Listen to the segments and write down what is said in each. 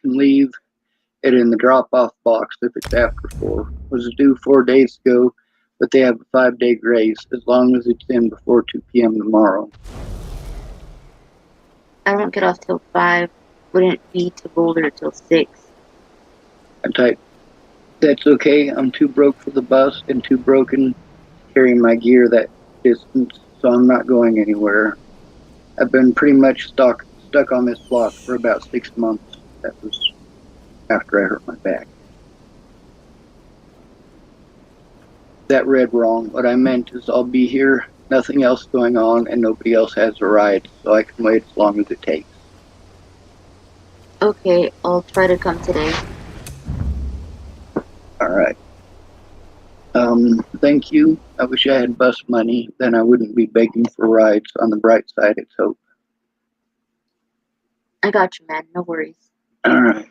can leave it in the drop-off box if it's after 4. It was due 4 days ago, but they have a 5-day grace as long as it's in before 2 p.m. tomorrow. I won't get off till 5. Wouldn't be to Boulder till 6. I typed, that's okay. I'm too broke for the bus and too broken carrying my gear that distance, so I'm not going anywhere. I've been pretty much stuck on this block for about 6 months. That was after I hurt my back. That read wrong. What I meant is I'll be here, nothing else going on, and nobody else has a ride, so I can wait as long as it takes. Okay, I'll try to come today. Alright. Thank you. I wish I had bus money, then I wouldn't be begging for rides. On the bright side, it's hope. I got you, man. No worries. Alright.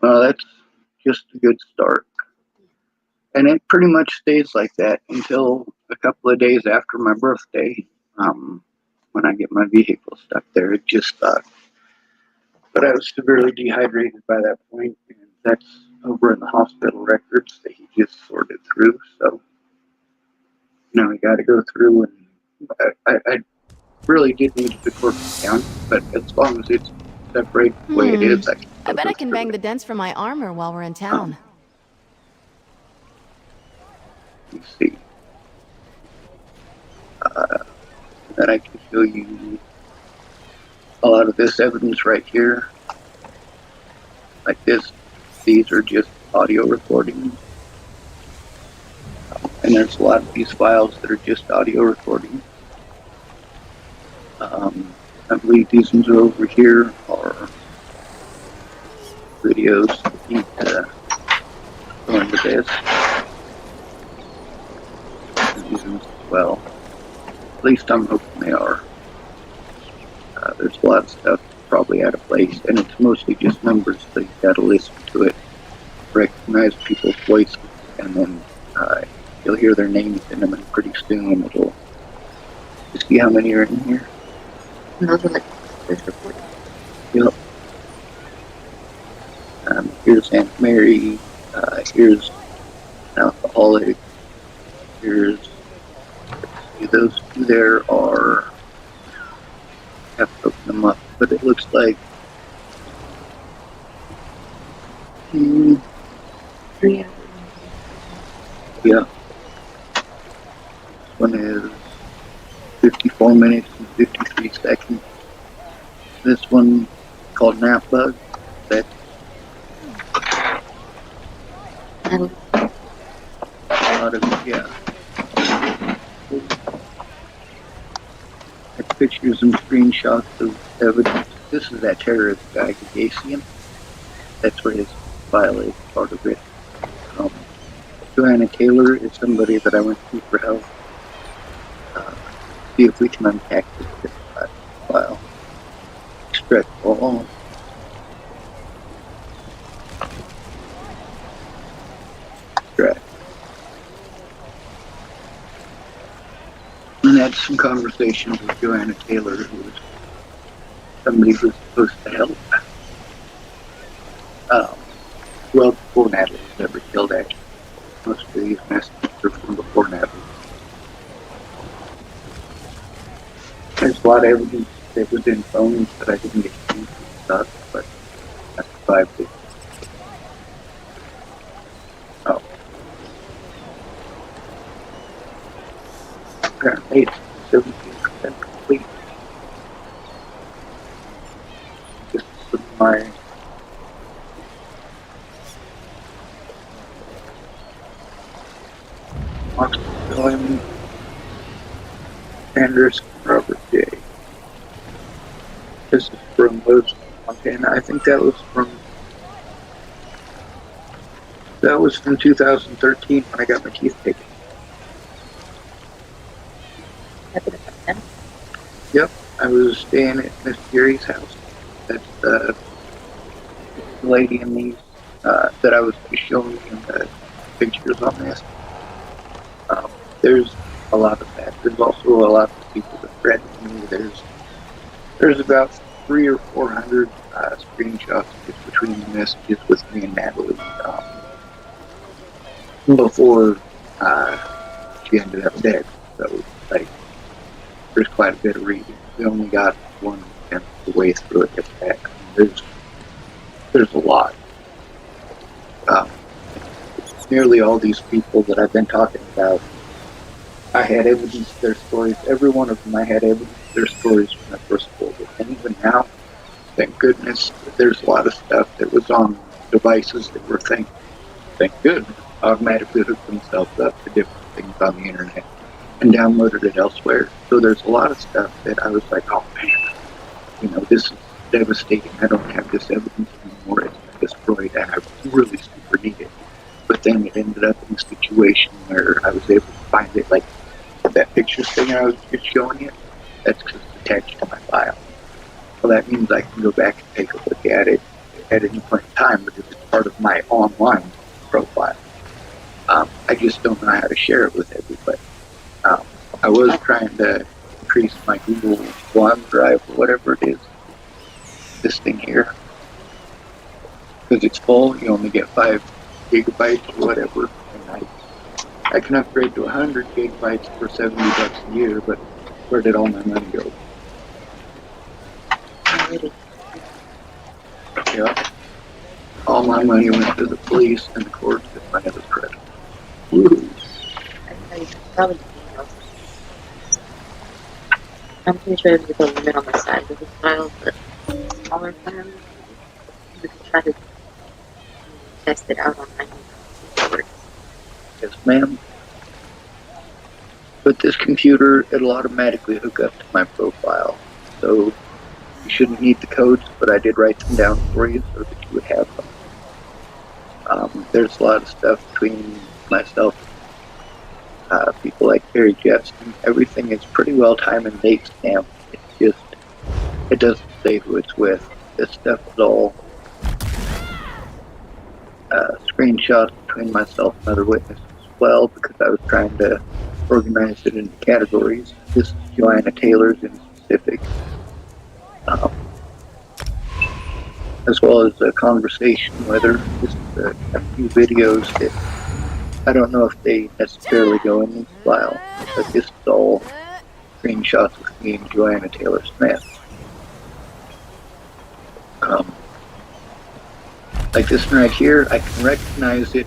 Well, that's just a good start. And it pretty much stays like that until a couple of days after my birthday, when I get my vehicle stuck there. It just sucked. But I was severely dehydrated by that point, and that's over in the hospital records that he just sorted through. So now we got to go through, and I really did need to report it down, but as long as it's separated the way it is, I bet I can bang the dents from my armor while we're in town. Let's see. Then I can show you a lot of this evidence right here. Like this, these are just audio recordings. And there's a lot of these files that are just audio recordings. I believe these ones over here are videos that need to go into this. These ones as well. At least I'm hoping they are. There's a lot of stuff probably out of place, and it's mostly just numbers, so you gotta listen to it, recognize people's voices, and then you'll hear their names in them, and pretty soon it'll. You see how many are in here? And those are like this report. Yep. Here's Aunt Mary. Here's an alcoholic. Here's. See, those two there are. I have to open them up, but it looks like. Yeah. This one is 54 minutes and 53 seconds. This one called Nap Bug. That's a lot of, yeah. That's pictures and screenshots of evidence. This is that terrorist guy, Gagasian. That's where his file is, part of it. Joanna Taylor is somebody that I went to for help. See if we can unpack this file. Extract all. Extract. And had some conversations with Joanna Taylor, who was somebody who was supposed to help. Well, before Natalie was ever killed, actually. Most of these messages are from before Natalie. There's a lot of evidence that was in phones that I didn't get to use and stuff, but I survived it. Oh. Apparently it's 17% complete. Just with my William Anders Robert J. This is from Rose, Montana. I think that was from 2013 when I got my teeth taken. Yep, I was staying at Miss Gary's house. That's the lady in these that I was showing you in the pictures on this. There's a lot of that. There's also a lot of people that threaten me. There's about 300 or 400 screenshots just between the messages with me and Natalie before she ended up dead. So, like, there's quite a bit of reading. We only got 1/10 of the way through it at that. There's a lot. Nearly all these people that I've been talking about, I had evidence of their stories. Every one of them, I had evidence of their stories when I first told it. And even now, thank goodness, there's a lot of stuff that was on devices that were, thank goodness, automatically hooked themselves up to different things on the internet and downloaded it elsewhere. So there's a lot of stuff that I was like, oh man, this is devastating. I don't have this evidence anymore. It's been destroyed and I really super need it. But then it ended up in a situation where I was able to find it, like that pictures thing I was just showing you, that's because it's attached to my file. Well, that means I can go back and take a look at it at any point in time because it's part of my online profile. I just don't know how to share it with everybody. I was trying to increase my Google OneDrive or whatever it is, this thing here, because it's full. You only get 5 gigabytes or whatever, and I can upgrade to 100 gigabytes for $70 a year, but where did all my money go? Yeah, all my money went to the police and the courts and my other credit. Woo. I'm pretty sure there's a limit on the size of the file, but smaller files, you can try to test it out on my computer. Yes, ma'am. With this computer, it'll automatically hook up to my profile. So you shouldn't need the codes, but I did write them down for you so that you would have them. There's a lot of stuff between myself, people like Barry Jepson. Everything is pretty well time and date stamped. It doesn't say who it's with. This stuff is all screenshots between myself and other witnesses as well, because I was trying to organize it into categories. This is Joanna Taylor's in specific, as well as a conversation with her. Just a few videos that I don't know if they necessarily go in this file, but this is all screenshots with me and Joanna Taylor Smith. Like this one right here, I can recognize it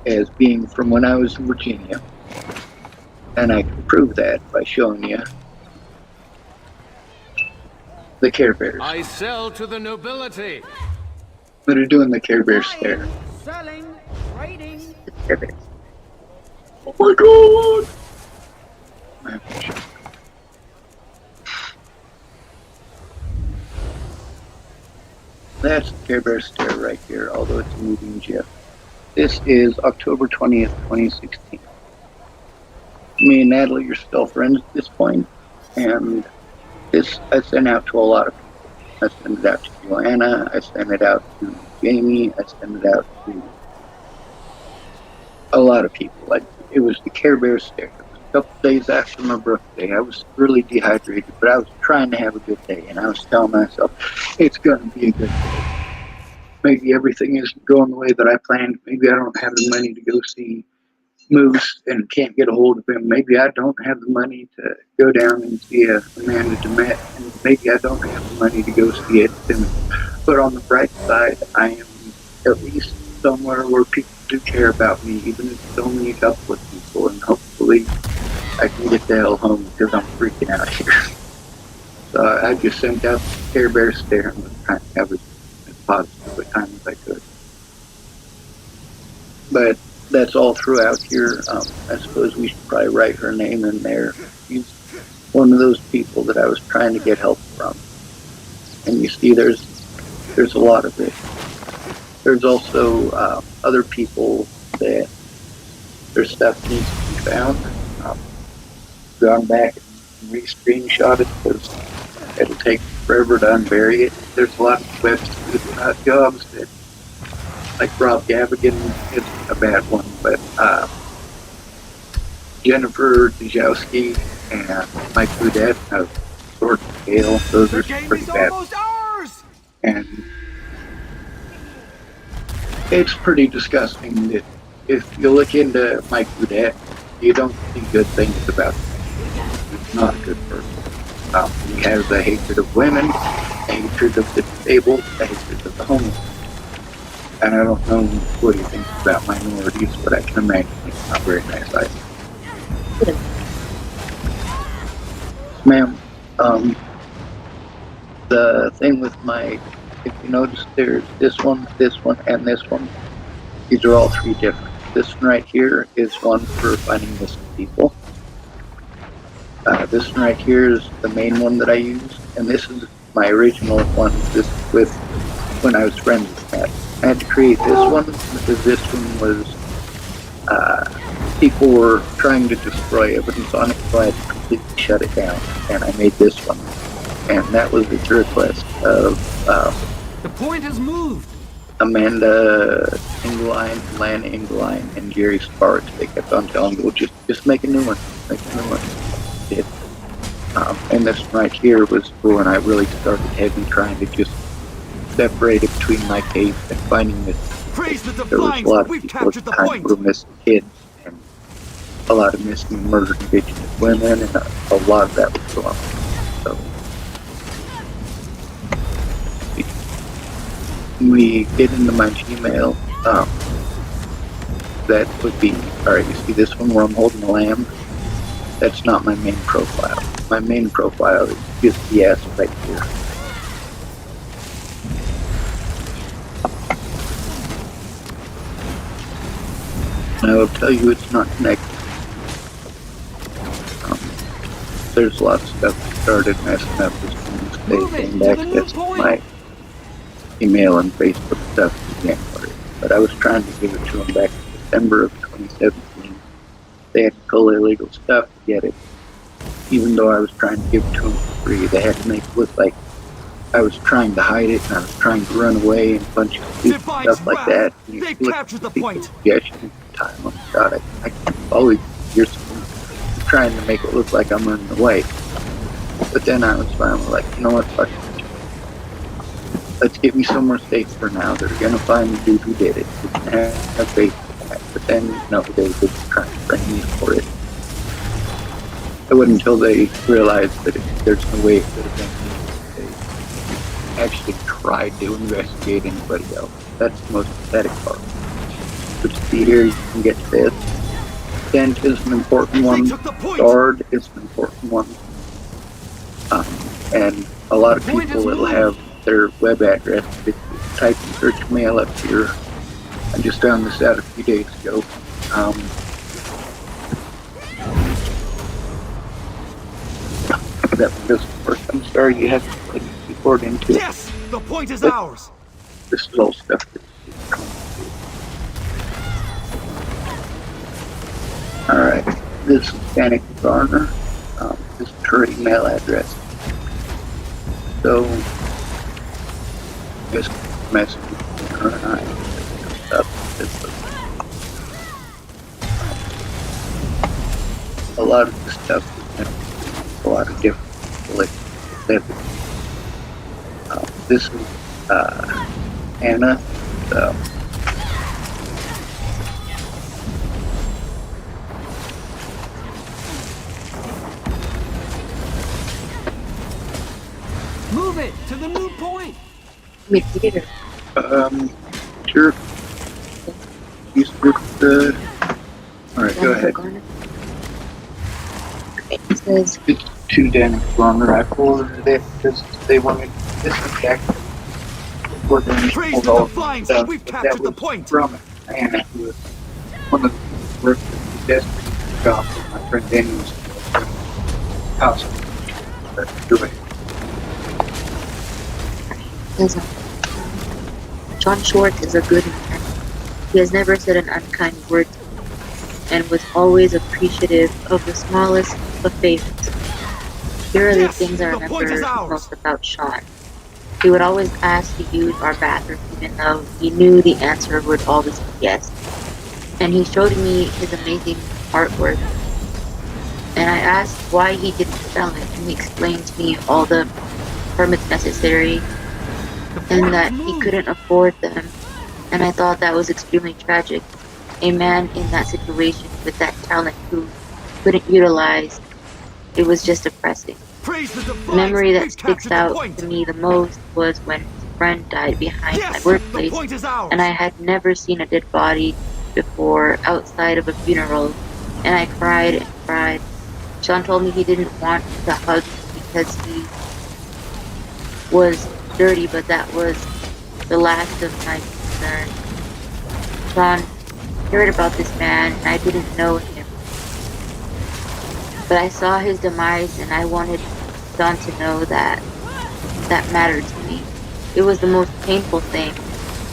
as being from when I was in Virginia, and I can prove that by showing you the Care Bears. I sell to the nobility. That are doing the Care Bear stare. Selling, trading. Care Bears. Oh my god! That's the Care Bear stare right here, although it's a moving GIF. This is October 20th, 2016. Me and Natalie are still friends at this point, and this I sent out to a lot of people. I sent it out to Joanna, I sent it out to Jamie, I sent it out to a lot of people. Like, it was the Care Bear stare. It was a couple days after my birthday. I was really dehydrated, but I was trying to have a good day, and I was telling myself, it's going to be a good day. Maybe everything isn't going the way that I planned. Maybe I don't have the money to go see Moose and can't get a hold of him. Maybe I don't have the money to go down and see Amanda DeMette, and maybe I don't have the money to go see it. But on the bright side, I am at least somewhere where people do care about me, even if it's only a couple of people, and hopefully I can get the hell home because I'm freaking out here. So I just sent out the Care Bear stare and was trying to have as positive a time as I could. But that's all throughout here. I suppose we should probably write her name in there. She's one of those people that I was trying to get help from. And you see there's a lot of it. There's also other people that their stuff needs to be found. Gone back and re-screenshot it because it'll take forever to unbury it. There's a lot of websites, jobs that, like Rob Gavigan is a bad one, but Jennifer Dejowski and Mike Burdett of Sword Scale, those are pretty bad. And it's pretty disgusting that if you look into Mike Boudet, you don't see good things about him. He's not a good person. He has a hatred of women, a hatred of the disabled, a hatred of the homeless. And I don't know what he thinks about minorities, but I can imagine it's not very nice either. Ma'am, the thing with my, if you notice, there's this one, and this one. These are all three different. This one right here is one for finding missing people. This one right here is the main one that I use, and this is my original one. This with when I was friends with Matt. I had to create this one because this one was people were trying to destroy evidence on it, so I had to completely shut it down, and I made this one. And that was at the request of The point has moved. Amanda Engeline, Lana Engeline, and Jerry Sparks. They kept on telling me, well, just make a new one, make a new one. Did. And this one right here was when I really started heavy trying to just separate it between my case and finding this. Praise the There was a divines, lot of we've people at captured the the time point. who were missing kids, and a lot of missing and murdered indigenous women, and a lot of that was going on. So we get into my Gmail. That would be, alright, you see this one where I'm holding the lamb? That's not my main profile. My main profile is just the ass right here. And I will tell you it's not connected. There's a lot of stuff that started messing up as soon as they gained access to my email and Facebook stuff in January. But I was trying to give it to them back in December of 2017. They had to pull illegal stuff to get it. Even though I was trying to give it to them for free, they had to make it look like I was trying to hide it and I was trying to run away and a bunch of stupid stuff like that. And They've captured the point. Suggestions at the time. Oh God, I can't always you're trying to make it look like I'm running away. But then I was finally like, you know what, fuck it. Let's get me somewhere safe for now. They're gonna find the dude who did it. We can have faith in that. But then, no, they were trying to bring me for it. It wasn't until they realized that there's no way it could have been me. They actually tried to investigate anybody else. That's the most pathetic part. But see here, you can get this. Dent is an important one. Guard is an important one. And a lot of people will have their web address. If you type in search mail up here, I just found this out a few days ago. That was first. I'm sorry, you have to put keyboard into it. Yes, the point is ours. This is all stuff that's alright, this is Danica Garner. This is her email address. So, just message between her and I. A lot of the stuff is a lot of different people. This is Anna. So, Move it to the new point. Repeat it. Sure. He's with the. Alright, go ahead. Okay, it says, It's too damn longer. I forwarded it because they wanted this effect. Praise the divines, we've captured the point. From Anna, who was one of the work that we desperately job with my friend Daniel's house. But do it. says, John Schwartz is a good man. He has never said an unkind word to me, and was always appreciative of the smallest of favors. Here are the things I remember most about Sean. He would always ask to use our bathroom even though he knew the answer would always be yes. And he showed me his amazing artwork. And I asked why he didn't sell it, and he explained to me all the permits necessary and that he couldn't afford them, and I thought that was extremely tragic. A man in that situation with that talent who couldn't utilize, it was just depressing. The memory that sticks out to me the most was when his friend died behind my workplace, and I had never seen a dead body before outside of a funeral, and I cried and cried. Sean told me he didn't want to hug me because he was dirty, but that was the last of my concern. Sean heard about this man, and I didn't know him, but I saw his demise, and I wanted Sean to know that that mattered to me. It was the most painful thing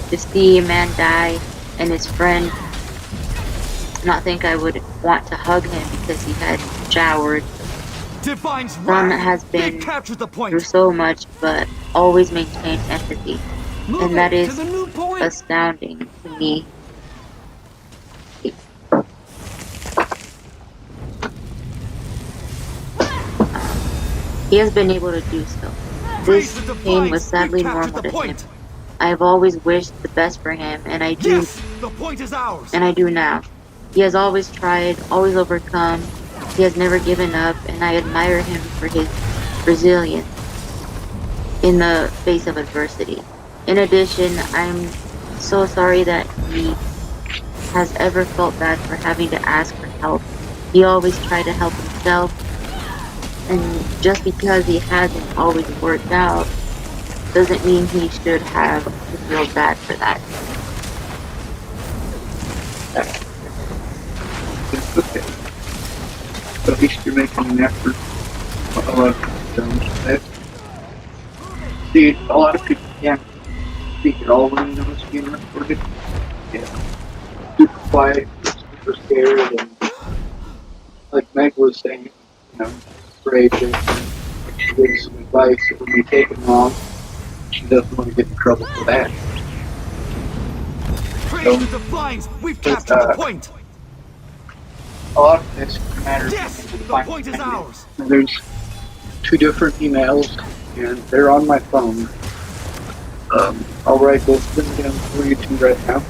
to see a man die and his friend not think I would want to hug him because he had showered. Sean has been through so much, but always maintained empathy, and that is astounding to me. He has been able to do so. This pain was sadly normal to him. I have always wished the best for him, and I do now. He has always tried, always overcome. He has never given up, and I admire him for his resilience in the face of adversity. In addition, I'm so sorry that he has ever felt bad for having to ask for help. He always tried to help himself, and just because he hasn't always worked out doesn't mean he should have to feel bad for that. It's okay. But at least you're making an effort. A lot of times. See, a lot of people can't speak at all when you know it's being recorded. Yeah. Super quiet, super scared, and like Meg was saying, you know, afraid that she gives some advice that would be taken wrong. She doesn't want to get in trouble for that. So, we've captured the point. A lot of this matters. Yes, the point is ours. There's 2 different emails, and they're on my phone. I'll write both of them down for you two right now.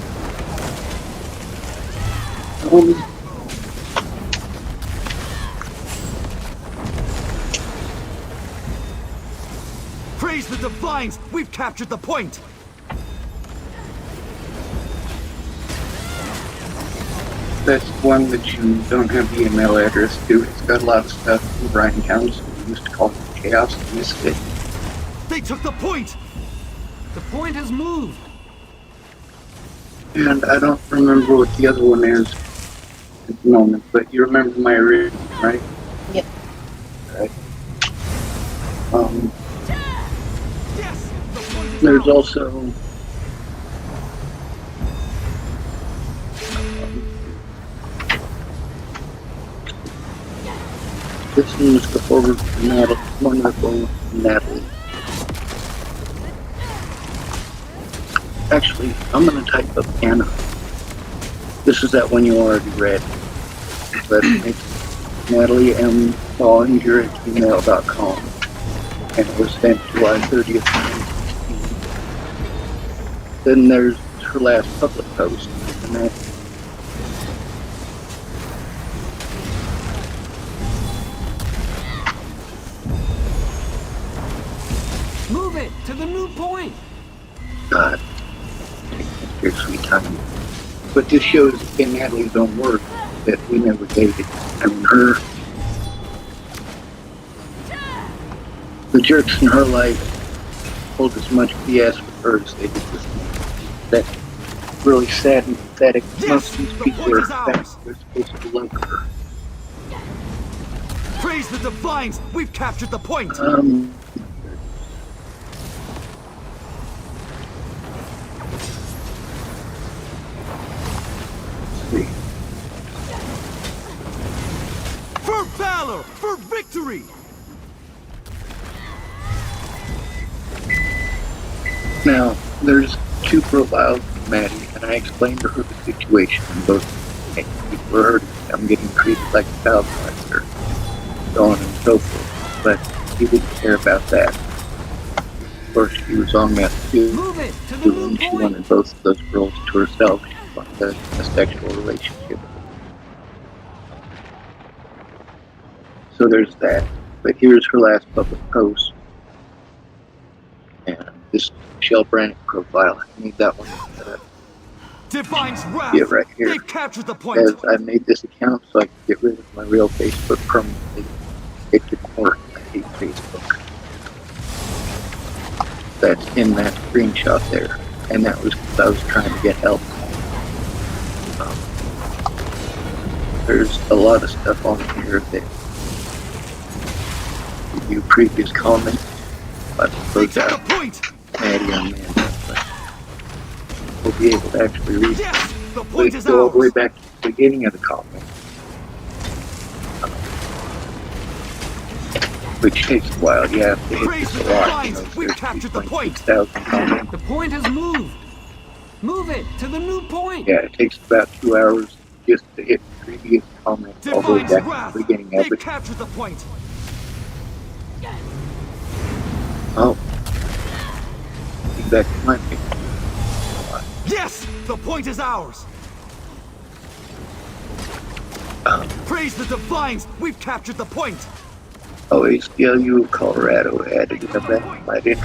Praise the divines! We've captured the point! That's one that you don't have the email address to. It's got a lot of stuff from Bryan County, so we used to call it chaos and missed it. They took the point! The point has moved! And I don't remember what the other one is at the moment, but you remember my original, right? Yep. Right. There's also this one was the forward from Natalie, wonderful Natalie. Actually, I'm going to type up Anna. This is that one you already read. But it's Natalie M. Bollinger at gmail.com. And it was sent July 30th. Then there's her last public post. And that Move it to the new point! God. Your sweet time. But this shows in Natalie's own work that we never dated. I mean, the jerks in her life hold as much BS with her as they did with me. That's really sad and pathetic. Most of these people are fast. They're supposed to love her. Praise the divines! We've captured the point! For valor! For victory! Now, there's 2 profiles of Maddie, and I explained to her the situation, and both people were hurting. I'm getting treated like a child molester, so on and so forth, but he didn't care about that. Of course, she was on meth too, Move it to the new and she point. wanted both of those girls to herself. She wanted a sexual relationship. So there's that. But here's her last public post. And this Shell Brannick profile. I need that one. Defiance wrath. Yeah, right here. They've captured the point. As I made this account so I could get rid of my real Facebook permanently. It didn't work. I hate Facebook. That's in that screenshot there. And that was because I was trying to get help. There's a lot of stuff on here that you previous comments. I They suppose took that the point. Maddie on man, but we'll be able to actually read. Yes, the point Let's is go all the way ours. back to the beginning of the comment. Which takes a while. You have to hit Praise this the a lot. defiance. We've captured the point. 6,000 comments. The point has moved. Move it to the new point. Yeah, it takes about 2 hours just to hit the previous comment all the way Defiance back to wrath. the beginning of They've it. captured the point. Oh. Get back to my picture. Yes, the point is ours. Praise the defiance. We've captured the point. ACLU of Colorado added a backlight in.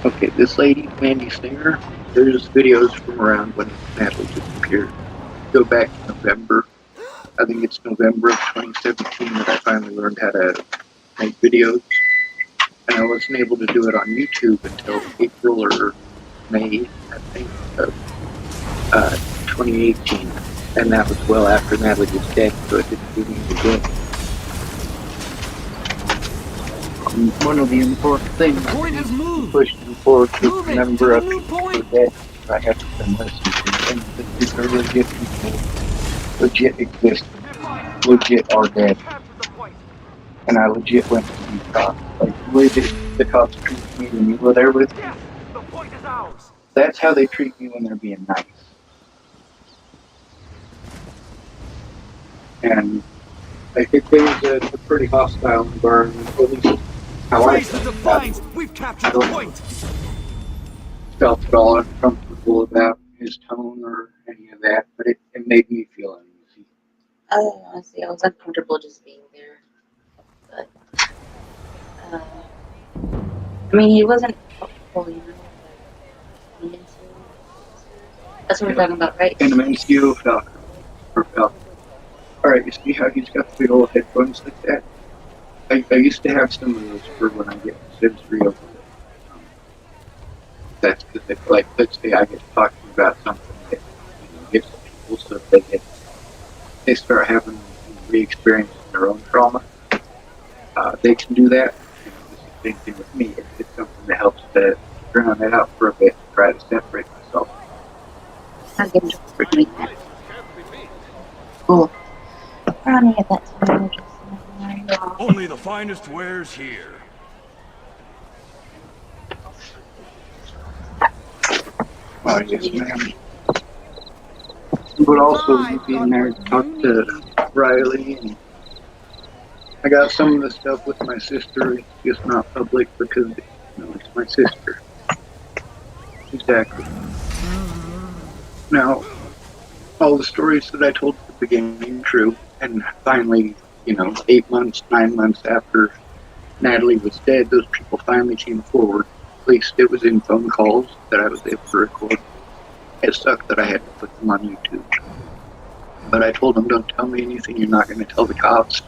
Okay, this lady, Mandy Singer, there's videos from around when Natalie disappeared. Go back to November. I think it's November of 2017 that I finally learned how to make videos. And I wasn't able to do it on YouTube until April or May, I think, of 2018. And that was well after Natalie was dead, so it didn't do me any good. One of the important things The point has moved. pushing forward to Move it remember to the of new people who are point. dead. I have to spend less things that these are legit people, legit exist, legit are dead. Captured the point. And I legit went to these cops. Like the way the cops treat me when you were there with me, Yes, the point is ours. that's how they treat me when they're being nice. And I think there was a pretty hostile environment, at least how I Praise the defiance. We've captured the point. felt at all uncomfortable about his tone or any of that, but it made me feel uneasy. Honestly, I was uncomfortable just being there. But, I mean, he wasn't helpful, you know. Like, that's what we're talking about, right? And MCU Falcon. Or Falcon. Alright, you see how he's got the big old headphones like that? I used to have some of those for when I get Sims 3 over. That's because, like, let's say I get talking about something that, gets people so they start having re-experiencing their own trauma. They can do that. It's the same thing with me. It's something that helps to drown it out for a bit, try to separate myself. I'm getting for doing that. Cool. Ronnie at that time, Only the finest wares here. Oh, yes, ma'am. But also, you being there to talk to Riley, and I got some of the stuff with my sister. It's just not public because, it's my sister. Exactly. Now, all the stories that I told at the beginning are true, and finally, 8 months, 9 months after Natalie was dead, those people finally came forward. At least it was in phone calls that I was able to record. It sucked that I had to put them on YouTube. But I told them, don't tell me anything you're not going to tell the cops.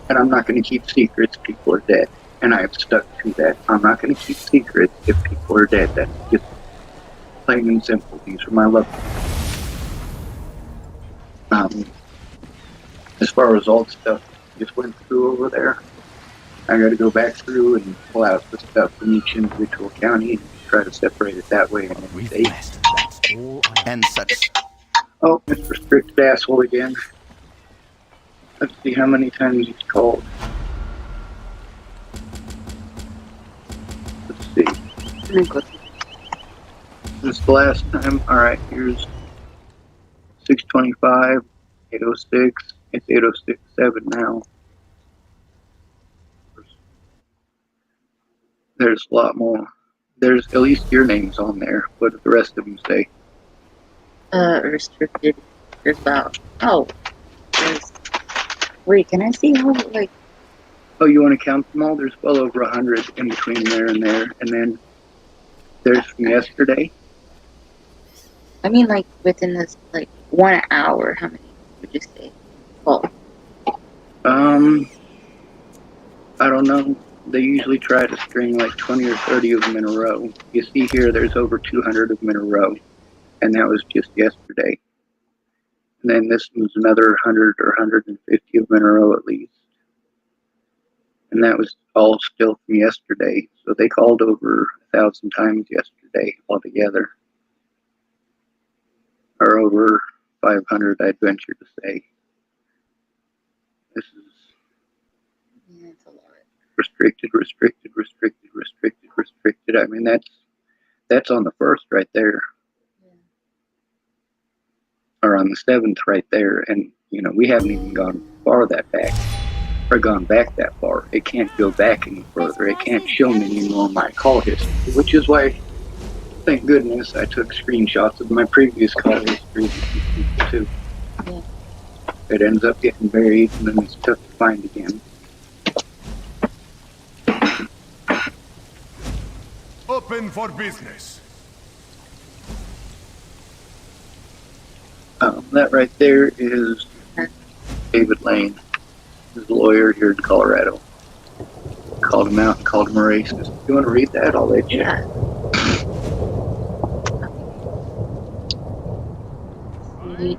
And I'm not going to keep secrets, people are dead. And I have stuck to that. I'm not going to keep secrets if people are dead. That's just plain and simple. These are my loved ones. As far as all the stuff just went through over there, I got to go back through and pull out the stuff from each individual county and try to separate it that way. And then state. And such. Oh, Mr. Restricted Asshole again. Let's see how many times he's called. Let's see. This is the last time. Alright, here's 625, 806. It's 806.7 now. There's a lot more. There's at least your name's on there. What do the rest of them say? Restricted. There's about, oh, there's, wait, can I see how, like, Oh, you want to count them all? There's well over 100 in between there and there. And then there's from yesterday. I mean, like, within this, like, 1 hour, how many would you say? Well, I don't know. They usually try to string like 20 or 30 of them in a row. You see here, there's over 200 of them in a row. And that was just yesterday. And then this one's another 100 or 150 of them in a row at least. And that was all still from yesterday. So they called over 1,000 times yesterday altogether. Or over 500, I'd venture to say. This is yeah, it's a lot. restricted, restricted, restricted, restricted, restricted. I mean, that's on the 1st right there. Yeah. Or on the 7th right there. And, you know, we haven't even gone far that back. Or gone back that far. It can't go back any further. It can't show me any more of my call history. Which is why, thank goodness, I took screenshots of my previous call history too. Yeah. It ends up getting buried and then it's tough to find again. Open for business. That right there is David Lane. He's a lawyer here in Colorado. Called him out and called him a racist. You want to read that? I'll let you. Yeah.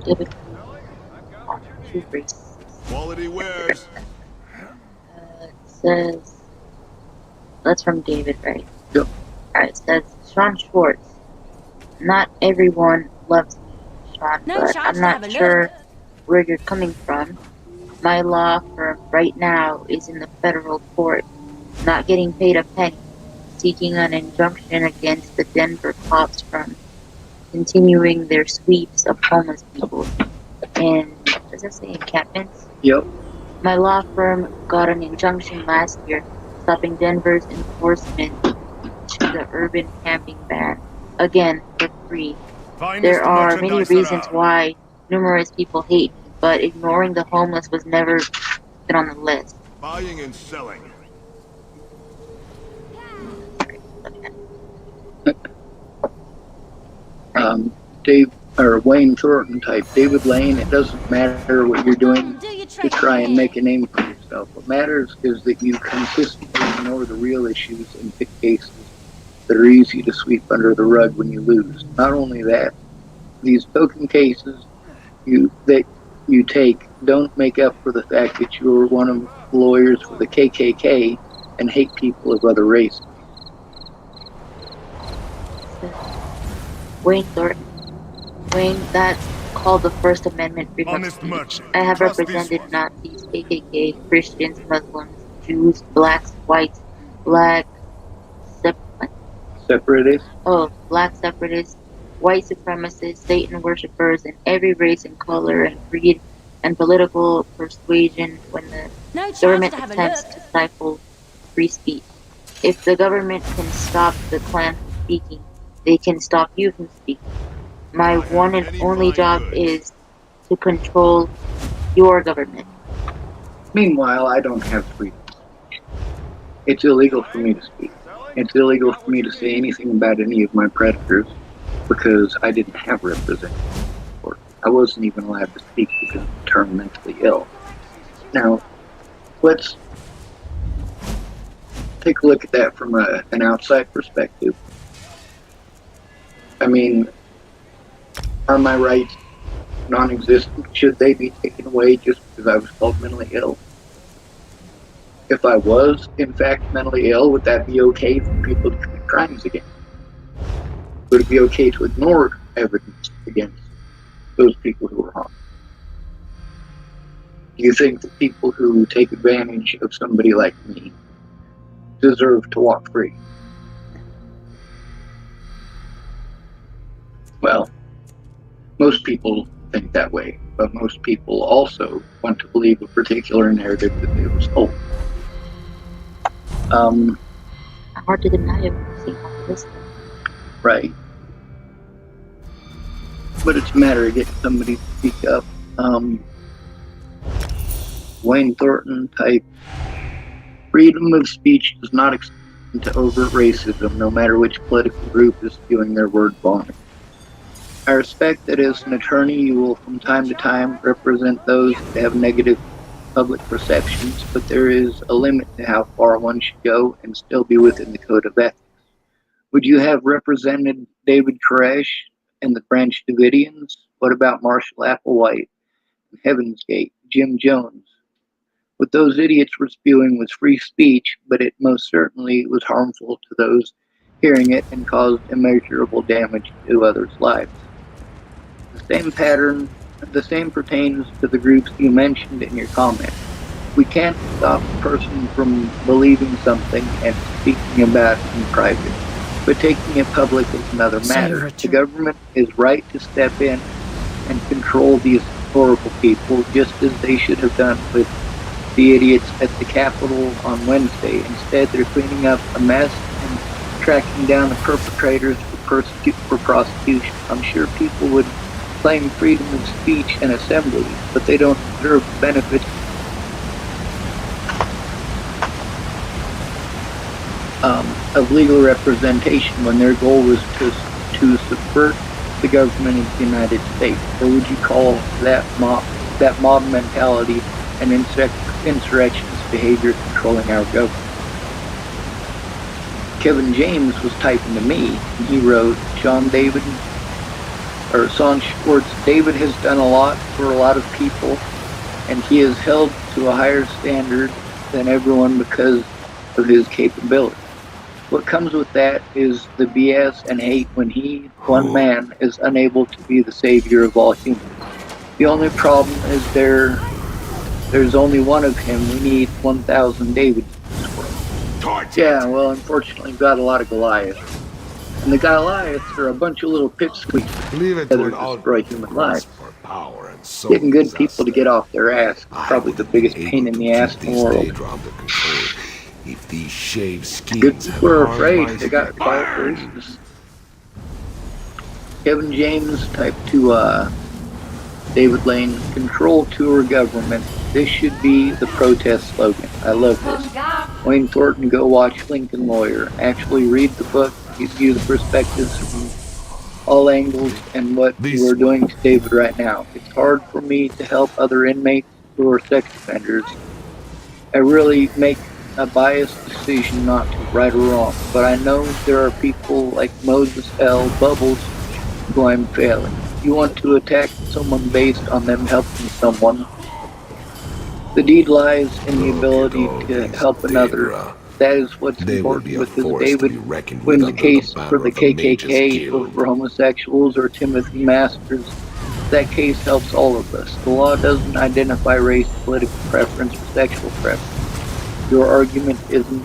David, two races. Quality wares. It says, that's from David, right? Yep. Alright, it says, Sean Schwartz. Not everyone loves me, Sean, No but chance I'm to not have a sure look. where you're coming from. My law firm right now is in the federal court, not getting paid a penny, seeking an injunction against the Denver cops from continuing their sweeps of homeless people in, what does that say, encampments? Yep. My law firm got an injunction last year stopping Denver's enforcement to the urban camping ban, again, for free. There are many reasons why numerous people hate me, but ignoring the homeless was never been on the list. Buying and selling. Wayne Thornton type, David Lane, it doesn't matter what you're doing to try and make a name for yourself. What matters is that you consistently ignore the real issues and pick cases that are easy to sweep under the rug when you lose. Not only that, these token cases that you take don't make up for the fact that you're one of the lawyers for the KKK and hate people of other races. Wayne Thornton. Wayne, that's called the First Amendment freedom of Honest speech. merchant. I have Trust this represented one. Nazis, KKK, Christians, Muslims, Jews, blacks, whites, black Separatists? black separatists, white supremacists, Satan worshippers, and every race and color and creed and political persuasion when the No chance government to have a attempts look. to stifle free speech. If the government can stop the Klan from speaking, they can stop you from speaking. My one and only job is to control your government. Meanwhile, I don't have freedom. It's illegal for me to speak. It's illegal for me to say anything about any of my predators because I didn't have representatives. Or I wasn't even allowed to speak because of the term mentally ill. Now, let's take a look at that from an outside perspective. I mean, are my rights non-existent? Should they be taken away just because I was called mentally ill? If I was, in fact, mentally ill, would that be okay for people to commit crimes against? Would it be okay to ignore evidence against those people who are harmed? Do you think that people who take advantage of somebody like me deserve to walk free? Well, most people think that way, but most people also want to believe a particular narrative that they were told. hard to deny it when you see how it is. Right. But it's a matter of getting somebody to speak up. Wayne Thornton type. Freedom of speech does not extend to overt racism, no matter which political group is spewing their word vomit. I respect that as an attorney you will from time to time represent those that have negative public perceptions, but there is a limit to how far one should go and still be within the code of ethics. Would you have represented David Koresh and the Branch Davidians? What about Marshall Applewhite, Heaven's Gate, Jim Jones? What those idiots were spewing was free speech, but it most certainly was harmful to those hearing it and caused immeasurable damage to others' lives. The same pertains to the groups you mentioned in your comment. We can't stop a person from believing something and speaking about it in private, but taking it public is another matter. The government is right to step in and control these horrible people, just as they should have done with the idiots at the Capitol on Wednesday. Instead, they're cleaning up a mess and tracking down the perpetrators for prosecution. I'm sure people would claim freedom of speech and assembly, but they don't deserve the benefits of legal representation when their goal was to subvert the government of the United States. Or would you call that mob mentality an insurrectionist behavior controlling our government? Kevin James was typing to me, and he wrote, Sean Schwartz, David has done a lot for a lot of people, and he is held to a higher standard than everyone because of his capability. What comes with that is the BS and hate when he, one man, is unable to be the savior of all humans. The only problem is there's only one of him. We need 1,000 Davids in this world. Yeah, well, unfortunately, we've got a lot of Goliaths. And the Goliaths are a bunch of little pipsqueaks that destroy human lives. Getting good people to get off their ass is probably the biggest pain in the ass in the world. Good people are afraid. They got quiet voices. Kevin James type to David Lane, control tour government. This should be the protest slogan. I love this. Wayne Thornton, go watch Lincoln Lawyer. Actually read the book, give you the perspectives from all angles and what you are doing to David right now. It's hard for me to help other inmates who are sex offenders. I really make a biased decision not to, right or wrong, but I know there are people like Moses L. Bubbles who I'm failing. You want to attack someone based on them helping someone. The deed lies in the ability to help another. That is what's important, because David wins a case for the KKK or for homosexuals or Timothy Masters. That case helps all of us. The law doesn't identify race, political preference, or sexual preference. Your argument isn't.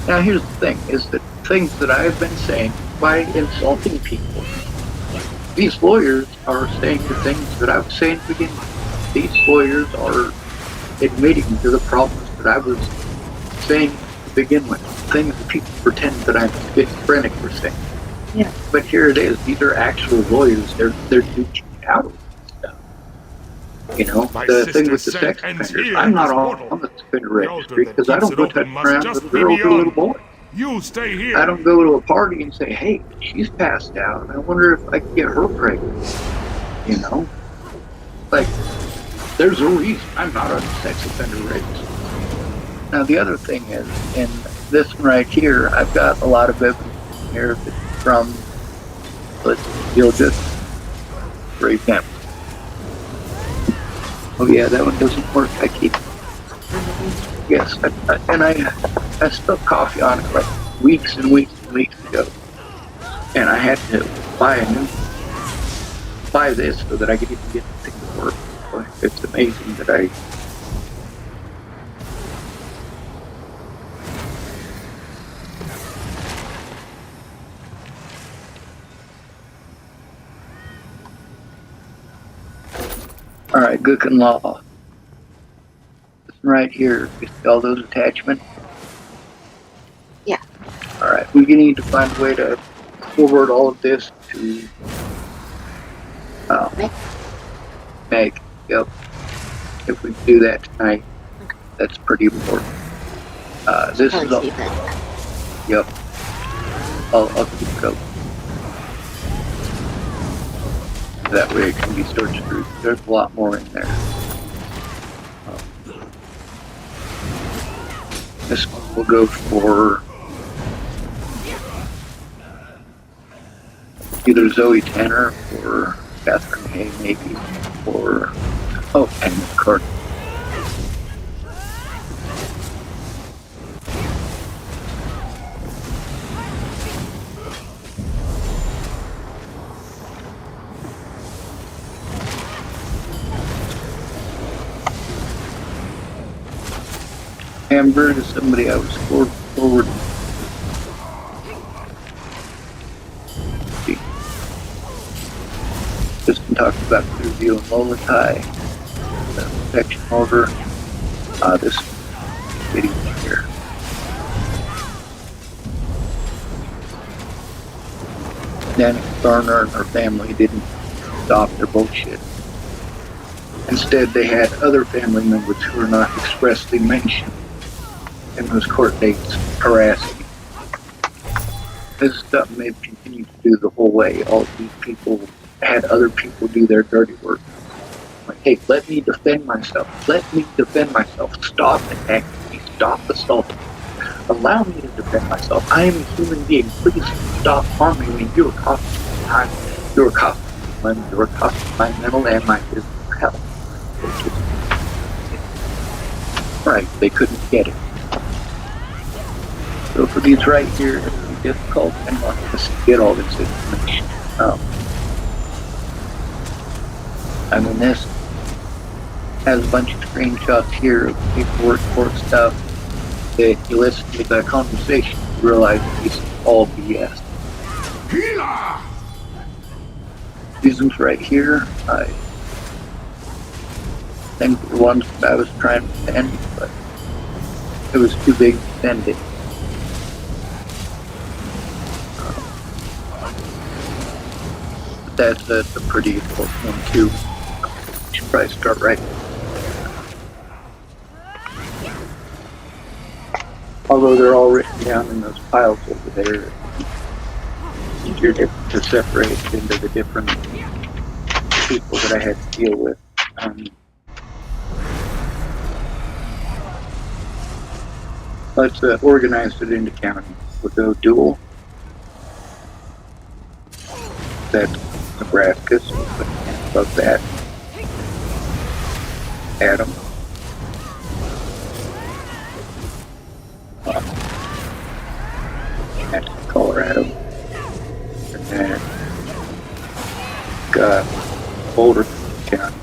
Now here's the thing, is that things that I've been saying by insulting people, these lawyers are saying the things that I was saying to begin with. These lawyers are admitting to the problems that I was saying to begin with. Things that people pretend that I'm schizophrenic for saying. Yeah. But here it is. These are actual lawyers. They're teaching out of stuff. You know, the thing with the sex offenders. I'm not on the offender registry because I don't go touch around with a girl or a little boy. You stay here. I don't go to a party and say, hey, she's passed out. I wonder if I can get her pregnant. You know? Like, there's a reason I'm not on the sex offender registry. Now, the other thing is, in this one right here, I've got a lot of evidence here from, let's feel good, for example. Oh yeah, that one doesn't work. I keep. Yes, I spilled coffee on it like weeks and weeks and weeks ago, and I had to buy this so that I could even get the thing to work. So it's amazing that I. All right, Gookin Law. This one right here, you see all those attachments? Yeah. All right. we need to find a way to forward all of this to Meg. Yep. If we do that tonight, that's pretty important. This is all. Yep. I'll keep it up. That way it can be searched through. There's a lot more in there. This one will go for either Zoe Tanner or Catherine Hay, maybe, or and Carter. Amber is somebody I was forward. Just been talking about Clearview and Lolatai, the protection order. This video here. Nanny Garner and her family didn't stop their bullshit. Instead, they had other family members who were not expressly mentioned in those court dates harassing. This is something they've continued to do the whole way. All of these people had other people do their dirty work. Like, hey, let me defend myself. Let me defend myself. Stop attacking me. Stop assaulting me. Allow me to defend myself. I am a human being. Please stop harming me. You are costing me time. You are costing me money. You are costing my mental and my physical health. Right, they couldn't get it. So for these right here, it's really difficult and want us to get all this information. I mean, this has a bunch of screenshots here of paperwork, court stuff, that you listen to that conversation, you realize it's all BS. Healer! These ones right here, I think the ones that I was trying to defend, but it was too big to defend it. That's a pretty important one too. Should probably start right. Although they're all written down in those piles over there, it's easier to separate into the different people that I had to deal with. Let's organize it into county. We'll go dual. That's Nebraska, so we'll put above that. Adam. That's Colorado. And then got Boulder County.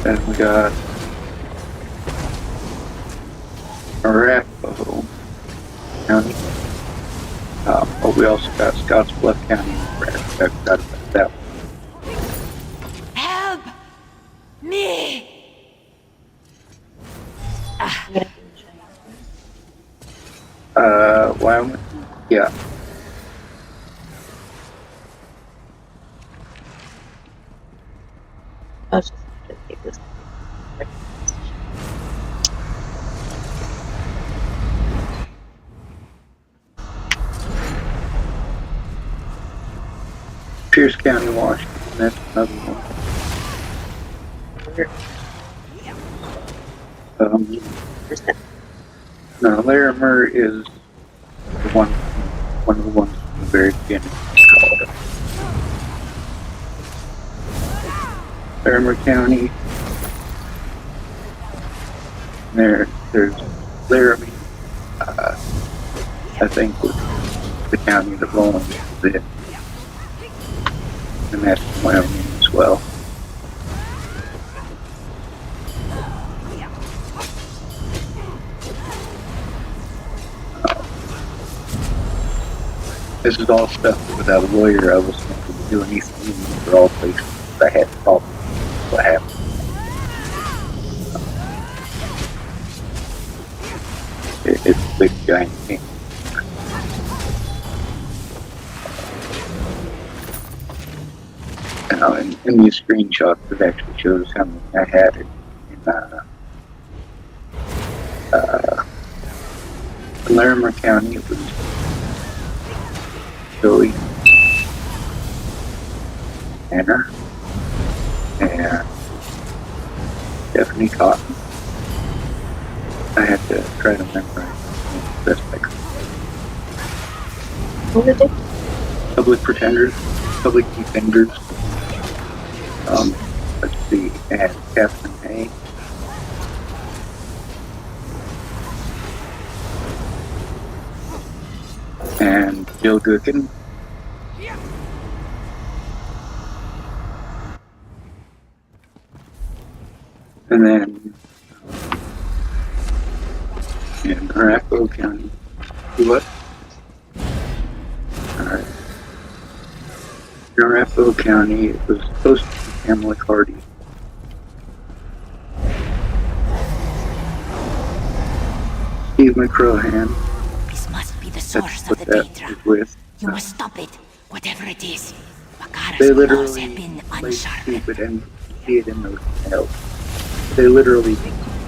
Then we got Arapahoe County. But we also got Scottsbluff County and Nebraska. I forgot about that one. Help me! Wyoming? Yeah. I was just going to take this. Pierce County, Washington. That's another one. No, Larimer is the one of the ones from the very beginning. Larimer County. There's Laramie. I think was the county that Roland is in. And that's Wyoming as well. This is all stuff that without a lawyer I wasn't able to do anything for all places I had problems with what happened. It's a big giant thing. In these screenshots, it actually shows how many I had in Larimer County. It was Joey, Anna, and Stephanie Cotton. I had to try to memorize the best I could. What did they? Public pretenders, public defenders. Let's see, and Catherine Hay. And Jill Gookin. And then in Arapahoe County. Do what? Alright. In Arapahoe County, it was supposed to be Pamela Cardi. Steve McCrohan. This must be the That's source what of the that Daedra. was with. You must stop it, whatever it is. They Bakara's claws literally have been played unsharpened. stupid, and you see it in those emails. They literally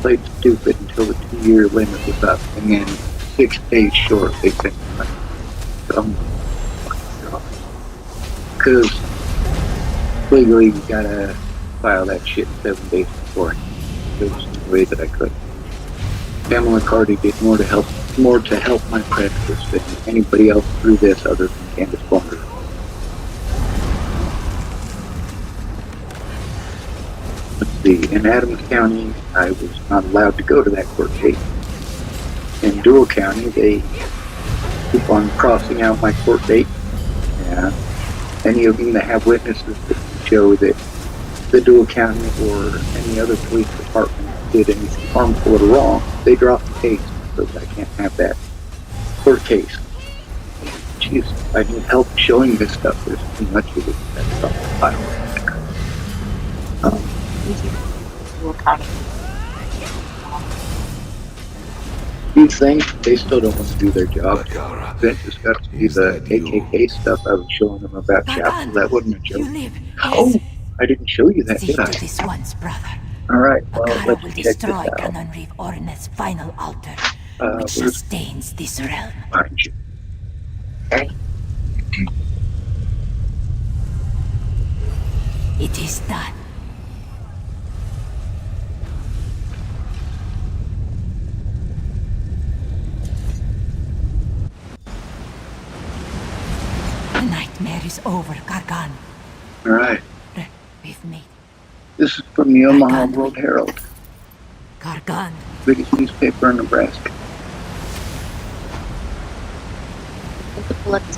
played stupid until the 2-year limit was up, and then 6 days short, they sent money. Because legally, you gotta file that shit 7 days before. There was no way that I could. Pamela Cardi did more to help my prejudice than anybody else through this other than Candace Bonder. Let's see, in Adams County, I was not allowed to go to that court case. In Dual County, they keep on crossing out my court date. Yeah. Any of you that have witnesses that can show that the Dual County or any other police department did anything harmful or wrong, they drop the case because I can't have that court case. Jeez, I need help showing this stuff. There's too much of it. That's not the file. You think they still don't want to do their job? That just got to be the KKK stuff I was showing them about Chapel. That wasn't a joke. You live. Oh, Yes. I didn't show you that, See did to I? this once, brother. Alright, well, Bakara let's will check this destroy out. Canon Reeve Orneth's final altar, which Where's sustains this realm. find you? It is done. The nightmare is over, Gargan. Alright, We've made this is from the Omaha World Herald, Gargan. biggest newspaper in Nebraska. The police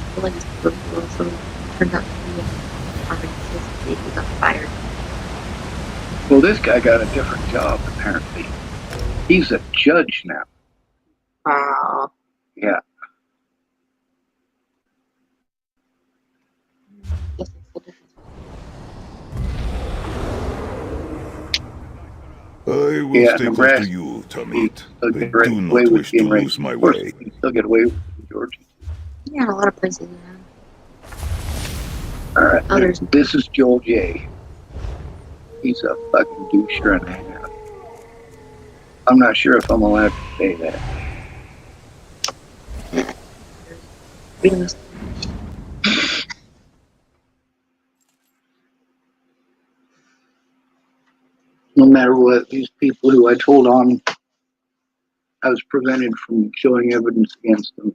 also turned out to be because they got fired. Well, this guy got a different job, apparently. He's a judge now. Wow. Yeah. Guess it's the difference. I will Yeah, stay close Nebraska. to you, Tamit. Still I get do away not with wish to being lose racist. my Of course, way. you can still get away with it in Georgia. Yeah, in a lot of places, yeah. Alright, Others. this is Joel J. He's a fucking doucher and a half. I'm not sure if I'm allowed to say that. Freedom of No matter what, these people who I told on, I was prevented from showing evidence against them.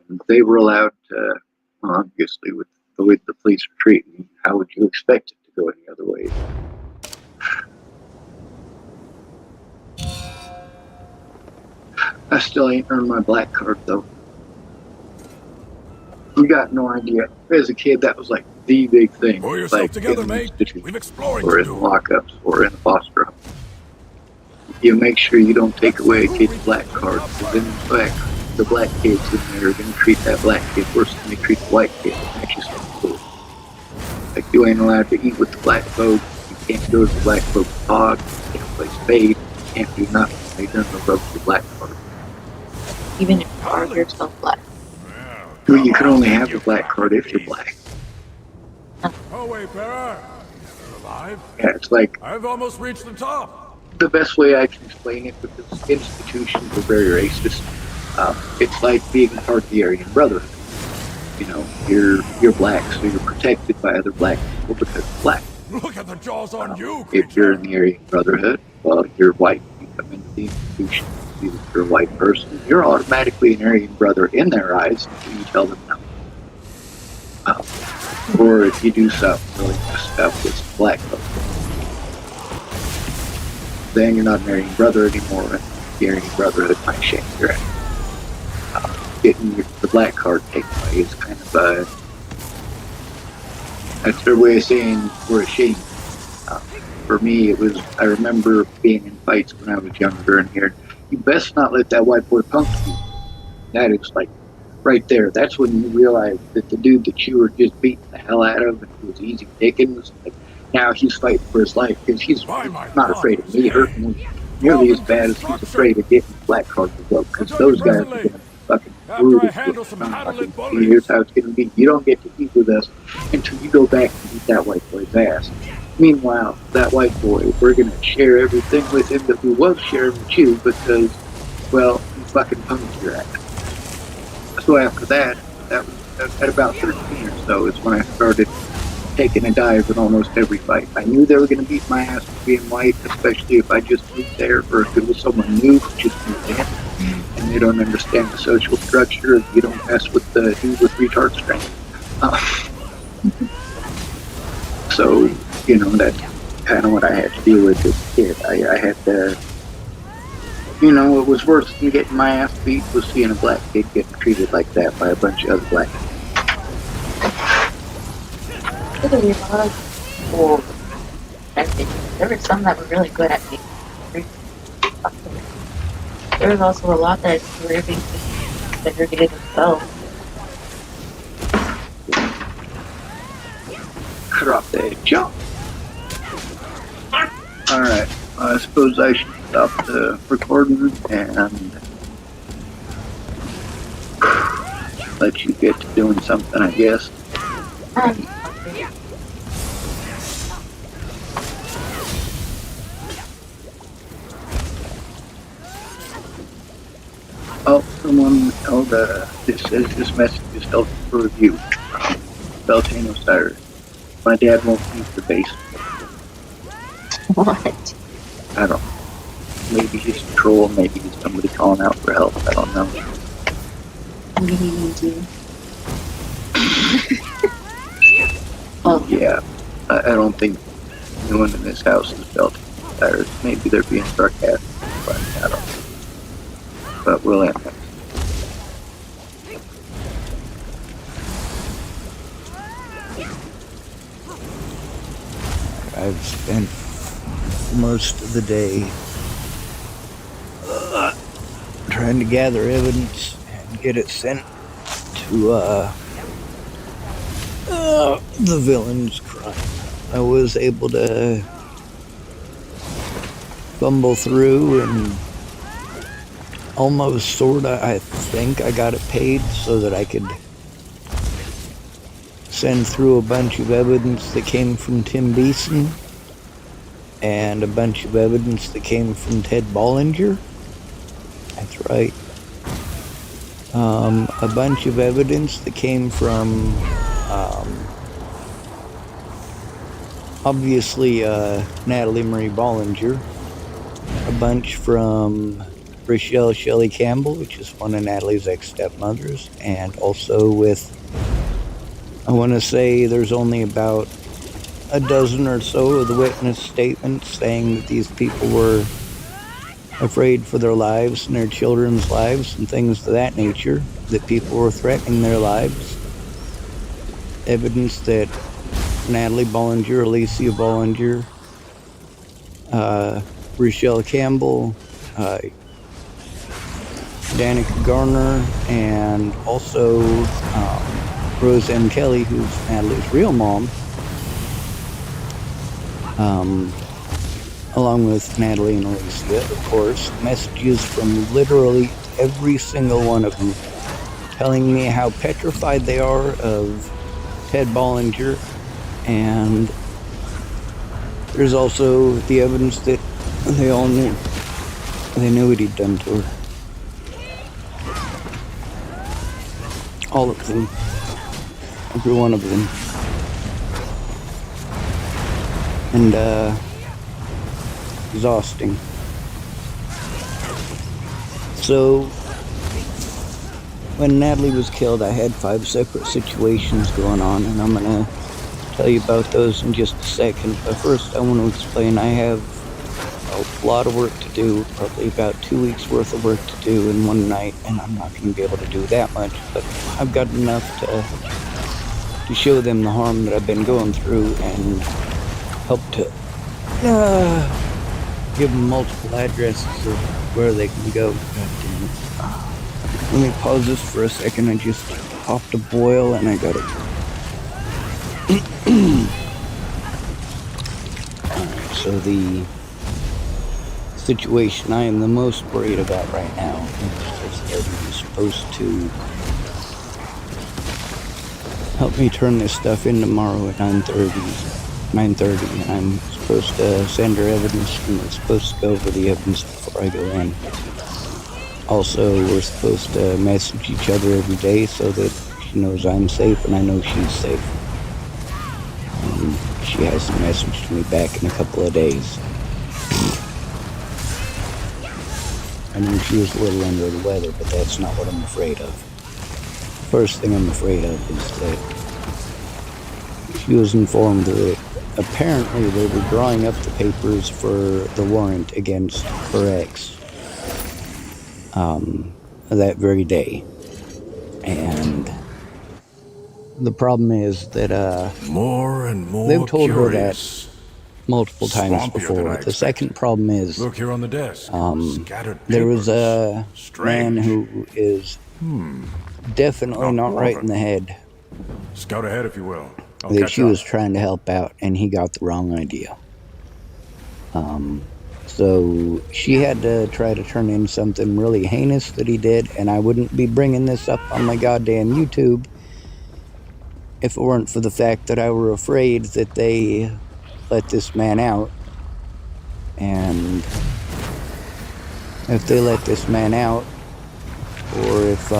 And they were allowed to, well, obviously, with the way the police were treating me, how would you expect it to go any other way? I still ain't earned my black card, though. You got no idea. As a kid, that was like the big thing. Pull yourself like together, in mate. institutions, We've exploring or to in do. lockups, or in a foster home. You make sure you don't take away a kid's black card, because then the black kids in there are going to treat that black kid worse than they treat the white kid. That's just not cool. Like, you ain't allowed to eat with the black folks, you can't go to the black folks' pod, you can't play spades, you can't do nothing. They don't rub the black card. even if you are yourself black. Well, you can only have a black card if you're black. Oh, wait, Bearer. You're alive? Yeah, it's like I've almost reached the top. the best way I can explain it, because institutions are very racist. It's like being part of the Aryan Brotherhood. You know, you're black, so you're protected by other black people because you're black. Look at the jaws on you, If you're in the Aryan Brotherhood, well, you're white. You come into the institution, if you're a white person, you're automatically an Aryan brother in their eyes until you tell them no. Or if you do something really messed up with black folks, then you're not an Aryan brother anymore, and the Aryan Brotherhood might shame your ass. Getting the black card taken away is kind of that's their way of saying we're ashamed. For me, it was, I remember being in fights when I was younger and hearing, you best not let that white boy punk you. That is like, right there, that's when you realize that the dude that you were just beating the hell out of, and who was easy Dickens, like, now he's fighting for his life, because he's not afraid of me hurting him nearly as bad as he's afraid of getting the black card revoked, because those guys are going to fucking brutal. Here's how it's going to be. You don't get to eat with us until you go back and beat that white boy's ass. Meanwhile, that white boy, we're going to share everything with him that we was sharing with you because, well, you fucking punked your ass. So after that was at about 13 or so is when I started taking a dive in almost every fight. I knew they were going to beat my ass for being white, especially if I just moved there, or if it was someone new who just moved in and they don't understand the social structure. You don't mess with the dude with retard strength. So, you know, that's kind of what I had to deal with as a kid. I had to, you know, what was worse than getting my ass beat was seeing a black kid getting treated like that by a bunch of other black kids. There were a lot of people, there were some that were really good at being there was also a lot that were being segregated themselves. Drop that jump. Alright, I suppose I should stop the recording and let you get to doing something, I guess. Oh, someone held this says this message is held for review. Beltane Osiris. My dad won't leave the basement. What? I don't know. Maybe he's a troll, maybe he's somebody calling out for help, I don't know. Maybe he needs you. Oh. Yeah, I don't think anyone in this house is Beltane Osiris. Maybe they're being sarcastic, but I don't know. But we'll end it. I've spent most of the day trying to gather evidence and get it sent to the villain's crime. I was able to fumble through and almost sorta, I think I got it paid so that I could send through a bunch of evidence that came from Tim Beeson and a bunch of evidence that came from Ted Bollinger. That's right. A bunch of evidence that came from obviously Natalie Marie Bollinger, a bunch from Rochelle Shelley Campbell, which is one of Natalie's ex-stepmothers, and also with, I want to say there's only about a dozen or so of the witness statements saying that these people were afraid for their lives and their children's lives and things of that nature, that people were threatening their lives. Evidence that Natalie Bollinger, Alicia Bollinger, Rochelle Campbell, Danica Garner, and also Rose M. Kelly, who's Natalie's real mom, along with Natalie and Alicia, of course, messages from literally every single one of them, telling me how petrified they are of Ted Bollinger, and there's also the evidence that they all knew. They knew what he'd done to her. All of them. Every one of them. And, exhausting. So, when Natalie was killed, I had 5 separate situations going on, and I'm gonna tell you about those in just a second. But first, I want to explain I have a lot of work to do, probably about 2 weeks worth of work to do in one night, and I'm not going to be able to do that much, but I've got enough to show them the harm that I've been going through and help to give them multiple addresses of where they can go. God damn it. Let me pause this for a second. I just popped a boil and I got it. Alright, so the situation I am the most worried about right now is that he's supposed to help me turn this stuff in tomorrow at 9:30. I'm supposed to send her evidence, and we're supposed to go over the evidence before I go in. Also, we're supposed to message each other every day so that she knows I'm safe and I know she's safe. She hasn't messaged me back in a couple of days. I knew she was a little under the weather, but that's not what I'm afraid of. First thing I'm afraid of is that she was informed that apparently they were drawing up the papers for the warrant against her ex that very day. And the problem is that More and more they've told her that curious. multiple times Swampier than I before. The expected. second problem is Look here on the desk. Scattered there was papers. a Strange. man who is definitely not right in the head Scout ahead, if you will. I'll that catch she up. was trying to help out, and he got the wrong idea. So she had to try to turn in something really heinous that he did, and I wouldn't be bringing this up on my goddamn YouTube if it weren't for the fact that I were afraid that they let this man out. And if they let this man out, or if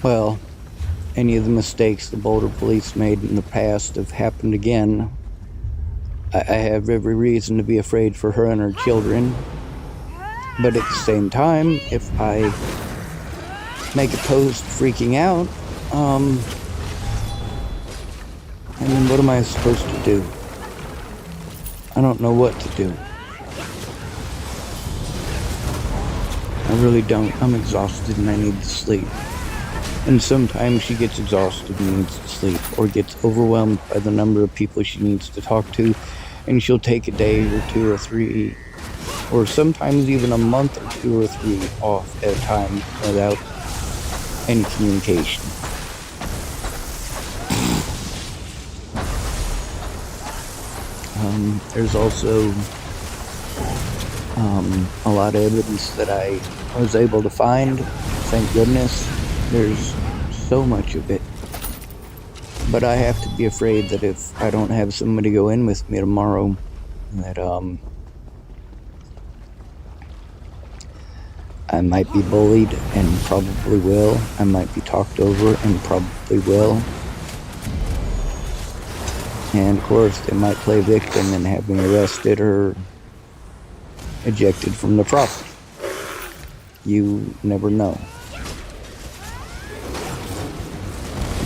well, any of the mistakes the Boulder police made in the past have happened again, I have every reason to be afraid for her and her children. But at the same time, if I make a post freaking out, I mean, what am I supposed to do? I don't know what to do. I really don't. I'm exhausted and I need to sleep. And sometimes she gets exhausted and needs to sleep, or gets overwhelmed by the number of people she needs to talk to, and she'll take a day or 2 or 3, or sometimes even a month or 2 or 3 off at a time without any communication. There's also a lot of evidence that I was able to find. Thank goodness. There's so much of it. But I have to be afraid that if I don't have somebody go in with me tomorrow, that I might be bullied and probably will. I might be talked over and probably will. And of course, they might play victim and have me arrested or ejected from the property. You never know.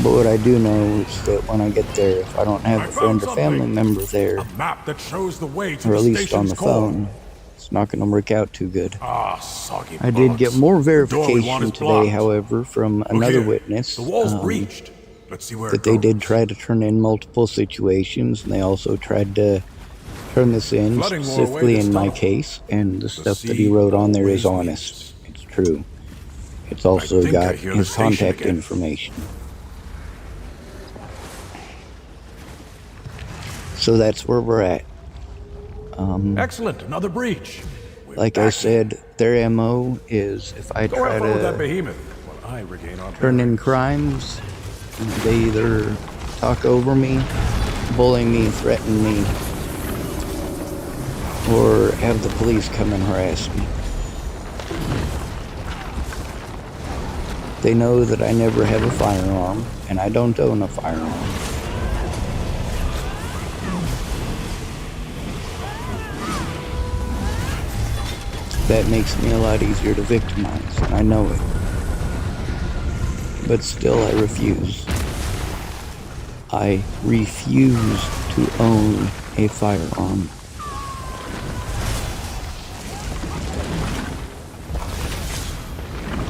But what I do know is that when I get there, if I don't have a friend or family member there, A map that shows the way to or the at least on station's the core. phone, it's not going to work out too good. Ah, soggy I did get bullets. more The door we want verification is today, blocked. however, from Look another here. witness The wall's breached. Let's see where that it they goes. did try to turn in multiple situations, and they also tried to turn this in, Flooding wore specifically away this in my tunnel. case, and the stuff that sea he wrote on there is always honest. It's true. It's also think I got hear the his station contact again. information. So that's where we're at. Excellent, another breach. We're Like I back. said, their MO is if I Go try have fun with that to behemoth while I regain our turn in bearings. crimes, they either talk over me, bully me, threaten me, or have the police come and harass me. They know that I never have a firearm, and I don't own a firearm. That makes me a lot easier to victimize, and I know it. But still, I refuse. I refuse to own a firearm.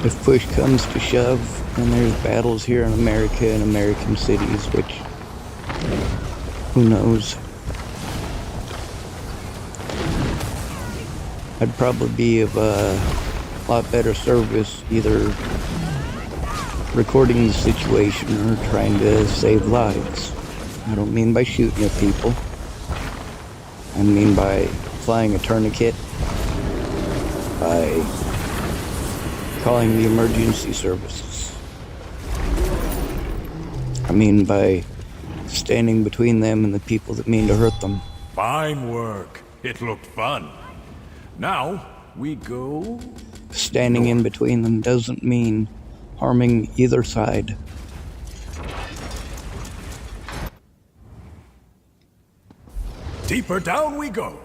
If push comes to shove, and there's battles here in America and American cities, which, who knows? I'd probably be of a lot better service either recording the situation or trying to save lives. I don't mean by shooting at people. I mean by applying a tourniquet, by calling the emergency services. I mean by standing between them and the people that mean to hurt them. Fine work. It looked fun. Now, we go... Standing in between them doesn't mean harming either side. Deeper down we go.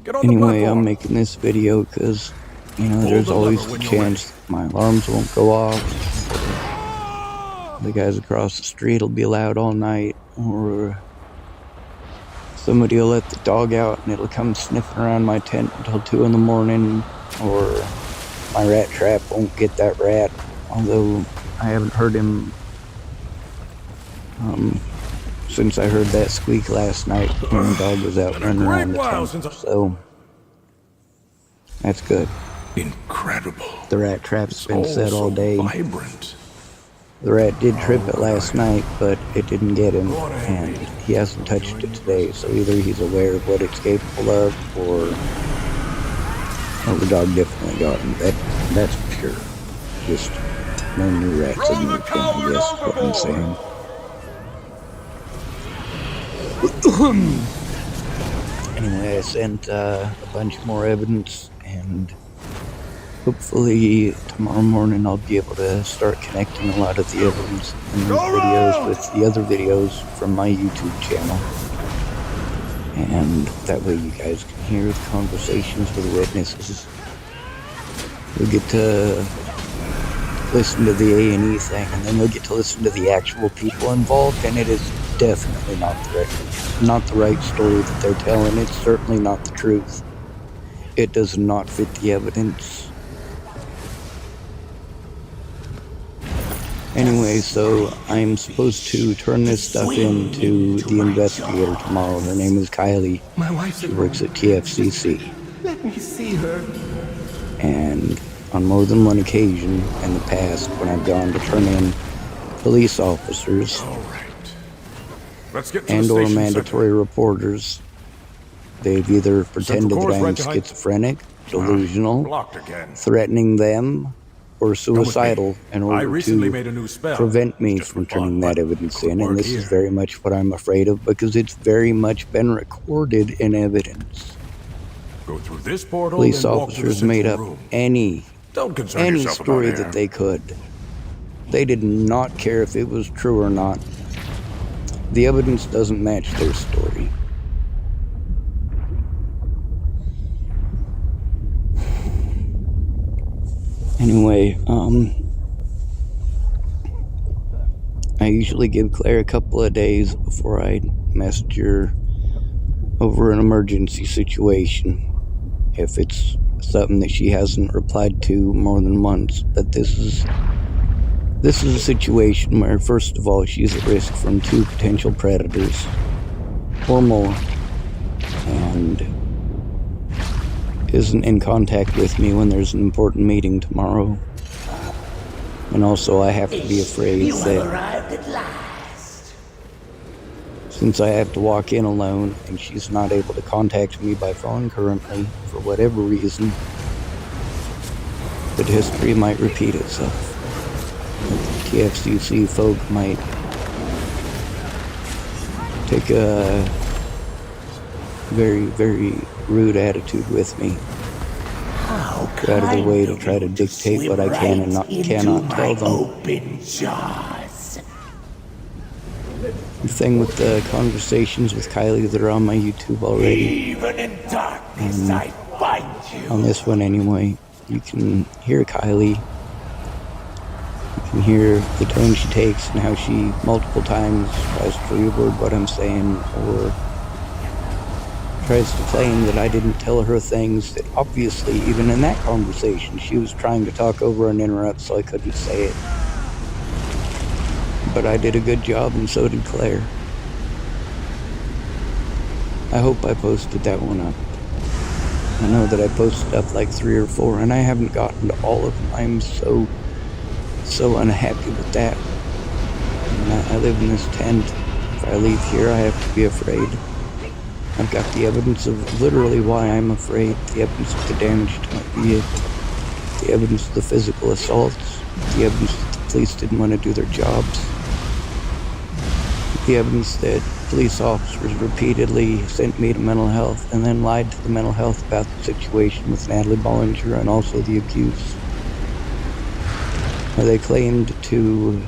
Get on Anyway, the platform. I'm making this video because, you know, there's the always lever the when you're chance my alarms won't go off. The guys across the street will be loud all night, or somebody will let the dog out and it'll come sniffing around my tent until 2 in the morning, or my rat trap won't get that rat, although I haven't heard him since I heard that squeak last night when the dog was out running around the tent, so that's good. Incredible. The rat trap's been set all day. Vibrant. The rat did trip it last night, but it didn't get him, and he hasn't touched it today, so either he's aware of what it's capable of, or the dog definitely got him. That's for sure. Just no new rats in the pen, I guess is what I'm saying. Anyway, I sent a bunch more evidence, and hopefully tomorrow morning I'll be able to start connecting a lot of the evidence in these videos with the other videos from my YouTube channel. And that way you guys can hear the conversations with witnesses. You'll get to listen to the A&E thing, and then you'll get to listen to the actual people involved, and it is definitely not the right story that they're telling. It's certainly not the truth. It does not fit the evidence. Anyway, so I'm supposed to turn this stuff in to the investigator tomorrow. Her name is Kylie. She works at TFCC. Let me see her. And on more than one occasion in the past, when I've gone to turn in police officers All right. Let's get to and the or station mandatory center. reporters, they've either pretended that course, I'm right behind- schizophrenic, delusional, Blocked again. threatening them, or suicidal in I order recently to made a new spell. prevent me Just from for fun, turning that but evidence could in, and work this here. is very much what I'm afraid of, because it's very much been recorded in evidence. Go through this portal. Police then walk to the officers made central up room. any Don't concern yourself story about that air. they could. They did not care if it was true or not. The evidence doesn't match their story. Anyway, I usually give Claire a couple of days before I message her over an emergency situation, if it's something that she hasn't replied to more than once. But this is a situation where, first of all, she's at risk from 2 potential predators or more, and isn't in contact with me when there's an important meeting tomorrow. And also I have to be afraid that since I have to walk in alone and she's not able to contact me by phone currently for whatever reason, that history might repeat itself. That the TFCC folk might take a very, very rude attitude with me. Go out of their way to try to dictate what I can and cannot tell them. Open jaws. The thing with the conversations with Kylie that are on my YouTube already. Even in darkness, I find you. On this one anyway, you can hear Kylie. You can hear the tone she takes and how she multiple times tries to reword what I'm saying, or tries to claim that I didn't tell her things that obviously, even in that conversation, she was trying to talk over and interrupt so I couldn't say it. But I did a good job, and so did Claire. I hope I posted that one up. I know that I posted up like 3 or 4, and I haven't gotten to all of them. I'm so unhappy with that. I live in this tent. If I leave here, I have to be afraid. I've got the evidence of literally why I'm afraid, the evidence of the damage to my vehicle, the evidence of the physical assaults, the evidence that the police didn't want to do their jobs, the evidence that police officers repeatedly sent me to mental health and then lied to the mental health about the situation with Natalie Bollinger and also the abuse. They claimed to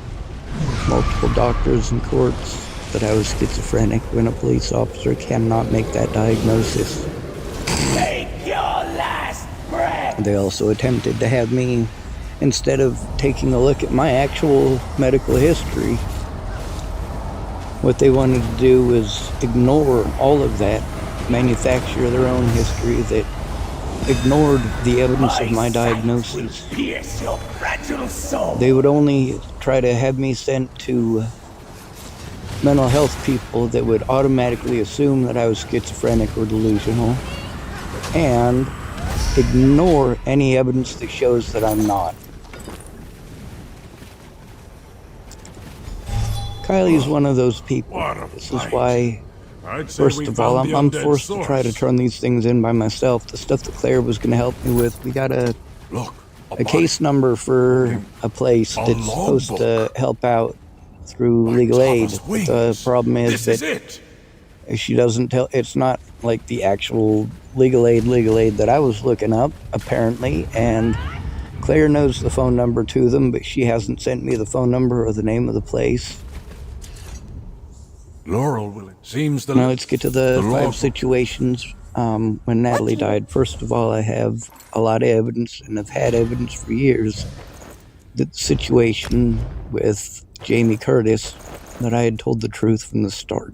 multiple doctors and courts that I was schizophrenic when a police officer cannot make that diagnosis. Take your last breath. They also attempted to have me, instead of taking a look at my actual medical history, what they wanted to do was ignore all of that, manufacture their own history that ignored the evidence of my diagnosis. Pierce your fragile soul. They would only try to have me sent to mental health people that would automatically assume that I was schizophrenic or delusional and ignore any evidence that shows that I'm not. Kylie's one of those people. This is why, first of all, I'm forced to try to turn these things in by myself. The stuff that Claire was going to help me with, we got a case number for a place that's supposed to help out through legal aid. But the problem is that she doesn't tell. It's not like the actual legal aid that I was looking up, apparently, and Claire knows the phone number to them, but she hasn't sent me the phone number or the name of the place. Laurel will it seems the Now let's get to the 5 situations when Natalie died. First of all, I have a lot of evidence, and I've had evidence for years, that the situation with Jamie Curtis, that I had told the truth from the start.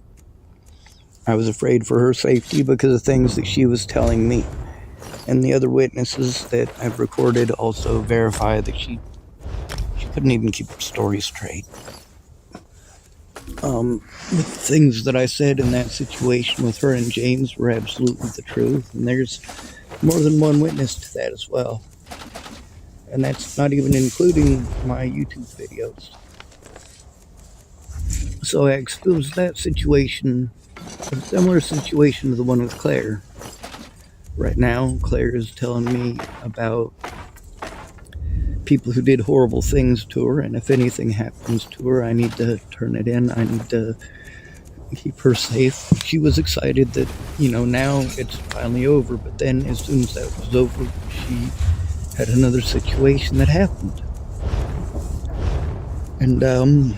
I was afraid for her safety because of things that she was telling me. And the other witnesses that I've recorded also verify that she couldn't even keep her story straight. The things that I said in that situation with her and James were absolutely the truth, and there's more than one witness to that as well. And that's not even including my YouTube videos. So I exposed that situation, a similar situation to the one with Claire. Right now, Claire is telling me about people who did horrible things to her, and if anything happens to her, I need to turn it in. I need to keep her safe. She was excited that, now it's finally over, but then as soon as that was over, she had another situation that happened. And,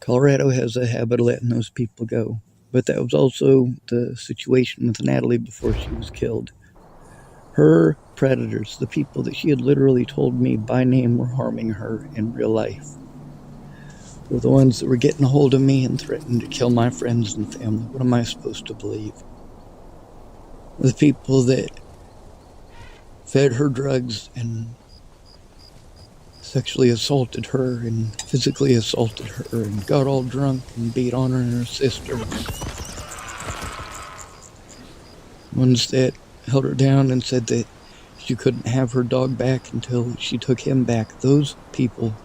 Colorado has a habit of letting those people go. But that was also the situation with Natalie before she was killed. Her predators, the people that she had literally told me by name were harming her in real life, were the ones that were getting a hold of me and threatening to kill my friends and family. What am I supposed to believe? The people that fed her drugs and sexually assaulted her and physically assaulted her and got all drunk and beat on her and her sister. Ones that held her down and said that she couldn't have her dog back until she took him back. Those people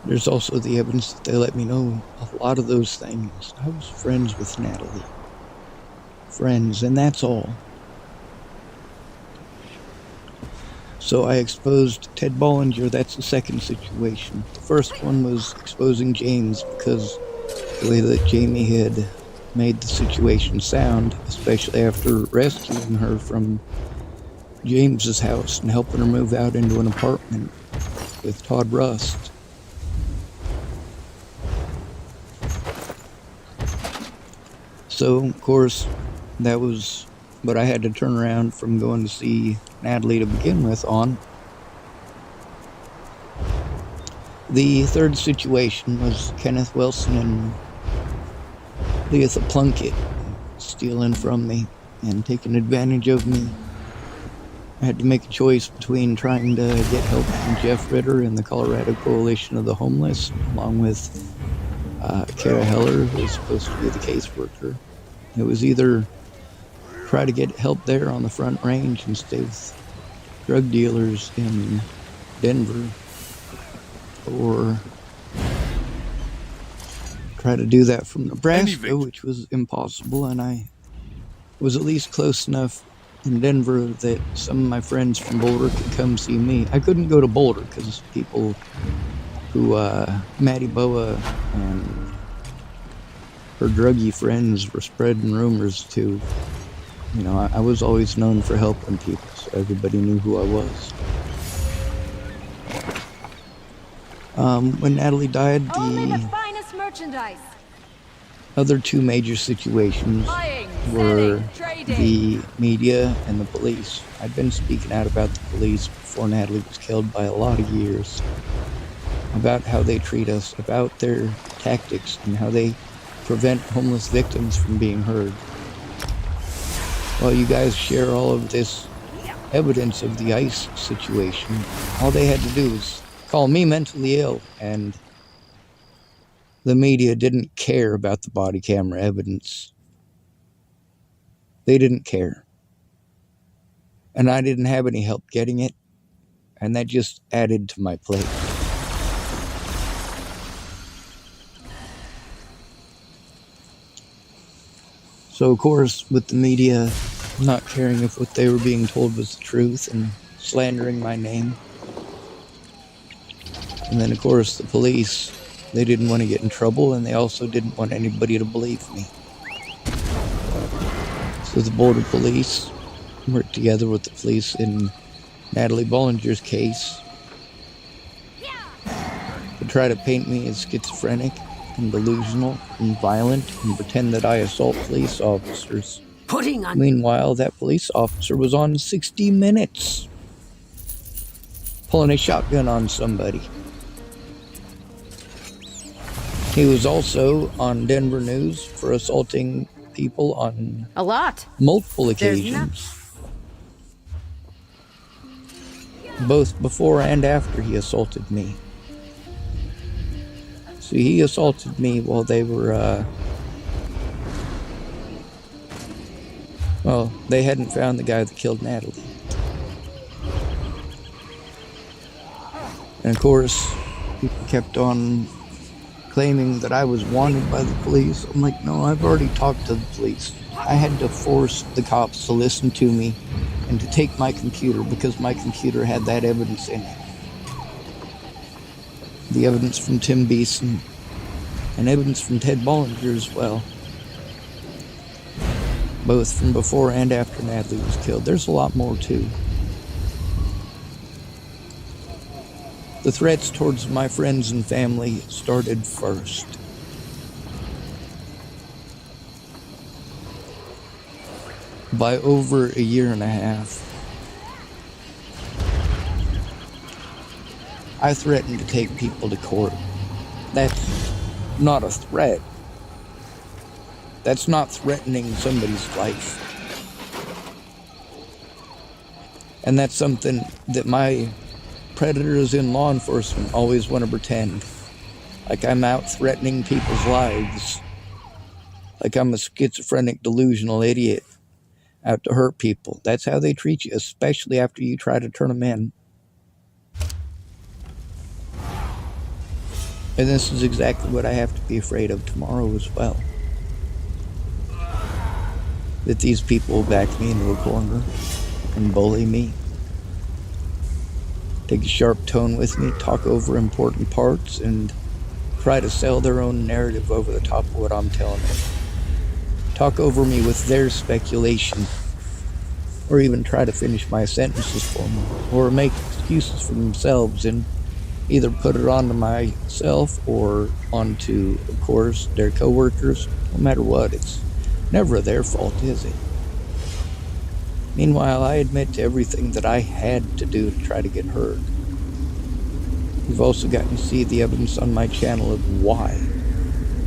There's also the evidence that they let me know a lot of those things. I was friends with Natalie. Friends, and that's all. So I exposed Ted Bollinger. That's the second situation. The first one was exposing James because the way that Jamie had made the situation sound, especially after rescuing her from James's house and helping her move out into an apartment with Todd Rust. So, of course, that was what I had to turn around from going to see Natalie to begin with on. The third situation was Kenneth Wilson and Leatha Plunkett stealing from me and taking advantage of me. I had to make a choice between trying to get help from Jeff Ritter and the Colorado Coalition of the Homeless, along with Kara Heller, who was supposed to be the caseworker. It was either try to get help there on the Front Range and stay with drug dealers in Denver, or try to do that from Nebraska, which was impossible, and I was at least close enough in Denver that some of my friends from Boulder could come see me. I couldn't go to Boulder because people who Maddie Boa and her druggy friends were spreading rumors to. You know, I was always known for helping people, so everybody knew who I was. When Natalie died, the finest merchandise. other two major situations were the media and the police. I'd been speaking out about the police before Natalie was killed by a lot of years, about how they treat us, about their tactics, and how they prevent homeless victims from being heard. While you guys share all of this evidence of the ICE situation, all they had to do was call me mentally ill, and the media didn't care about the body camera evidence. They didn't care. And I didn't have any help getting it, and that just added to my plate. So, of course, with the media not caring if what they were being told was the truth and slandering my name. And then, of course, the police, they didn't want to get in trouble, and they also didn't want anybody to believe me. So the Boulder police worked together with the police in Natalie Bollinger's case to try to paint me as schizophrenic and delusional and violent and pretend that I assault police officers. Meanwhile, that police officer was on 60 Minutes pulling a shotgun on somebody. He was also on Denver News for assaulting people on A lot. multiple occasions, both before and after he assaulted me. So he assaulted me while they were, well, they hadn't found the guy that killed Natalie. And of course, people kept on claiming that I was wanted by the police. I'm like, no, I've already talked to the police. I had to force the cops to listen to me and to take my computer because my computer had that evidence in it. The evidence from Tim Beeson and evidence from Ted Bollinger as well. Both from before and after Natalie was killed. There's a lot more too. The threats towards my friends and family started first. By over a year and a half, I threatened to take people to court. That's not a threat. That's not threatening somebody's life. And that's something that my predators in law enforcement always want to pretend. Like I'm out threatening people's lives. Like I'm a schizophrenic, delusional idiot out to hurt people. That's how they treat you, especially after you try to turn them in. And this is exactly what I have to be afraid of tomorrow as well. That these people will back me into a corner and bully me. Take a sharp tone with me, talk over important parts, and try to sell their own narrative over the top of what I'm telling them. Talk over me with their speculation, or even try to finish my sentences for me, or make excuses for themselves and either put it onto myself or onto, of course, their coworkers. No matter what, it's never their fault, is it? Meanwhile, I admit to everything that I had to do to try to get heard. You've also gotten to see the evidence on my channel of why.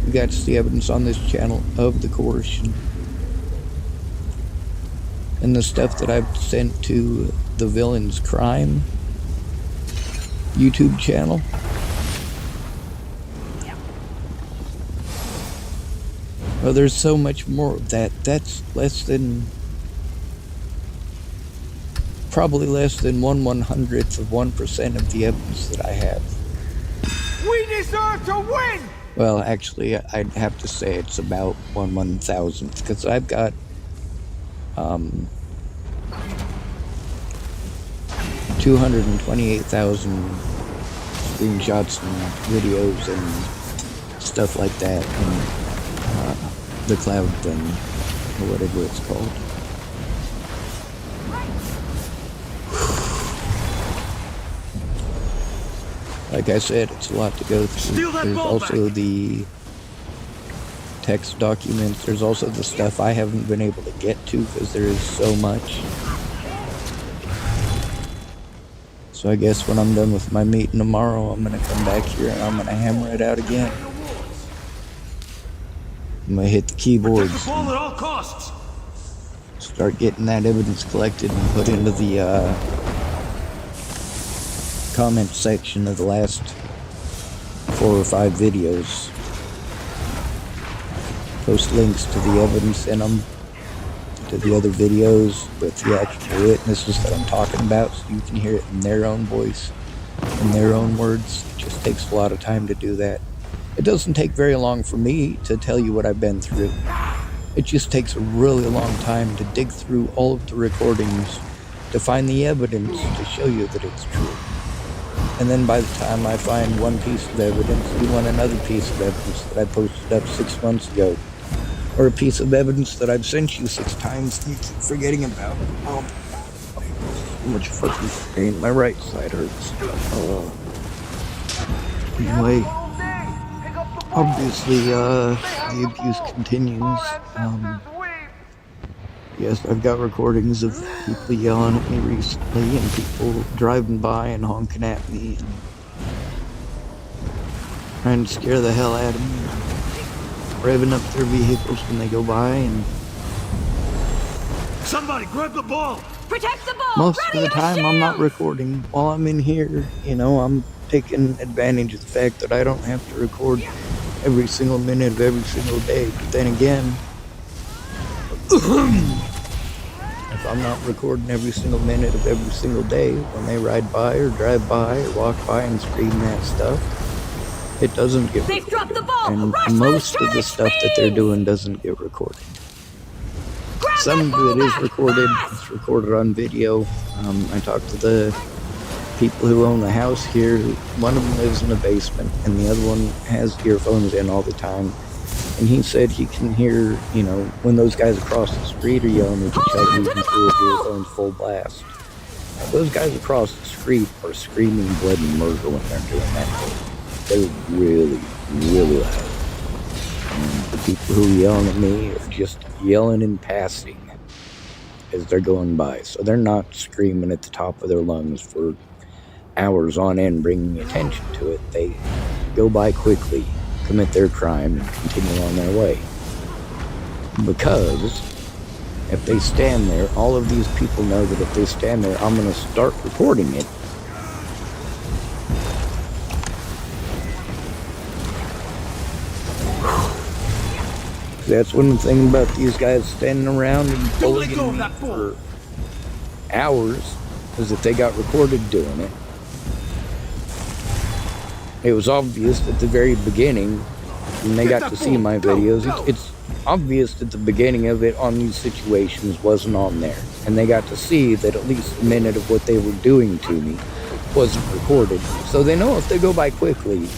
You got to see evidence on this channel of the coercion. And the stuff that I've sent to the Villain's Crime YouTube channel. Well, there's so much more of that. That's probably less than 1/100th of 1% of the evidence that I have. We deserve to win! Well, actually, I'd have to say it's about 1/1000th, because I've got 228,000 screenshots and videos and stuff like that in the cloud thing, or whatever it's called. Like I said, it's a lot to go through. There's also the text documents. There's also the stuff I haven't been able to get to because there is so much. So I guess when I'm done with my meeting tomorrow, I'm going to come back here and I'm going to hammer it out again. I'm going to hit the keyboards. Protect the ball at all costs. Start getting that evidence collected and put into the comment section of the last 4 or 5 videos. Post links to the evidence in them, to the other videos with the actual witnesses that I'm talking about, so you can hear it in their own voice, in their own words. It just takes a lot of time to do that. It doesn't take very long for me to tell you what I've been through. It just takes a really long time to dig through all of the recordings to find the evidence to show you that it's true. And then by the time I find one piece of evidence, you want another piece of evidence that I posted up 6 months ago. Or a piece of evidence that I've sent you 6 times and you keep forgetting about. Oh, so much fucking pain. My right side hurts. Anyway, obviously, the abuse continues. Yes, I've got recordings of people yelling at me recently and people driving by and honking at me and trying to scare the hell out of me, revving up their vehicles when they go by, and Somebody grab the ball! Protect the ball! most of the time I'm not recording while I'm in here. You know, I'm taking advantage of the fact that I don't have to record every single minute of every single day. But then again, if I'm not recording every single minute of every single day, when they ride by or drive by or walk by and scream that stuff, it doesn't get They've dropped the ball! and Rush most those of the stuff that they're doing doesn't get recorded. Grab Some that of it ball is back, recorded. fast! It's recorded on video. I talked to the people who own the house here. One of them lives in the basement, and the other one has earphones in all the time. And he said he can hear, you know, when those guys across the street are yelling at each other, he can hear his earphones full blast. Now, those guys across the street are screaming blood and murder when they're doing that. They're really, really loud. And the people who are yelling at me are just yelling in passing as they're going by. So they're not screaming at the top of their lungs for hours on end, bringing attention to it. They go by quickly, commit their crime, and continue on their way. Because if they stand there, all of these people know that if they stand there, I'm going to start recording it. That's one thing about these guys standing around and bullying me for hours, is that they got recorded doing it. It was obvious at the very beginning, when they got to see my videos, it's obvious at the beginning of it on these situations wasn't on there. And they got to see that at least a minute of what they were doing to me wasn't recorded. So they know if they go by quickly,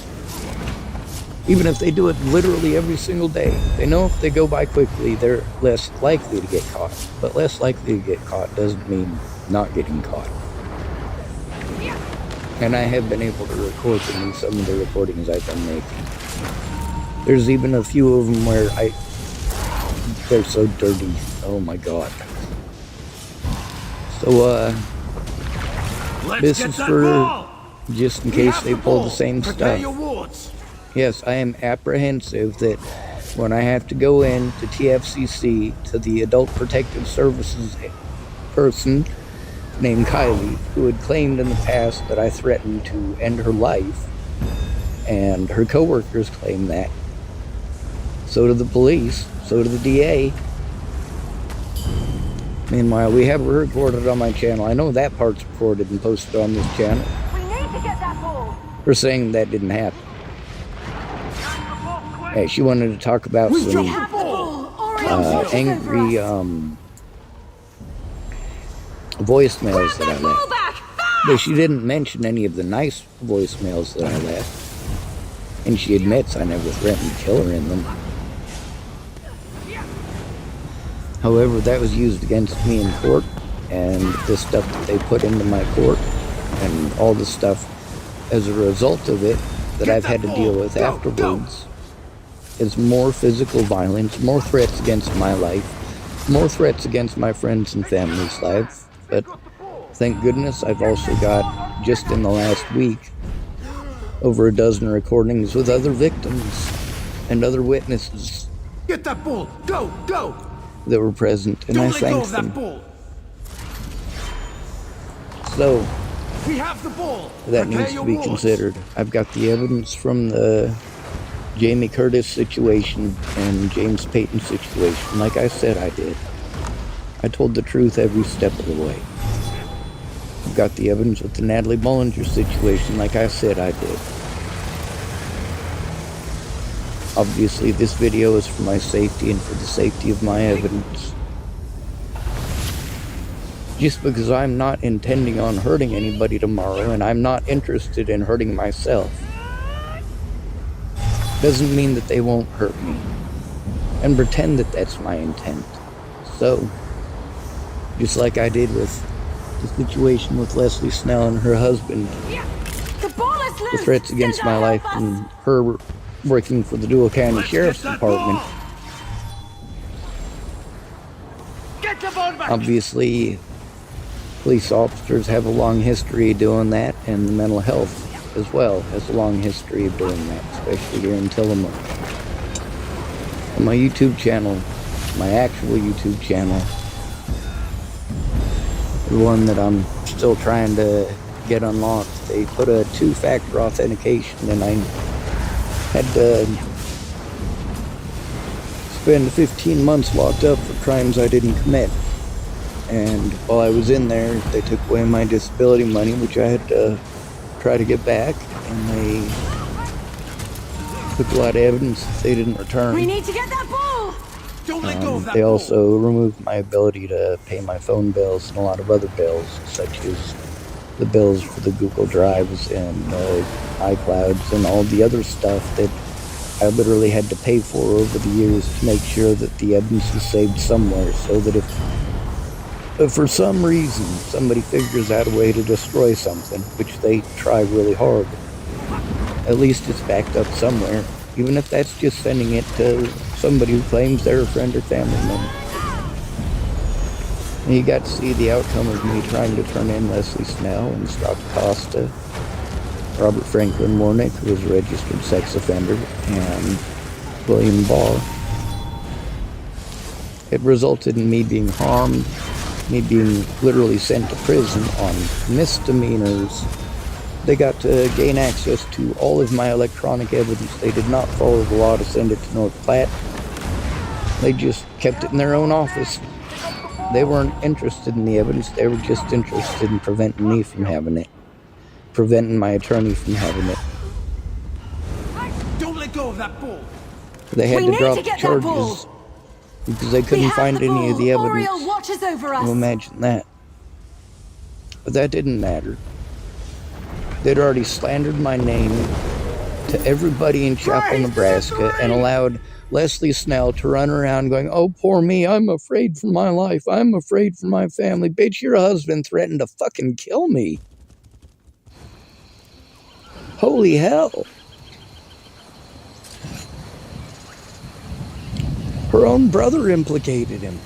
even if they do it literally every single day, they know if they go by quickly, they're less likely to get caught. But less likely to get caught doesn't mean not getting caught. And I have been able to record them in some of the recordings I've been making. There's even a few of them where they're so dirty. Oh my god. So, this is for just in case they pull the same stuff. Yes, I am apprehensive that when I have to go in to TFCC, to the Adult Protective Services person named Kylie, who had claimed in the past that I threatened to end her life, and her co-workers claim that. So do the police, so do the DA. Meanwhile, we have it recorded on my channel. I know that part's recorded and posted on this channel. We need to get that ball. For saying that didn't happen. Hey, she wanted to talk about some angry voicemails that I left. But she didn't mention any of the nice voicemails that I left. And she admits I never threatened to kill her in them. However, that was used against me in court, and the stuff that they put into my court, and all the stuff as a result of it that I've had to deal with afterwards, is more physical violence, more threats against my life, more threats against my friends and family's lives. But thank goodness I've also got, just in the last week, over a dozen recordings with other victims and other witnesses. Get that ball! Go! Go! That were present, and I thank them. So, we have the ball. That needs to be considered. I've got the evidence from the Jamie Curtis situation and James Payton situation, like I said I did. I told the truth every step of the way. I've got the evidence with the Natalie Bollinger situation, like I said I did. Obviously, this video is for my safety and for the safety of my evidence. Just because I'm not intending on hurting anybody tomorrow, and I'm not interested in hurting myself, doesn't mean that they won't hurt me. And pretend that that's my intent. So, just like I did with the situation with Leslie Snell and her husband, the threats against my life and her working for the Dual County Sheriff's Department. Obviously, police officers have a long history of doing that, and mental health as well has a long history of doing that, especially here in Tillamook. On my YouTube channel, my actual YouTube channel, the one that I'm still trying to get unlocked, they put a 2-factor authentication, and I had to spend 15 months locked up for crimes I didn't commit. And while I was in there, they took away my disability money, which I had to try to get back, and they took a lot of evidence that they didn't return. We need to get that ball. Don't let go of that They ball. also removed my ability to pay my phone bills and a lot of other bills, such as the bills for the Google Drives and iClouds and all the other stuff that I literally had to pay for over the years to make sure that the evidence is saved somewhere, so that if for some reason somebody figures out a way to destroy something, which they try really hard, at least it's backed up somewhere, even if that's just sending it to somebody who claims they're a friend or family member. And you got to see the outcome of me trying to turn in Leslie Snell and Scott Costa, Robert Franklin Warnick, who was a registered sex offender, and William Ball. It resulted in me being harmed, me being literally sent to prison on misdemeanors. They got to gain access to all of my electronic evidence. They did not follow the law to send it to North Platte. They just kept it in their own office. They weren't interested in the evidence. They were just interested in preventing me from having it. Preventing my attorney from having it. that bull. They had We to need drop to the get that bull. charges because they couldn't find any of the evidence. Oriel watches over us. Well, imagine that. But that didn't matter. They'd already slandered my name to everybody in Chapel, Nebraska, and allowed Leslie Snell to run around going, "Oh, poor me, I'm afraid for my life. I'm afraid for my family." Bitch, your husband threatened to fucking kill me. Holy hell. Her own brother implicated him.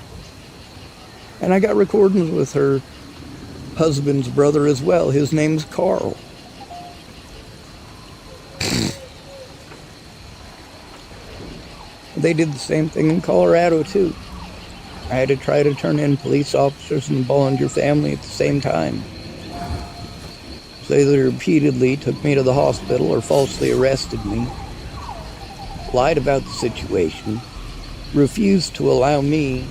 And I got recordings with her husband's brother as well. His name's Carl. They did the same thing in Colorado too. I had to try to turn in police officers in the Bollinger family at the same time. So they repeatedly took me to the hospital or falsely arrested me, lied about the situation, refused to allow me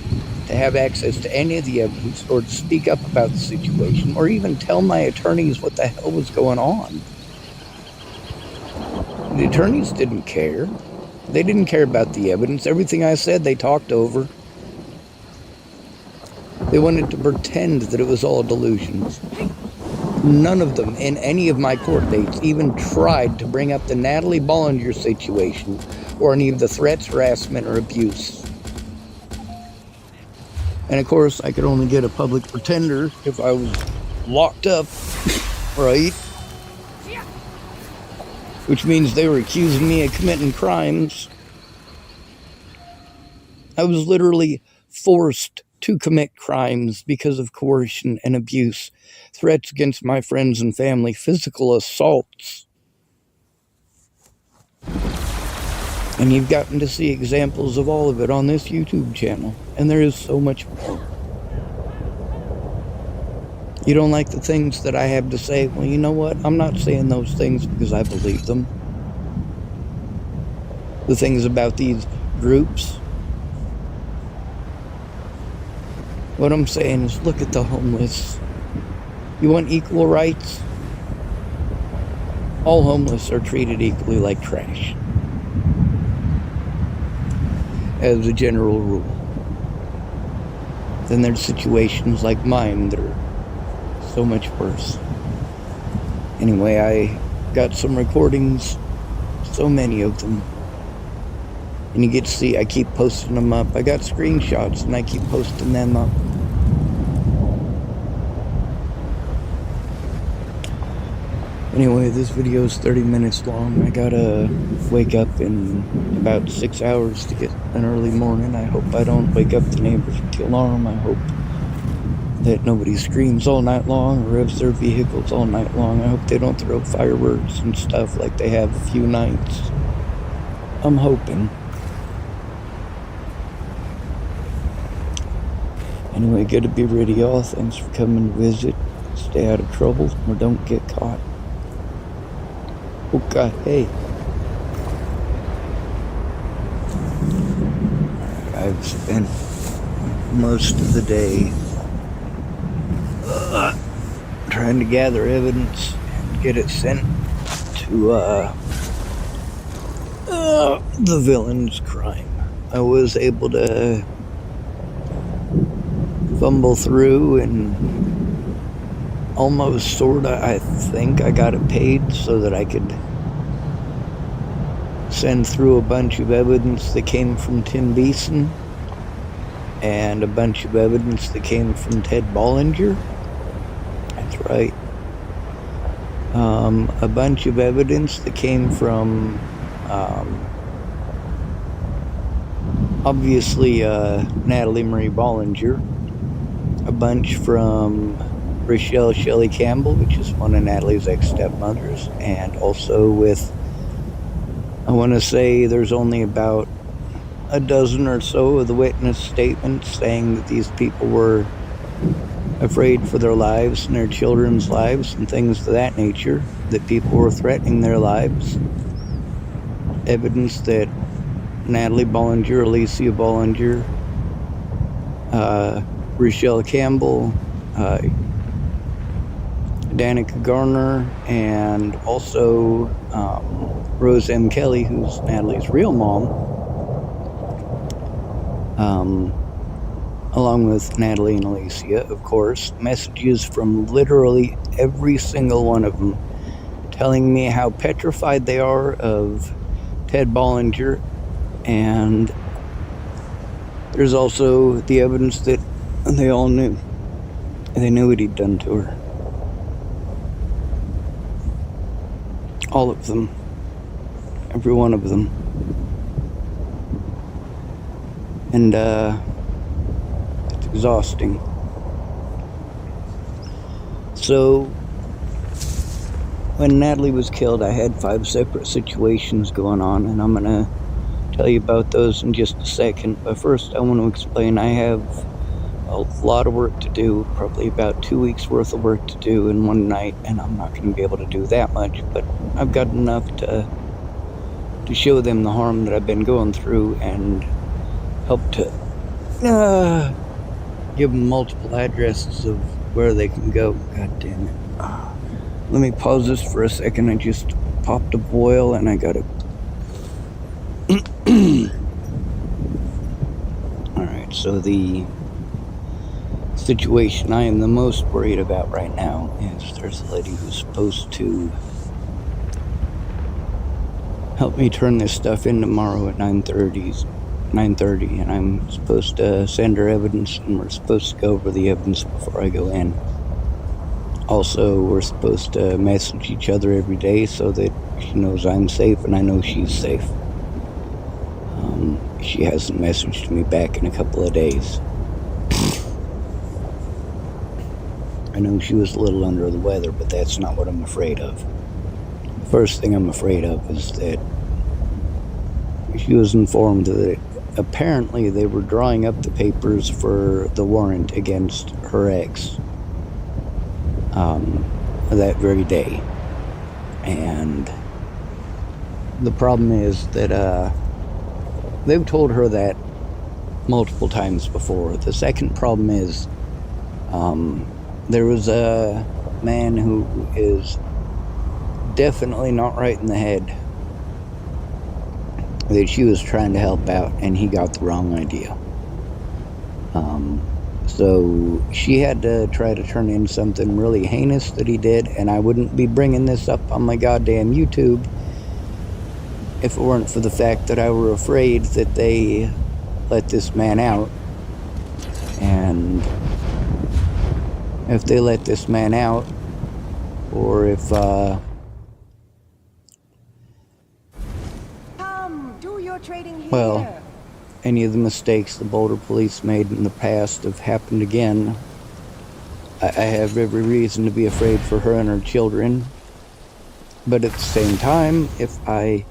to have access to any of the evidence or to speak up about the situation or even tell my attorneys what the hell was going on. The attorneys didn't care. They didn't care about the evidence. Everything I said, they talked over. They wanted to pretend that it was all delusions. None of them in any of my court dates even tried to bring up the Natalie Bollinger situation or any of the threats, harassment, or abuse. And of course, I could only get a public pretender if I was locked up, right? Which means they were accusing me of committing crimes. I was literally forced to commit crimes because of coercion and abuse, threats against my friends and family, physical assaults. And you've gotten to see examples of all of it on this YouTube channel. And there is so much more. You don't like the things that I have to say? Well, you know what? I'm not saying those things because I believe them. The things about these groups. What I'm saying is, look at the homeless. You want equal rights? All homeless are treated equally like trash. As a general rule. Then there's situations like mine that are so much worse. Anyway, I got some recordings, so many of them. And you get to see, I keep posting them up. I got screenshots and I keep posting them up. Anyway, this video is 30 minutes long. I gotta wake up in about 6 hours to get an early morning. I hope I don't wake up the neighbors with the alarm. I hope that nobody screams all night long or revs their vehicles all night long. I hope they don't throw fireworks and stuff like they have a few nights. I'm hoping. Anyway, good to be with y'all. Thanks for coming to visit. Stay out of trouble or don't get caught. Oh God, hey. I've spent most of the day trying to gather evidence and get it sent to the villain's crime. I was able to fumble through and almost sorta, I think I got it paid so that I could send through a bunch of evidence that came from Tim Beeson and a bunch of evidence that came from Ted Bollinger. That's right. A bunch of evidence that came from obviously Natalie Marie Bollinger, a bunch from Rochelle Shelley Campbell, which is one of Natalie's ex-stepmothers, and also with, I want to say there's only about a dozen or so of the witness statements saying that these people were afraid for their lives and their children's lives and things of that nature, that people were threatening their lives. Evidence that Natalie Bollinger, Alicia Bollinger, Rochelle Campbell, Danica Garner, and also Rose M. Kelly, who's Natalie's real mom, along with Natalie and Alicia, of course. Messages from literally every single one of them telling me how petrified they are of Ted Bollinger, and there's also the evidence that they all knew. They knew what he'd done to her. All of them. Every one of them. And, it's exhausting. So, when Natalie was killed, I had 5 separate situations going on, and I'm gonna tell you about those in just a second. But first, I want to explain I have a lot of work to do, probably about 2 weeks worth of work to do in one night, and I'm not going to be able to do that much, but I've got enough to show them the harm that I've been going through and help to give them multiple addresses of where they can go. God damn it. Let me pause this for a second. I just popped a boil and I gotta alright, so the situation I am the most worried about right now is there's a lady who's supposed to help me turn this stuff in tomorrow at 9:30, and I'm supposed to send her evidence, and we're supposed to go over the evidence before I go in. Also, we're supposed to message each other every day so that she knows I'm safe and I know she's safe. She hasn't messaged me back in a couple of days. I know she was a little under the weather, but that's not what I'm afraid of. The first thing I'm afraid of is that she was informed that apparently they were drawing up the papers for the warrant against her ex that very day. And the problem is that they've told her that multiple times before. The second problem is there was a man who is definitely not right in the head that she was trying to help out, and he got the wrong idea. So she had to try to turn in something really heinous that he did, and I wouldn't be bringing this up on my goddamn YouTube if it weren't for the fact that I were afraid that they let this man out. And if they let this man out, or if Do your trading here. well, any of the mistakes the Boulder police made in the past have happened again, I have every reason to be afraid for her and her children. But at the same time, if I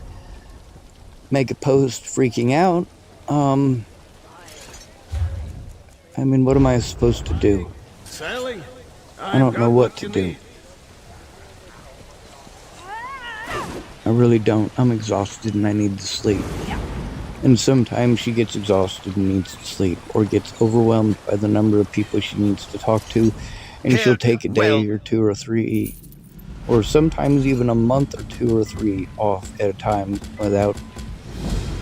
make a post freaking out, I mean, what am I supposed to do? Sally, I don't know what to do. I really don't. I'm exhausted and I need to sleep. And sometimes she gets exhausted and needs to sleep, or gets overwhelmed by the number of people she needs to talk to, and she'll take a day or 2 or 3, or sometimes even a month or 2 or 3 off at a time without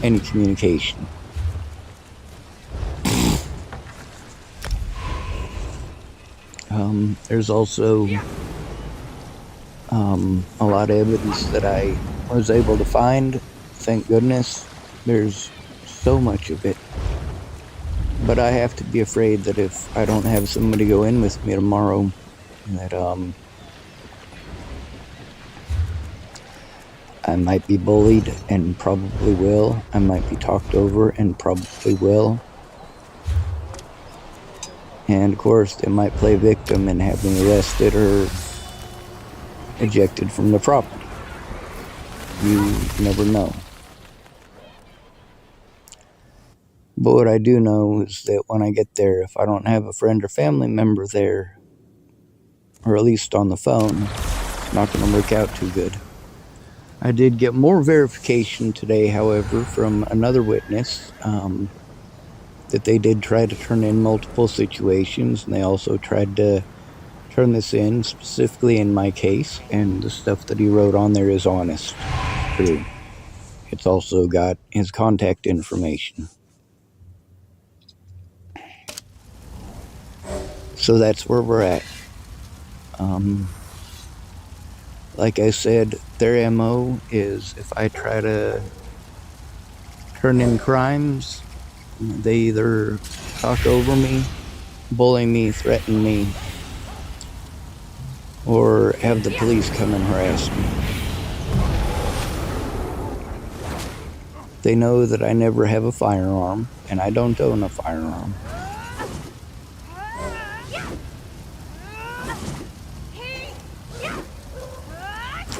any communication. There's also a lot of evidence that I was able to find. Thank goodness. There's so much of it. But I have to be afraid that if I don't have somebody go in with me tomorrow, that I might be bullied and probably will. I might be talked over and probably will. And of course, they might play victim and have me arrested or ejected from the property. You never know. But what I do know is that when I get there, if I don't have a friend or family member there, or at least on the phone, it's not going to work out too good. I did get more verification today, however, from another witness, that they did try to turn in multiple situations, and they also tried to turn this in, specifically in my case, and the stuff that he wrote on there is honest. True. It's also got his contact information. So that's where we're at. Like I said, their MO is if I try to turn in crimes, they either talk over me, bully me, threaten me, or have the police come and harass me. They know that I never have a firearm, and I don't own a firearm.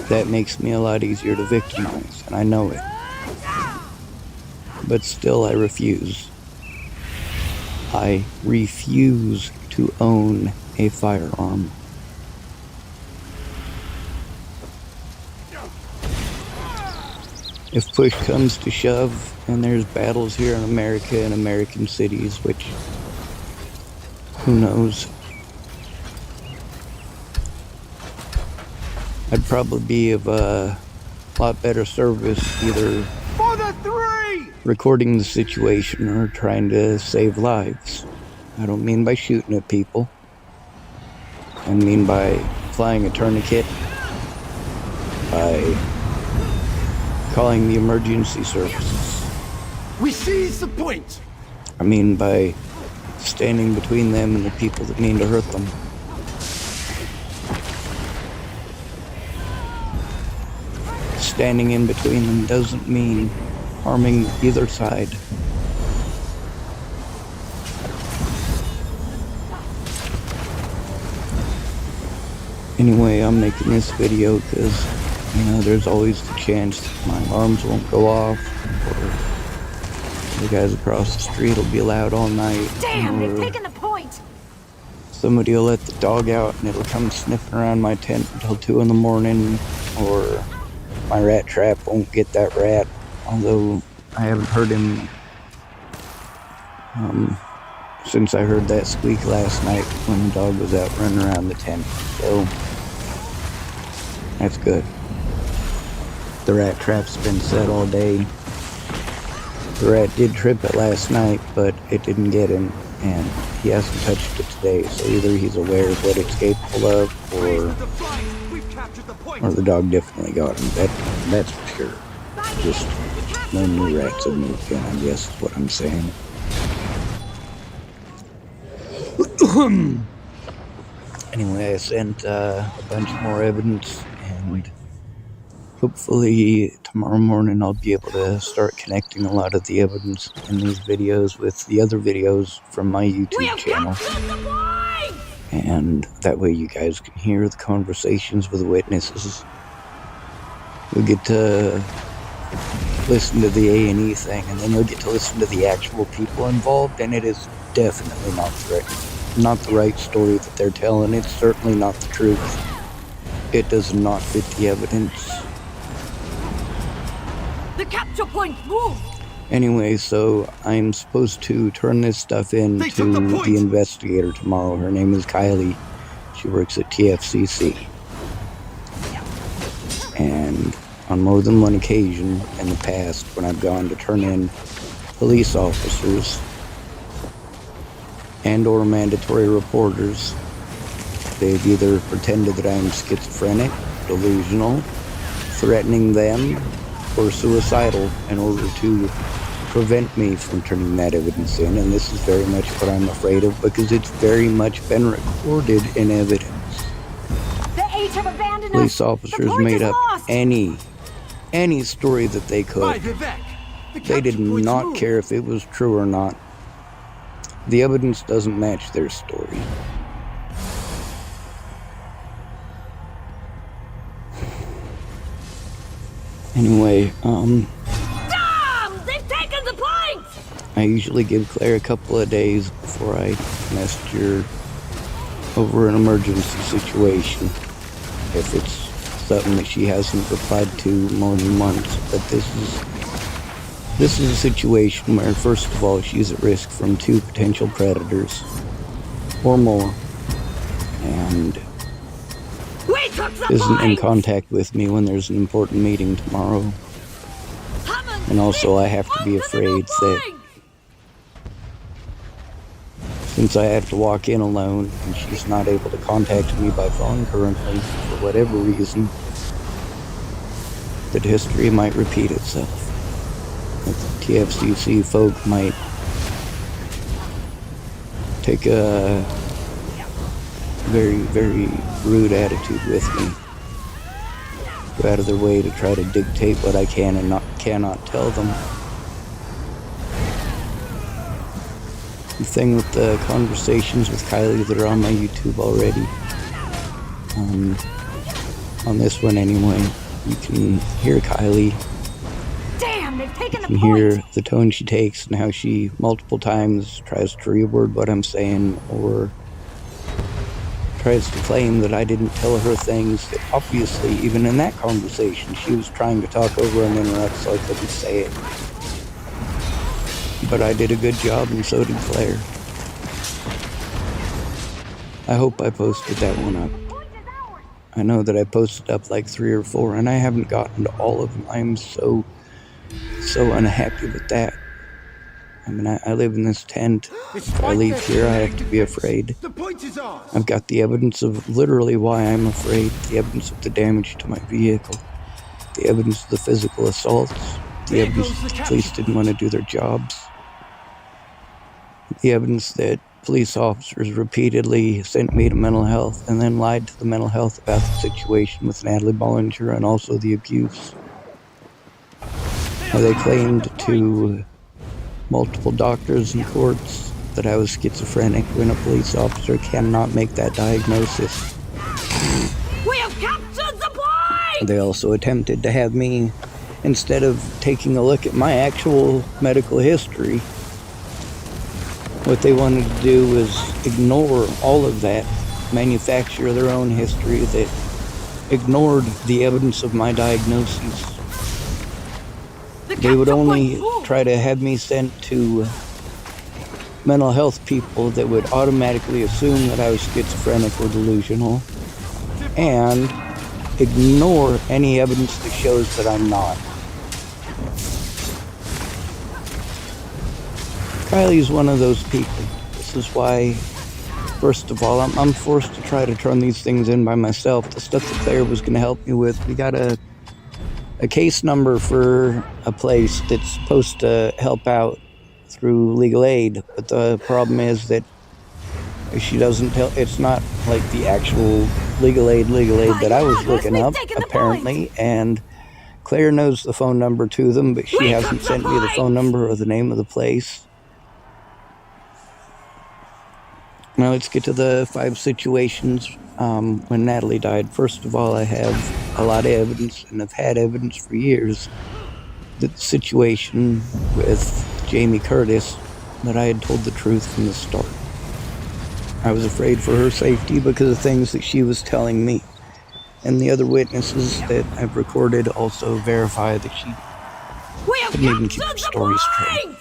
That makes me a lot easier to victimize, and I know it. But still, I refuse. I refuse to own a firearm. If push comes to shove, and there's battles here in America and American cities, which, who knows, I'd probably be of a lot better service either For the 3! recording the situation or trying to save lives. I don't mean by shooting at people. I mean by applying a tourniquet, by calling the emergency services. We seize the point! I mean by standing between them and the people that mean to hurt them. Standing in between them doesn't mean harming either side. Anyway, I'm making this video because, you know, there's always the chance that my alarms won't go off, or the guys across the street will be loud all night. Damn, they've taken the point! Somebody will let the dog out and it'll come sniffing around my tent until 2 in the morning, or my rat trap won't get that rat, although I haven't heard him since I heard that squeak last night when the dog was out running around the tent, so that's good. The rat trap's been set all day. The rat did trip it last night, but it didn't get him, and he hasn't touched it today, so either he's aware of what it's capable of, or the dog definitely got him. That's for sure. Just no new rats have moved in, I guess is what I'm saying. Anyway, I sent a bunch more evidence, and hopefully tomorrow morning I'll be able to start connecting a lot of the evidence in these videos with the other videos from my YouTube channel. And that way you guys can hear the conversations with the witnesses. You'll get to listen to the A&E thing, and then you'll get to listen to the actual people involved, and it is definitely not the right story that they're telling. It's certainly not the truth. It does not fit the evidence. The capture point moved! Anyway, so I'm supposed to turn this stuff in to the investigator tomorrow. Her name is Kylie. She works at TFCC. And on more than one occasion in the past, when I've gone to turn in police officers and or mandatory reporters, they've either pretended that I'm schizophrenic, delusional, threatening them, or suicidal in order to prevent me from turning that evidence in, and this is very much what I'm afraid of, because it's very much been recorded in evidence. The eight have abandoned Police us. officers made up any story that they could. They did not care if it was true or not. The evidence doesn't match their story. Anyway, Damn! They've taken the point! I usually give Claire a couple of days before I message her over an emergency situation, if it's something that she hasn't replied to more than once. But this is a situation where, first of all, she's at risk from 2 potential predators or more. and We took the isn't in planes! contact with me when there's an important meeting tomorrow. Hammond, And also I please, have to be onto the new afraid that plane! since I have to walk in alone and she's not able to contact me by phone currently for whatever reason, that history might repeat itself. That the TFCC folk might take a very, very rude attitude with me. Go out of their way to try to dictate what I can and cannot tell them. The thing with the conversations with Kylie that are on my YouTube already, on this one anyway, you can hear Kylie. Damn, they've taken You the can point! hear the tone she takes and how she multiple times tries to reword what I'm saying or tries to claim that I didn't tell her things that obviously, even in that conversation, she was trying to talk over and interrupt so I couldn't say it. But I did a good job and so did Claire. I hope I posted that one up. I know that I posted up like 3 or 4 and I haven't gotten to all of them. I'm so unhappy with that. I mean, I live in this tent. If I leave here, I have to be afraid. The point is ours. I've got the evidence of literally why I'm afraid, the evidence of the damage to my vehicle, the evidence of the physical assaults, the evidence that the police didn't want to do their jobs, the evidence that police officers repeatedly sent me to mental health and then lied to the mental health about the situation with Natalie Bollinger and also the abuse. They claimed to multiple doctors and courts that I was schizophrenic when a police officer cannot make that diagnosis. We have captured the plane! They also attempted to have me, instead of taking a look at my actual medical history, what they wanted to do was ignore all of that, manufacture their own history that ignored the evidence of my diagnoses. They would only try to have me sent to mental health people that would automatically assume that I was schizophrenic or delusional and ignore any evidence that shows that I'm not. Kylie's one of those people. This is why, first of all, I'm forced to try to turn these things in by myself. The stuff that Claire was going to help me with, we got a case number for a place that's supposed to help out through legal aid, but the problem is that she doesn't tell. It's not like the actual legal aid that I was looking up, apparently, and Claire knows the phone number to them, but she hasn't sent me the phone number or the name of the place. Now let's get to the 5 situations when Natalie died. First of all, I have a lot of evidence, and I've had evidence for years, that the situation with Jamie Curtis, that I had told the truth from the start. I was afraid for her safety because of things that she was telling me. And the other witnesses that I've recorded also verify that she couldn't even keep her story straight.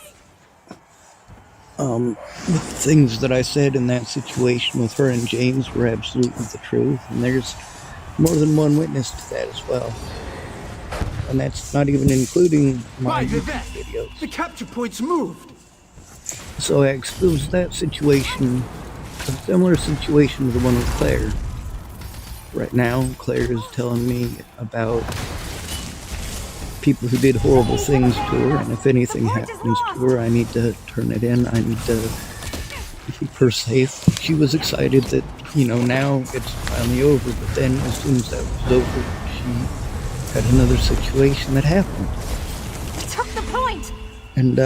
The things that I said in that situation with her and James were absolutely the truth, and there's more than one witness to that as well. And that's not even including my YouTube videos. The capture point's moved. So I exposed that situation, a similar situation to the one with Claire. Right now, Claire is telling me about people who did horrible things to her, and if anything happens to her, I need to turn it in. I need to keep her safe. She was excited that, now it's finally over, but then as soon as that was over, she had another situation that happened. They took the point! And,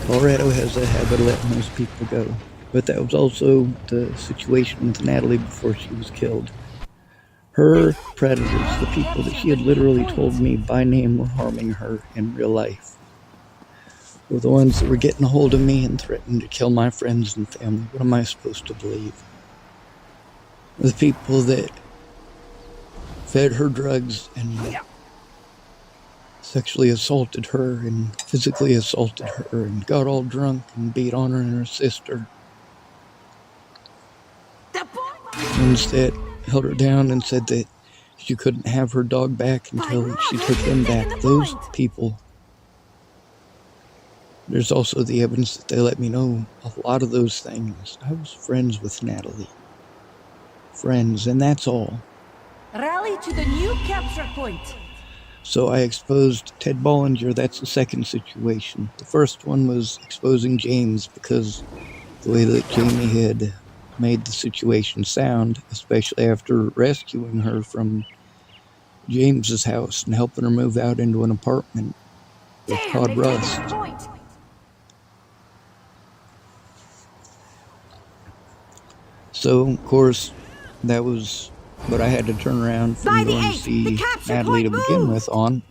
Colorado has a habit of letting those people go. But that was also the situation with Natalie before she was killed. Her predators, the people that she had literally told me by name were harming her in real life, were the ones that were getting a hold of me and threatening to kill my friends and family. What am I supposed to believe? The people that fed her drugs and sexually assaulted her and physically assaulted her and got all drunk and beat on her and her sister. Instead, held her down and said that she couldn't have her dog back until she took him back. Those people. There's also the evidence that they let me know a lot of those things. I was friends with Natalie. Friends, and that's all. Rally to the new capture point. So I exposed Ted Bollinger. That's the second situation. The first one was exposing James because the way that Jamie had made the situation sound, especially after rescuing her from James's house and helping her move out into an apartment with Todd Rust. So, of course, that was what I had to turn around from going to see Natalie to begin with on.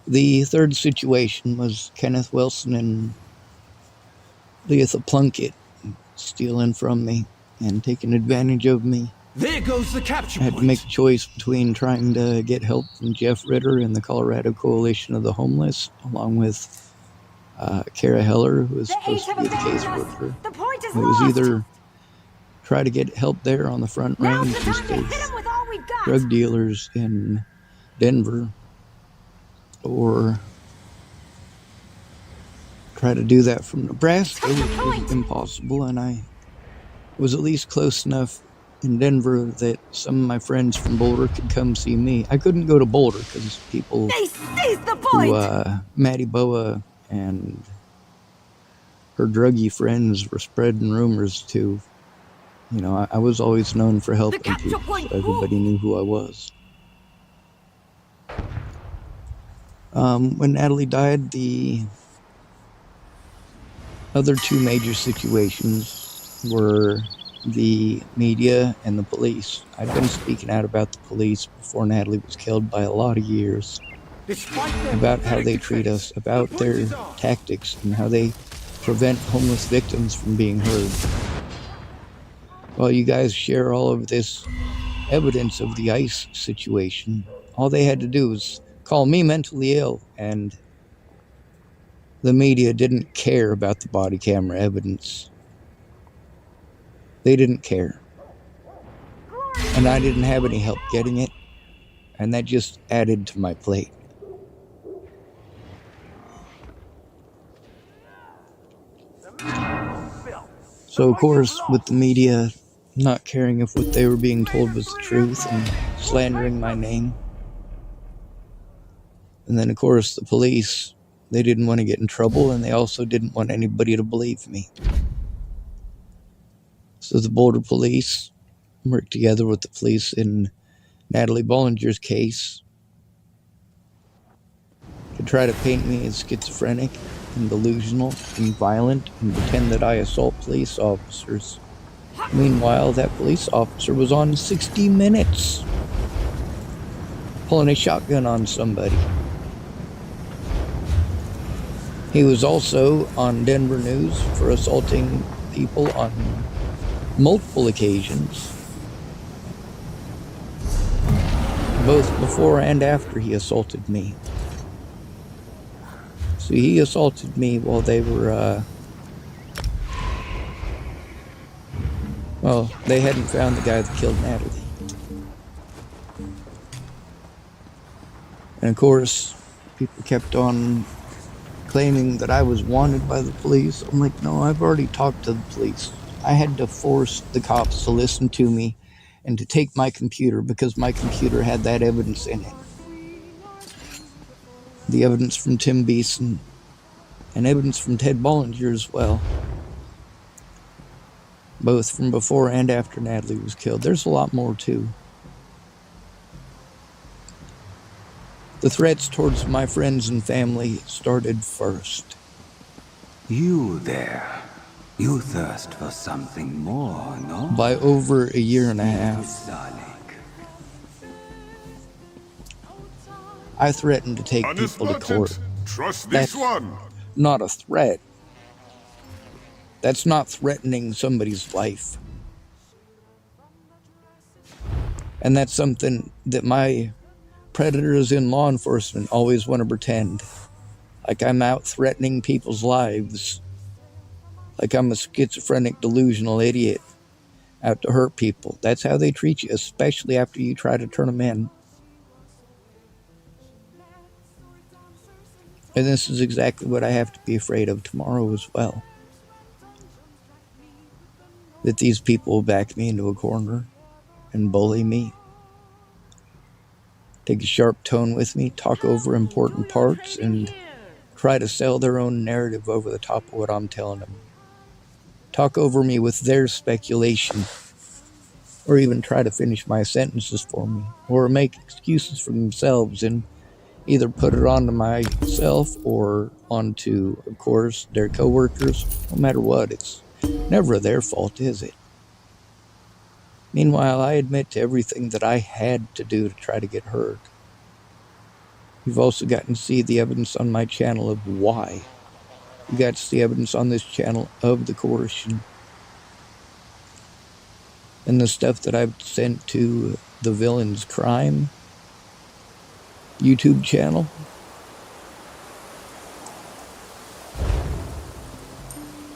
The third situation was Kenneth Wilson and Leatha Plunkett stealing from me and taking advantage of me. There goes the capture I had point. to make a choice between trying to get help from Jeff Ritter and the Colorado Coalition of the Homeless, along with Kara Heller, who was supposed to be the caseworker. It was either try to get help there on the front range instead of drug dealers in Denver, or try to do that from Nebraska, which was impossible, and I was at least close enough in Denver that some of my friends from Boulder could come see me. I couldn't go to Boulder because people who Maddie Boa and her druggy friends were spreading rumors to. You know, I was always known for helping people, so everybody knew who I was. When Natalie died, the other two major situations were the media and the police. I'd been speaking out about the police before Natalie was killed by a lot of years, about how they treat us, about their tactics, and how they prevent homeless victims from being heard. Well, you guys share all of this evidence of the ICE situation. All they had to do was call me mentally ill, and the media didn't care about the body camera evidence. They didn't care. And I didn't have any help getting it, and that just added to my plate. So, of course, with the media not caring if what they were being told was the truth and slandering my name. And then, of course, the police, they didn't want to get in trouble, and they also didn't want anybody to believe me. So the Boulder police worked together with the police in Natalie Bollinger's case to try to paint me as schizophrenic and delusional and violent and pretend that I assault police officers. Meanwhile, that police officer was on 60 Minutes pulling a shotgun on somebody. He was also on Denver News for assaulting people on multiple occasions, both before and after he assaulted me. So he assaulted me while they were, they hadn't found the guy that killed Natalie. And of course, people kept on claiming that I was wanted by the police. I'm like, no, I've already talked to the police. I had to force the cops to listen to me and to take my computer because my computer had that evidence in it. The evidence from Tim Beeson and evidence from Ted Bollinger as well. Both from before and after Natalie was killed. There's a lot more too. The threats towards my friends and family started first. You there. You thirst for something more, no? By over a year and a half. I threatened to take people to court. Trust That's this one. not a threat. That's not threatening somebody's life. And that's something that my predators in law enforcement always want to pretend like I'm out threatening people's lives, like I'm a schizophrenic, delusional idiot out to hurt people. That's how they treat you, especially after you try to turn them in. And this is exactly what I have to be afraid of tomorrow as well. That these people will back me into a corner and bully me. Take a sharp tone with me, talk over important parts, and try to sell their own narrative over the top of what I'm telling them. Talk over me with their speculation, or even try to finish my sentences for me, or make excuses for themselves and either put it onto myself or onto, of course, their coworkers. No matter what, it's never their fault, is it? Meanwhile, I admit to everything that I had to do to try to get heard. You've also gotten to see the evidence on my channel of why. You got to see evidence on this channel of the coercion. And the stuff that I've sent to the Villain's Crime YouTube channel.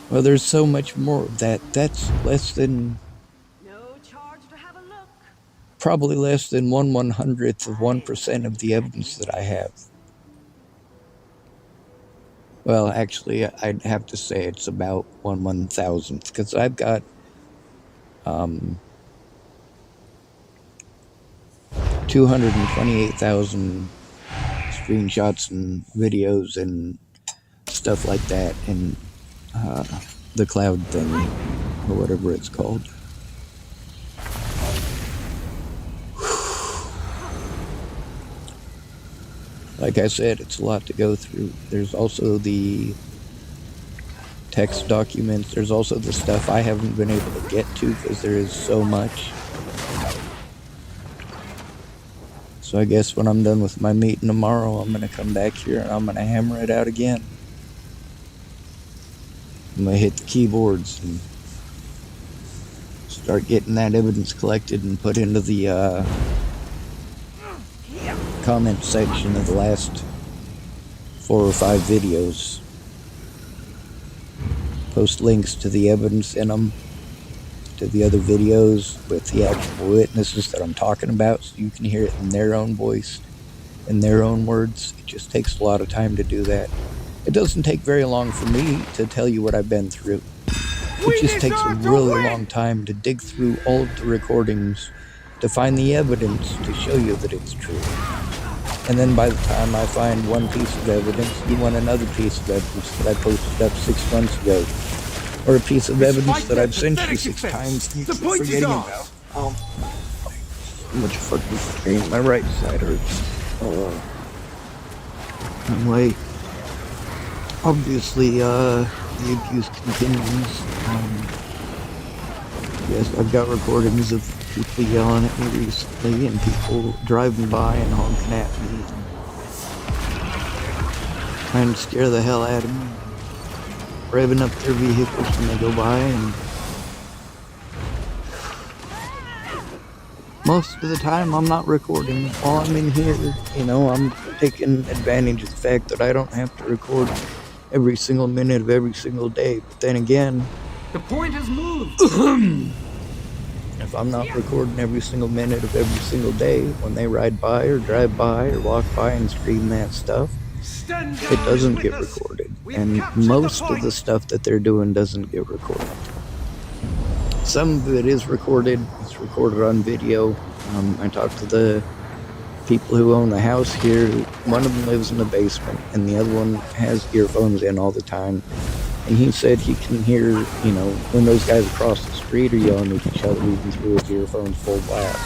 Well, there's so much more of that. That's less than... probably less than 1/100th of 1% of the evidence that I have. Well, actually, I'd have to say it's about 1/1000th, because I've got 228,000 screenshots and videos and stuff like that in the cloud thing, or whatever it's called. Like I said, it's a lot to go through. There's also the text documents. There's also the stuff I haven't been able to get to because there is so much. So I guess when I'm done with my meeting tomorrow, I'm going to come back here and I'm going to hammer it out again. I'm going to hit the keyboards and start getting that evidence collected and put into the comment section of the last 4 or 5 videos. Post links to the evidence in them, to the other videos with the actual witnesses that I'm talking about, so you can hear it in their own voice, in their own words. It just takes a lot of time to do that. It doesn't take very long for me to tell you what I've been through. It just takes a really long time to dig through all of the recordings to find the evidence to show you that it's true. And then by the time I find one piece of evidence, you want another piece of evidence that I posted up 6 months ago. Or a piece of evidence that I've sent you 6 times and you keep forgetting about. Oh, so much fucking pain. My right side hurts. Anyway, obviously, the abuse continues. Yes, I've got recordings of people yelling at me recently and people driving by and honking at me and trying to scare the hell out of me, revving up their vehicles when they go by, and most of the time I'm not recording while I'm in here. You know, I'm taking advantage of the fact that I don't have to record every single minute of every single day. But then again, the point has moved. if I'm not recording every single minute of every single day, when they ride by or drive by or walk by and scream that stuff, it doesn't get recorded. And most of the stuff that they're doing doesn't get recorded. Some of it is recorded. It's recorded on video. I talked to the people who own the house here. One of them lives in the basement and the other one has earphones in all the time. And he said he can hear, you know, when those guys across the street are yelling at each other even through his earphones full blast.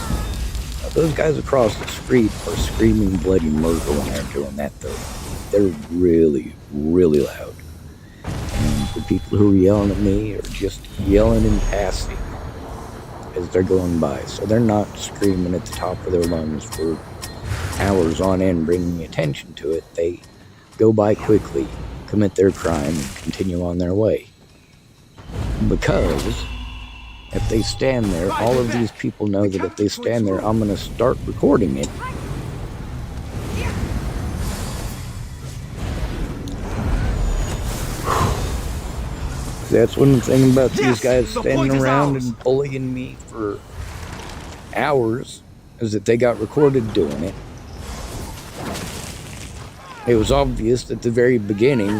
Now, those guys across the street are screaming bloody murder when they're doing that though. They're really, really loud. And the people who are yelling at me are just yelling in passing as they're going by. So they're not screaming at the top of their lungs for hours on end bringing attention to it. They go by quickly, commit their crime, and continue on their way. Because if they stand there, all of these people know that if they stand there, I'm going to start recording it. That's one thing about these guys the standing point is around ours. and bullying me for hours, is that they got recorded doing it. It was obvious at the very beginning,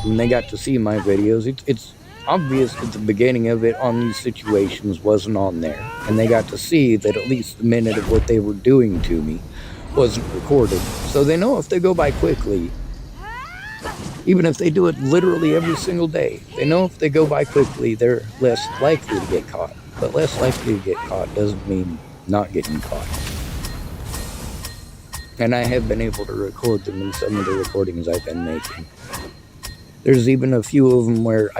when they got to see my videos, it's obvious that the beginning of it on these situations wasn't on there. And they got to see that at least a minute of what they were doing to me wasn't recorded. So they know if they go by quickly, even if they do it literally every single day, they know if they go by quickly, they're less likely to get caught. But less likely to get caught doesn't mean not getting caught. And I have been able to record them in some of the recordings I've been making. There's even a few of them where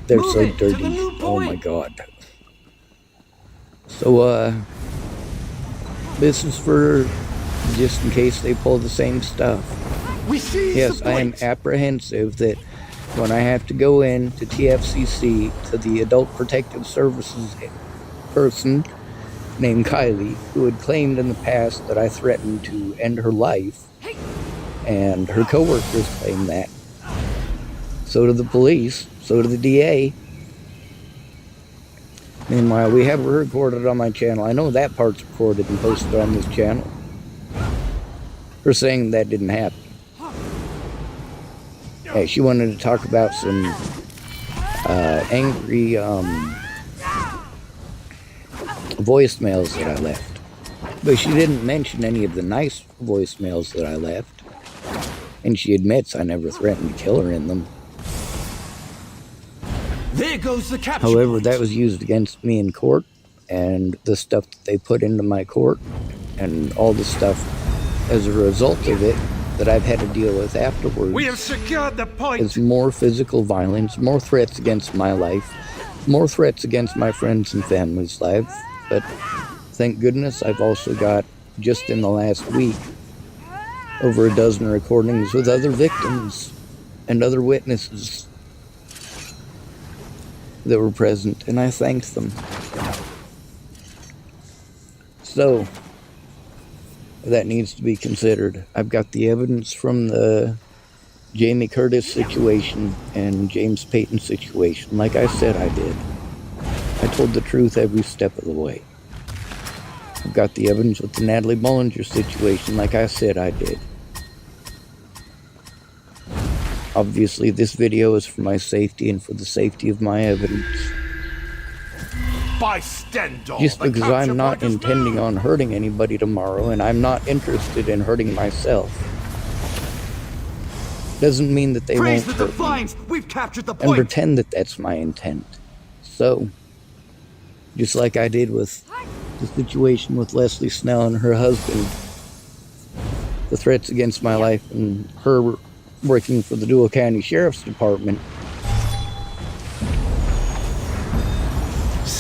they're so dirty. Oh my god. So, this is for just in case they pull the same stuff. Yes, I am apprehensive that when I have to go in to TFCC, to the Adult Protective Services person named Kylie, who had claimed in the past that I threatened to end her life, and her coworkers claimed that. So do the police, so do the DA. Meanwhile, we have her recorded on my channel. I know that part's recorded and posted on this channel. Her saying that didn't happen. Hey, she wanted to talk about some angry voicemails that I left. But she didn't mention any of the nice voicemails that I left. And she admits I never threatened to kill her in them. There goes the capture However, point. that was used against me in court, and the stuff that they put into my court, and all the stuff as a result of it that I've had to deal with afterwards, We have secured the point. is more physical violence, more threats against my life, more threats against my friends and family's lives. But thank goodness I've also got, just in the last week, over a dozen recordings with other victims and other witnesses that were present, and I thanked them. So, that needs to be considered. I've got the evidence from the Jamie Curtis situation and James Payton situation, like I said I did. I told the truth every step of the way. I've got the evidence with the Natalie Bollinger situation, like I said I did. Obviously, this video is for my safety and for the safety of my evidence. Bystander. Just because I'm not intending on hurting anybody tomorrow, and I'm not interested in hurting myself, doesn't mean that they won't hurt me. We've captured the And point. pretend that that's my intent. So, just like I did with the situation with Leslie Snell and her husband, the threats against my life and her working for the Dual County Sheriff's Department.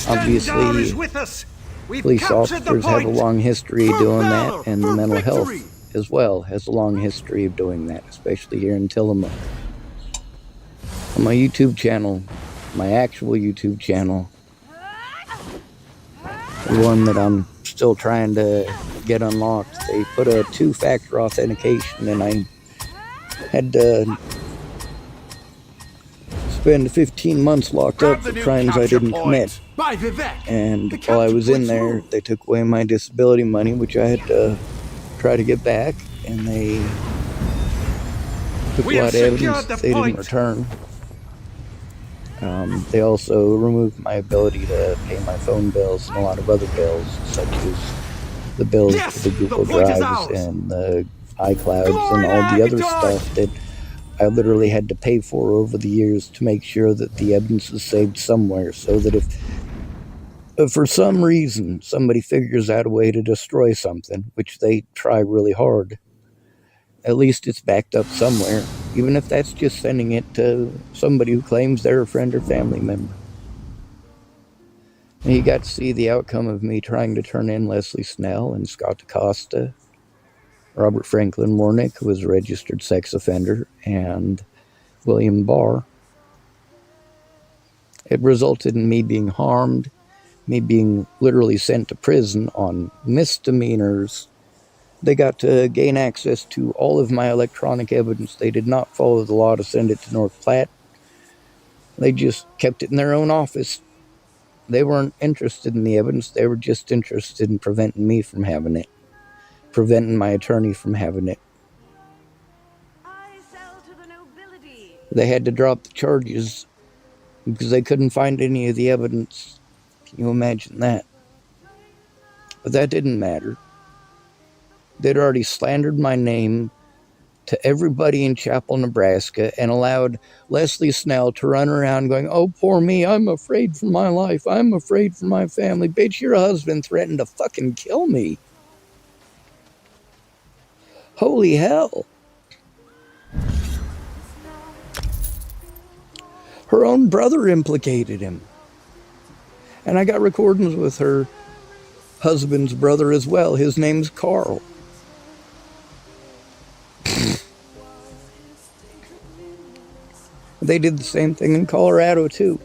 Obviously, police officers have a long history of doing that, and the mental health as well has a long history of doing that, especially here in Tillamook. On my YouTube channel, my actual YouTube channel, the one that I'm still trying to get unlocked, they put a 2-factor authentication, and I had to spend 15 months locked up for crimes I didn't commit. And while I was in there, they took away my disability money, which I had to try to get back, and they took a lot of evidence that they didn't return. They also removed my ability to pay my phone bills and a lot of other bills, such as the bills for the Google Drives and the iClouds and all the other stuff that I literally had to pay for over the years to make sure that the evidence is saved somewhere, so that if for some reason somebody figures out a way to destroy something, which they try really hard, at least it's backed up somewhere, even if that's just sending it to somebody who claims they're a friend or family member. And you got to see the outcome of me trying to turn in Leslie Snell and Scott DaCosta, Robert Franklin Warnick, who was a registered sex offender, and William Barr. It resulted in me being harmed, me being literally sent to prison on misdemeanors. They got to gain access to all of my electronic evidence. They did not follow the law to send it to North Platte. They just kept it in their own office. They weren't interested in the evidence. They were just interested in preventing me from having it, preventing my attorney from having it. They had to drop the charges because they couldn't find any of the evidence. Can you imagine that? But that didn't matter. They'd already slandered my name to everybody in Chapel, Nebraska, and allowed Leslie Snell to run around going, "Oh, poor me, I'm afraid for my life. I'm afraid for my family." Bitch, your husband threatened to fucking kill me. Holy hell. Her own brother implicated him. And I got recordings with her husband's brother as well. His name's Carl. They did the same thing in Colorado, too.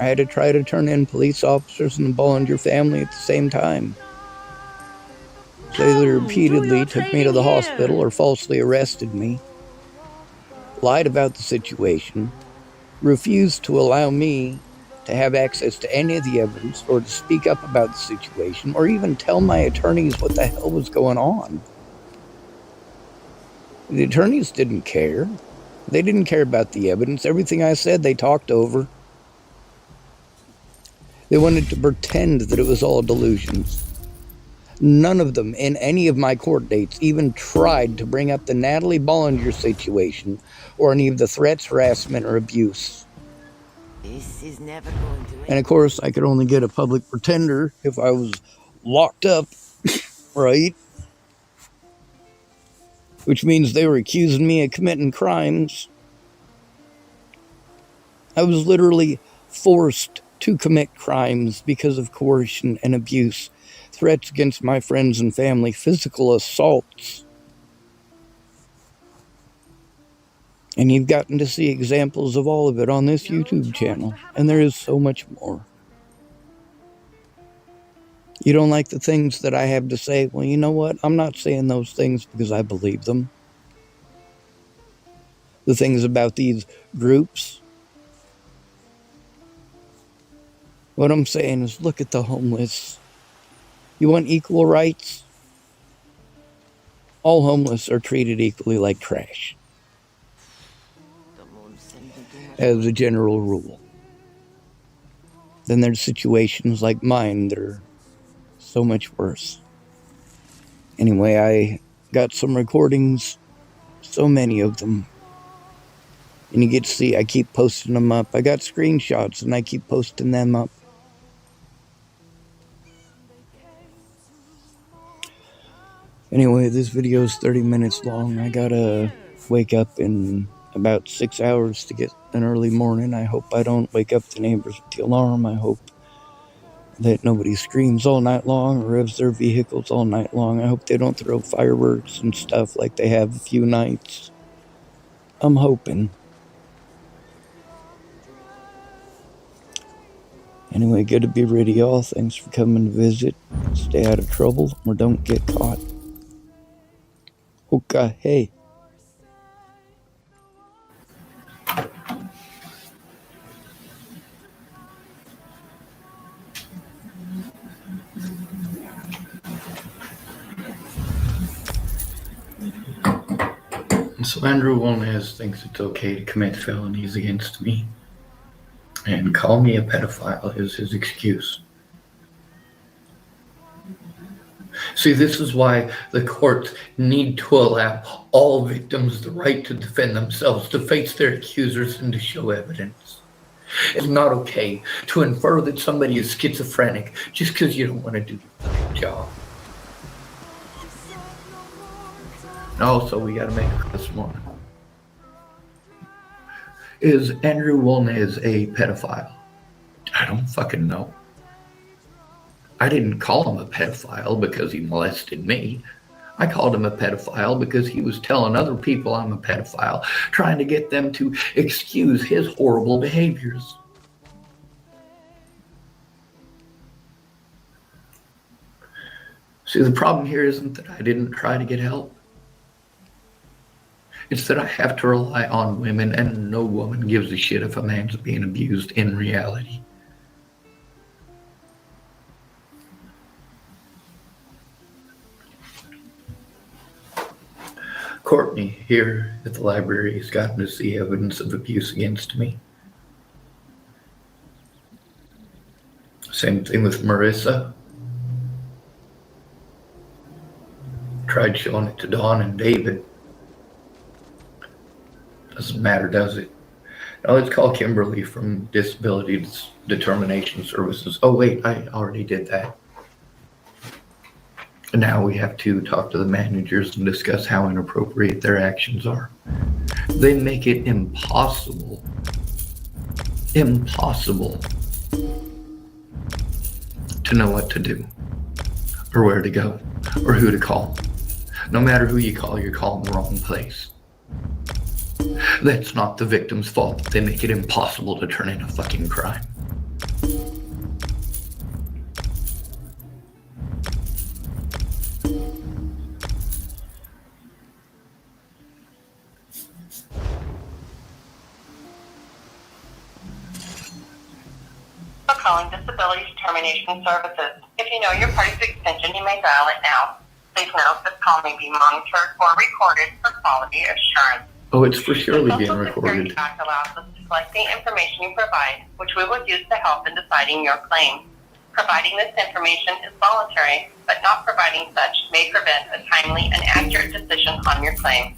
I had to try to turn in police officers in the Bollinger family at the same time. They repeatedly took me to the hospital or falsely arrested me, lied about the situation, refused to allow me to have access to any of the evidence or to speak up about the situation or even tell my attorneys what the hell was going on. The attorneys didn't care. They didn't care about the evidence. Everything I said, they talked over. They wanted to pretend that it was all delusions. None of them in any of my court dates even tried to bring up the Natalie Bollinger situation or any of the threats, harassment, or abuse. This is never going to end. And of course, I could only get a public pretender if I was locked up, right? Which means they were accusing me of committing crimes. I was literally forced to commit crimes because of coercion and abuse, threats against my friends and family, physical assaults. And you've gotten to see examples of all of it on this YouTube channel, and there is so much more. You don't like the things that I have to say? Well, you know what? I'm not saying those things because I believe them. The things about these groups. What I'm saying is, look at the homeless. You want equal rights? All homeless are treated equally like trash, as a general rule. Then there's situations like mine that are so much worse. Anyway, I got some recordings, so many of them. And you get to see, I keep posting them up. I got screenshots and I keep posting them up. Anyway, this video is 30 minutes long. I gotta wake up in about 6 hours to get an early morning. I hope I don't wake up the neighbors with the alarm. I hope that nobody screams all night long or revs their vehicles all night long. I hope they don't throw fireworks and stuff like they have a few nights. I'm hoping. Anyway, good to be ready, y'all. Thanks for coming to visit. Stay out of trouble or don't get caught. Okay, hey. So Andrew Wolnez thinks it's okay to commit felonies against me and call me a pedophile is his excuse. See, this is why the courts need to allow all victims the right to defend themselves, to face their accusers, and to show evidence. It's not okay to infer that somebody is schizophrenic just because you don't want to do your fucking job. And also, we got to make it this morning. Is Andrew Wolnez a pedophile? I don't fucking know. I didn't call him a pedophile because he molested me. I called him a pedophile because he was telling other people I'm a pedophile, trying to get them to excuse his horrible behaviors. See, the problem here isn't that I didn't try to get help. It's that I have to rely on women, and no woman gives a shit if a man's being abused in reality. Courtney here at the library has gotten to see evidence of abuse against me. Same thing with Marissa. Tried showing it to Dawn and David. Doesn't matter, does it? Now let's call Kimberly from Disability Determination Services. Oh wait, I already did that. And now we have to talk to the managers and discuss how inappropriate their actions are. They make it impossible to know what to do, or where to go, or who to call. No matter who you call, you're calling the wrong place. That's not the victim's fault. They make it impossible to turn in a fucking crime. Calling Disability Determination Services. If you know your party's extension, you may dial it now. Please note this call may be monitored or recorded for quality assurance. Oh, it's for surely being The Social recorded. Security Act allows us to collect the information you provide, which we will use to help in deciding your claim. Providing this information is voluntary, but not providing such may prevent a timely and accurate decision on your claim.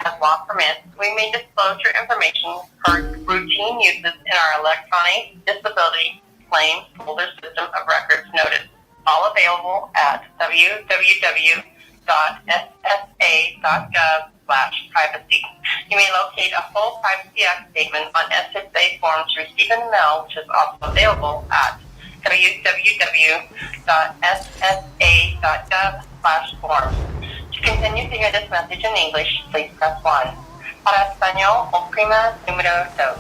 As law permits, we may disclose your information for routine uses in our electronic disability claim folder system of records noted. All available at www.ssa.gov/privacy. You may locate a full Privacy Act statement on SSA forms received in the mail, which is also available at www.ssa.gov/forms. To continue to hear this message in English, please press 1. Para español, oprima número 2.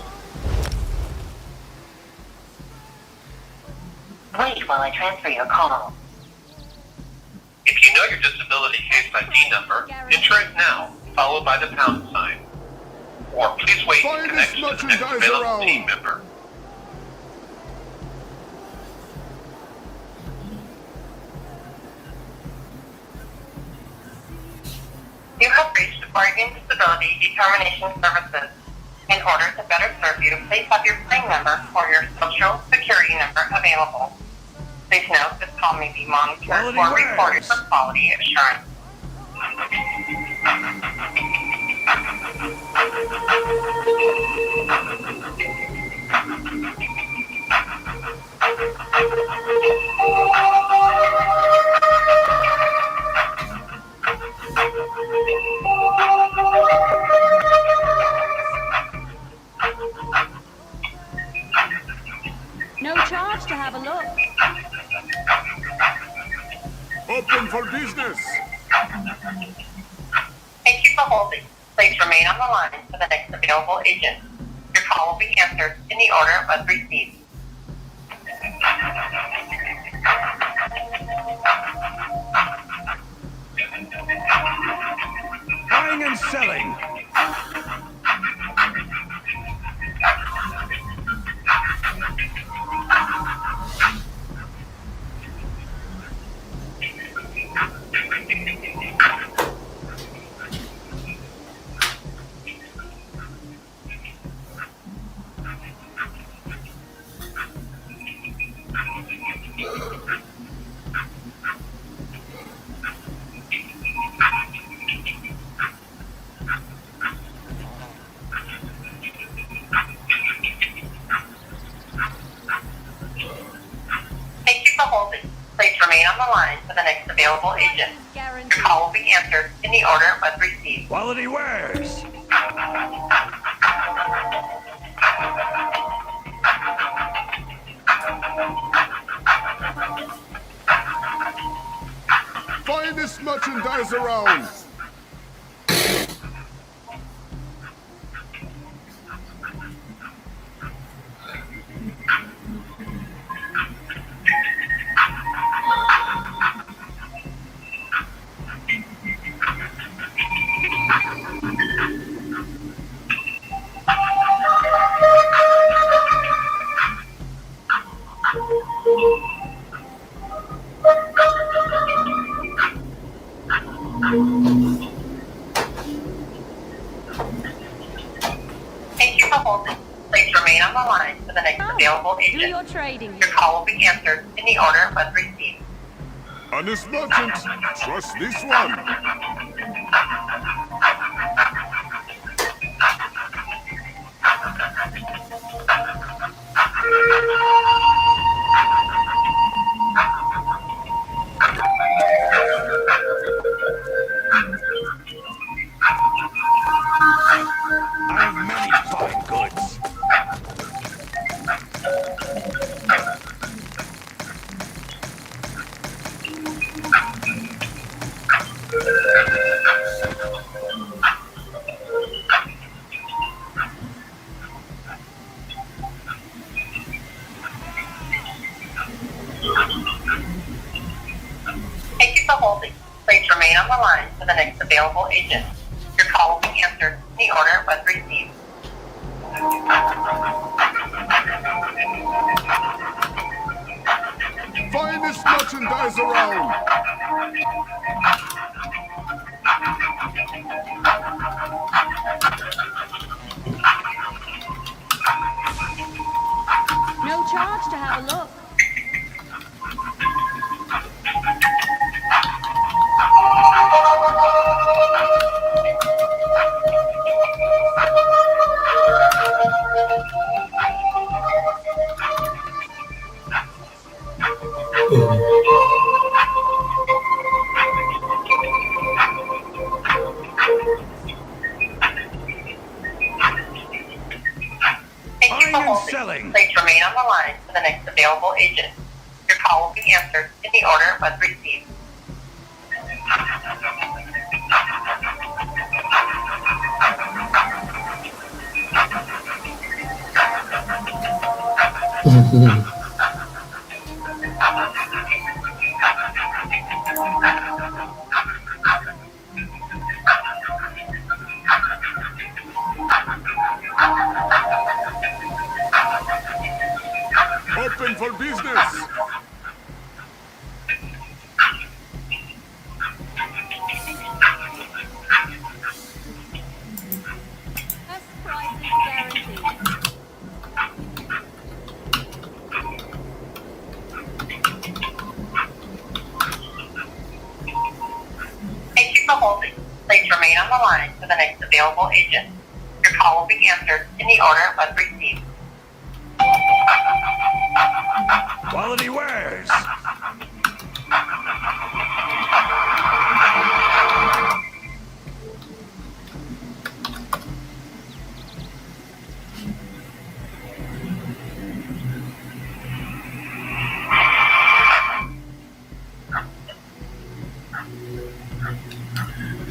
Wait while I transfer your call. If you know your disability case ID number, enter it now, followed by the pound sign. Or please wait to connect to the next available team member. You have reached Oregon Disability Determination Services. In order to better serve you, please have your claim number or your social security number available. Please note this call may be monitored or recorded for quality assurance. No charge to have a look. Open for business. Thank you for holding. Please remain on the line for the next available agent. Your call will be answered in the order it was received. Buying and selling. Thank you for holding. Please remain on the line for the next available agent. Your call will be answered in the order it was received. Quality wares. Find this merchandise around. available Do agent. your trading. Your call will be answered in the order it was received. Honest merchant, trust this one. I have many fine goods. Thank you for holding. Please remain on the line for the next available agent. Your call will be answered in the order it was received. Finest merchandise around. No charge to have a look. Thank you for Buying and holding. selling. Please remain on the line for the next available agent. Your call will be answered in the order it was received. Open for business. Best price is guaranteed. Thank you for holding. Please remain on the line for the next available agent. Your call will be answered in the order it was received. Quality wares.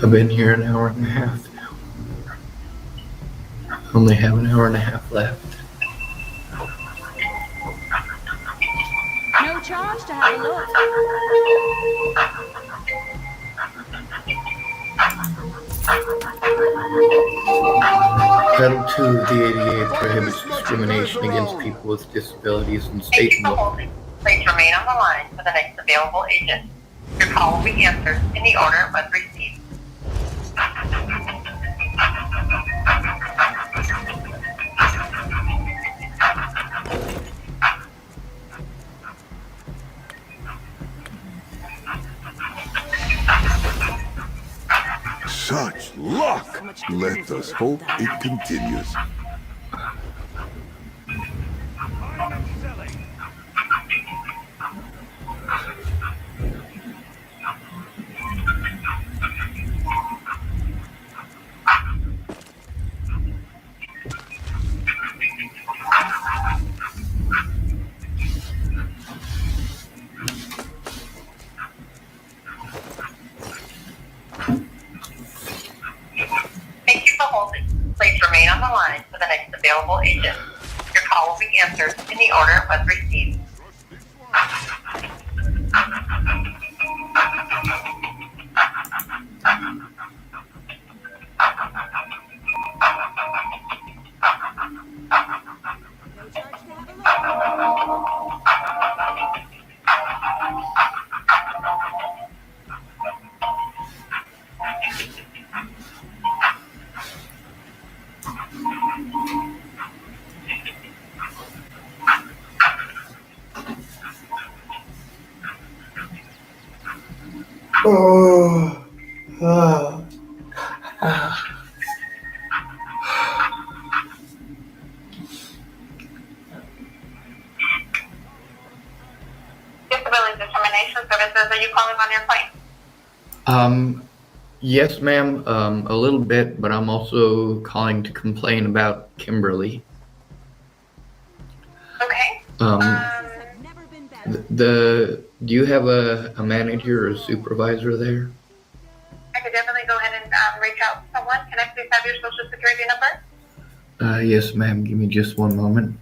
I've been here an hour and a half now. I only have an hour and a half left. No charge to have a look. Title II of the ADA prohibits discrimination against people with disabilities in Thank state you and for local. holding. Please remain on the line for the next available agent. Your call will be answered in the order it was received. Such luck. Let us hope it continues. Buying and selling. Thank you for holding. Please remain on the line for the next available agent. Your call will be answered in the order it was received. Oh. Ah. Ah. Disability Determination Services, are you calling on your claim? Yes, ma'am. A little bit, but I'm also calling to complain about Kimberly. Okay. Do you have a manager or a supervisor there? I could definitely go ahead and reach out to someone. Can I please have your social security number? Yes, ma'am. Give me just one moment.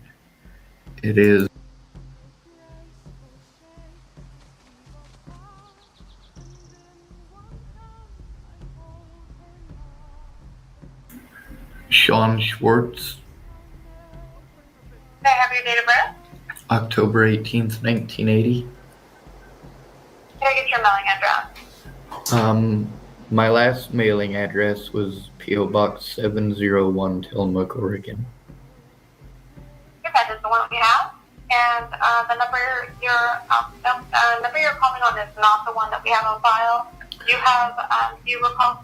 It is Sean Schwartz, Can I have your date of birth? October 18th, 1980. Can I get your mailing address? My last mailing address was P.O. Box 701, Tillamook, Oregon. Your that is the one we have. And the number you're calling on is not the one that we have on file. Do you recall?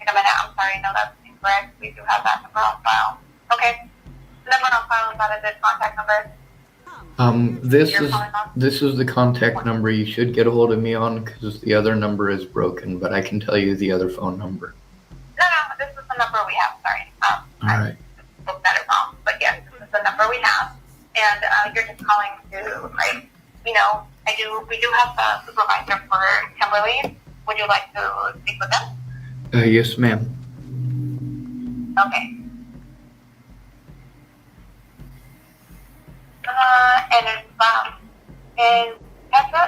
Wait a minute, I'm sorry, no, that's incorrect. We do have that number on file. Okay. The number on file is not a good contact number. This is the contact number you should get a hold of me on because the other number is broken, but I can tell you the other phone number. No, this is the number we have, sorry. All right. I spoke that wrong, but yes, this is the number we have. And you're just calling to, we do have a supervisor for Kimberly. Would you like to speak with them? Yes, ma'am. Okay. And Petra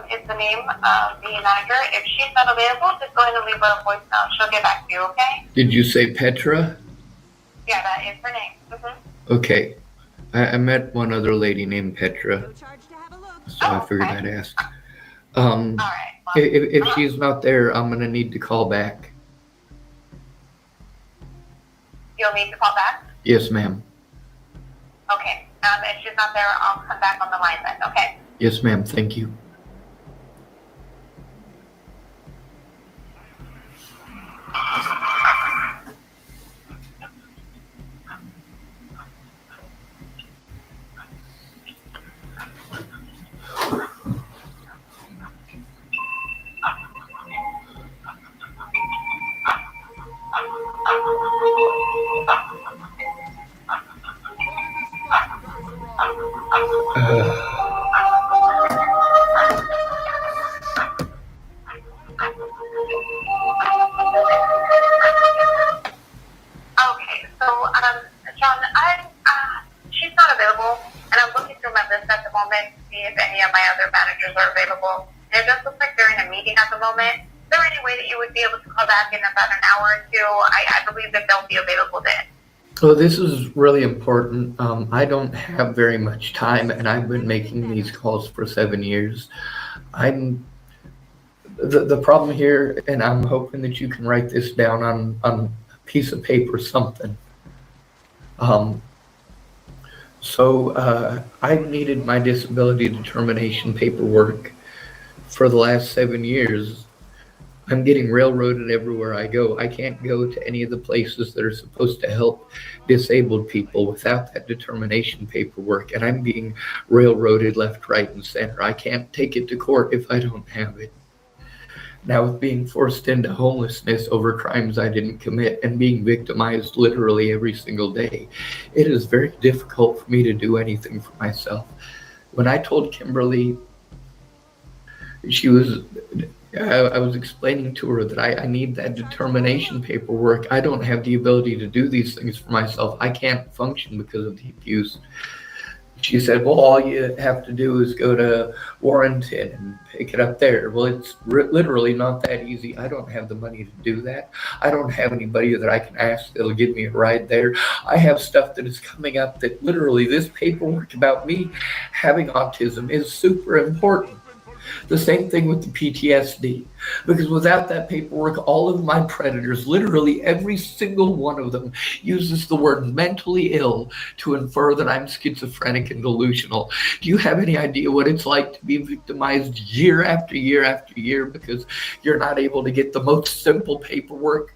is the name of the manager. If she's not available, just go ahead and leave her a voicemail. She'll get back to you, okay? Did you say Petra? Yeah, that is her name. Mm-hmm. Okay. I met one other lady named Petra, so I figured I'd ask. All right. Well, if she's not there, I'm gonna need to call back. You'll need to call back? Yes, ma'am. Okay. If she's not there, I'll come back on the line then, okay? Yes, ma'am. Thank you. Okay, so, John, she's not available, and I'm looking through my list at the moment to see if any of my other managers are available. And it does look like they're in a meeting at the moment. Is there any way that you would be able to call back in about an hour or two? I believe that they'll be available then. Well, this is really important. I don't have very much time, and I've been making these calls for 7 years. The problem here, and I'm hoping that you can write this down on a piece of paper, something. I've needed my disability determination paperwork for the last 7 years. I'm getting railroaded everywhere I go. I can't go to any of the places that are supposed to help disabled people without that determination paperwork, and I'm being railroaded left, right, and center. I can't take it to court if I don't have it. Now, with being forced into homelessness over crimes I didn't commit and being victimized literally every single day, it is very difficult for me to do anything for myself. When I told Kimberly, I was explaining to her that I need that determination paperwork. I don't have the ability to do these things for myself. I can't function because of the abuse. She said, well, all you have to do is go to Warrenton and pick it up there. Well, it's literally not that easy. I don't have the money to do that. I don't have anybody that I can ask that'll give me a ride there. I have stuff that is coming up that literally this paperwork about me having autism is super important. The same thing with the PTSD. Because without that paperwork, all of my predators, literally every single one of them, uses the word mentally ill to infer that I'm schizophrenic and delusional. Do you have any idea what it's like to be victimized year after year after year because you're not able to get the most simple paperwork?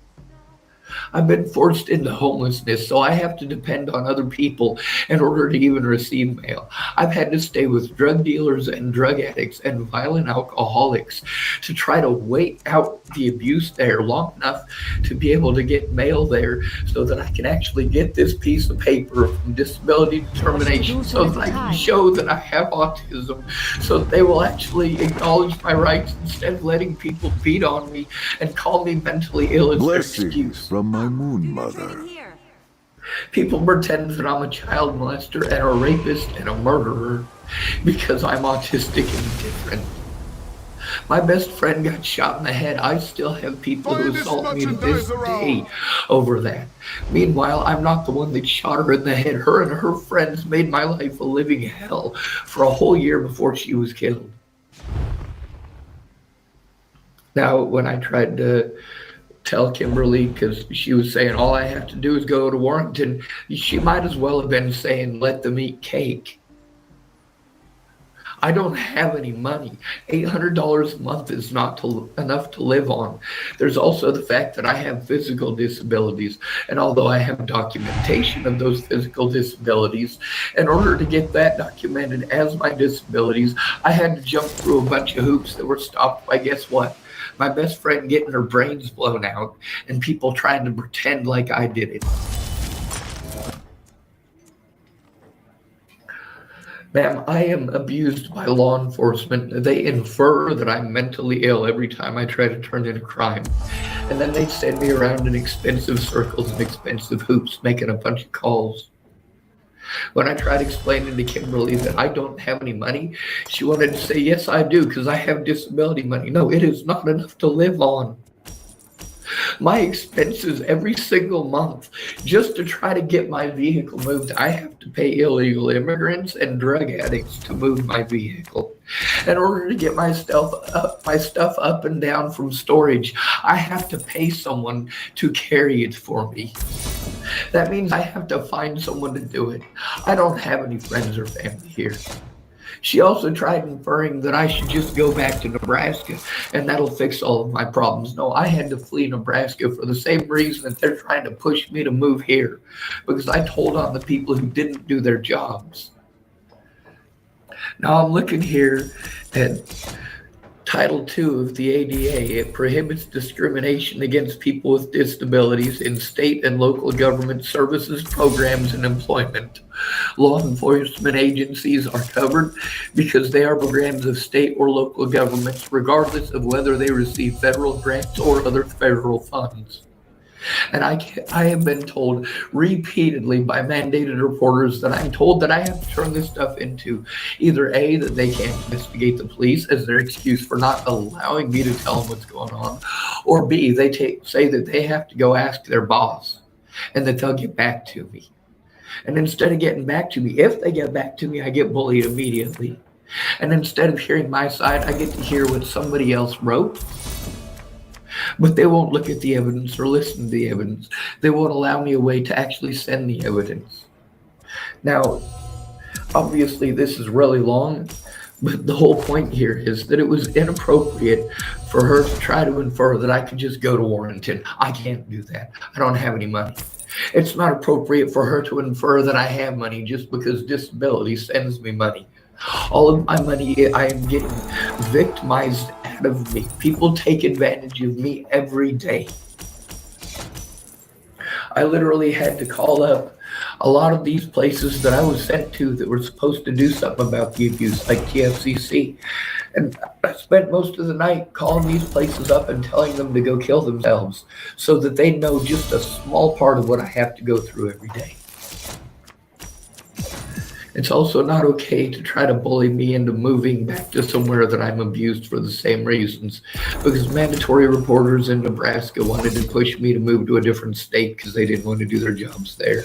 I've been forced into homelessness, so I have to depend on other people in order to even receive mail. I've had to stay with drug dealers and drug addicts and violent alcoholics to try to wait out the abuse there long enough to be able to get mail there so that I can actually get this piece of paper from disability determination so that I can show that I have autism, so that they will actually acknowledge my rights instead of letting people beat on me and call me mentally ill as their excuse. From my moon mother. People pretend that I'm a child molester and a rapist and a murderer because I'm autistic and different. My best friend got shot in the head. I still have people who assault me to this day over that. Meanwhile, I'm not the one that shot her in the head. Her and her friends made my life a living hell for a whole year before she was killed. Now, when I tried to tell Kimberly, because she was saying all I have to do is go to Warrington, she might as well have been saying let them eat cake. I don't have any money. $800 a month is not enough to live on. There's also the fact that I have physical disabilities, and although I have documentation of those physical disabilities, in order to get that documented as my disabilities, I had to jump through a bunch of hoops that were stopped by, guess what? My best friend getting her brains blown out and people trying to pretend like I did it. Ma'am, I am abused by law enforcement. They infer that I'm mentally ill every time I try to turn in a crime. And then they send me around in expensive circles and expensive hoops, making a bunch of calls. When I tried explaining to Kimberly that I don't have any money, she wanted to say, yes, I do, because I have disability money. No, it is not enough to live on. My expenses every single month, just to try to get my vehicle moved, I have to pay illegal immigrants and drug addicts to move my vehicle. In order to get my stuff up and down from storage, I have to pay someone to carry it for me. That means I have to find someone to do it. I don't have any friends or family here. She also tried inferring that I should just go back to Nebraska and that'll fix all of my problems. No, I had to flee Nebraska for the same reason that they're trying to push me to move here, because I told on the people who didn't do their jobs. Now I'm looking here at Title II of the ADA. It prohibits discrimination against people with disabilities in state and local government services, programs, and employment. Law enforcement agencies are covered because they are programs of state or local governments, regardless of whether they receive federal grants or other federal funds. And I have been told repeatedly by mandated reporters that I'm told that I have to turn this stuff into either A, that they can't investigate the police as their excuse for not allowing me to tell them what's going on, or B, they say that they have to go ask their boss and that they'll get back to me. And instead of getting back to me, if they get back to me, I get bullied immediately. And instead of hearing my side, I get to hear what somebody else wrote. But they won't look at the evidence or listen to the evidence. They won't allow me a way to actually send the evidence. Now, obviously this is really long, but the whole point here is that it was inappropriate for her to try to infer that I could just go to Warrington. I can't do that. I don't have any money. It's not appropriate for her to infer that I have money just because disability sends me money. All of my money I am getting victimized out of me. People take advantage of me every day. I literally had to call up a lot of these places that I was sent to that were supposed to do something about the abuse, like TFCC. And I spent most of the night calling these places up and telling them to go kill themselves so that they know just a small part of what I have to go through every day. It's also not okay to try to bully me into moving back to somewhere that I'm abused for the same reasons, because mandatory reporters in Nebraska wanted to push me to move to a different state because they didn't want to do their jobs there.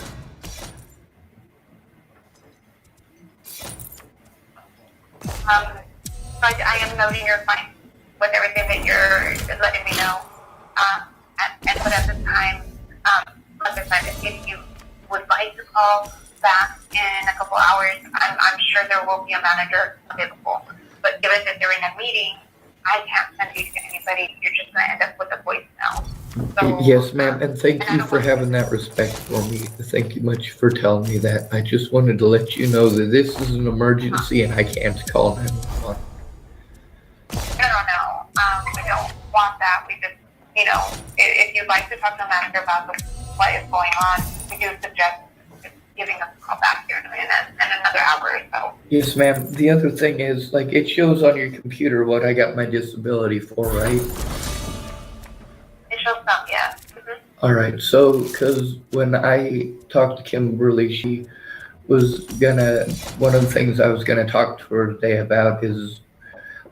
I am noting your fine with everything that you're letting me know. But at this time, if you would like to call back in a couple hours, I'm sure there will be a manager available. But given that they're in a meeting, I can't send you to anybody. You're just going to end up with a voicemail. So, yes, ma'am, and thank you for having that respect for me. Thank you much for telling me that. I just wanted to let you know that this is an emergency and I can't call 911. No. We don't want that. We just, if you'd like to talk to a manager about what is going on, we do suggest giving us a call back here in another hour or so. Yes, ma'am. The other thing is, like, it shows on your computer what I got my disability for, right? It shows some, yes. Mm-hmm. All right. So, because when I talked to Kimberly, she was one of the things I was gonna talk to her today about is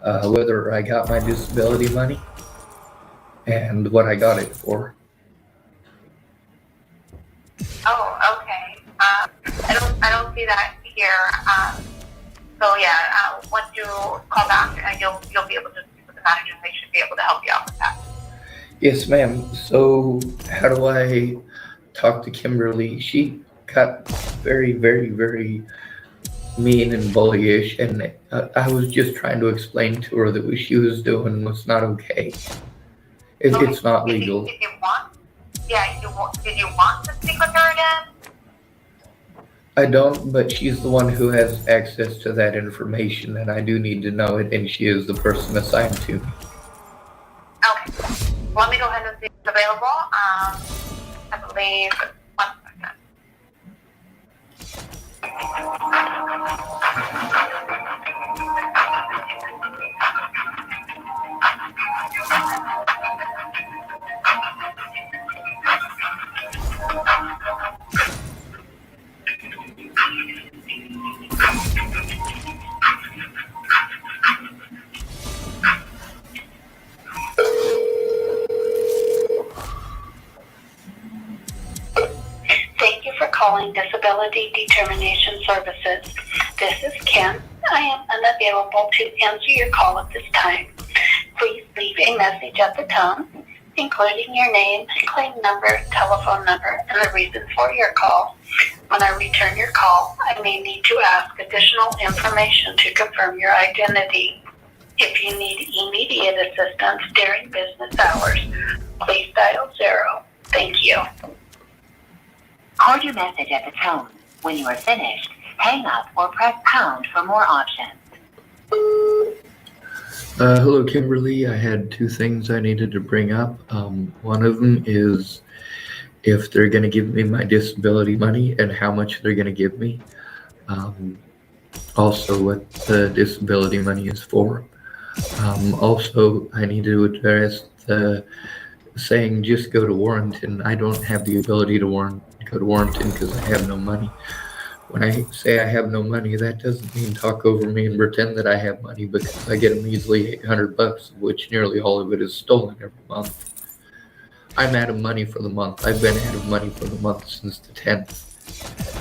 whether I got my disability money and what I got it for. Oh, okay. I don't see that here. So yeah, once you call back, you'll be able to speak with the manager, and they should be able to help you out with that. Yes, ma'am. So how do I talk to Kimberly? She got very, very, very mean and bullyish, and I was just trying to explain to her that what she was doing was not okay. It's not legal. Did you want to speak with her again? I don't, but she's the one who has access to that information, and I do need to know it, and she is the person assigned to me. Okay. Let me go ahead and see if it's available. I believe, 1 second. Thank you for calling Disability Determination Services. This is Kim. I am unavailable to answer your call at this time. Please leave a message at the tone, including your name, claim number, telephone number, and the reason for your call. When I return your call, I may need to ask additional information to confirm your identity. If you need immediate assistance during business hours, please dial 0. Thank you. Record your message at the tone. When you are finished, hang up or press pound for more options. Hello, Kimberly. I had two things I needed to bring up. One of them is if they're going to give me my disability money and how much they're going to give me. Also, what the disability money is for. Also, I need to address the saying just go to Warrenton. I don't have the ability to go to Warrenton because I have no money. When I say I have no money, that doesn't mean talk over me and pretend that I have money, because I get a measly $800, of which nearly all of it is stolen every month. I'm out of money for the month. I've been out of money for the month since the 10th.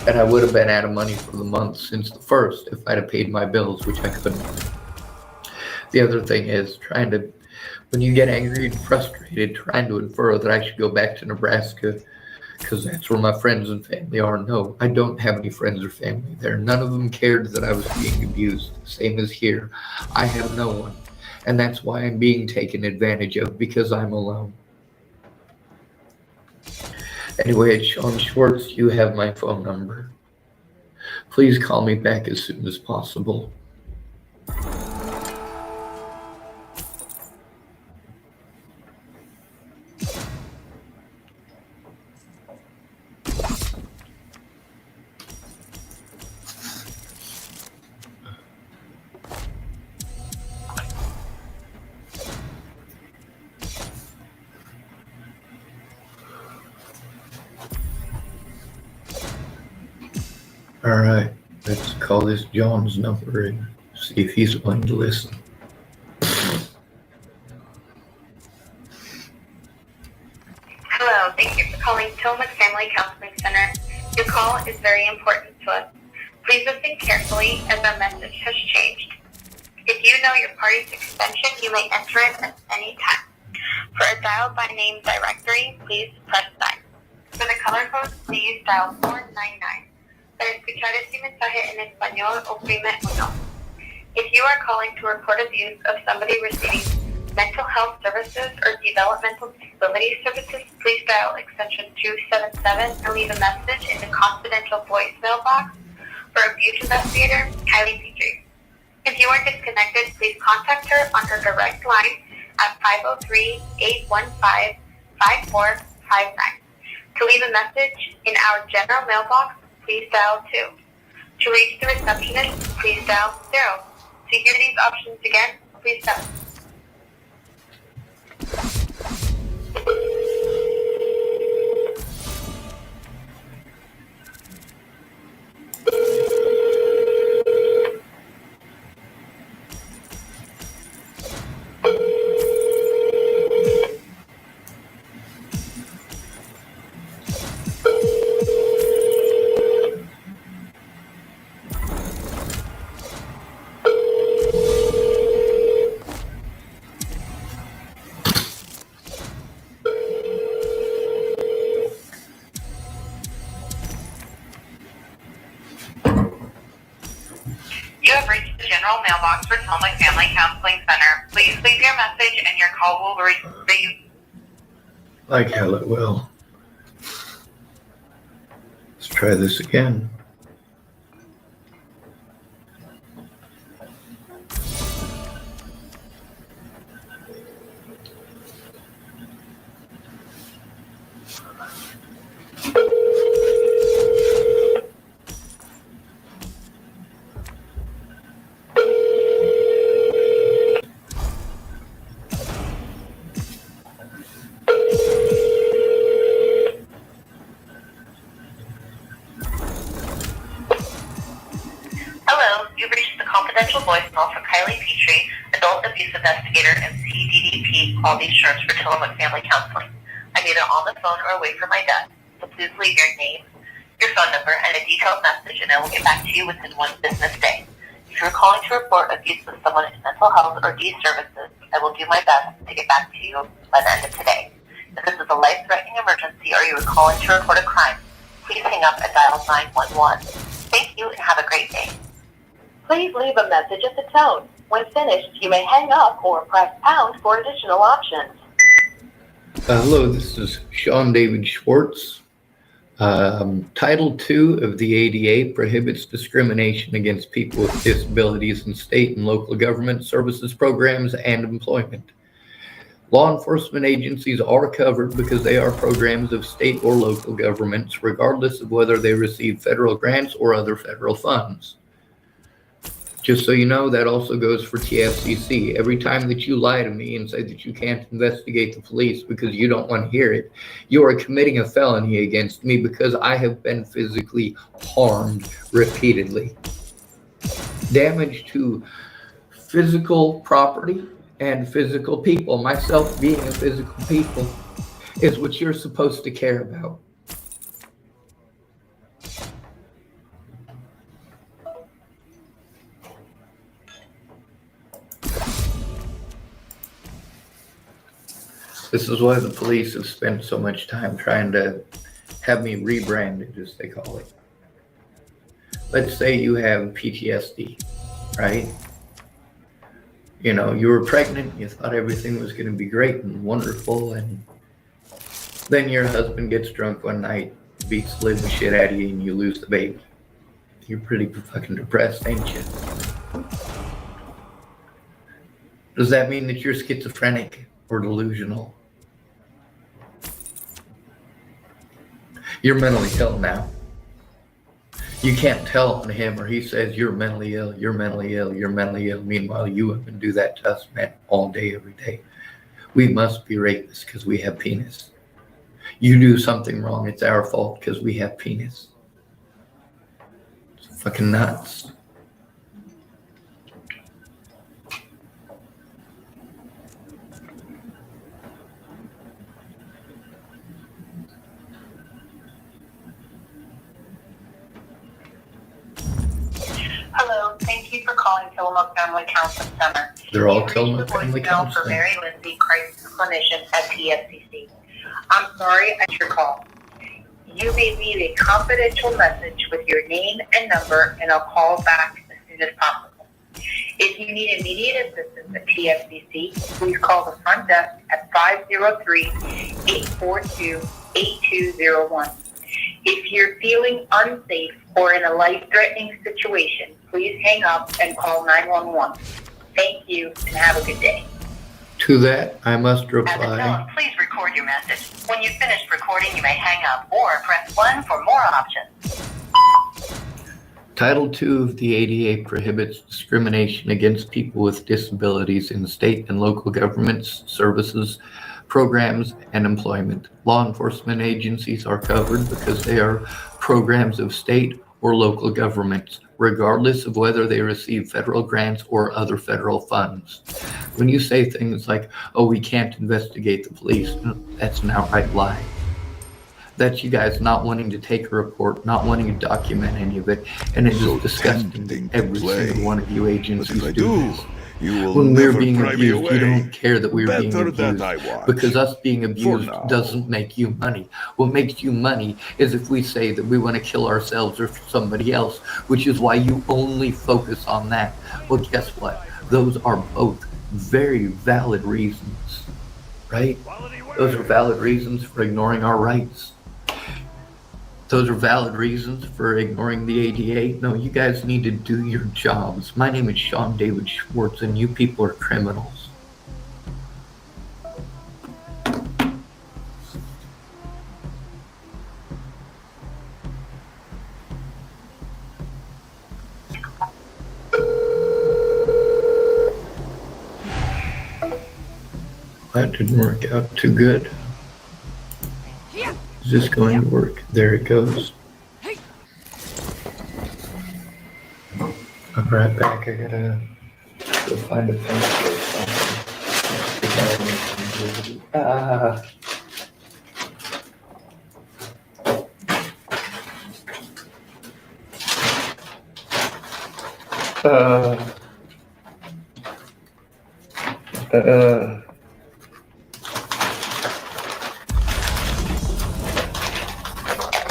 And I would have been out of money for the month since the 1st if I'd have paid my bills, which I couldn't. The other thing is when you get angry and frustrated, trying to infer that I should go back to Nebraska because that's where my friends and family are. No, I don't have any friends or family there. None of them cared that I was being abused. Same as here. I have no one. And that's why I'm being taken advantage of, because I'm alone. Anyway, it's Sean Schwartz. You have my phone number. Please call me back as soon as possible. All right, let's call this John's number and see if he's willing to listen. Hello, thank you for calling Tillamook Family Counseling Center. Your call is very important to us. Please listen carefully as our message has changed. If you know your partner party's extension, you may enter it at any time. For a dial by name directory, please press 9. For the color code, please dial 499. Para escuchar este mensaje en español, oprime 1. If you are calling to report abuse of somebody receiving mental health services or developmental disability services, please dial extension 277 and leave a message in the confidential voicemail box for abuse investigator Kylie Petrie. If you are disconnected, please contact her on her direct line at 503-815-5459. To leave a message in our general mailbox, please dial 2. To reach the receptionist, please dial 0. To hear these options again, please dial. You have reached the general mailbox for Tillamook Family Counseling Center. Please leave your message and your call will be... Like hell it will. Let's try this again. Hello, you've reached the confidential voicemail for Kylie Petrie, adult abuse investigator and CDDP quality assurance for Tillamook Family Counseling. I'm either on the phone or away from my desk, so please leave your name, your phone number, and a detailed message, and I will get back to you within 1 business day. If you're calling to report abuse with someone in mental health or D services, I will do my best to get back to you by the end of today. If this is a life-threatening emergency or you are calling to report a crime, please hang up and dial 911. Thank you and have a great day. Please leave a message at the tone. When finished, you may hang up or press pound for additional options. Hello, this is Sean David Schwartz. Title II of the ADA prohibits discrimination against people with disabilities in state and local government services programs and employment. Law enforcement agencies are covered because they are programs of state or local governments, regardless of whether they receive federal grants or other federal funds. Just so you know, that also goes for TFCC. Every time that you lie to me and say that you can't investigate the police because you don't want to hear it, you are committing a felony against me because I have been physically harmed repeatedly. Damage to physical property and physical people, myself being a physical people, is what you're supposed to care about. This is why the police have spent so much time trying to have me rebranded, as they call it. Let's say you have PTSD, right? You know, you were pregnant, you thought everything was going to be great and wonderful, and then your husband gets drunk one night, beats the living shit out of you, and you lose the baby. You're pretty fucking depressed, ain't you? Does that mean that you're schizophrenic or delusional? You're mentally ill now. You can't tell on him or he says you're mentally ill, you're mentally ill, you're mentally ill. Meanwhile, you women do that to us men all day, every day. We must be rapists because we have penis. You do something wrong, it's our fault because we have penis. It's fucking nuts. Hello, thank you for calling calling Tillamook Family Counseling Center. They're all You've reached Tillamook the Family voicemail for Counseling. Mary Lindsay, crisis clinician at TFCC. I'm sorry I missed your call. You may leave a confidential message with your name and number, and I'll call back as soon as possible. If you need immediate assistance at TFCC, please call the front desk at 503-842-8201. If you're feeling unsafe or in a life-threatening situation, please hang up and call 911. Thank you and have a good day. To that, I must At the reply. tone, please record your message. When you've finished recording, you may hang up or press 1 for more options. Title II of the ADA prohibits discrimination against people with disabilities in state and local governments, services, programs, and employment. Law enforcement agencies are covered because they are programs of state or local governments, regardless of whether they receive federal grants or other federal funds. When you say things like, oh, we can't investigate the police, that's an outright lie. That's you guys not wanting to take a report, not wanting to document any of it, and it is disgusting. Every single one of you agencies do this. When we're being abused, you don't care that we're being abused, because us being abused doesn't make you money. What makes you money is if we say that we want to kill ourselves or somebody else, which is why you only focus on that. Well, guess what? Those are both very valid reasons, right? Those are valid reasons for ignoring our rights. Those are valid reasons for ignoring the ADA. No, you guys need to do your jobs. My name is Sean David Schwartz, and you people are criminals. That didn't work out too good. Is this going to work? There it goes. I'll be right back. I gotta go find a pencil or something.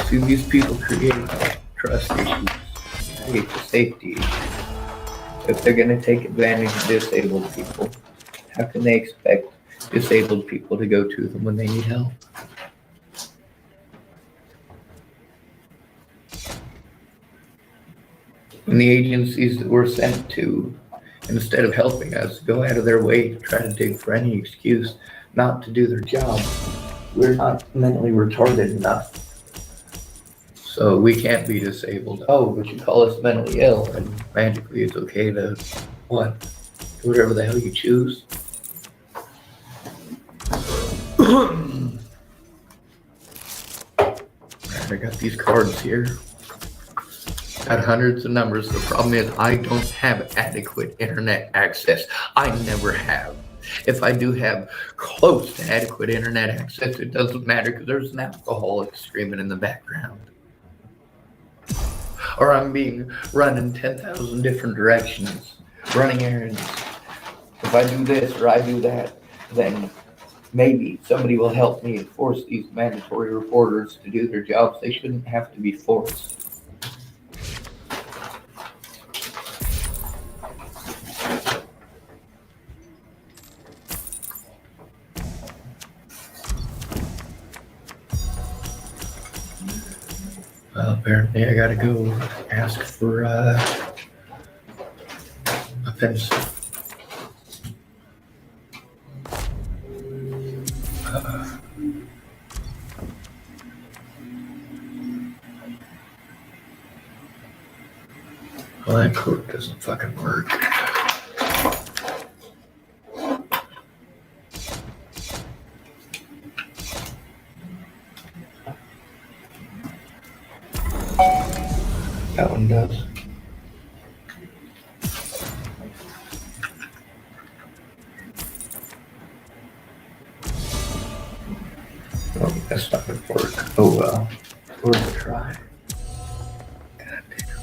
See, these people create trust issues. I hate the safety issues. If they're going to take advantage of disabled people, how can they expect disabled people to go to them when they need help? When the agencies that we're sent to, instead of helping us, go out of their way to try to dig for any excuse not to do their job, we're not mentally retarded enough. So we can't be disabled. Oh, but you call us mentally ill, and magically it's okay to, what? Do whatever the hell you choose? I got these cards here. Got hundreds of numbers. The problem is I don't have adequate internet access. I never have. If I do have close to adequate internet access, it doesn't matter because there's an alcoholic screaming in the background. Or I'm being run in 10,000 different directions, running errands. If I do this or I do that, then maybe somebody will help me force these mandatory reporters to do their jobs. They shouldn't have to be forced. Well, apparently I gotta go ask for a pencil. Well, that code doesn't fucking work. That one does. Oh, that's not gonna work. Oh well. Worth a try. God damn.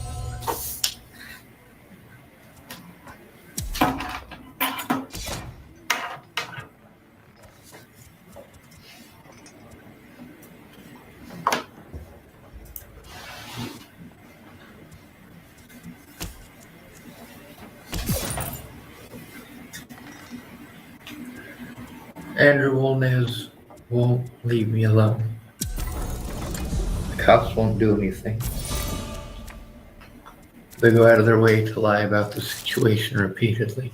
Andrew Wolnez won't leave me alone. The cops won't do anything. They go out of their way to lie about the situation repeatedly.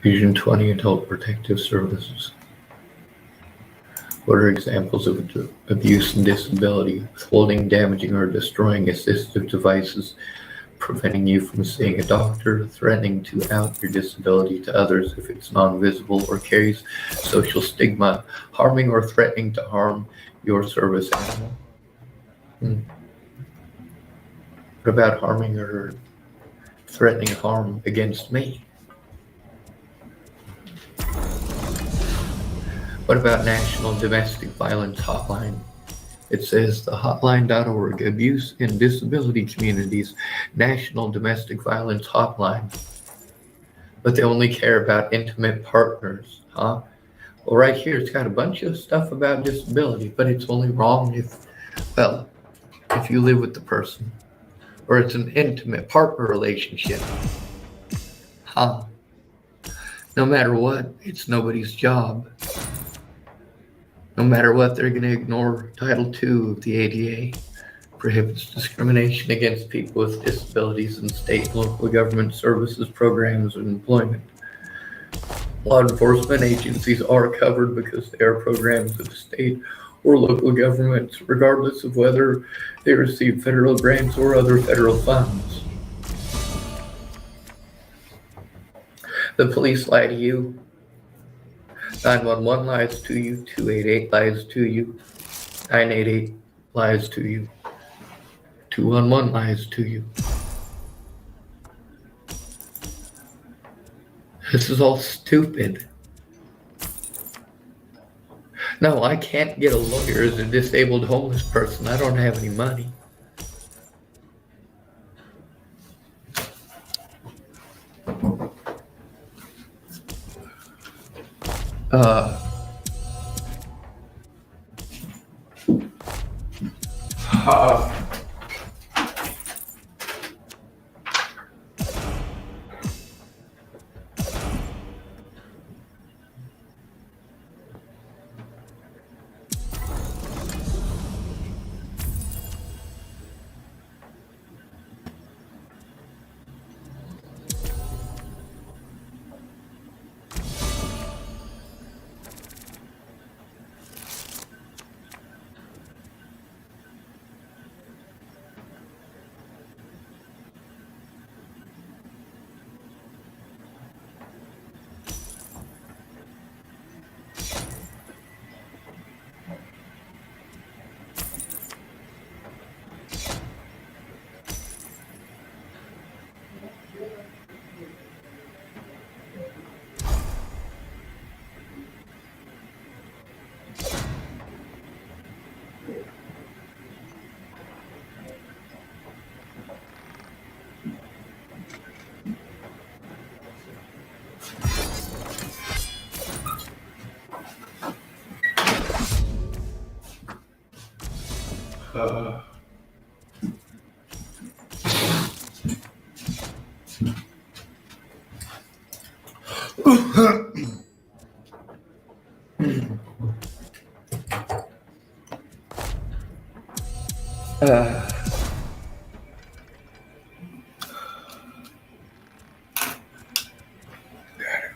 Region 20 Adult Protective Services. What are examples of abuse and disability? Withholding, damaging, or destroying assistive devices, preventing you from seeing a doctor, threatening to out your disability to others if it's non-visible or carries social stigma, harming or threatening to harm your service animal. What about harming or threatening harm against me? What about National Domestic Violence Hotline? It says the hotline.org, Abuse in Disability Communities, National Domestic Violence Hotline. But they only care about intimate partners, huh? Well, right here, it's got a bunch of stuff about disability, but it's only wrong if you live with the person, or it's an intimate partner relationship, huh? No matter what, it's nobody's job. No matter what, they're going to ignore Title II of the ADA, prohibits discrimination against people with disabilities in state and local government services, programs, and employment. Law enforcement agencies are covered because they are programs of state or local governments, regardless of whether they receive federal grants or other federal funds. The police lie to you. 911 lies to you. 288 lies to you. 988 lies to you. 211 lies to you. This is all stupid. No, I can't get a lawyer as a disabled homeless person. I don't have any money.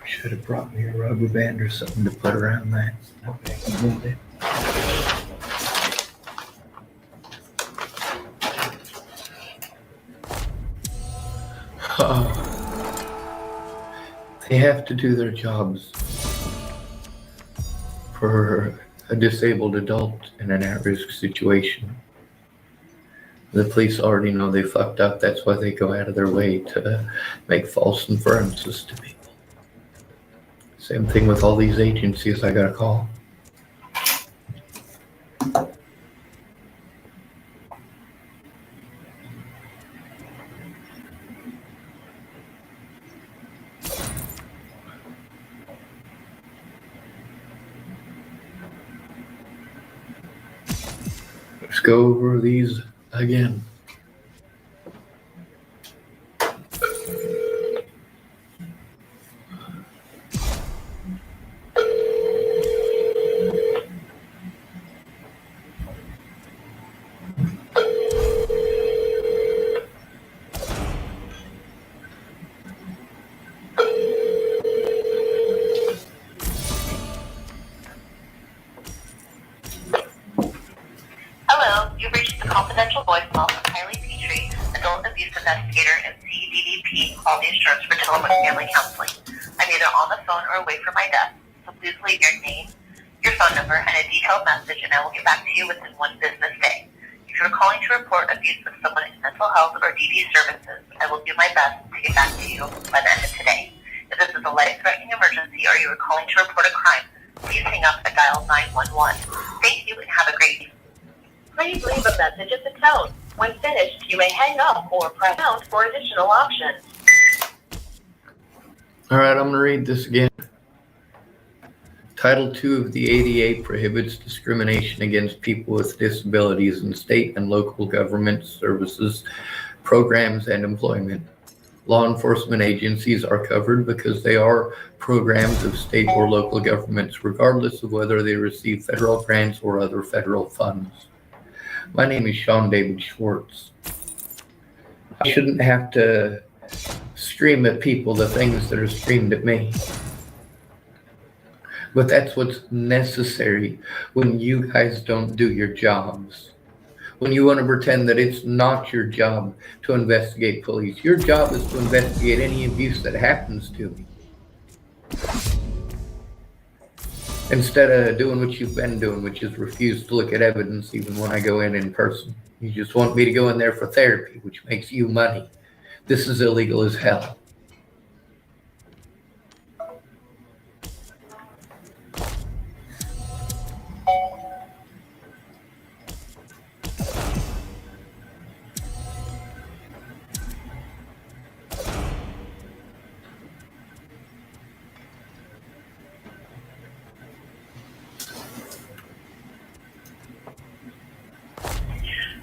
Should have brought me a rubber band or something to put around that. Okay, I can move it. They have to do their jobs for a disabled adult in an at-risk situation. The police already know they fucked up. That's why they go out of their way to make false inferences to people. Same thing with all these agencies I got a call. Let's go over these again. you've reached the confidential voicemail of Kylie Petrie, adult abuse investigator and CDDP Quality Assurance for Children with Family Counseling. I'm either on the phone or away from my desk, so please leave your name, your phone number, and a detailed message, and I will get back to you within 1 business day. If you're calling to report abuse of someone in mental health or DD services, I will do my best to get back to you by the end of today. If this is a life-threatening emergency or you are calling to report a crime, please hang up and dial 911. Thank you and have a great day. Please leave a message at the tone. When finished, you may hang up or press pound for additional options. All right, I'm going to read this again. Title II of the ADA prohibits discrimination against people with disabilities in state and local government services, programs, and employment. Law enforcement agencies are covered because they are programs of state or local governments, regardless of whether they receive federal grants or other federal funds. My name is Sean David Schwartz. I shouldn't have to scream at people the things that are screamed at me. But that's what's necessary when you guys don't do your jobs. When you want to pretend that it's not your job to investigate police. Your job is to investigate any abuse that happens to me. Instead of doing what you've been doing, which is refuse to look at evidence even when I go in person. You just want me to go in there for therapy, which makes you money. This is illegal as hell.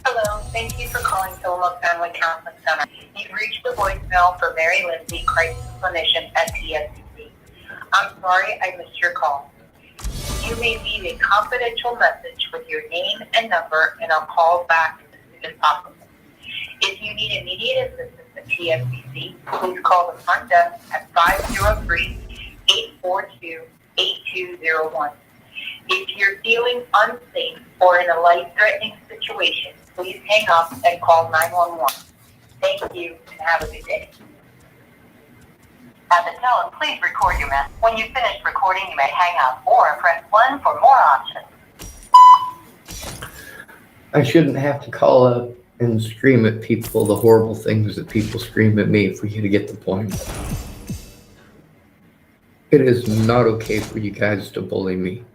Hello, thank you for calling Tillamook Family Counseling Center. You've reached the voicemail for Mary Lindsay, crisis clinician at TSCC. I'm sorry I missed your call. You may leave a confidential message with your name and number, and I'll call back as soon as possible. If you need immediate assistance at TSCC, please call the front desk at 503-842-8201. If you're feeling unsafe or in a life-threatening situation, please hang up and call 911. Thank you and have a good day. At the tone, please record your message. When you finish recording, you may hang up or press 1 for more options. I shouldn't have to call up and scream at people the horrible things that people scream at me for you to get the point. It is not okay for you guys to bully me.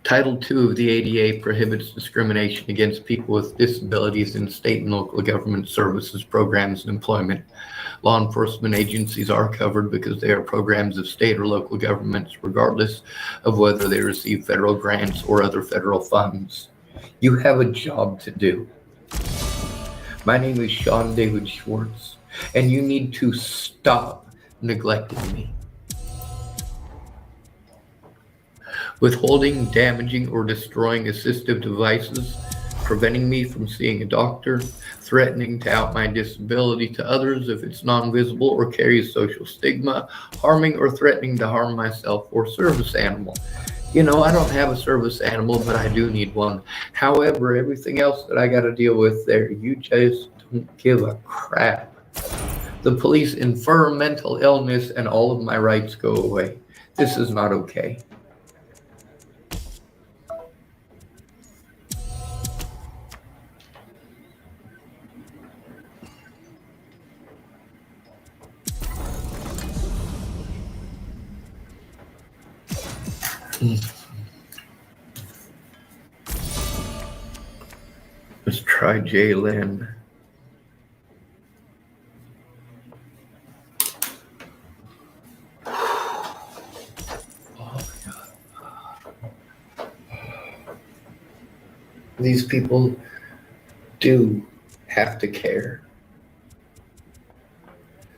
Title II of the ADA prohibits discrimination against people with disabilities in state and local government services, programs, and employment. Law enforcement agencies are covered because they are programs of state or local governments, regardless of whether they receive federal grants or other federal funds. You have a job to do. My name is Sean David Schwartz, and you need to stop neglecting me. Withholding, damaging, or destroying assistive devices, preventing me from seeing a doctor, threatening to out my disability to others if it's non-visible or carries social stigma, harming or threatening to harm myself or service animal. You know, I don't have a service animal, but I do need one. However, everything else that I got to deal with there, you just don't give a crap. The police infer mental illness and all of my rights go away. This is not okay. Let's try Jalen. These people do have to care.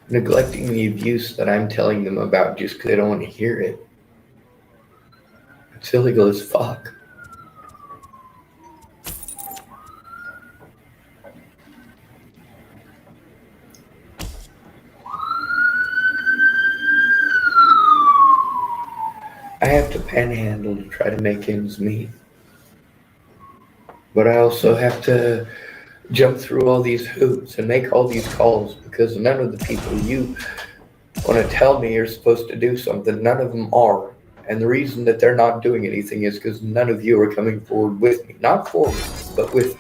Neglecting the abuse that I'm telling them about just because they don't want to hear it. It's illegal as fuck. I have to panhandle to try to make ends meet. But I also have to jump through all these hoops and make all these calls because none of the people you want to tell me you're supposed to do something, none of them are. And the reason that they're not doing anything is because none of you are coming forward with me. Not for me, but with me.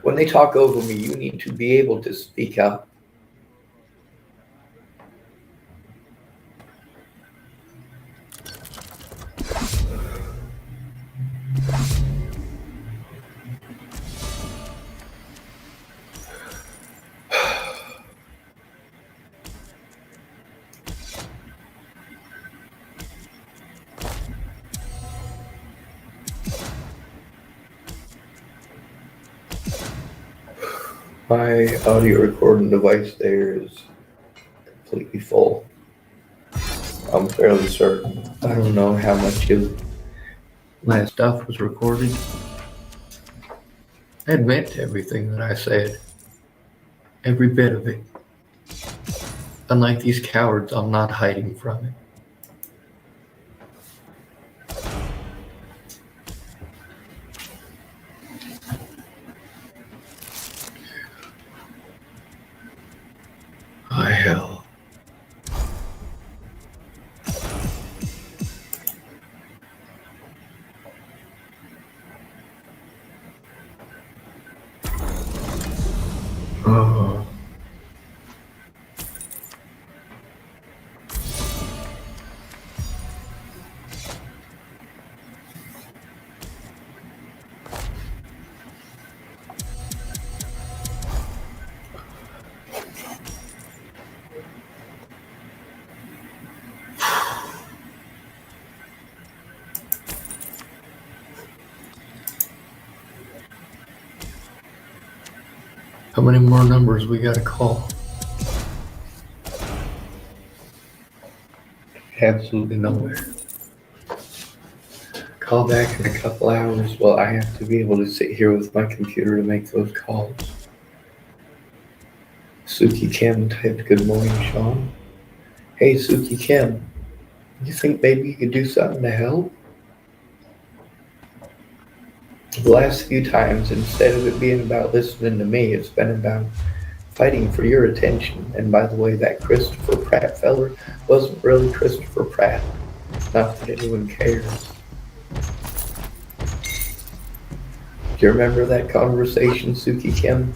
When they talk over me, you need to be able to speak up. My audio recording device there is completely full. I'm fairly certain. I don't know how much of last stuff was recorded. I admit everything that I said. Every bit of it. Unlike these cowards, I'm not hiding from it. Why hell. Oh. How many more numbers we gotta call? Absolutely nowhere. Call back in a couple hours. Well, I have to be able to sit here with my computer to make those calls. Suki Kim typed, "Good morning, Sean." Hey, Suki Kim. You think maybe you could do something to help? The last few times, instead of it being about listening to me, it's been about fighting for your attention. And by the way, that Christopher Pratt feller wasn't really Christopher Pratt. Not that anyone cares. Do you remember that conversation, Suki Kim?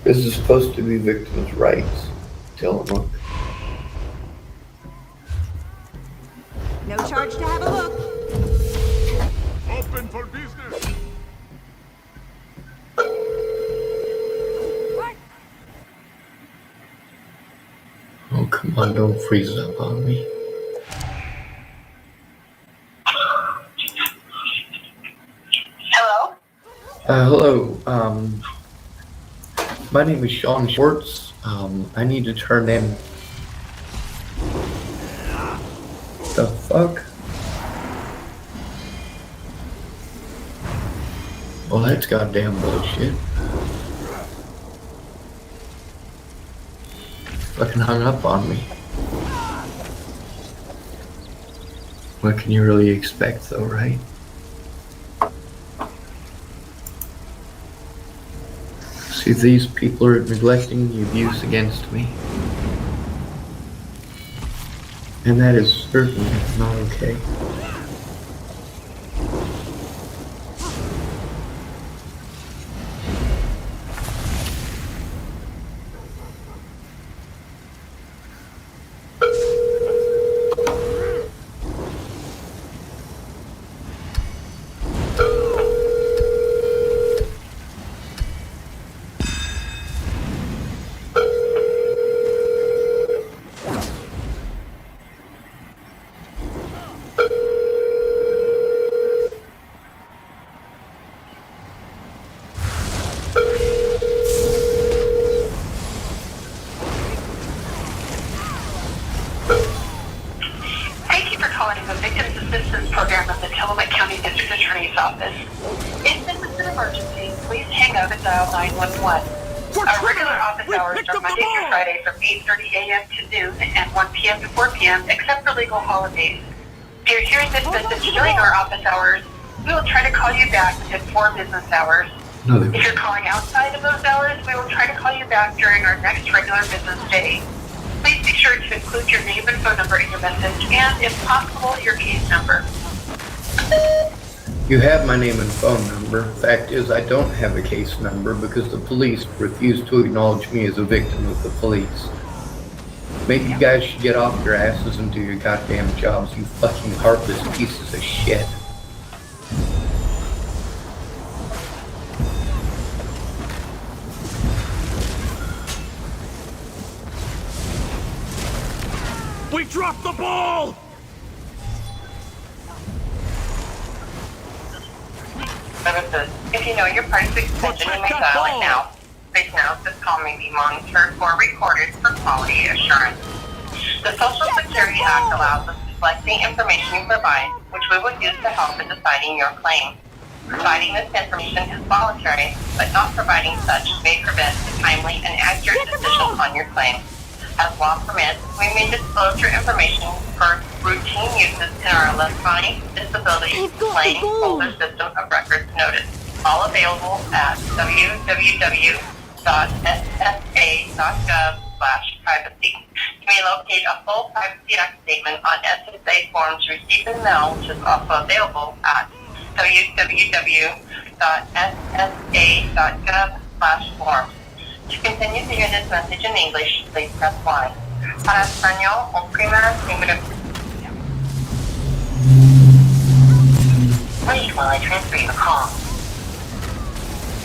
This is supposed to be victims' rights. Tillamook. No charge to have a look. Open for business. Oh, come on, don't freeze up on me. Hello? Hello. My name is Sean Schwartz. I need to turn in. The fuck? Well, that's goddamn bullshit. Fucking hung up on me. What can you really expect, though, right? See, these people are neglecting the abuse against me. And that is certainly not okay. Thank you for calling the Victims Assistance Program of the Tillamook County District Attorney's Office. If this is an emergency, please hang up and dial 911. Our regular office hours are Monday through Friday from 8:30 a.m. to noon and 1 p.m. to 4 p.m. except for legal holidays. If you're hearing this message during our office hours, we will try to call you back within 4 business hours. If you're calling outside of those hours, we will try to call you back during our next regular business day. Please be sure to include your name and phone number in your message and, if possible, your case number. You have my name and phone number. Fact is, I don't have a case number because the police refuse to acknowledge me as a victim of the police. Maybe you guys should get off your asses and do your goddamn jobs, you fucking heartless pieces of shit. We dropped the ball! Services. If you know your party's extension, you may dial it now. Please note this call may be monitored or recorded for quality assurance. The Social Security Act allows us to select the information you provide, which we will use to help in deciding your claim. Providing this information is voluntary, but not providing such may prevent a timely and accurate decision on your claim. As law permits, we may disclose your information for routine uses in our electronic disability claim folder system of records notice. All available at www.ssa.gov/privacy. You may locate a full Privacy Act statement on SSA forms received in the mail, which is also available at www.ssa.gov/forms. To continue to hear this message in English, please press 1. Para español, oprima número. Wait while I transfer your call.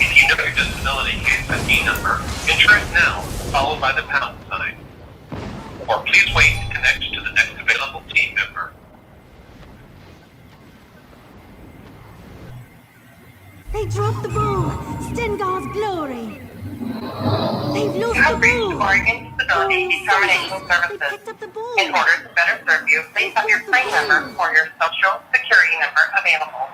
If you know your disability case ID number, enter it now, followed by the pound sign. Or please wait to connect to the next available team member. They dropped the ball. Stengar's glory. They've lost You have the reached ball. Oregon Disability Determination Services. In order to better serve you, please have your claim number or your social security number available.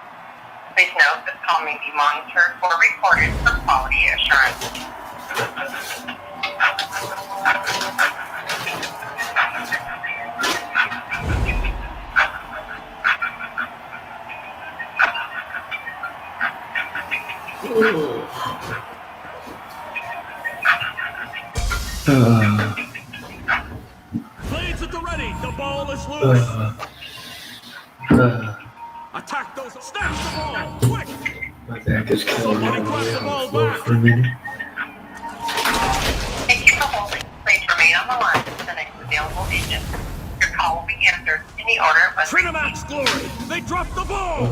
Please note this call may be monitored or recorded for quality assurance. Blades at the ready! The ball is loose! Attack those! Snatch the ball! Quick! My back is killing me. Somebody grab the ball back! For a minute. Thank you for holding. Please remain on the line for the next available agent. Your call will be answered in the order of Trinamax glory! They dropped the ball!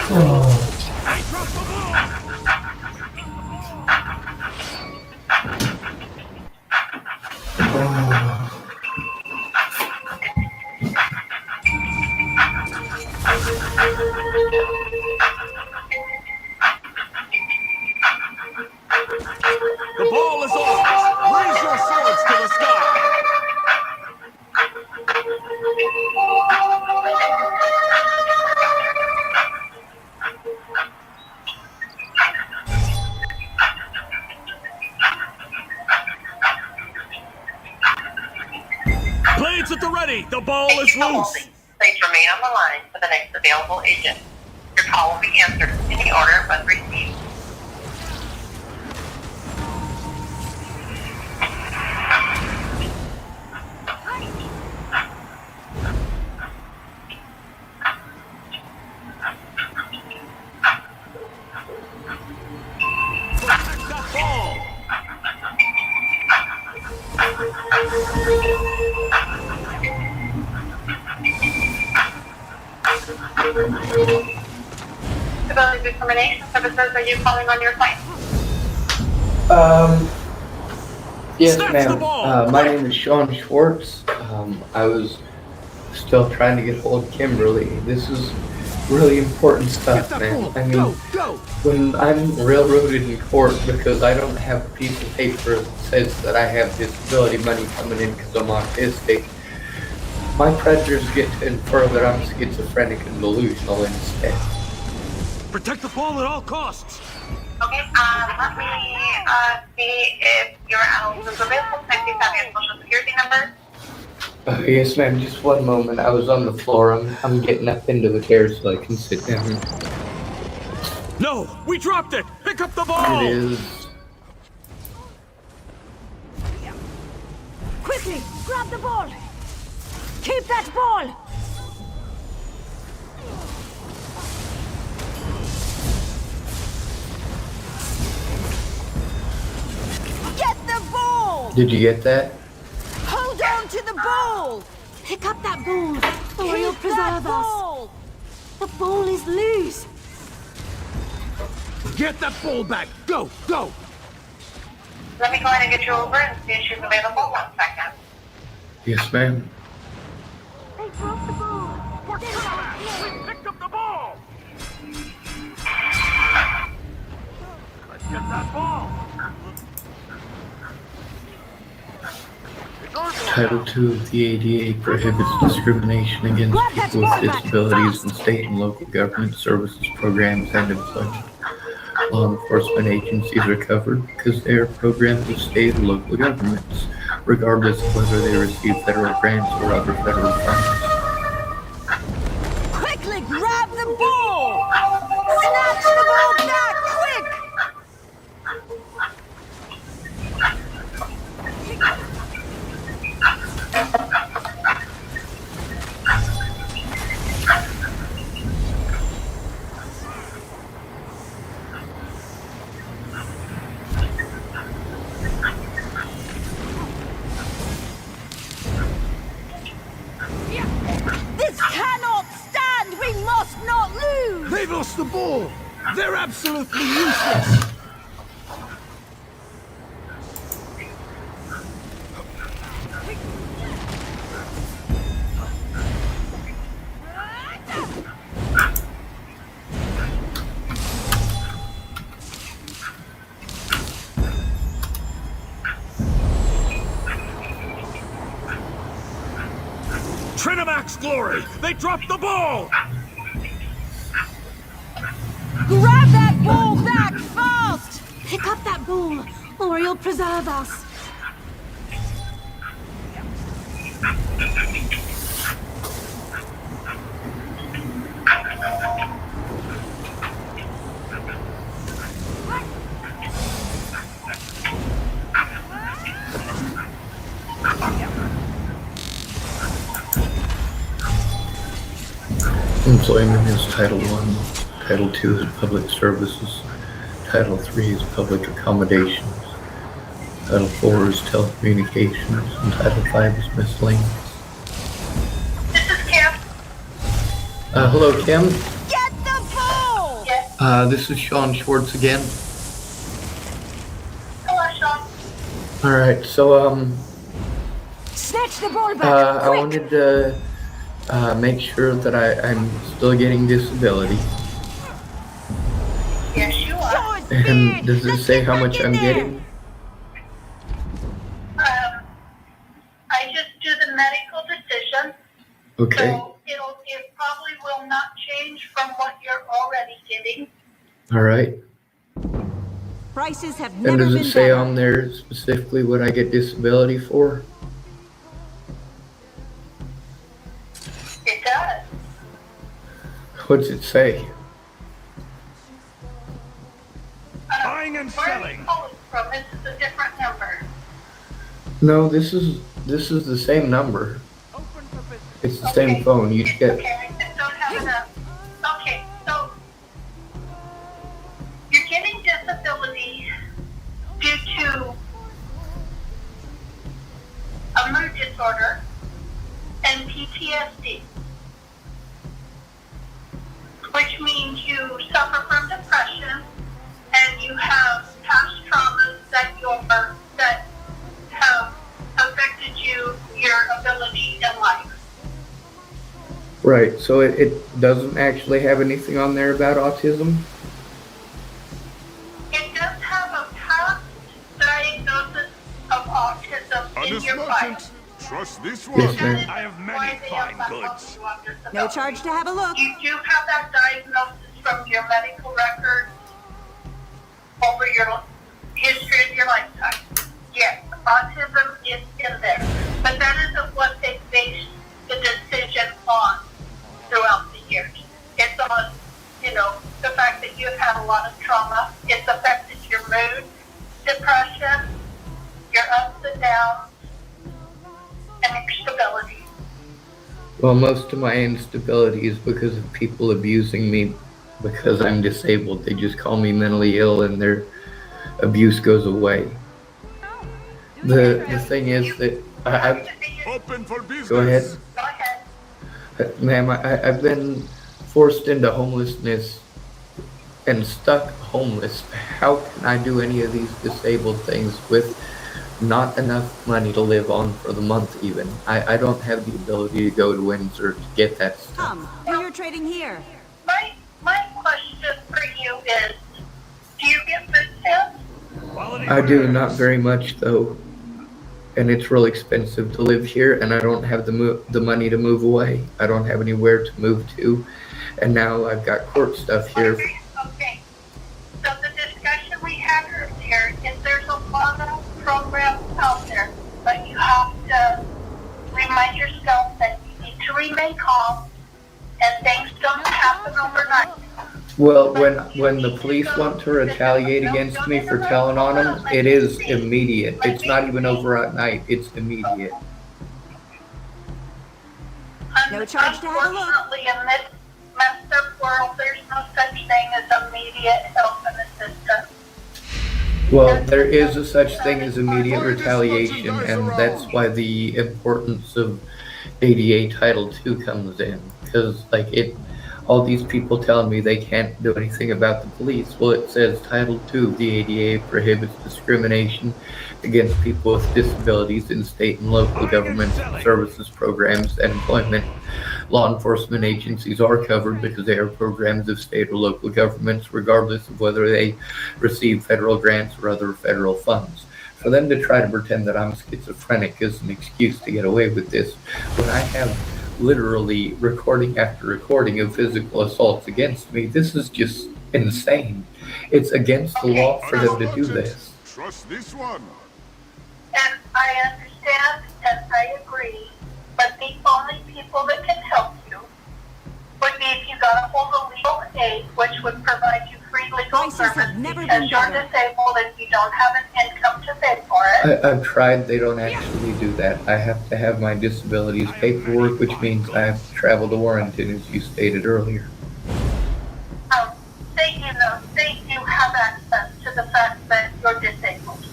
They dropped the ball! The ball is off! Raise your swords to the sky! Blades at the ready! The ball is loose! Please remain on the line for the next available agent. Your call will be answered in the order when received. Protect that ball! Disability Discrimination Services, are you calling on your claim? Yes, Snatch the ma'am. ball! My name is Sean Schwartz. I was still trying to get hold of Kimberly. This is really important stuff, man. I mean, when I'm railroaded in court because I don't have a piece of paper that says that I have disability money coming in because I'm autistic, my predators get to infer that I'm schizophrenic and delusional instead. Protect the ball at all costs. Okay, let me see if your animal is available. Can I please have your social security number? Yes, ma'am. Just one moment. I was on the floor. I'm getting up into the chair so I can sit down. No, we dropped it. Pick up the ball. It is. Quickly, grab the ball. Keep that ball. Get the ball. Did you get that? Hold on to the ball. Pick up that ball, or you'll preserve us. The ball is loose. Get that ball back. Go, go. Let me go ahead and get you over and see if she's available. 1 second. Yes, ma'am. They dropped the ball. We're back. We picked up the ball. Let's get that ball. Title II of the ADA prohibits discrimination against people with disabilities in state and local government services, programs, and employment. Law enforcement agencies are covered because they are programs of state and local governments, regardless of whether they receive federal grants or other federal funds. Quickly grab the ball. Snatch the ball back, quick. This cannot stand! We must not lose! They've lost the ball. They're absolutely useless. Trinamax Glory! They dropped the ball! Grab that ball back fast! Pick up that ball, or you'll preserve us. Employment is Title I, Title II is Public Services, Title III is Public Accommodations, Title IV is Telecommunications, and Title V is Miscellaneous. This is Kim. Hello, Kim. Get the ball! Yes. This is Sean Schwartz again. Hello, Sean. Alright, so, Snatch the ball back, I quick! wanted to make sure that I'm still getting disability. Yes, you are. And does it say how much I'm getting? I just do the medical decision. Okay. So it probably will not change from what you're already getting. Alright. Prices have And never does been it say better. on there specifically what I get disability for? It does. What's it say? Buying and Where are selling. you calling from? This is a different number. No, this is the same number. It's the same phone. You get. Okay, I just don't have enough. Okay, so you're getting disability due to a mood disorder and PTSD, which means you suffer from depression and you have past traumas that have affected your ability in life. Right. So it doesn't actually have anything on there about autism. It does have a past diagnosis of autism in your file. Trust this one. Yes, ma'am. I have many fine goods. No charge to have a look. You do have that diagnosis from your medical record over your history of your lifetime. Yes, autism is in there, but that isn't what they based the decision on throughout the years. It's on, the fact that you've had a lot of trauma. It's affected your mood, depression, your ups and downs, and your stability. Well, most of my instability is because of people abusing me because I'm disabled. They just call me mentally ill and their abuse goes away. The thing is that Open for business. Go ahead. Go ahead. Ma'am, I've been forced into homelessness and stuck homeless. How can I do any of these disabled things with not enough money to live on for the month even? I don't have the ability to go to Windsor to get that stuff. Come, do your trading here. My question for you is, do you get food stamps? I do, not very much though. And it's real expensive to live here, and I don't have the money to move away. I don't have anywhere to move to, and now I've got court stuff here. Okay. So the discussion we had earlier is there's a lot of programs out there, but you have to remind yourself that you need to remain calm, and things don't happen overnight. Well, when the police want to retaliate against me for telling on them, it is immediate. It's not even over at night. It's immediate. No charge to have a look. Unfortunately, in this messed up world, there's no such thing as immediate help and assistance. Well, there is a such thing as immediate retaliation, and that's why the importance of ADA Title II comes in. Because, all these people telling me they can't do anything about the police. Well, it says Title II of the ADA prohibits discrimination against people with disabilities in state and local government services programs and employment. Law enforcement agencies are covered because they are programs of state or local governments, regardless of whether they receive federal grants or other federal funds. For them to try to pretend that I'm schizophrenic is an excuse to get away with this, when I have literally recording after recording of physical assaults against me. This is just insane. It's against the law for them to do this. Trust this one. And I understand and I agree, but the only people that can help you would be if you got a hold of legal aid, which would provide you free legal service because you're disabled and you don't have an income to pay for it. I've tried. They don't actually do that. I have to have my disabilities paperwork, which means I have to travel to Warrenton, as you stated earlier. They do have access to the fact that you're disabled.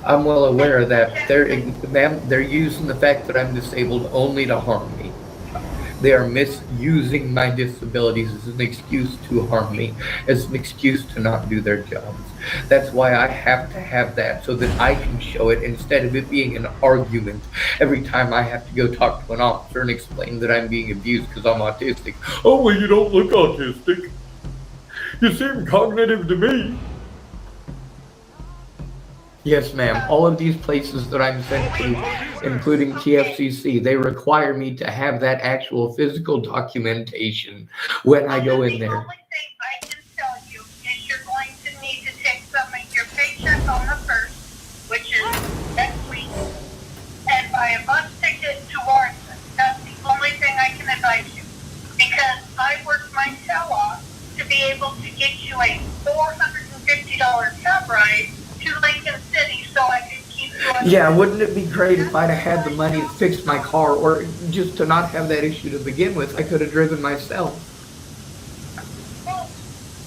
I'm well aware of that. They're using the fact that I'm disabled only to harm me. They are misusing my disabilities as an excuse to harm me, as an excuse to not do their jobs. That's why I have to have that, so that I can show it instead of it being an argument every time I have to go talk to an officer and explain that I'm being abused because I'm autistic. Oh, well, you don't look autistic. You seem cognitive to me. Yes, ma'am. All of these places that I'm sent to, including TFCC, they require me to have that actual physical documentation when I go in there. The only thing I can tell you is you're going to need to take some of your paycheck on the 1st, which is next week, and buy a bus ticket to Warrenton. That's the only thing I can advise you. Because I worked my tail off to be able to get you a $450 cab ride to Lincoln City so I could keep you on. Yeah, wouldn't it be great if I'd have had the money to fix my car, or just to not have that issue to begin with? I could have driven myself. Well,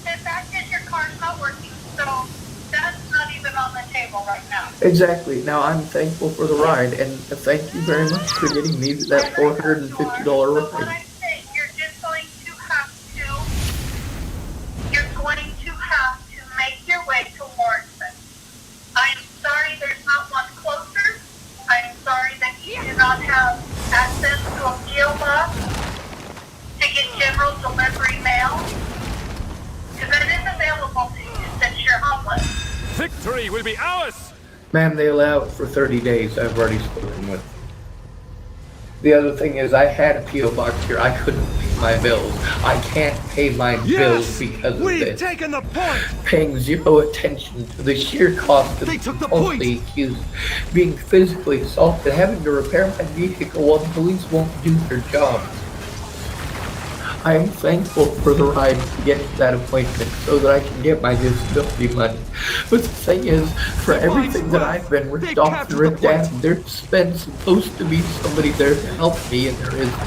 the fact is your car's not working, so that's not even on the table right now. Exactly. Now, I'm thankful for the ride, and thank you very much for getting me that $450 But what ride. I'm saying, you're going to have to make your way to Warrenton. I'm sorry there's not one closer. I'm sorry that you do not have access to a PO box to get general delivery mail. Because that is available to you since you're homeless. Victory will be ours! Ma'am, they allow it for 30 days. I've already spoken with. The other thing is, I had a P.O. box here. I couldn't leave my bills. I can't pay my bills because of We've this. taken the point. Paying zero attention to the sheer cost of They took the falsely accused, being physically assaulted, having to repair my vehicle while the police won't do their job. I am thankful for the ride to get to that appointment so that I can get my disability money. But the thing is, for everything that I've been ripped off and ripped down, there's been supposed to be somebody there to help me, and there isn't.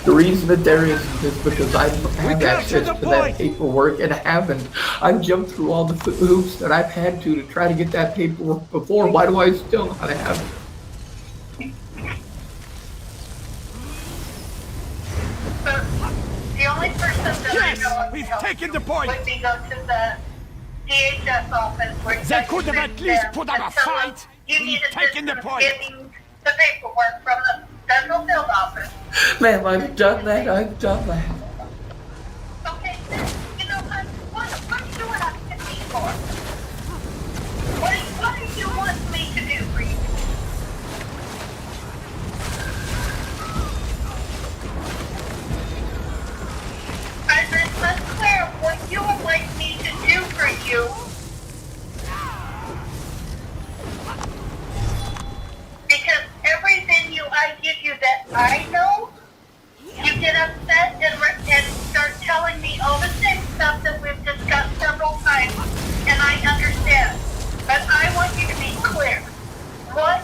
The reason that there isn't is because I don't have access to that paperwork and haven't. I've jumped through all the hoops that I've had to try to get that paperwork before. Why do I still not have it? The only person that I know we've taken the point. would be go to the DHS office where They could have at least put up a fight. You need Taken the assistance point. getting the paperwork from the federal field office. Ma'am, I've done that. I've done that. Okay, then, you know what do you ask me for? What do you want me to do for you? I'm unclear of what you would like me to do for you. Because every venue I give you that I know, you get upset and start telling me all the same stuff that we've discussed several times, and I understand. But I want you to be clear. What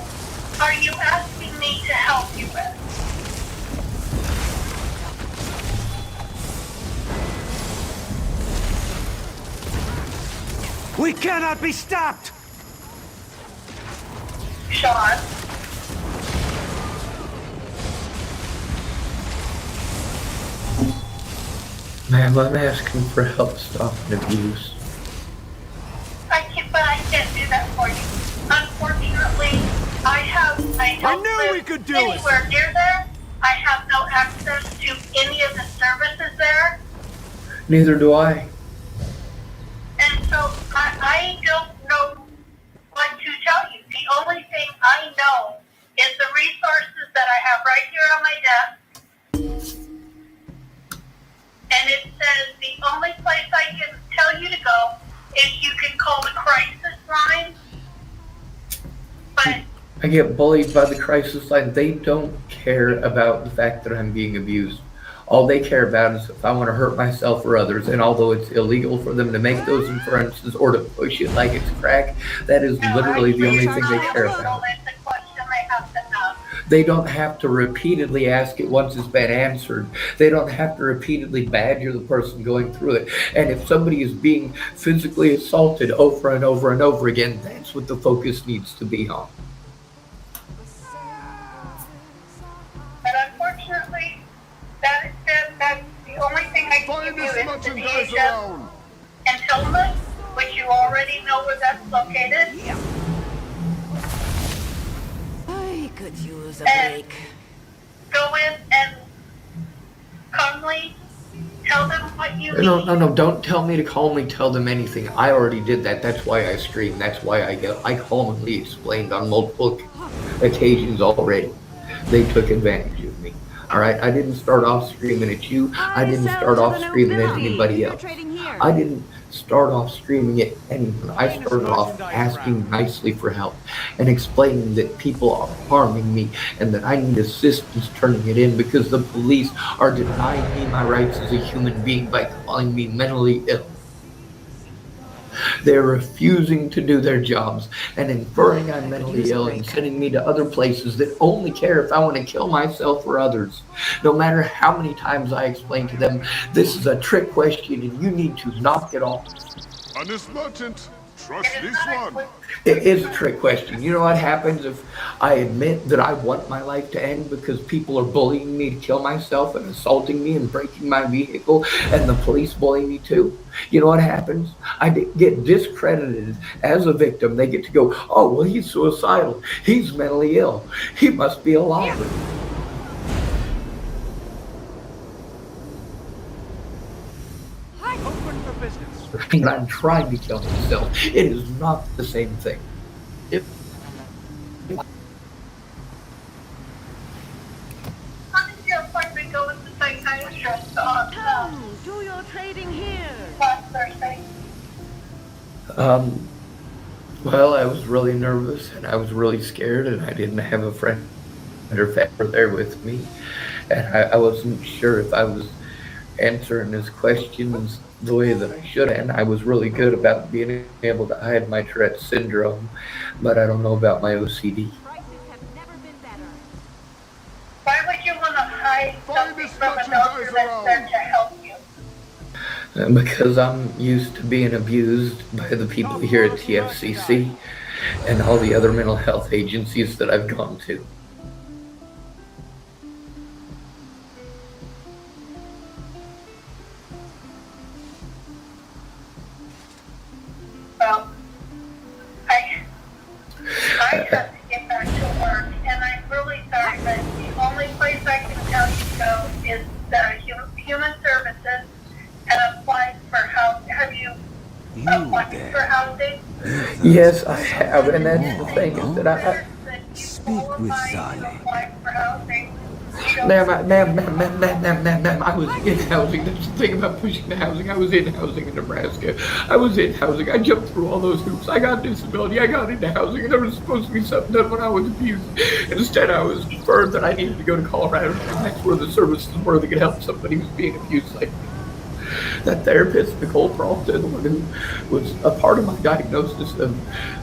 are you asking me to help you with? We cannot be stopped. Sean? Ma'am, I'm asking for help stopping abuse. But I can't do that for you. Unfortunately, I don't knew we live could do anywhere near there. I have no access to any of the services there. Neither do I. And so I don't know what to tell you. The only thing I know is the resources that I have right here on my desk. And it says the only place I can tell you to go is you can call the crisis line. But I get bullied by the crisis line. They don't care about the fact that I'm being abused. All they care about is if I want to hurt myself or others. And although it's illegal for them to make those inferences or to push it like it's crack, that is literally the only thing they care about. They don't have to repeatedly ask it once it's been answered. They don't have to repeatedly badger the person going through it. And if somebody is being physically assaulted over and over and over again, that's what the focus needs to be on. But unfortunately, that's the only thing I can give you is the DHS in Tillman, which you already know where that's located. I could use a And break. go in and calmly tell them what you need. No, don't tell me to calmly tell them anything. I already did that. That's why I scream. That's why I calmly explained on multiple occasions already. They took advantage of me. All right, I didn't start off screaming at you. I didn't start off screaming at anybody else. I didn't start off screaming at anyone. I started off asking nicely for help and explaining that people are harming me and that I need assistance turning it in because the police are denying me my rights as a human being by calling me mentally ill. They're refusing to do their jobs and inferring I'm mentally ill and sending me to other places that only care if I want to kill myself or others. No matter how many times I explain to them, this is a trick question and you need to knock it off. Honest merchant, trust this one. It is a trick question. You know what happens if I admit that I want my life to end because people are bullying me to kill myself and assaulting me and breaking my vehicle and the police bully me too? You know what happens? I get discredited as a victim. They get to go, oh, well, he's suicidal. He's mentally ill. He must be a liar. Open for business. And I'm trying to kill myself. It is not the same thing. How did your appointment go with the interest on do your trading here. last Thursday? Well, I was really nervous and I was really scared and I didn't have a friend or family there with me. And I wasn't sure if I was answering his questions the way that I should. And I was really good about being able to hide my Tourette syndrome, but I don't know about my OCD. Why would you want to hide something from a doctor that's there to help you? Because I'm used to being abused by the people here at TFCC and all the other mental health agencies that I've gone to. Well, I have to get back to work, and I'm really sorry, but the only place I can tell you to go is Human Services and apply for housing. Have you applied for housing? Yes, I have, and that's the thing is that I Speak with Sally. Apply for housing. ma'am, I was in housing. That's the thing about pushing the housing. I was in housing in Nebraska. I was in housing. I jumped through all those hoops. I got disability. I got into housing, and there was supposed to be something done when I was abused. Instead, I was referred that I needed to go to Colorado, and that's where the services were that could help somebody who's being abused like me. That therapist, Nicole Peralta, the one who was a part of my diagnosis of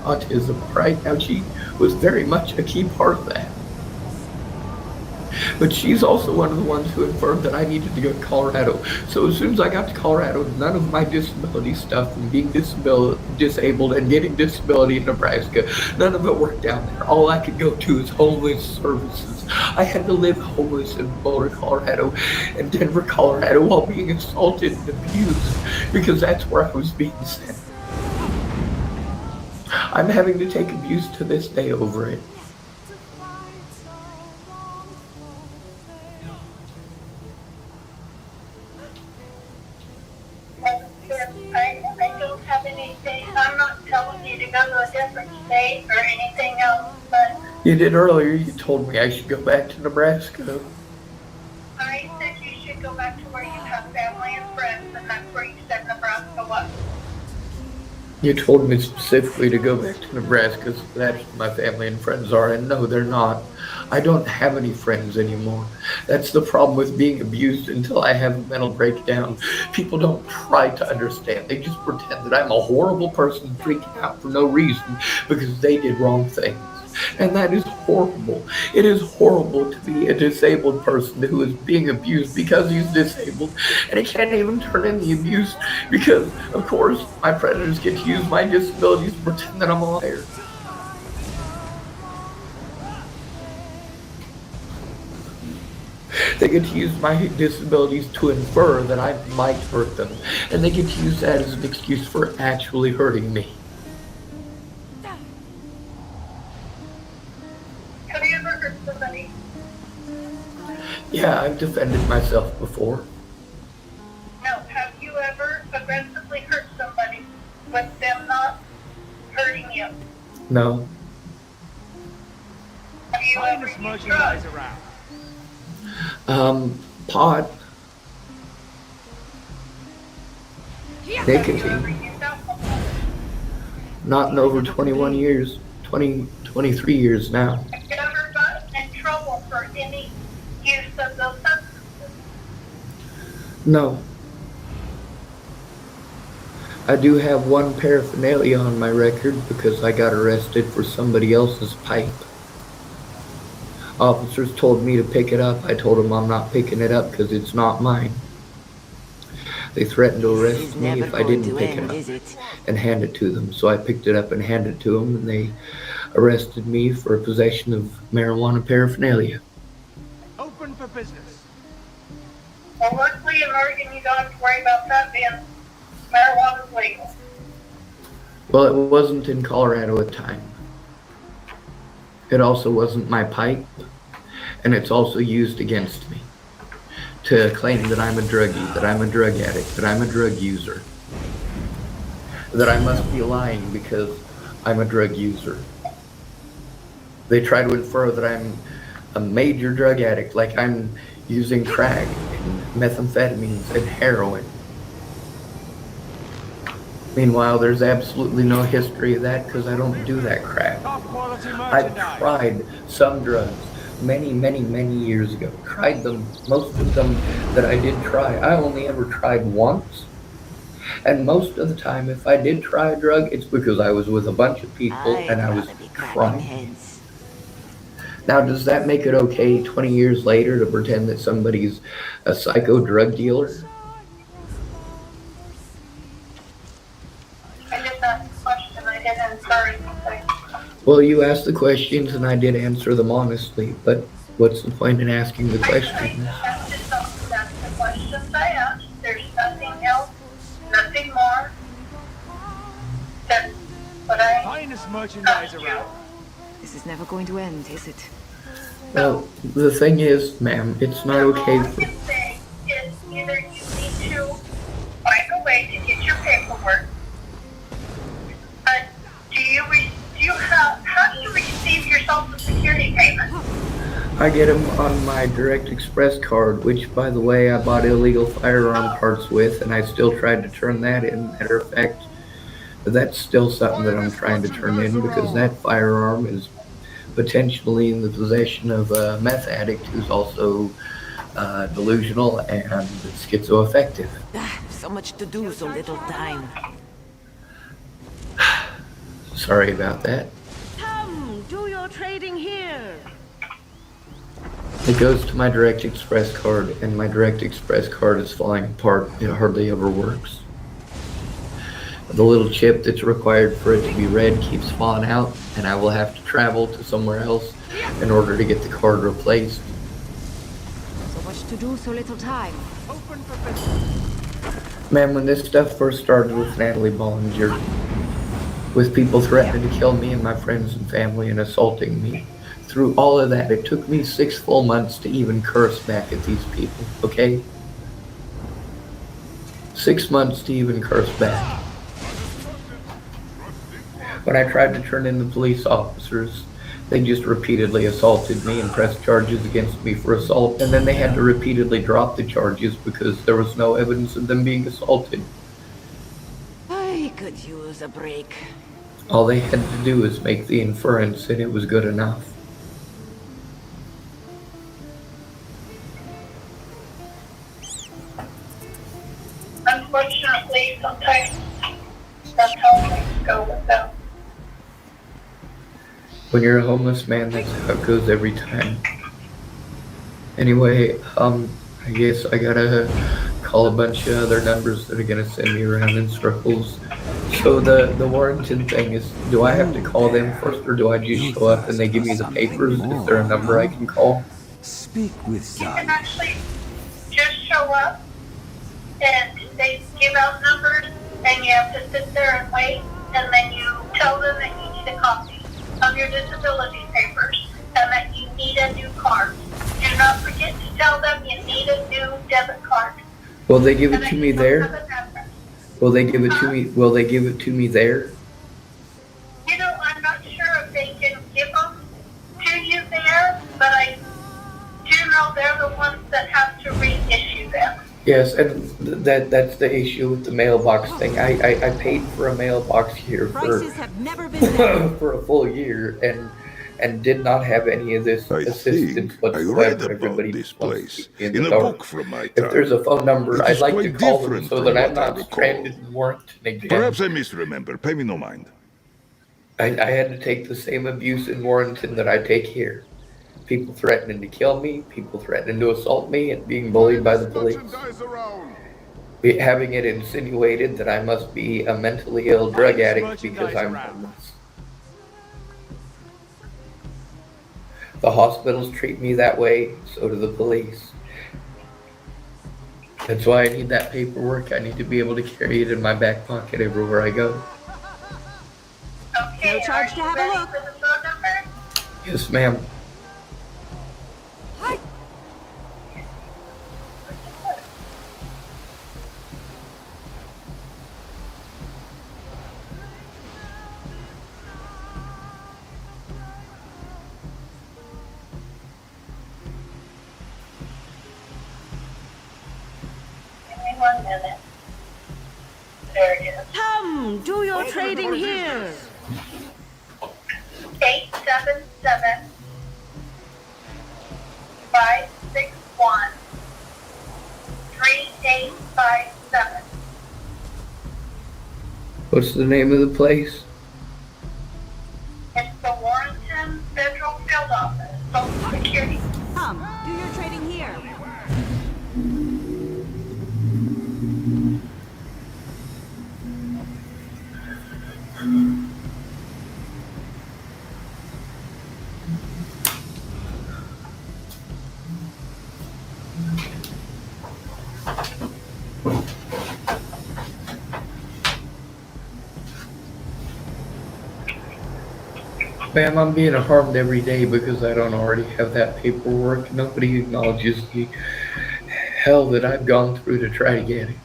autism, right? Now, she was very much a key part of that. But she's also one of the ones who affirmed that I needed to go to Colorado. So as soon as I got to Colorado, none of my disability stuff and being disabled and getting disability in Nebraska, none of it worked down there. All I could go to is homeless services. I had to live homeless in Boulder, Colorado and Denver, Colorado while being assaulted and abused because that's where I was being sent. I'm having to take abuse to this day over it. I don't have anything. I'm not telling you to go to a different state or anything else, but You did earlier. You told me I should go back to Nebraska. I said you should go back to where you have family and friends, and that's where you said Nebraska was. You told me specifically to go back to Nebraska, so that's where my family and friends are, and no, they're not. I don't have any friends anymore. That's the problem with being abused until I have a mental breakdown. People don't try to understand. They just pretend that I'm a horrible person freaking out for no reason because they did wrong things. And that is horrible. It is horrible to be a disabled person who is being abused because he's disabled, and he can't even turn in the abuse because, of course, my predators get to use my disabilities to pretend that I'm a liar. They get to use my disabilities to infer that I might hurt them, and they get to use that as an excuse for actually hurting me. Have you ever hurt somebody? Yeah, I've defended myself before. No. Have you ever aggressively hurt somebody with them not hurting you? No. Have you ever used drugs? Pot. Nicotine. Not in over 21 years. 23 years now. Have you ever gotten in trouble for any use of those substances? No. I do have one paraphernalia on my record because I got arrested for somebody else's pipe. Officers told me to pick it up. I told them I'm not picking it up because it's not mine. They threatened to arrest me if I didn't pick it up and hand it to them. So I picked it up and handed it to them, and they arrested me for possession of marijuana paraphernalia. Open for business. Well, luckily in Oregon, you don't have to worry about that being marijuana's legal. Well, it wasn't in Colorado at the time. It also wasn't my pipe, and it's also used against me to claim that I'm a druggie, that I'm a drug addict, that I'm a drug user, that I must be lying because I'm a drug user. They try to infer that I'm a major drug addict, like I'm using crack and methamphetamines, and heroin. Meanwhile, there's absolutely no history of that because I don't do that crap. I've tried some drugs many, many, many years ago. Tried them, most of them that I did try. I only ever tried once. And most of the time, if I did try a drug, it's because I was with a bunch of people and I was trying. Now, does that make it okay 20 years later to pretend that somebody's a psycho drug dealer? I just asked a question. I didn't answer anything. Well, you asked the questions and I did answer them honestly, but what's the point in asking the questions? That's the questions I asked. There's nothing else, nothing more. That's what I Finest merchandise around. This is never going to end, is it? Well, the thing is, ma'am, it's not okay all I can say is either you need to find a way to get your paperwork. How do you receive your Social Security payment? I get them on my Direct Express card, which, by the way, I bought illegal firearm parts with, and I still tried to turn that in. Matter of fact, that's still something that I'm trying to turn in because that firearm is potentially in the possession of a meth addict who's also delusional and schizoaffective. So much to do, so little time. Sorry about that. Come, do your trading here. It goes to my Direct Express card, and my Direct Express card is falling apart. It hardly ever works. The little chip that's required for it to be read keeps falling out, and I will have to travel to somewhere else in order to get the card replaced. So much to do, so little time. Open for business. Man, when this stuff first started with Natalie Bollinger, with people threatening to kill me and my friends and family and assaulting me, through all of that, it took me 6 full months to even curse back at these people, okay? 6 months to even curse back. When I tried to turn in the police officers, they just repeatedly assaulted me and pressed charges against me for assault, and then they had to repeatedly drop the charges because there was no evidence of them being assaulted. I could use a break. All they had to do was make the inference, and it was good enough. Unfortunately, sometimes that's how things go with them. When you're a homeless man, that's how it goes every time. Anyway, I guess I gotta call a bunch of other numbers that are gonna send me around in circles. So the Warrington thing is, do I have to call them first, or do I just show up and they give me the papers? Is there a number I can call? Speak with You can actually just show up and they give out numbers and you have to sit there and wait, and then you tell them that you need a copy of your disability papers and that you need a new card. Do not forget to tell them you need a new debit card. Will they give it to me there? Will they give it to me? Will they give it to me there? You know, I'm not sure if they can give them to you there, but I do know they're the ones that have to reissue them. Yes, and that's the issue with the mailbox thing. I paid for a mailbox here for for a full year and did not have any of this assistance whatsoever. I read about Everybody this wants to place be in a dark. book from my If time. there's a phone number, It I'd is like to quite call them different so from that I'm what I not recall. stranded in Warrington again. Perhaps I misremember. Pay me no mind. I had to take the same abuse in Warrington that I take here. People threatening to kill me, people threatening to assault me, and being bullied by the police. Having it insinuated that I must be a mentally ill drug addict because I'm homeless. The hospitals treat me that way, so do the police. That's why I need that paperwork. I need to be able to carry it in my back pocket everywhere I go. Okay, no charge to have a look. For the phone number? Yes, ma'am. 1 minute. There it is. Come, do your trading here. 877 561 3857. What's the name of the place? It's the Warrenton Federal Field Office, Social Security. Come, do your trading here. Ma'am, I'm being harmed every day because I don't already have that paperwork. Nobody acknowledges the hell that I've gone through to try to get it.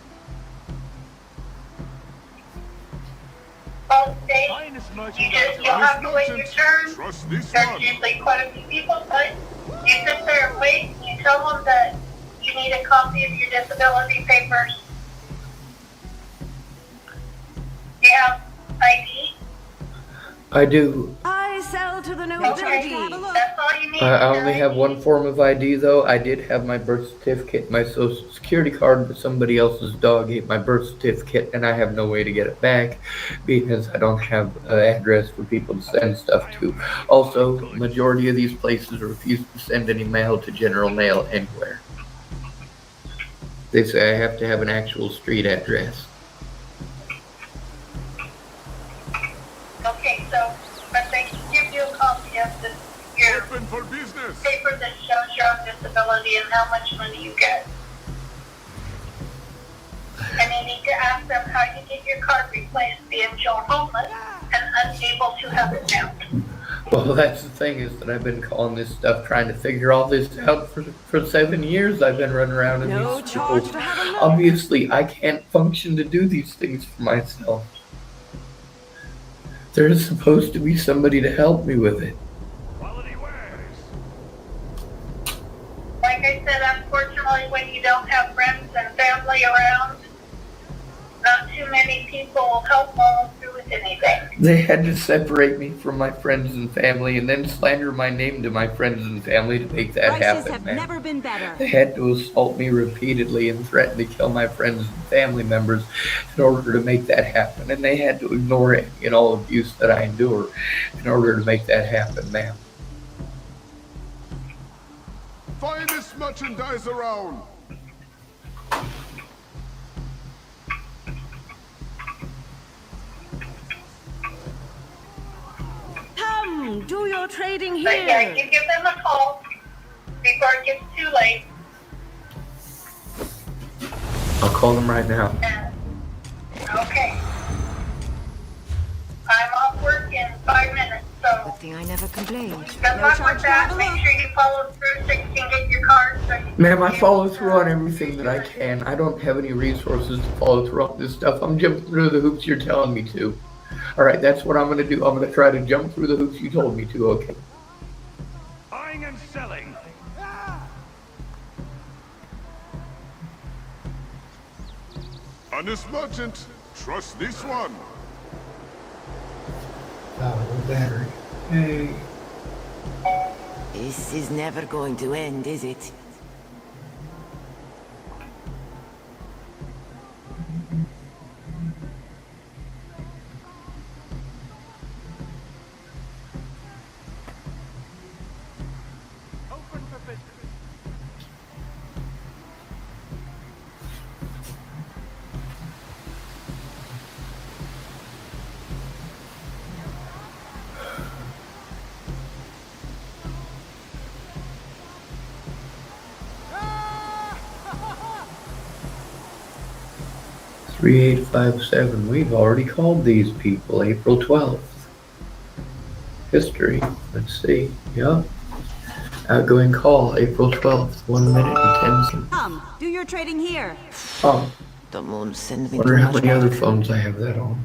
All state, you'll have to wait your turn. There's usually quite a few people, but you sit there and wait, and you tell them that you need a copy of your disability papers. You have ID? I do. I sell to the nobility. That's all you need. I only have one form of ID, though. I did have my birth certificate, my social security card, but somebody else's dog ate my birth certificate, and I have no way to get it back because I don't have an address for people to send stuff to. Also, majority of these places refuse to send any mail to general mail anywhere. They say I have to have an actual street address. Okay, so, but they can give you a copy of your paper that shows you're on disability and how much money you get. And you need to ask them how you get your card replaced being shown homeless and unable to have it found. Well, that's the thing is that I've been calling this stuff, trying to figure all this out for 7 years. I've been running around in these circles. Obviously, I can't function to do these things for myself. There's supposed to be somebody to help me with it. Like I said, unfortunately, when you don't have friends and family around, not too many people will help volunteer with anything. They had to separate me from my friends and family and then slander my name to my friends and family to make that Prices happen, have man. never been better. They had to assault me repeatedly and threaten to kill my friends and family members in order to make that happen. And they had to ignore it and all abuse that I endure in order to make that happen, ma'am. Finest merchandise around. Come, do your trading here. But yeah, you give them a call before it gets too late. I'll call them right now. Okay. I'm off work in 5 minutes, so Good thing I never complained. good luck with that. Make sure you follow through so you can get your card. So you Ma'am, I follow through on everything that I can. I don't have any resources to follow through on this stuff. I'm jumping through the hoops you're telling me to. Alright, that's what I'm going to do. I'm going to try to jump through the hoops you told me to, okay? Buying and selling. Honest merchant, trust this one. Oh, battery. Hey. This is never going to end, is it? $3857. We've already called these people April 12th. History. Let's see. Yup. Outgoing call April 12th. 1 minute and 10 seconds. Come, do your trading here. Oh. Don't won't send me Wonder too how much many other better. phones I have that on.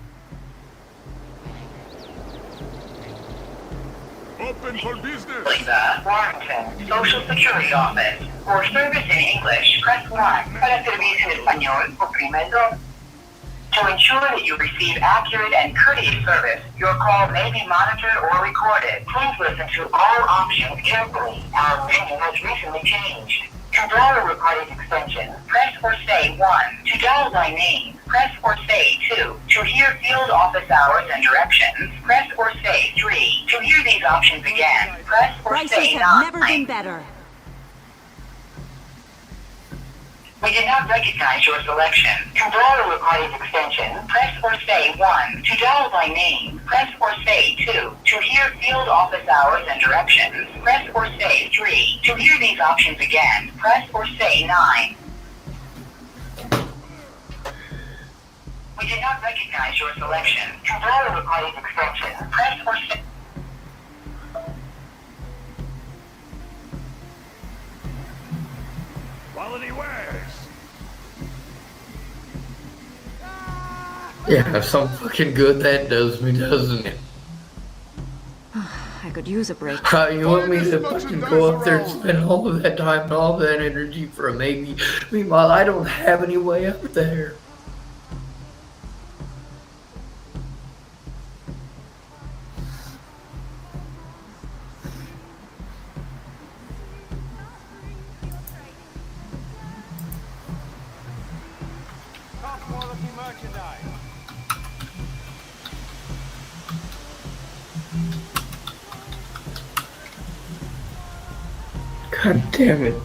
Open for business. The Warrenton Social Security Office, or service in English, press 1. Para servicio en español, oprima el 2. To ensure that you receive accurate and courteous service, your call may be monitored or recorded. Please listen to all options carefully. Our menu has recently changed. To dial a recorded extension, press or say 1. To dial by name, press or say 2. To hear field office hours and directions, press or say 3. To hear these options again, press or Prices say have 9. never been better. We did not recognize your selection. To dial a recorded extension, press or say 1. To dial by name, press or say 2. To hear field office hours and directions, press or say 3. To hear these options again, press or say 9. We did not recognize your selection. To dial a recorded extension, press or say... Quality wares. Yeah, some fucking good that does me, doesn't it? I could use a break. You want me to fucking go up there and spend all of that time and all that energy for a maybe? Meanwhile, I don't have any way up there. God damn it.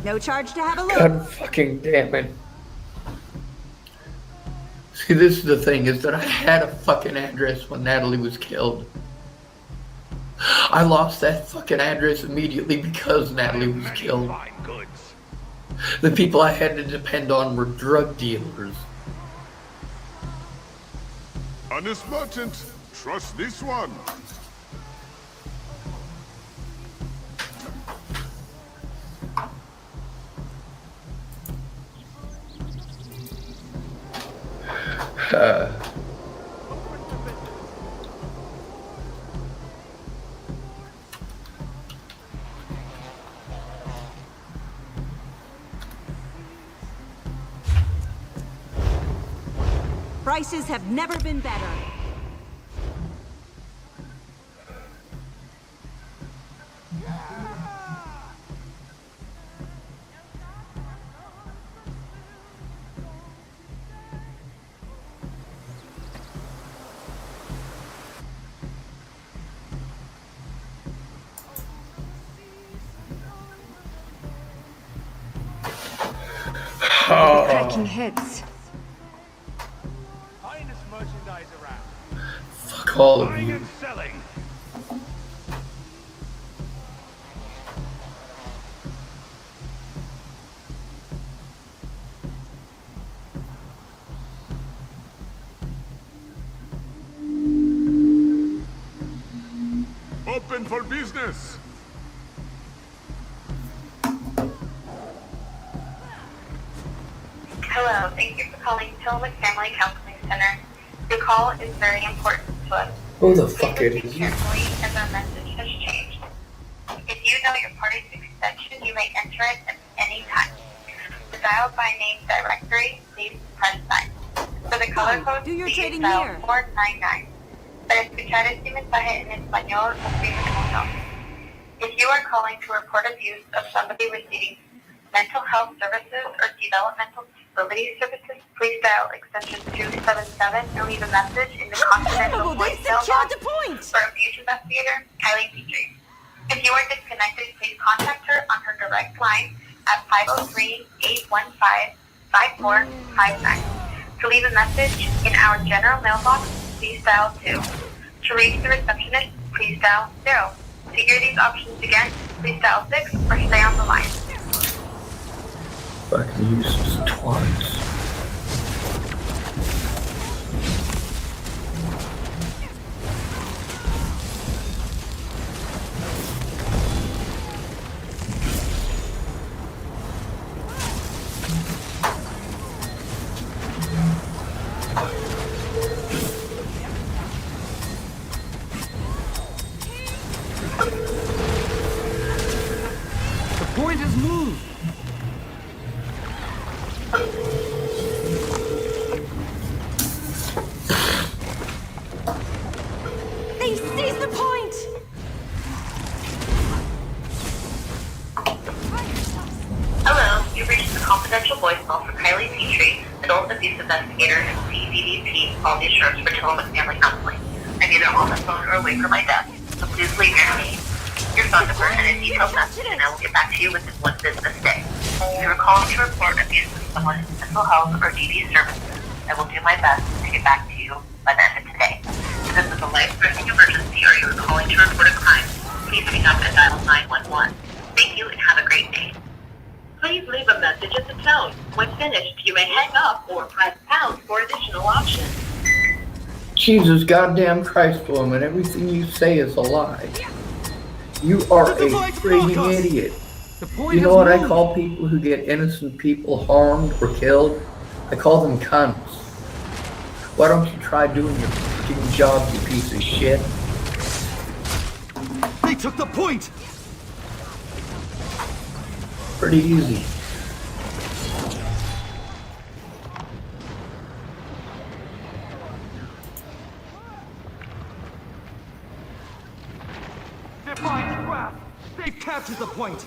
No charge to have a look. God fucking damn it. See, this is the thing, is that I had a fucking address when Natalie was killed. I lost that fucking address immediately because Natalie was killed. The people I had to depend on were drug dealers. Honest merchant, trust this one. Prices have never been better. Oh. Cracking heads. Finest merchandise around. Fuck all of Buying you. and selling. Open for business. Hello, thank you for calling Tillamook Family Counseling Center. Your call is very important to us. Who the fuck Please it listen is? carefully as our message has changed. If you know your party's extension, you may enter it at any time. To dial by name directory, please press 9. For the color code, do your please trading dial here. 499. Para escuchar este mensaje en español, oprime el 1. If you are calling to report abuse of somebody receiving mental health services or developmental disability services, please dial extension 277 and leave a message in the confidential voicemail box for abuse investigator Kylie Petrie. If you are disconnected, please contact her on her direct line at 503-815-5459. To leave a message in our general mailbox, please dial 2. To reach the receptionist, please dial 0. To hear these options again, please dial 6 or stay on the line. Fucking useless twats. The point is moved. Kylie Petrie, adult abuse investigator and CDDP, quality assurance for children with family counseling. I'm either on the phone or away from my desk, so please leave your phone number and a detailed message, and I will get back to you within 1 business day. If you are calling to report abuse of someone in mental health or DD services, I will do my best to get back to you by the end of today. If this is a life-threatening emergency or you are calling to report a crime, please hang up and dial 911. Thank you and have a great day. Please leave a message at the tone. When finished, you may hang up or press pound for additional options. Jesus goddamn Christ, woman, everything you say is a lie. You are a freaking idiot. You know what I call people who get innocent people harmed or killed? I call them cunts. Why don't you try doing your freaking job, you piece of shit? They took the point! Pretty easy. Defiant grasp! They've captured the point!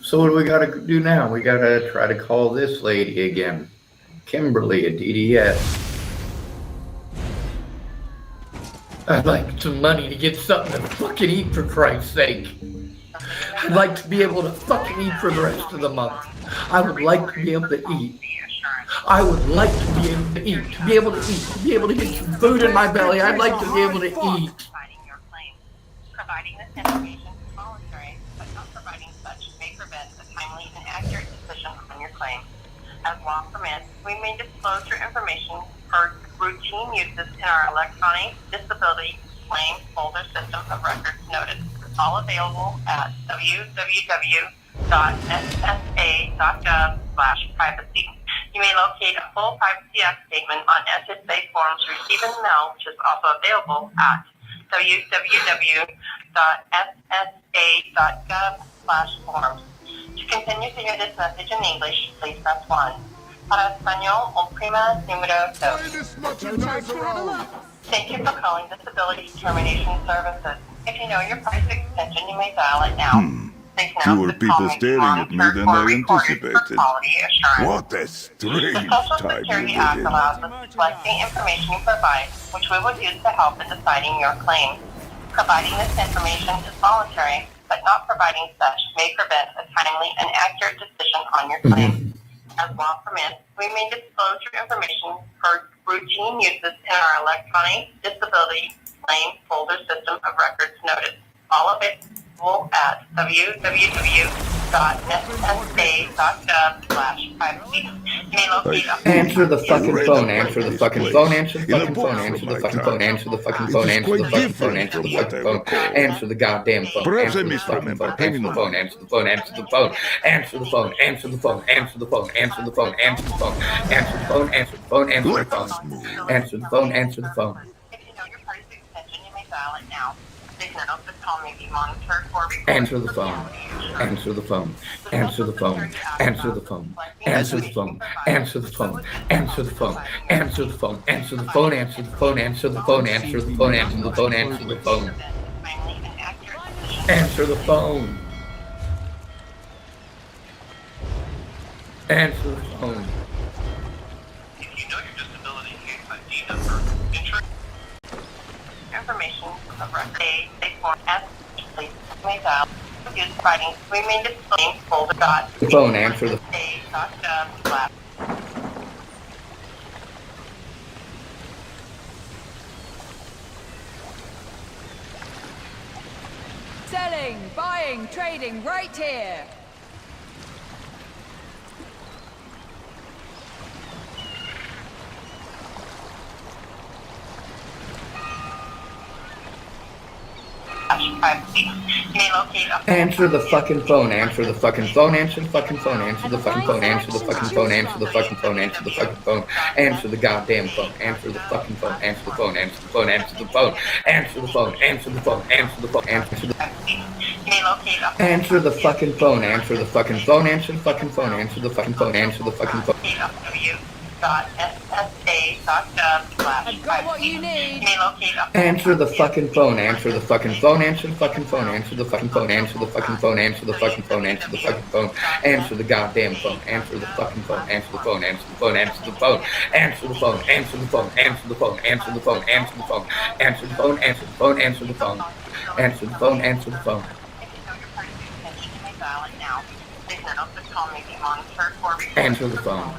So what do we gotta do now? We gotta try to call this lady again. Kimberly at DDS. I'd like some money to get something to fucking eat, for Christ's sake. I'd like to be able to fucking eat for the rest of the month. I would like to be able to eat. I would like to be able to eat, to be able to eat, to be able to get some food in my belly. I'd like to be able to eat. Providing this information is voluntary, but not providing such may prevent a timely and accurate decision on your claim. As law permits, we may disclose your information for routine uses in our electronic disability claim folder system of records noted. All available at www.ssa.gov/privacy. You may locate a full Privacy Act statement on SSA forms received in the mail, which is also available at www.ssa.gov/forms. To continue to hear this message in English, please press 1. Para español, oprima número 2. Thank you for calling Disability Determination Services. If you know your price extension, you may dial it now. Please note Fewer that people call may be staring at me monitored than or I recorded for anticipated. quality assurance. What a The strange Social time Security you Act live in. allows us to collect the information you provide, which we will use to help in deciding your claim. Providing this information is voluntary, but not providing such may prevent a timely and accurate decision on your claim. As law permits, we may disclose your information for routine uses in our electronic disability claim folder system of records noted. All of it at www.ssa.gov/privacy. You may locate Answer the fucking phone, answer the fucking phone, answer the fucking phone, answer the fucking phone, answer the fucking phone, answer the fucking phone, answer the fucking phone, answer the goddamn phone, answer the fucking phone, answer the phone, answer the phone, answer the phone, answer the phone, answer the phone, answer the phone, answer the phone, answer the phone, answer the phone, answer the phone, answer the phone, answer the phone, answer the phone. If you know your party's extension, you may dial it now. Please note this call may be monitored or recorded. Answer the phone. Answer the phone. Answer the phone. Answer the phone. Answer the phone. Answer the phone. Answer the phone. Answer the phone. Answer the phone. Answer the phone. Answer the phone. Answer the phone. Answer the phone. Answer the phone. Answer the phone. Answer the phone. If you know your disability case ID number, Information of record A form S, please may dial. Use providing we may display folder dot The phone, answer the ssa.gov/. Selling, buying, trading right here. Answer the fucking phone, answer the fucking phone, answer the fucking phone, answer the fucking phone, answer the fucking phone, answer the fucking phone, answer the fucking phone, answer the goddamn phone, answer the fucking phone, answer the phone, answer the phone, answer the phone, answer the phone, answer the phone, answer the phone, answer the answer the fucking phone, answer the fucking phone, answer the fucking phone, answer the fucking phone, answer the fucking phone. I've got what you need. Answer the fucking phone, answer the fucking phone, answer the fucking phone, answer the fucking phone, answer the fucking phone, answer the fucking phone, answer the fucking phone, answer the goddamn phone, answer the fucking phone, answer the phone, answer the phone, answer the phone, answer the phone, answer the phone, answer the phone, answer the phone, answer the phone, answer the phone, answer the phone, answer the phone, answer the phone, answer the phone. Answer the phone.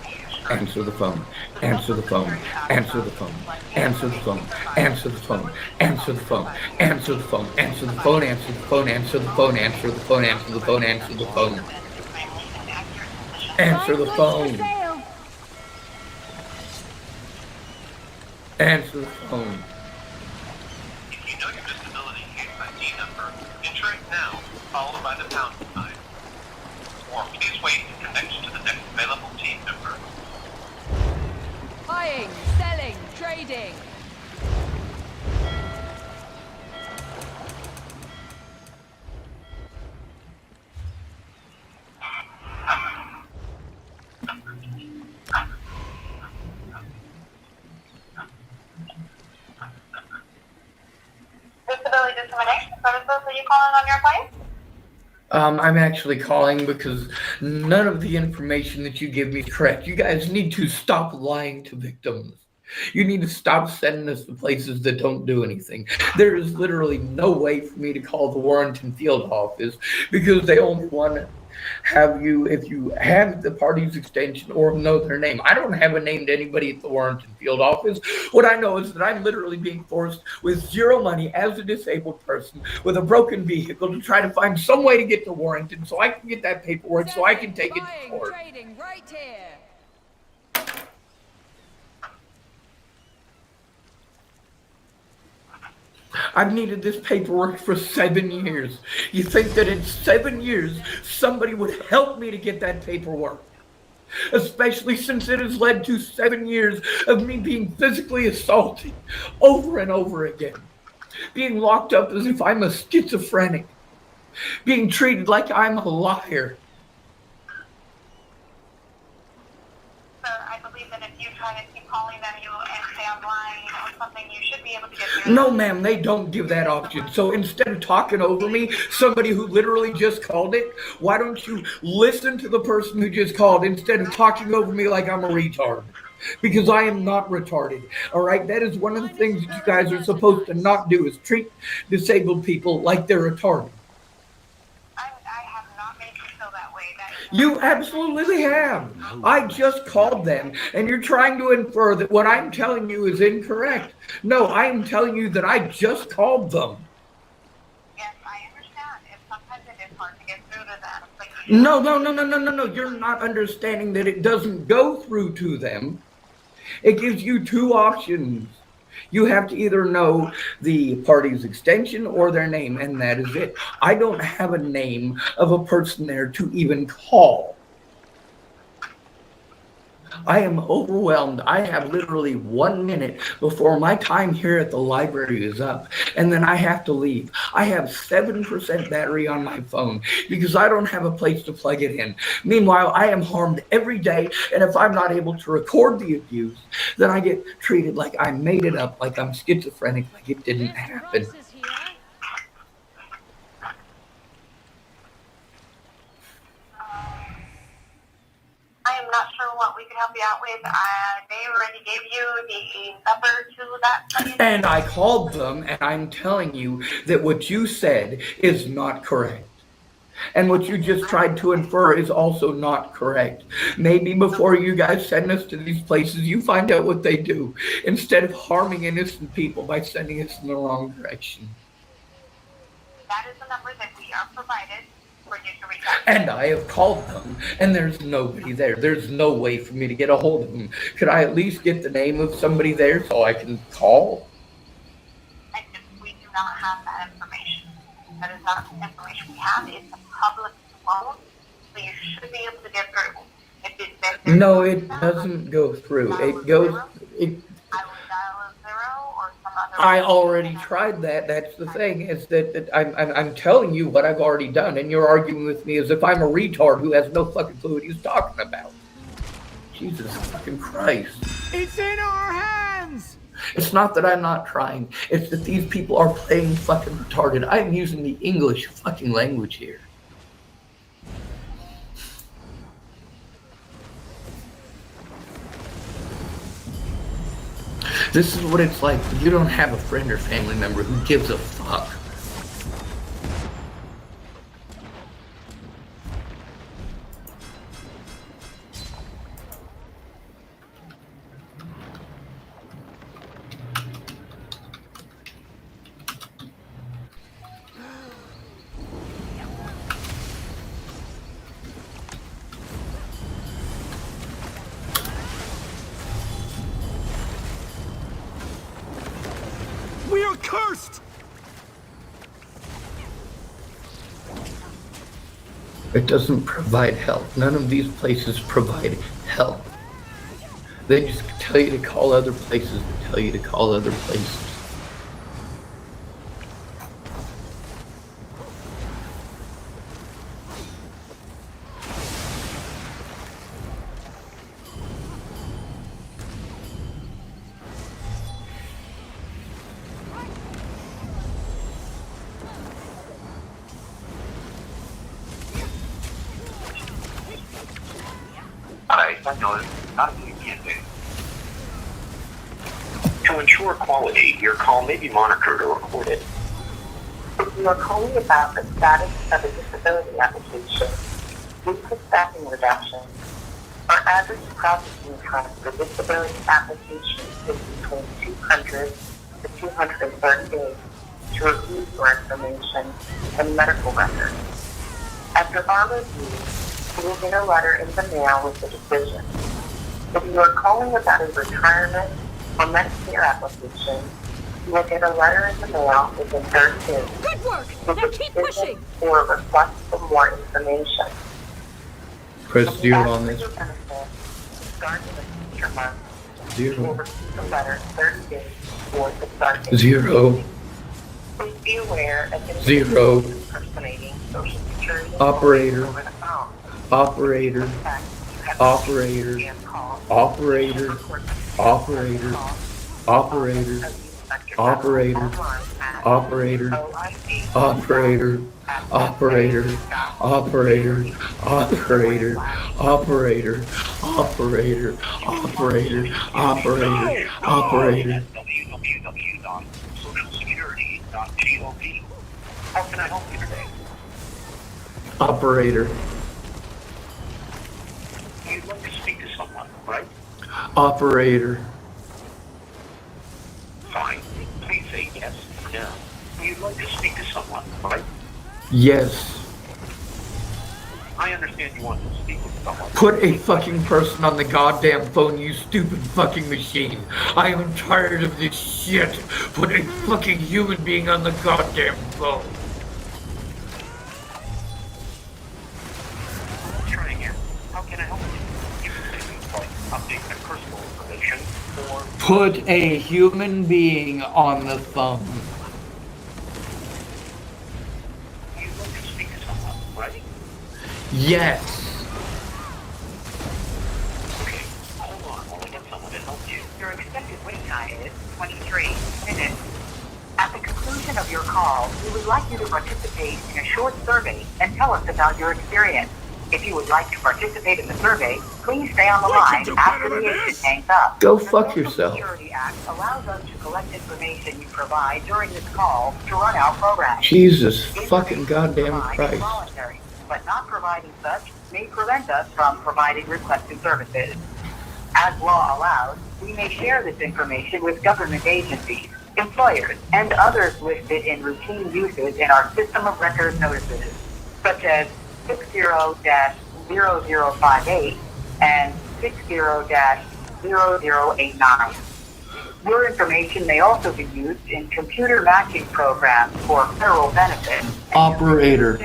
Answer the phone. Answer the phone. Answer the phone. Answer the phone. Answer the phone. Answer the phone. Answer the phone. Answer the phone. Answer the phone. Answer the phone. Answer the phone. Answer the phone. Answer the phone. Answer the phone. Answer the phone. If you know your disability case ID number, enter it now, followed by the pound sign. Or please wait to connect to the next available team member. Buying, selling, trading. Disability discrimination services, are you calling on your claim? I'm actually calling because none of the information that you give me is correct. You guys need to stop lying to victims. You need to stop sending us to places that don't do anything. There is literally no way for me to call the Warrenton field office because they only want to have you if you have the party's extension or know their name. I don't have a name to anybody at the Warrenton field office. What I know is that I'm literally being forced with zero money as a disabled person with a broken vehicle to try to find some way to get to Warrenton so I can get that paperwork so I can take it to court. Trading right here. I've needed this paperwork for 7 years. You think that in 7 years, somebody would help me to get that paperwork? Especially since it has led to 7 years of me being physically assaulted over and over again. Being locked up as if I'm a schizophrenic. Being treated like I'm a liar. Sir, I believe that if you try to keep calling them, you will stay online or something, you should be able to get through. No, ma'am, they don't give that option. So instead of talking over me, somebody who literally just called it, why don't you listen to the person who just called instead of talking over me like I'm a retard? Because I am not retarded, all right? That is one of the things that you guys are supposed to not do is treat disabled people like they're retarded. You absolutely have. I just called them, and you're trying to infer that what I'm telling you is incorrect. No, I am telling you that I just called them. Yes, I understand. Sometimes it is hard to get through to them. No. You're not understanding that it doesn't go through to them. It gives you two options. You have to either know the party's extension or their name, and that is it. I don't have a name of a person there to even call. I am overwhelmed. I have literally 1 minute before my time here at the library is up, and then I have to leave. I have 7% battery on my phone because I don't have a place to plug it in. Meanwhile, I am harmed every day, and if I'm not able to record the abuse, then I get treated like I made it up, like I'm schizophrenic, like it didn't happen. I am not sure what we can help you out with. They already gave you the number to that place. And I called them, and I'm telling you that what you said is not correct. And what you just tried to infer is also not correct. Maybe before you guys send us to these places, you find out what they do, instead of harming innocent people by sending us in the wrong direction. That is the number that we are provided. And I have called them, and there's nobody there. There's no way for me to get a hold of them. Could I at least get the name of somebody there so I can call? We do not have that information. That is not the information we have. It's a public phone, so you should be able to get through. No, it doesn't go through. It goes... I already tried that. That's the thing, is that I'm telling you what I've already done, and you're arguing with me as if I'm a retard who has no fucking clue what he's talking about. Jesus fucking Christ. It's in our hands! It's not that I'm not trying. It's that these people are playing fucking retarded. I'm using the English fucking language here. This is what it's like when you don't have a friend or family member who gives a fuck. We are cursed! It doesn't provide help. None of these places provide help. They just tell you to call other places, to tell you to call other places. To ensure quality, your call may be monitored or recorded. If you are calling about the status of a disability application, due to staffing reduction, our average processing time for disability applications is between 200 to 230 days to review your information and medical records. After our review, you will get a letter in the mail with the decision. If you are calling about a retirement or Medicare application, you will get a letter in the mail within 30 days. Good work! Now keep pushing! Or a request for more information. Press 0 on this. Starting the future month, you will 0. receive a letter 30 days before the start date. 0. Please be aware that this 0. is impersonating Social Security Operator. over the phone. Operator. In fact, you have Operator. scam calls, Operator. Operator. Operator. Operator. Operator. Operator. Operator. Operator. Operator. Operator. Operator. Operator. Operator. Operator. www.socialsecurity.gov. How can I help you today? Operator. You'd like to speak to someone, right? Operator. Fine. Please say yes or no. You'd like to speak to someone, right? Yes. I understand you want to speak with someone. Put a fucking person on the goddamn phone, you stupid fucking machine. I am tired of this shit. Put a fucking human being on the goddamn phone. Try again. How can I help you? You can say things like update my personal information or Put a human being on the phone. you'd like to speak to someone, right? Yes. Okay, hold on while I get someone to help you. Your expected wait time is 23 minutes. At the conclusion of your call, we would like you to participate in a short survey and tell us about your experience. If you would like to participate in the survey, please stay on the line after the agent hangs up. Go The fuck Social yourself. Security Act allows us to collect information you provide during this call to run our program. Jesus fucking goddamn Provide is Christ. voluntary, but not providing such may prevent us from providing requested services. As law allows, we may share this information with government agencies, employers, and others listed in routine uses in our system of record notices, such as 60-0058 and 60-0089. Your information may also be used in computer matching programs for federal benefits. Operator.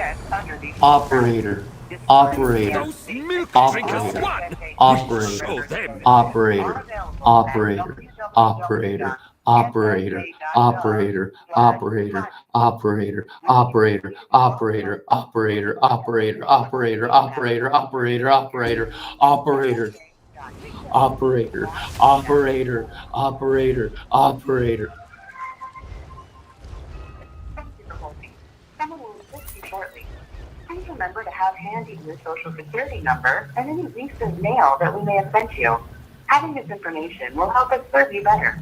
Operator. Operator. Operator. Operator. Operator. Operator. Operator. Operator, operator, operator, operator, operator, operator, operator, operator, operator, operator, operator, operator, operator. Operator, operator, operator, operator. Thank you for holding. Someone will assist you shortly. Please remember to have handy your social security number and any recent mail that we may have sent you. Having this information will help us serve you better.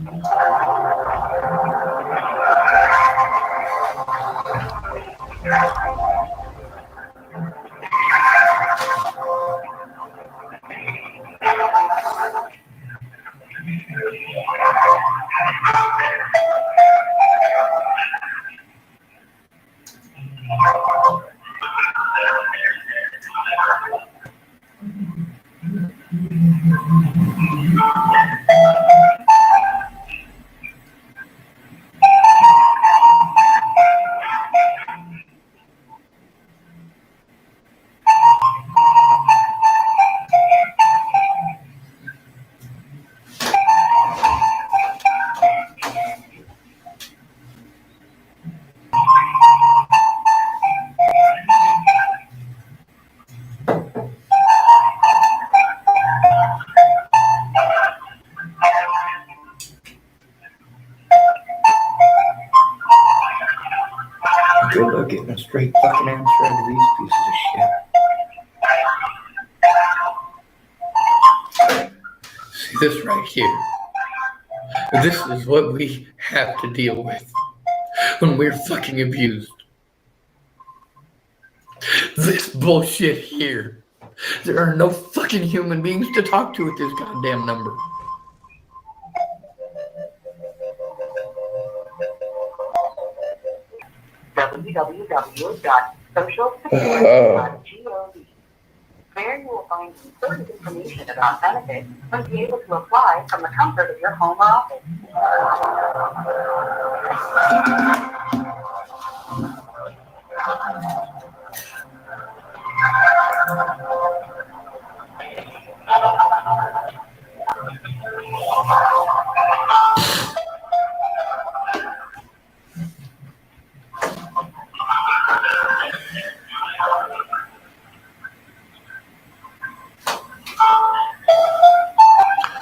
Good luck getting a straight fucking answer out of these pieces of shit. See this right here? This is what we have to deal with when we're fucking abused. This bullshit here. There are no fucking human beings to talk to at this goddamn number. www.socialsecurity.gov, where you will find important information about benefits and be able to apply from the comfort of your home or office.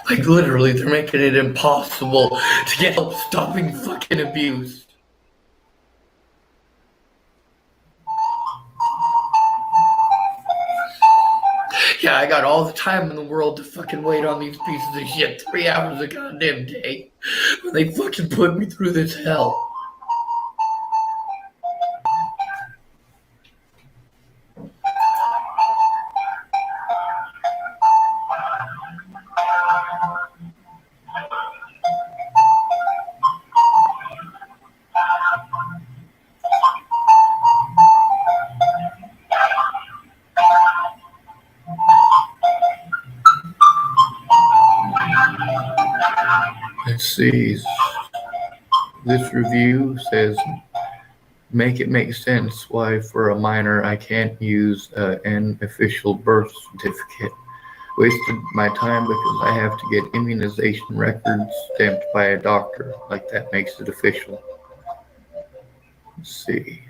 Like literally, they're making it impossible to get help stopping fucking abuse. Yeah, I got all the time in the world to fucking wait on these pieces of shit 3 hours a goddamn day when they fucking put me through this hell. Let's see. This review says, make it make sense why for a minor I can't use an official birth certificate. Wasted my time because I have to get immunization records stamped by a doctor. Like that makes it official. Let's see.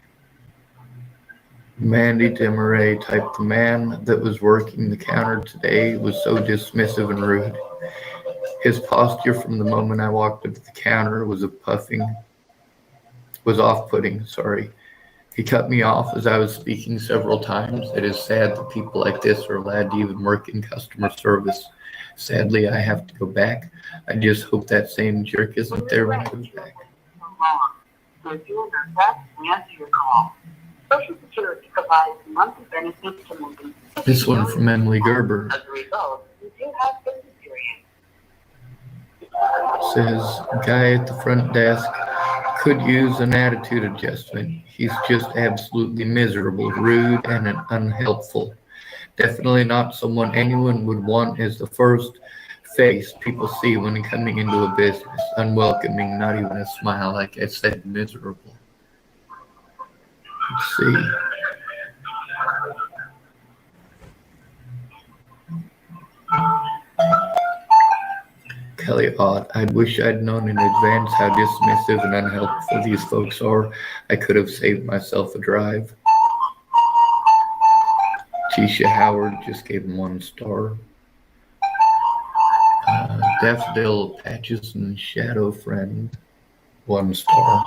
Mandy Demaray typed, the man that was working the counter today was so dismissive and rude. His posture from the moment I walked up to the counter was off-putting, sorry. He cut me off as I was speaking several times. It is sad that people like this are allowed to even work in customer service. Sadly, I have to go back. I just hope that same jerk isn't there when I go back. We're doing our best to answer your call. Social Security provides monthly benefits to moving. This one from Emily Gerber. As a result, you do have business period. Says, guy at the front desk could use an attitude adjustment. He's just absolutely miserable, rude, and unhelpful. Definitely not someone anyone would want as the first face people see when coming into a business. Unwelcoming, not even a smile, like I said, miserable. Let's see. Kelly Ott, I wish I'd known in advance how dismissive and unhelpful these folks are. I could have saved myself a drive. Tisha Howard just gave him 1 star. Daffodil Patches and Shadow Friend, 1 star.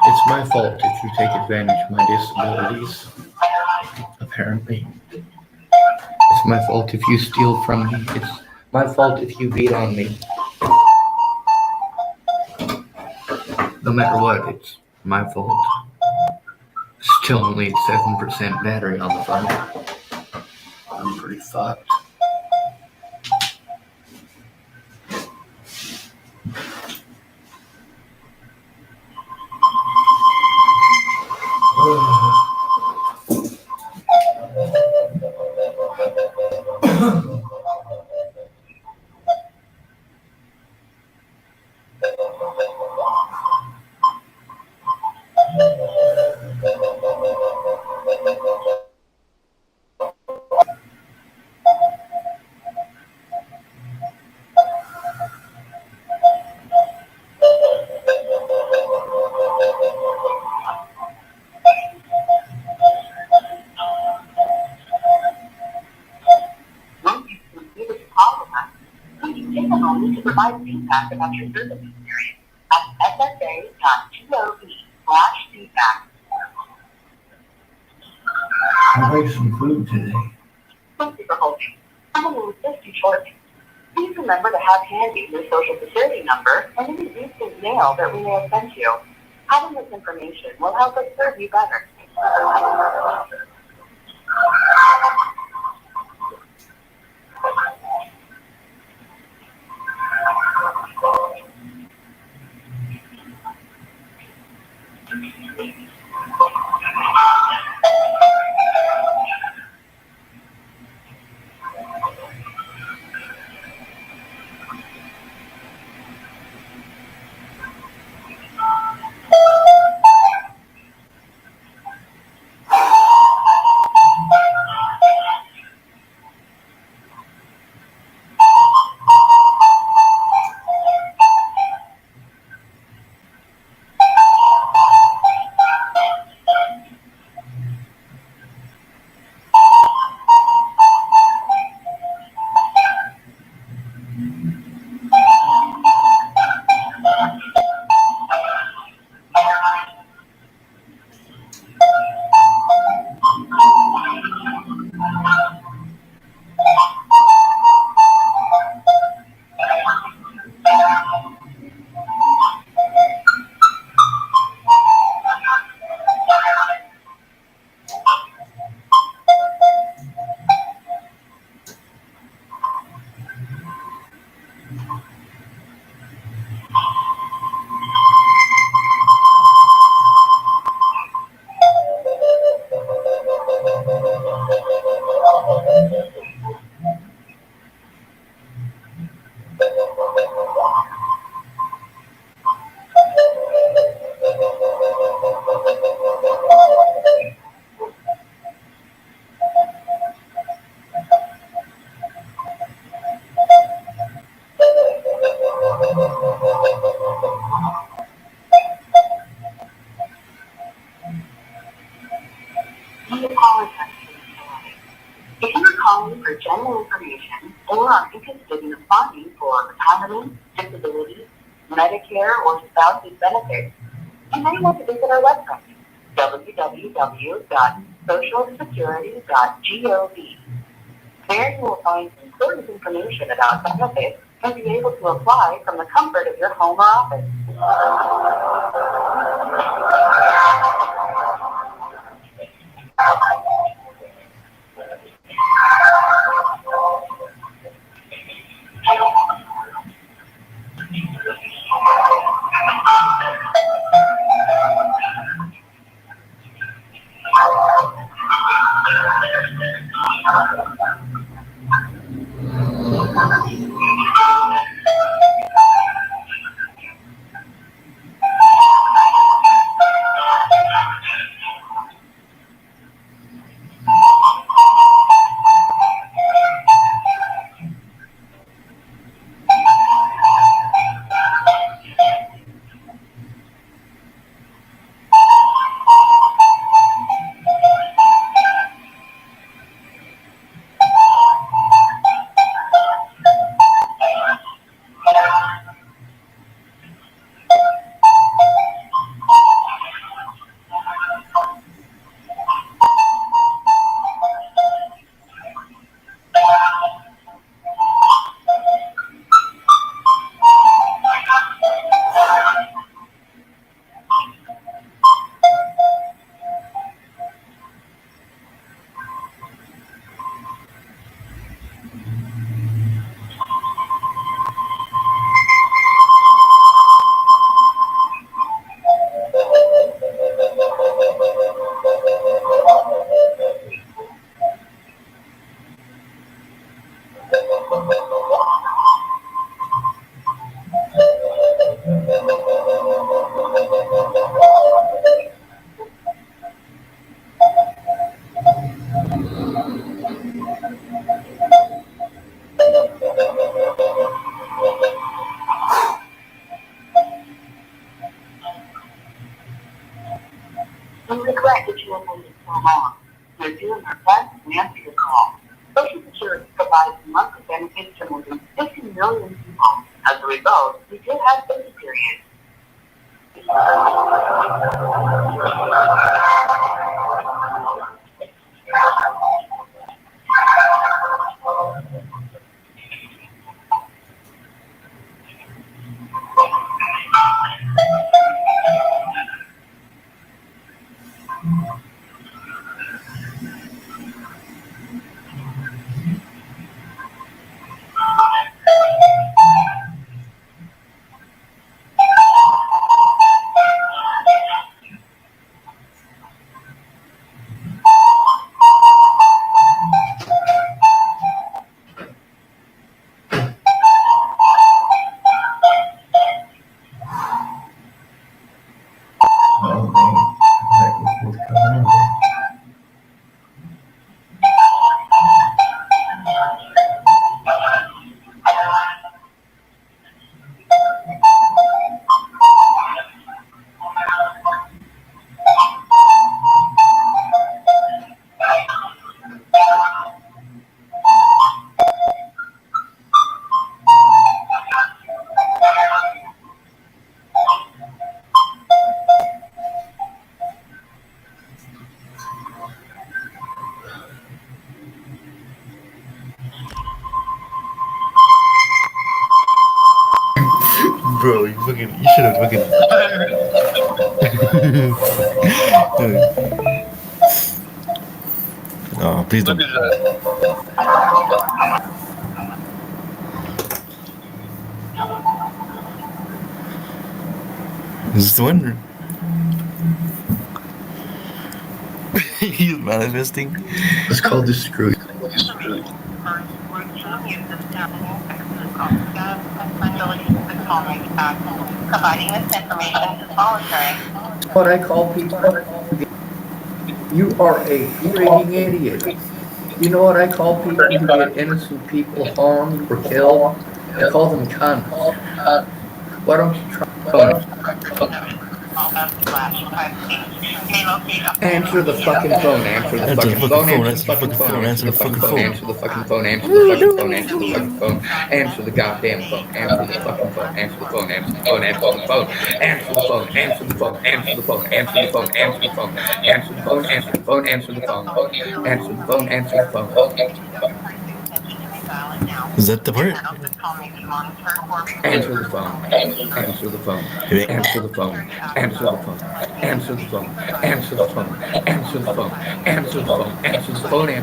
It's my fault if you take advantage of my disabilities, apparently. It's my fault if you steal from me. It's my fault if you beat on me. No matter what, it's my fault. Still only 7% battery on the phone. I'm pretty fucked. To provide feedback about your service experience at ssa.gov/feedback. I'd like some food today. Thank you for holding. Someone will assist you shortly. Please remember to have handy your social security number and any recent mail that we may have sent you. Having this information will help us serve you better. calling for general information or are interested in applying for retirement, disability, Medicare, or spouse's benefits, you may want to visit our website, www.socialsecurity.gov. There you will find important information about benefits and be able to apply from the comfort of your home or office. We regret that you have waited so long. We're doing our best to answer your call. Social Security provides monthly benefits to more than 50 million people. As a result, we do have busy periods. Bro, you should have fucking. Oh, please don't. Is this the winner? He's manifesting. It's called the screw. Providing this information is voluntary. What I call people, you are a freaking idiot. You know what I call people who get innocent people harmed or killed? I call them cunts. Why don't you try them? Answer the fucking phone, answer the fucking phone, answer the fucking phone, answer the fucking phone, answer the fucking phone, answer the fucking phone, answer the fucking phone, answer the goddamn phone, answer the fucking phone, answer the phone, answer the phone, answer the phone, answer the phone, answer the phone, answer the phone, answer the phone, answer the phone, answer the phone, answer the phone, answer the phone, answer the phone, answer the phone. Is that the part? Answer the phone. Answer the phone. Answer the phone. Answer the phone. Answer the phone. Answer the phone. Answer the phone. Answer the phone.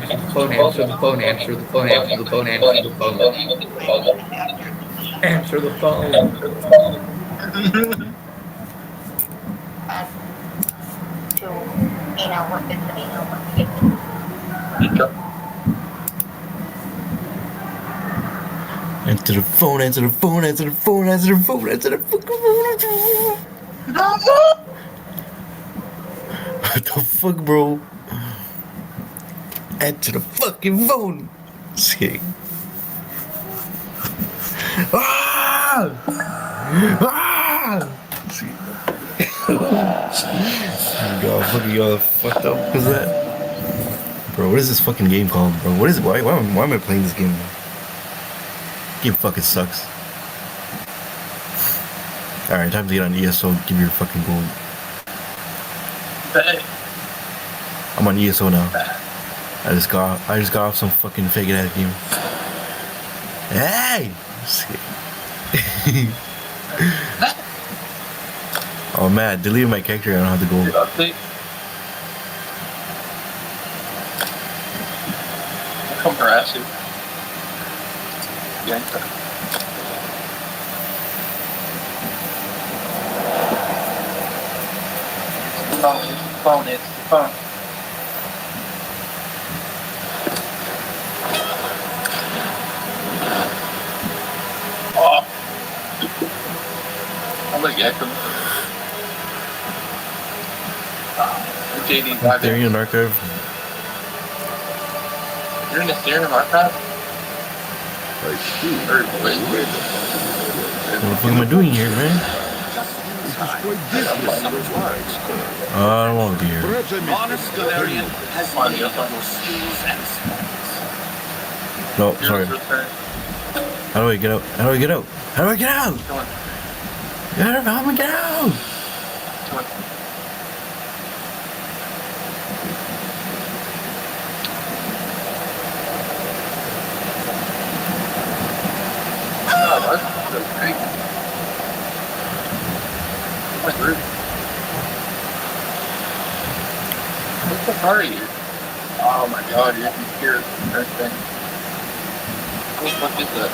Answer the phone. Answer the phone. Answer the phone. Answer the phone. Answer the phone. Answer the phone. Answer the phone. Answer the phone, answer the phone, answer the phone, answer the phone, answer the fucking phone. What the fuck, bro? Answer the fucking phone. See. Ah! Ah! See. God, fucking y'all fucked up because that. Bro, what is this fucking game called, bro? What is it? Why am I playing this game? Game fucking sucks. Alright, time to get on ESO. Give me your fucking gold. I'm on ESO now. I just got off some fucking fake ass game. Hey! Oh man, deleted my character. I don't have the gold. Come harass you. Yeah. Phone, it's the phone. Oh. I'm gonna get them. JD, They're in an archive. You're in the Serum archive? What the fuck am I doing here, man? I don't want to be here. No, sorry. How do I get out? How do I get out? How do I get out? How do I get out? What the fuck are you? Oh my god, you're in here and everything. What the fuck is that?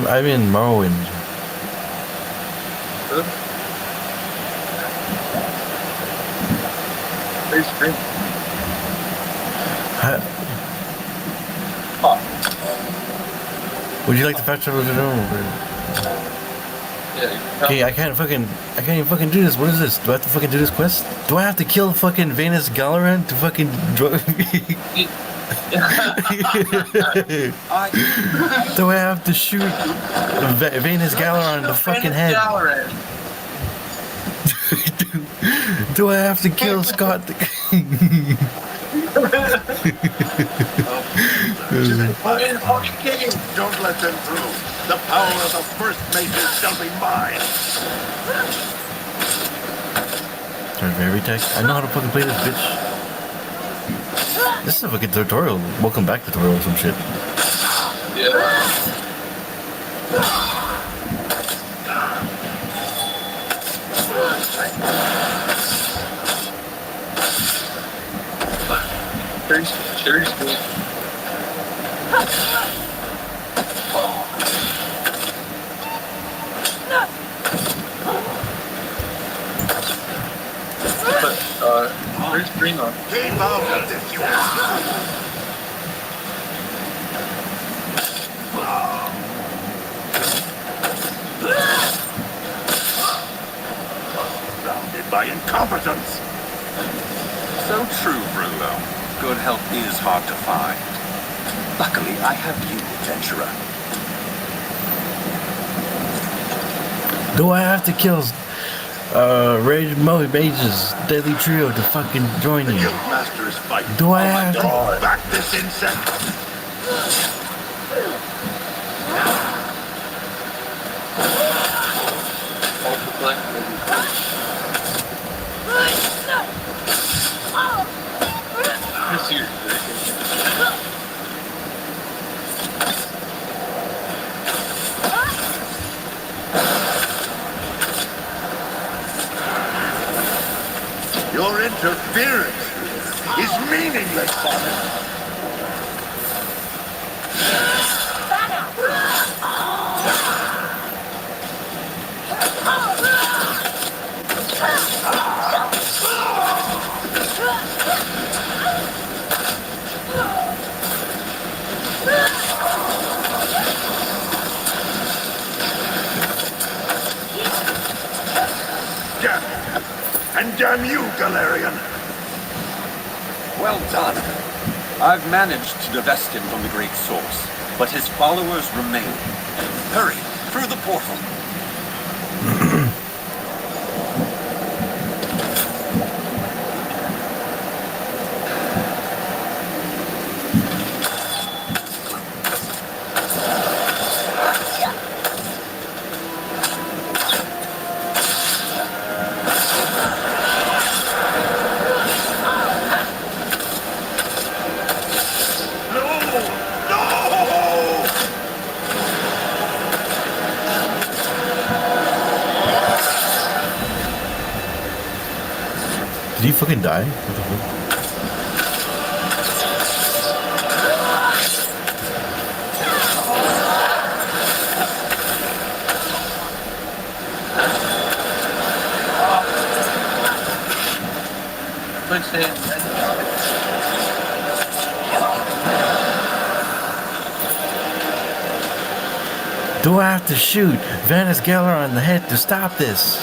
I'm in Morrowind. Good? Very strange. Would you like to fast travel to the room? Okay, I can't even fucking do this. What is this? Do I have to fucking do this quest? Do I have to kill fucking Venus Galaran to fucking drive me? Do I have to shoot Venus Galaran in the fucking head? Do I have to kill Scott? Don't let them through. The power of the first mages shall be mine. Turn very tech. I know how to fucking play this bitch. This is a fucking tutorial. Welcome back tutorial or some shit. Yeah. Seriously. Where's green on? Keep out of this, you surrounded by incompetence. So true, Bruno. Good help is hard to find. Luckily, I have you, adventurer. Do I have to kill Rage Mages, Deadly Trio to fucking join The you? Guildmaster is fighting. Do I have to? Back this insect. Your interference is meaningless, Father. Damn him. And damn you, Galarian. Well done. I've managed to divest him from the Great Source, but his followers remain. Hurry, through the portal. Did he fucking die? What the fuck? Do I have to shoot Vanus Geller on the head to stop this?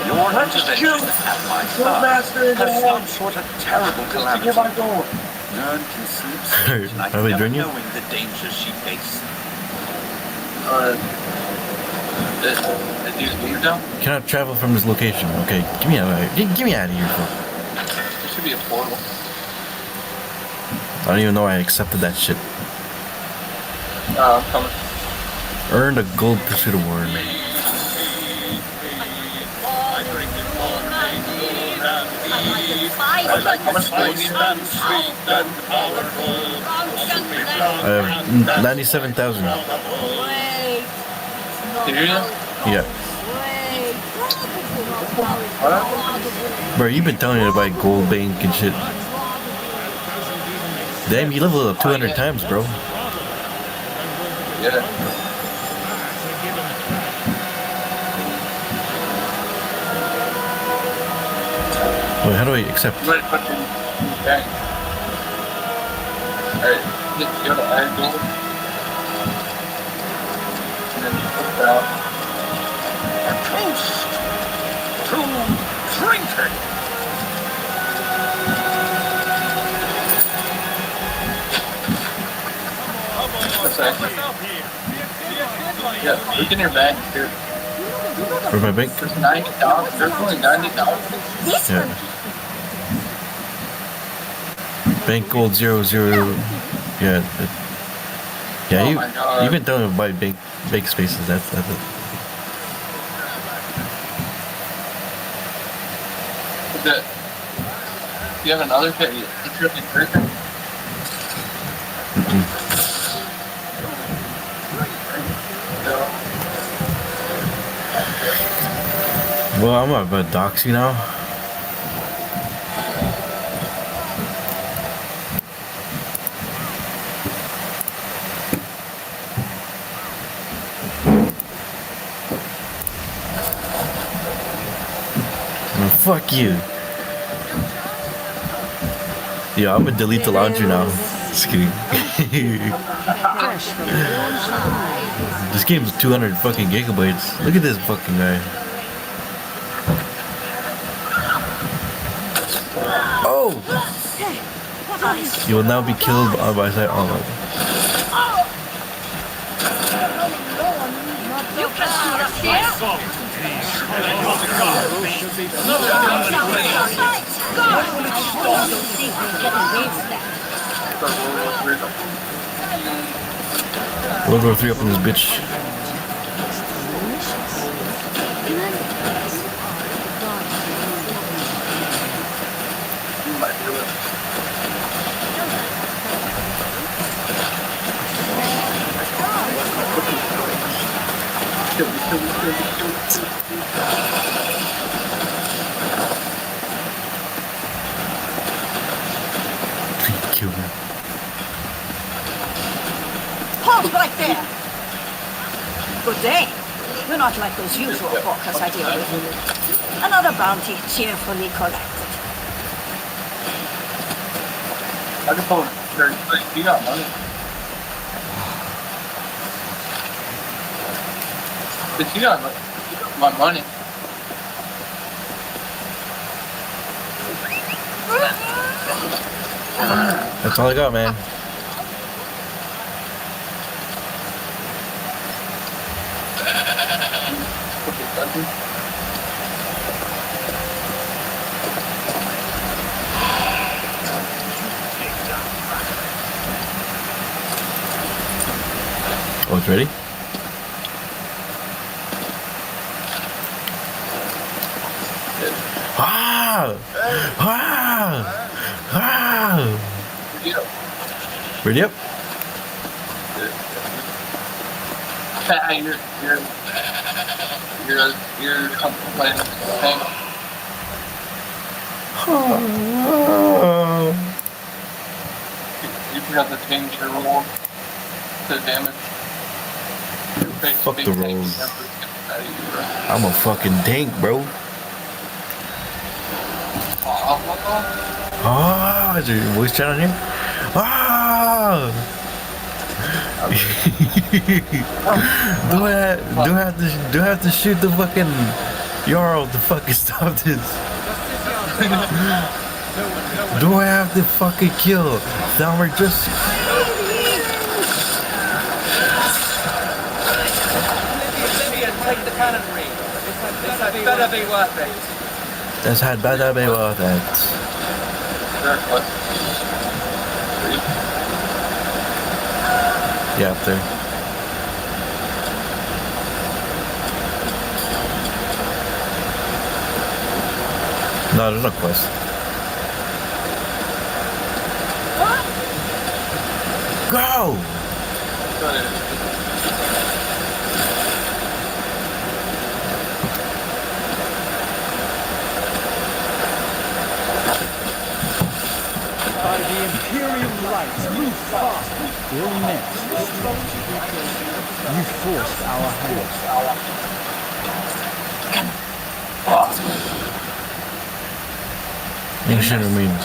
Your intervention at my side has some sort of terrible calamity. None can sleep straight tonight Are we never doing you? knowing the dangers she faces. Cannot travel from this location. Okay, get me out of here. Get me out of here, fuck. There should be a portal. I don't even know I accepted that shit. I'm coming. Earned a gold pursuit award. I have 97,000. Yeah. Bro, you've been telling me to buy gold bank and shit. Damn, you leveled up 200 times, bro. Yeah. Wait, how do I accept? Right, fucking bang. Alright, you go to add gold. And then you put that. A toast to drinking. What's that? Yeah, look in your bank here. Where's my bank? There's $90. There's only $90. This Yeah. Bank gold 00. Yeah. Yeah, Oh my God. you've been telling me to buy bank spaces. That's it. Do you have another pit? Interesting person? Well, I'm about dox you now. Well, fuck you. Yeah, I'm gonna delete the launcher now. Just kidding. This game's 200 fucking gigabytes. Look at this fucking guy. Oh! You will now be killed by side. Oh my. World War 3 up in this bitch. Kill her. Halt right there! Good day. You're not like those usual hawkers I deal with. Another bounty cheerfully collected. I can phone you got money. But you got my money. That's all I got, man. Oh, it's ready? Ah! Ah! Ah! Ready up? You're complaining. You forgot to change your roll to damage. Fuck the rolls. I'm a fucking tank, bro. Ah, is there a voice chat on here? Ah! do I have to shoot the fucking Jarl to fucking stop this? Do I have to fucking kill Thalmer just? Take the cannonry. This had better be worth it. This had better be worth it. Yeah, up there. No, there's no quest. Go! By the Imperium rights, move fast. Still next. You forced our hand. Ancient remains.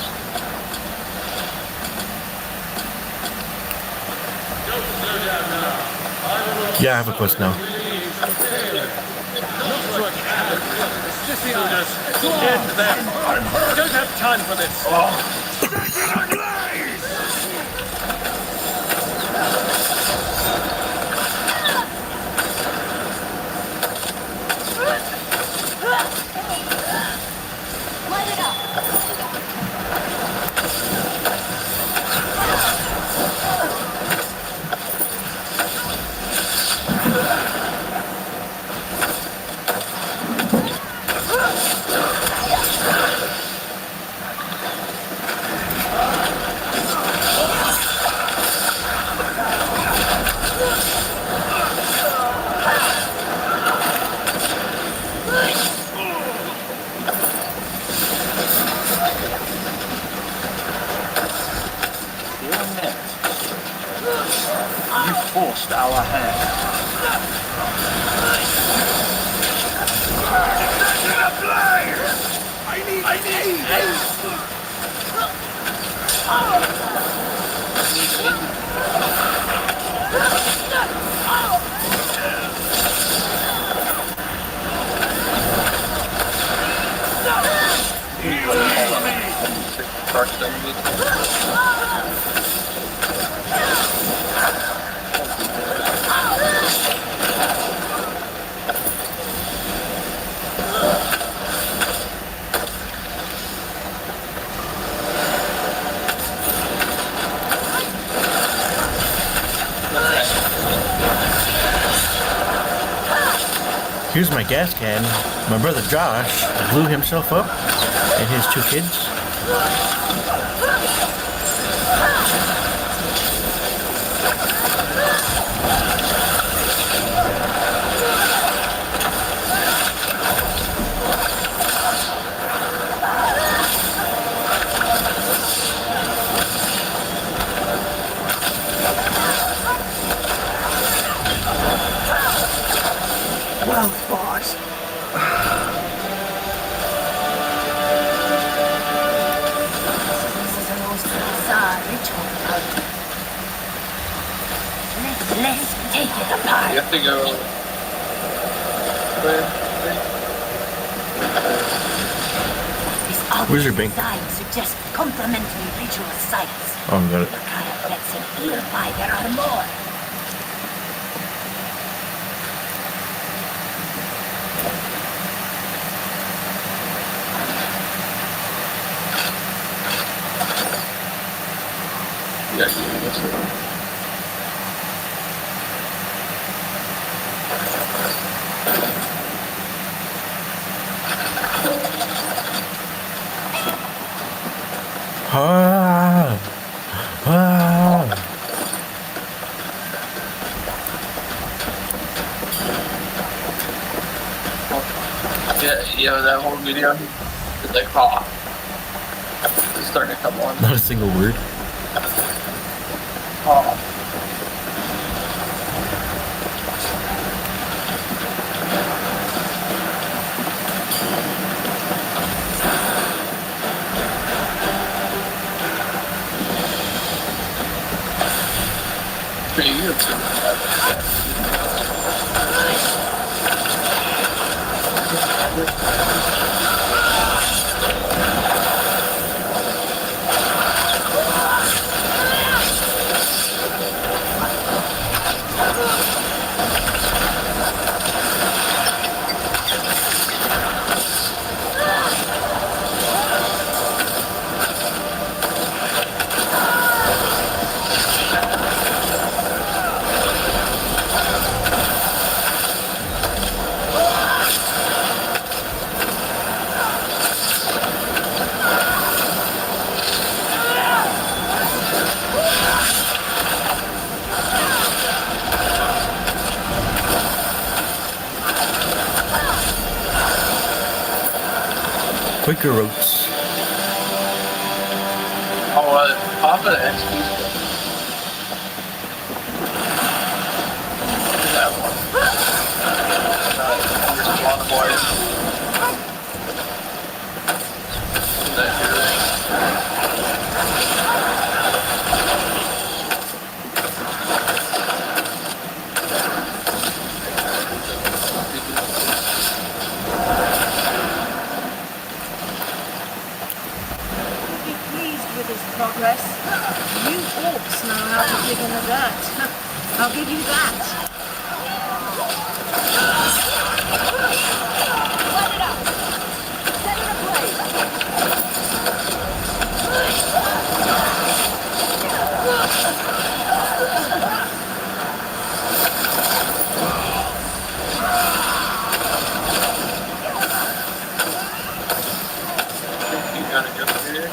Yeah, I have a quest now. End them. I don't have time for this. Light it up. You forced our hand. Here's my gas can. My brother Josh blew himself up and his 2 kids. Well fought. This is the most bizarre ritual. Let's take it apart. You have to go. This Wizard Bank. design suggests complementary ritual sites. Oh, got it. Let's imply there are more. Yeah, that's it. Ah. Ah. Yeah, that whole video is like, it's starting to come on. Not a single word. Quaker Oats. Oh, Papa XP. That one. There's a lot of boys. Progress. You orcs know how to dig in the dirt. I'll give you that. Light it up. Set it ablaze. You gotta go here.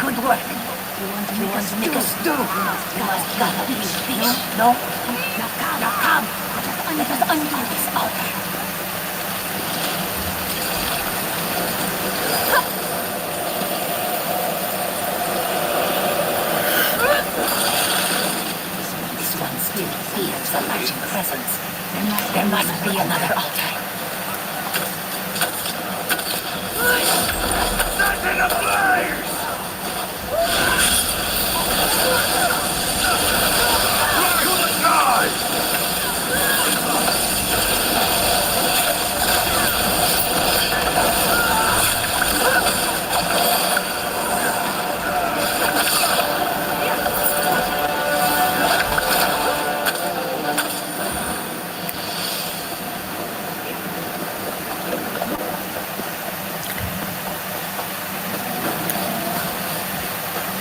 Good work. You want to make a stew? You must cut a piece of fish. No? Now come. Let us undo this altar. This one still feels the lurching presence. There must be another altar. Set it ablaze! Fly to the sky!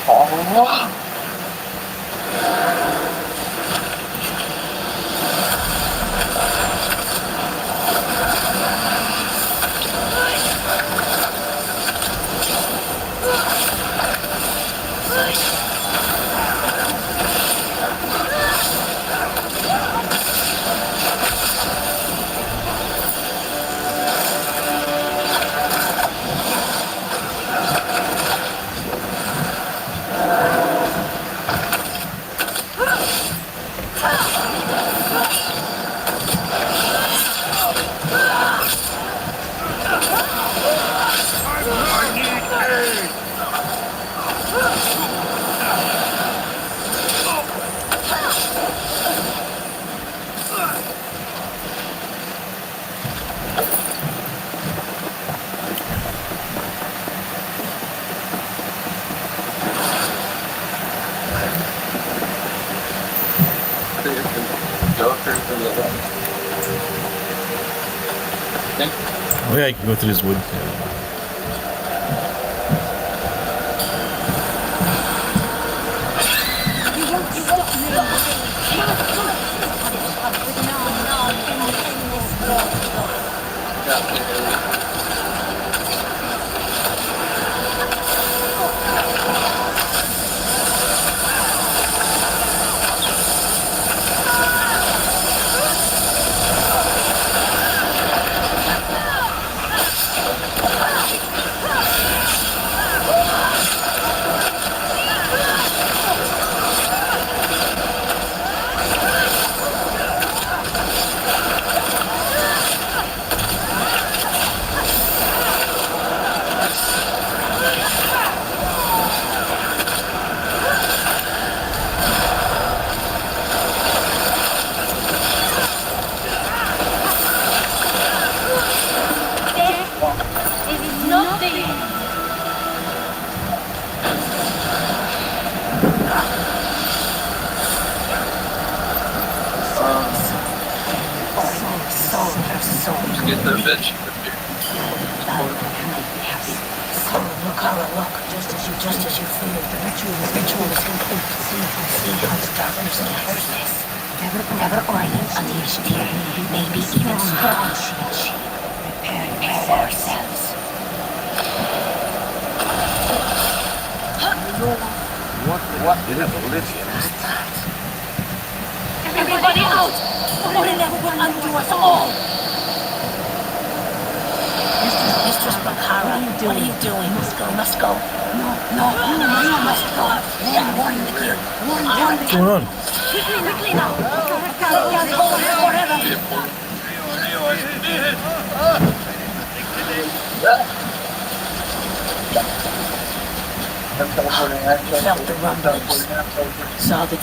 Oh. Oh yeah, I can go through this wood. Get the bitch. Look, just as you feel the ritual is complete. See how the darkness gathers this. Never orient unleashed here. Maybe even strong. Prepare ourselves. What in oblivion? Everybody out! Or it will undo us all! Mistress Bakara, what are you doing? Must go. No, you must go. Then warn the guild. What's going on? Quickly now. Can't hold it forever. Felt the rumblings. Saw the...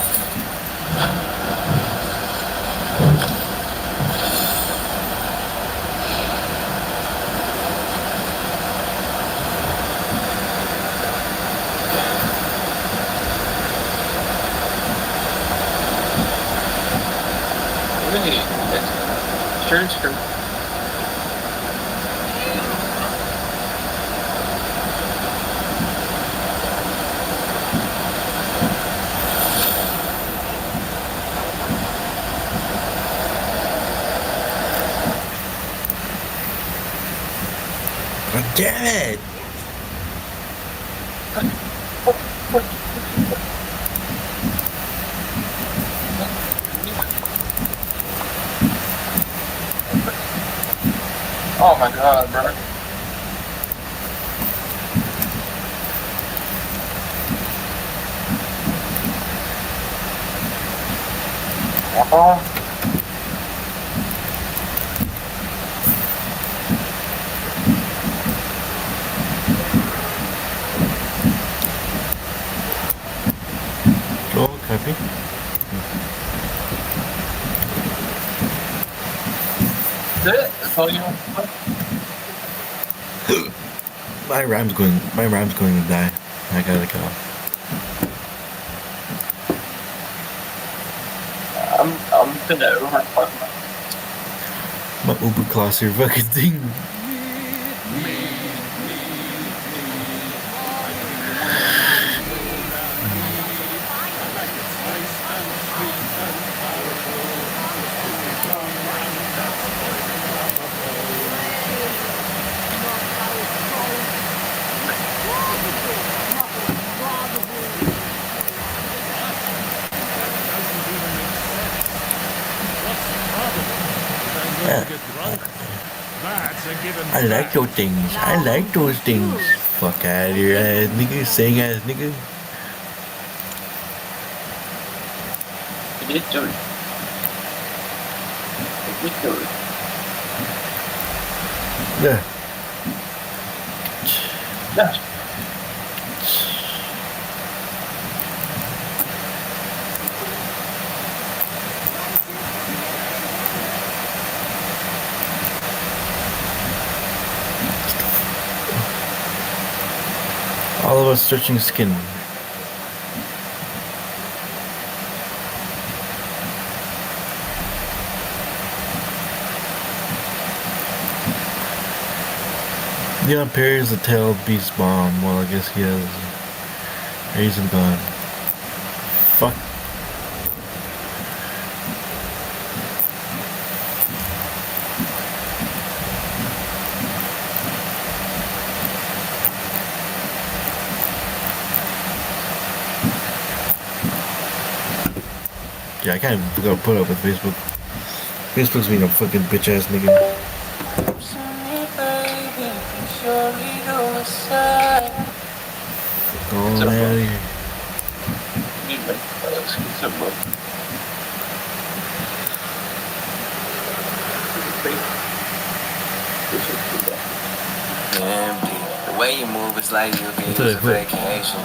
Sure, it's true. God damn it! Oh my god, bro. Oh. Oh, copy. That's all you want. My ram's going to die. I gotta go. I'm finna overfuck My Uber class here fucking thing. I like those things. I like those things. Fuck out of here, ass nigga. Saying ass nigga. You did do it. You did do it. Yeah. Yeah. All of us searching skin. Leon parries the tail beast bomb. Well, I guess he has raising gun. Fuck. Yeah, I can't even put up with Facebook. Facebook's being a fucking bitch ass nigga. Go on out of here. Damn, dude. The way you move is like you can use a vacation.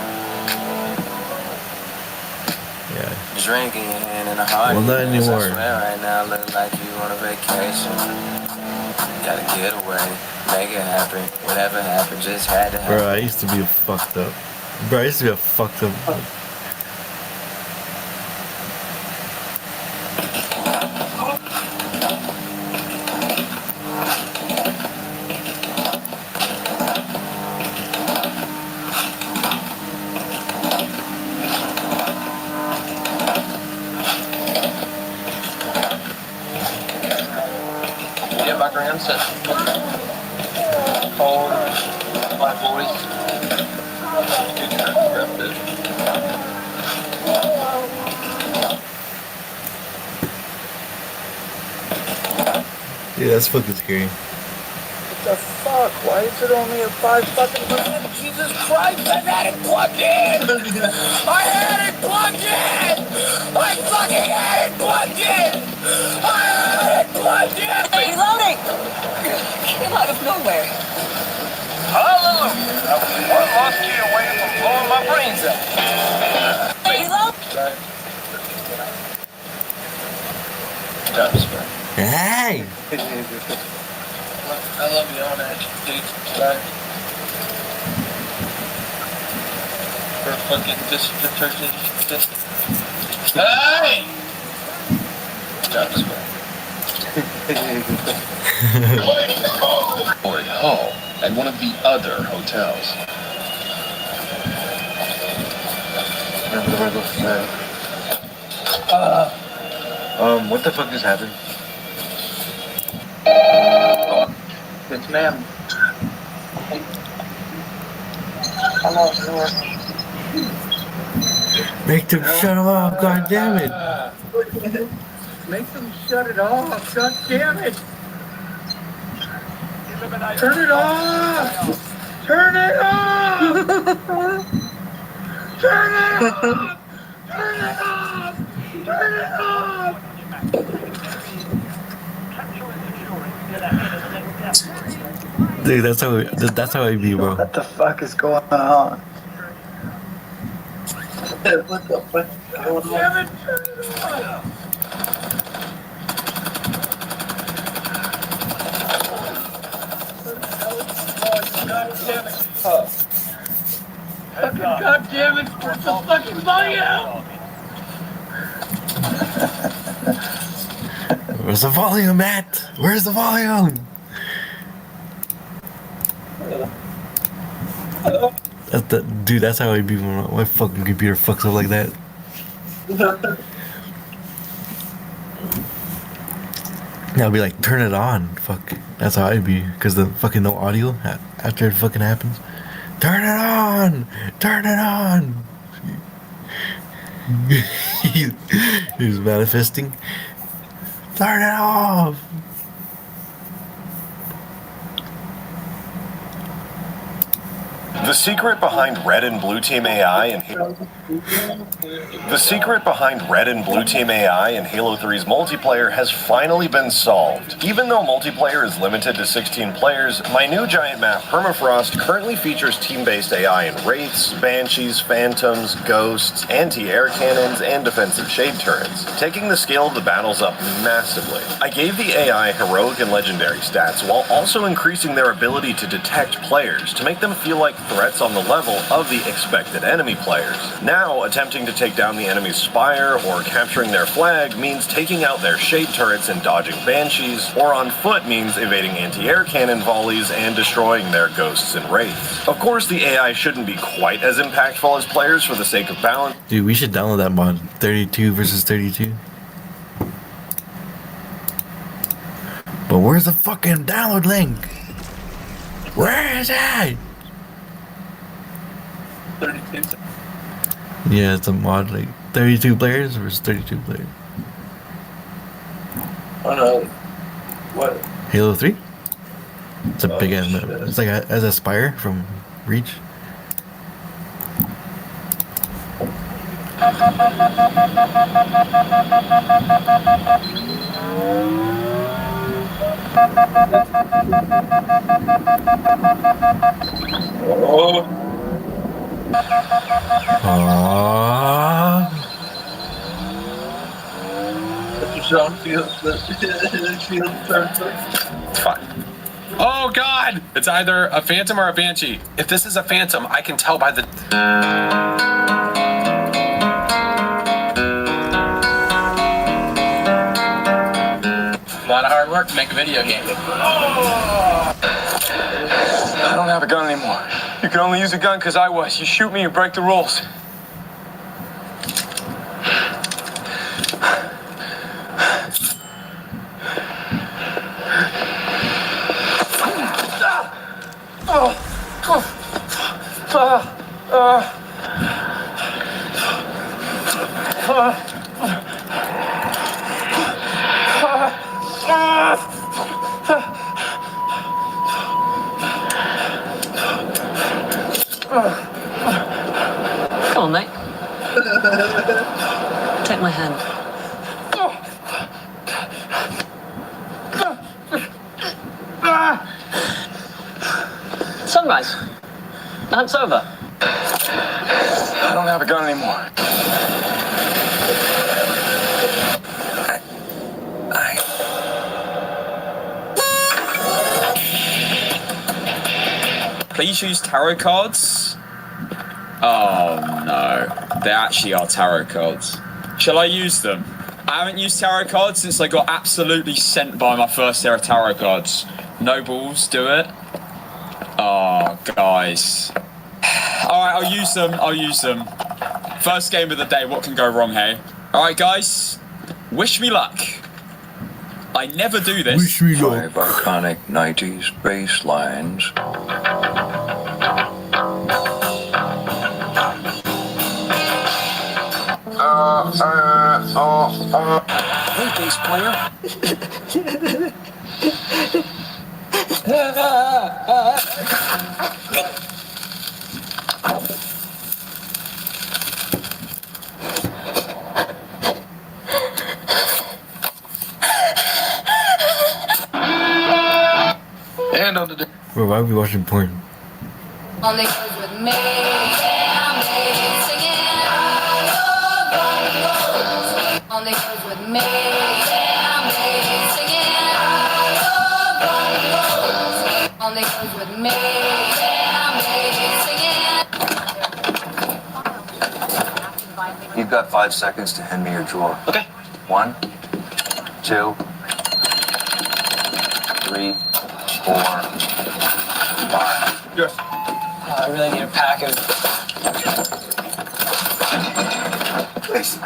Yeah. Drink in your hand and a heart. Well, not anymore. I swear right now, look like you on a vacation. Gotta get away, make it happen. Whatever happened, just had to happen. Bro, I used to be fucked up. Bro, I used to be a fucked up. Yeah, my grandson called my boys. Dude, that's fucking scary. What the fuck? Why is it only at 5%? Jesus Christ, I had it plugged in! I had it plugged in! I fucking had it plugged in! I had it plugged in! Reloading! Came out of nowhere. Hallelujah! One lost key away from blowing my brains out. Reload! Hey! I love you on that, dude. For fucking detergent. Hey! Boyd Hall at one of the other hotels. What the fuck just happened? Yes, ma'am. Hello, sir. Make them shut them off, god damn it. Make them shut it off, god damn it! Turn it off! Turn it off! Turn it off! Turn it off! Turn it off! Dude, that's how I be, bro. What the fuck is going on? What the fuck is going on? Damn it! Turn it off! God damn it! Fucking god damn it! Where's the fucking volume? Where's the volume at? Where's the volume? Dude, that's how I be when my fucking computer fucks up like that. I'll be like, turn it on. Fuck. That's how I be. Because the fucking no audio after it fucking happens. Turn it on! Turn it on! He's manifesting. Turn it off! The secret behind Red and Blue Team AI and The secret behind Red and Blue Team AI in Halo 3's multiplayer has finally been solved. Even though multiplayer is limited to 16 players, my new giant map Permafrost currently features team-based AI in Wraiths, Banshees, Phantoms, Ghosts, anti-air cannons, and defensive shade turrets, taking the scale of the battles up massively. I gave the AI heroic and legendary stats while also increasing their ability to detect players to make them feel like threats on the level of the expected enemy players. Now, attempting to take down the enemy's spire or capturing their flag means taking out their shade turrets and dodging banshees, or on foot means evading anti-air cannon volleys and destroying their ghosts and wraiths. Of course, the AI shouldn't be quite as impactful as players for the sake of balance. Dude, we should download that mod. 32 versus 32. But where's the fucking download link? Where is it? 32. Yeah, it's a mod, like 32 players versus 32 players. Oh no. What? Halo 3? It's a big ass map. It's like as a spire from Reach. Oh. Fine. Oh god! It's either a phantom or a banshee. If this is a phantom, I can tell by the... A lot of hard work to make a video game. I don't have a gun anymore. You can only use a gun because I was. You shoot me, you break the rules. Come on, mate. Take my hand. Sunrise. The hunt's over. I don't have a gun anymore. Please use tarot cards. Oh no, they actually are tarot cards. Shall I use them? I haven't used tarot cards since I got absolutely sent by my first set of tarot cards. No balls, do it. Oh, guys. Alright, I'll use them, First game of the day, what can go wrong, hey? Alright, guys, wish me luck. I never do this. Wish me luck. 5 iconic 90s bass lines. Hey, bass player. And on the... Bro, why are we watching porn? On the goes with me, yeah, me, singing. On the goes with me, yeah, me, singing. On the goes with me, yeah, me, singing. You've got 5 seconds to hand me your drawer. Okay. 1, 2, 3, 4, 5. Yes. I really need a pack of... Please.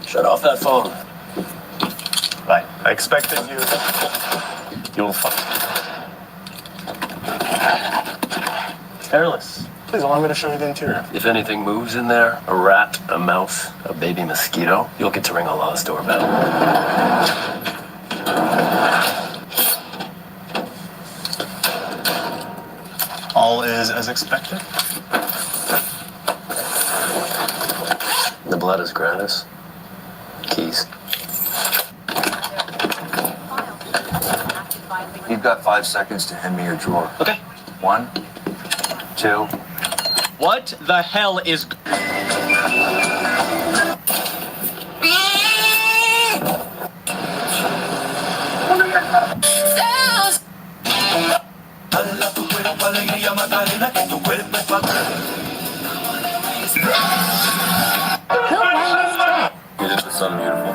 Shut off that phone. Right. I expected you. You'll fuck. Careless. Please allow me to show you the interior. If anything moves in there, a rat, a mouse, a baby mosquito, you'll get to ring Allah's doorbell. All is as expected. The blood is gratis. Keys. You've got 5 seconds to hand me your drawer. Okay. 1, 2. What the hell is... Isn't the sun beautiful?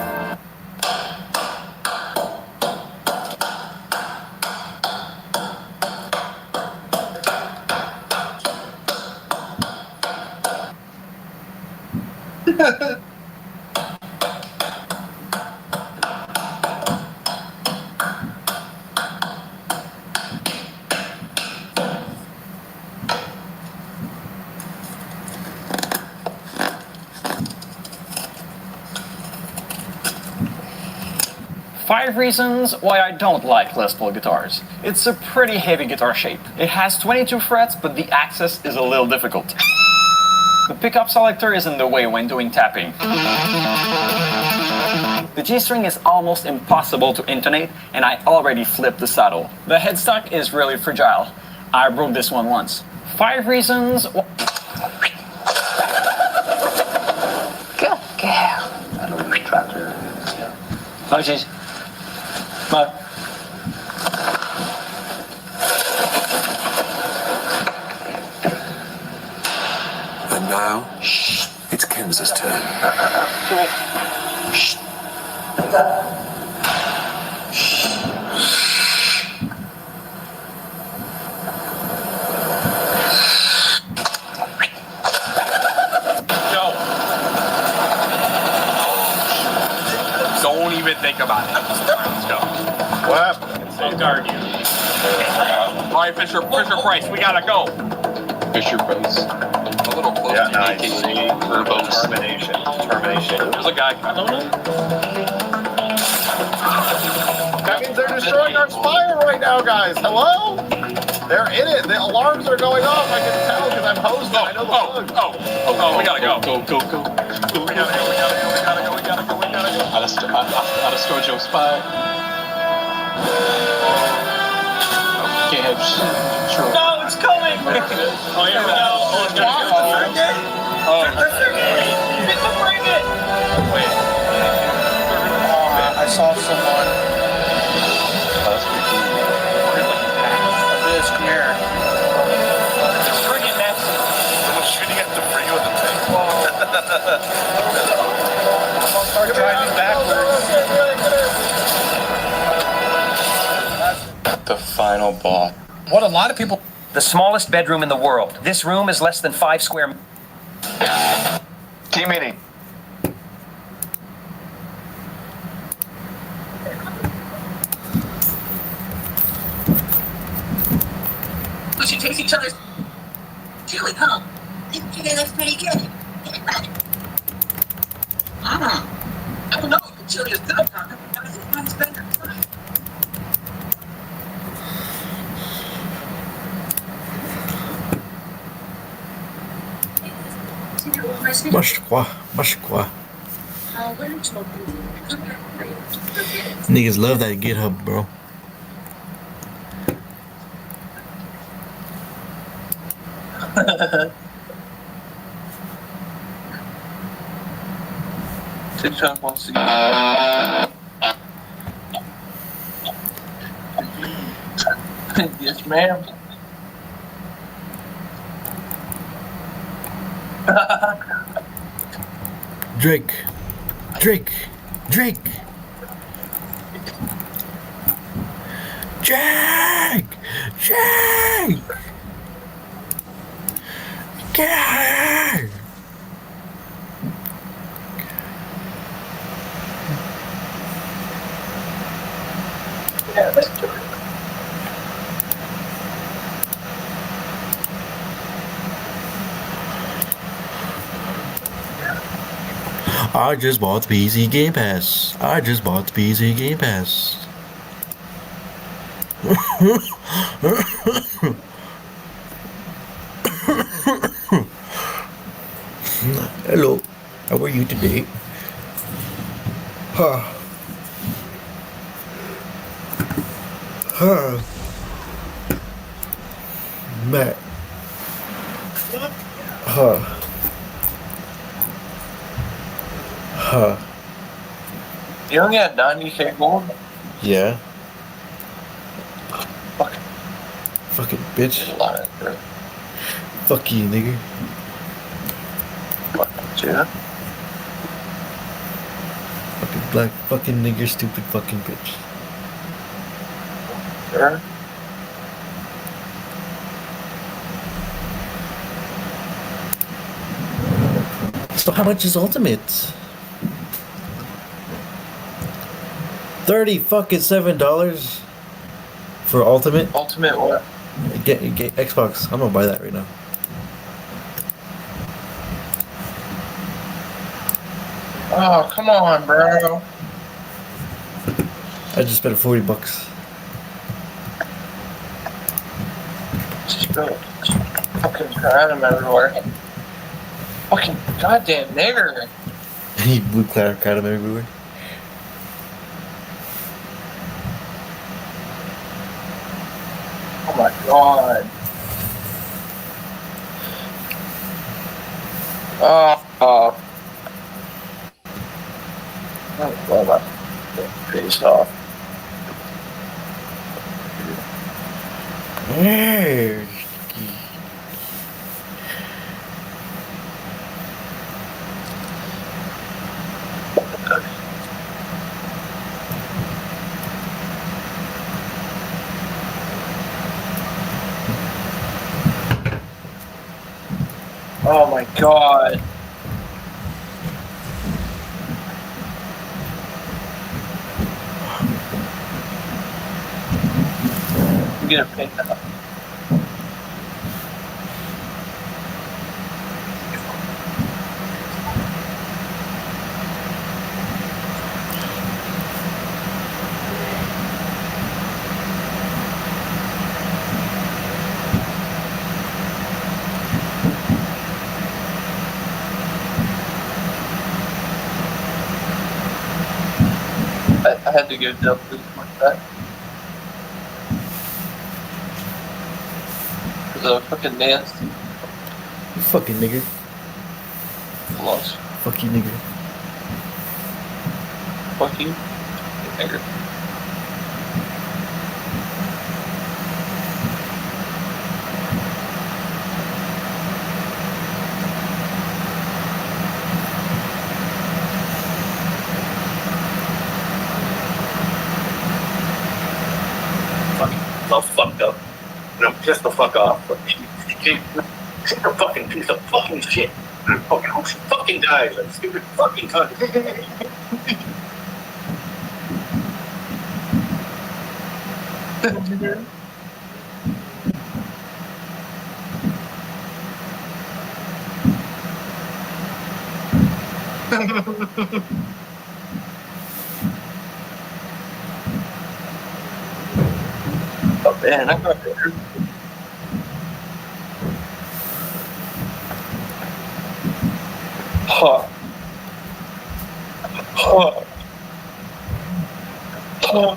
Five reasons why I don't like Les Paul guitars. It's a pretty heavy guitar shape. It has 22 frets, but the access is a little difficult. The pickup selector is in the way when doing tapping. The G-string is almost impossible to intonate, and I already flipped the saddle. The headstock is really fragile. I broke this one once. 5 reasons... Good girl. I don't know tractor. Oh, jeez. Mo. And now, it's Ken's turn. Don't even think about it. Let's go. What? I'll guard you. All right, Fisher Price, we gotta go. Fisher Price. A little close Yeah, to nice. AKA verbose. Termination. There's a guy. That means they're destroying our spire right now, guys. Hello? They're in it. The alarms are going off. I can tell because I'm hosting. I know the bugs. Oh, we gotta go. Go. We gotta go. I'll destroy Joe's spy. Can't have shit. No, it's coming! Oh, here we go. Bring it! Wait. I saw someone. This, come here. Bring it, Ness. Someone's shooting at debris with a tank. Start driving backwards. The final boss. What a lot of people... The smallest bedroom in the world. This room is less than 5 square... Team meeting. We should taste each other's chili, huh? Okay, that's pretty good. I don't know if the chili is good or not. I think mine's better. Mashqua. Niggas love that GitHub, bro. TikTok wants to Yes, ma'am. Drake. Jack! Yeah, that's true. I just bought the PC Game Pass. I just bought the PC Game Pass. Hello. How are you today? Huh. Huh. Matt. Huh. Huh. You only had 90k gold? Yeah. Fucking. Fucking bitch. Fuck you, nigga. Yeah. Fucking black fucking nigger, stupid fucking bitch. Sure. So how much is Ultimate? $37 for Ultimate? Ultimate what? Get Xbox. I'm gonna buy that right now. Oh, come on, bro. I just spent $40. Just go. Fucking crowd him everywhere. Fucking goddamn nigger. He blue crowd him everywhere. Oh my god. Oh. Oh, well, I'm pissed off. Hey. Oh my god. I'm gonna pick that up. I had to go dump this like that. Because I fucking danced. You fucking nigger. Lost. Fuck you, nigger. Fuck you. Nigger. All fucked up. And I'm pissed the fuck off. But she's a fucking piece of fucking shit. I fucking hope she fucking dies. That stupid fucking cunt. Oh man, I got there. Ha. Ha. Ha.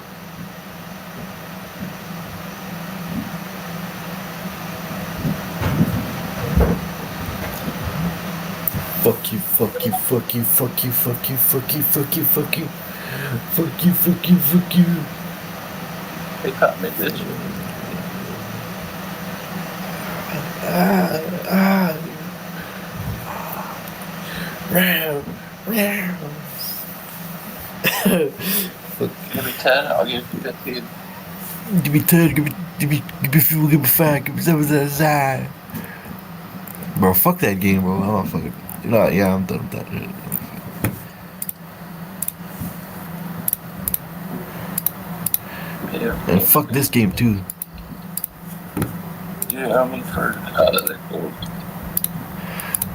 Fuck you, fuck you, fuck you, fuck you, fuck you, fuck you, fuck you, fuck you. Fuck you, fuck you, fuck you. They caught me, bitch. Fuck. Give me 10, I'll give you 15. Give me 10, give me 4, give me 5, give me 7, Bro, fuck that game, bro. I'm not fucking. You know, yeah, I'm done with that shit. Yeah. And fuck this game too. Yeah, I'm for out of the gold.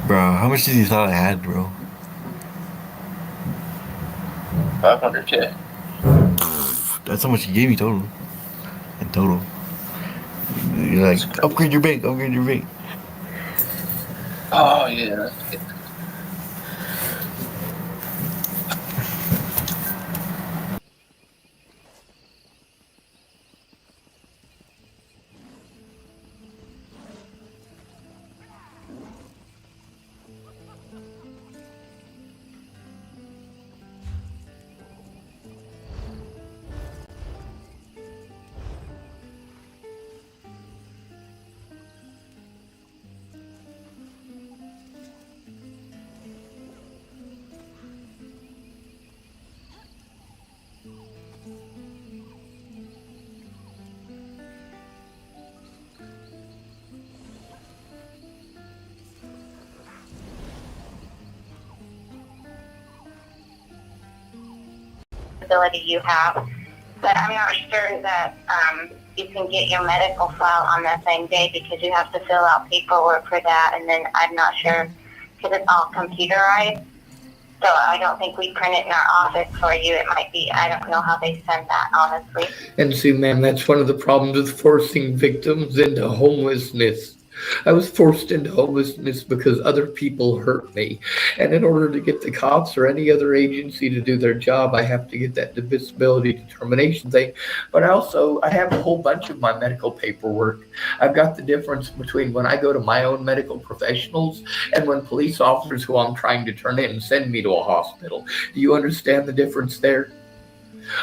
Bro, how much did you thought I had, bro? 500K. That's how much he gave me total. In total. You're like, upgrade your bank, upgrade your bank. Oh, yeah. Ability you have, but I'm not sure that you can get your medical file on that same day because you have to fill out paperwork for that, and then I'm not sure because it's all computerized. So I don't think we print it in our office for you. It might be, I don't know how they send that, honestly. And see, ma'am, that's one of the problems with forcing victims into homelessness. I was forced into homelessness because other people hurt me. And in order to get the cops or any other agency to do their job, I have to get that disability determination thing. But I have a whole bunch of my medical paperwork. I've got the difference between when I go to my own medical professionals and when police officers who I'm trying to turn in send me to a hospital. Do you understand the difference there?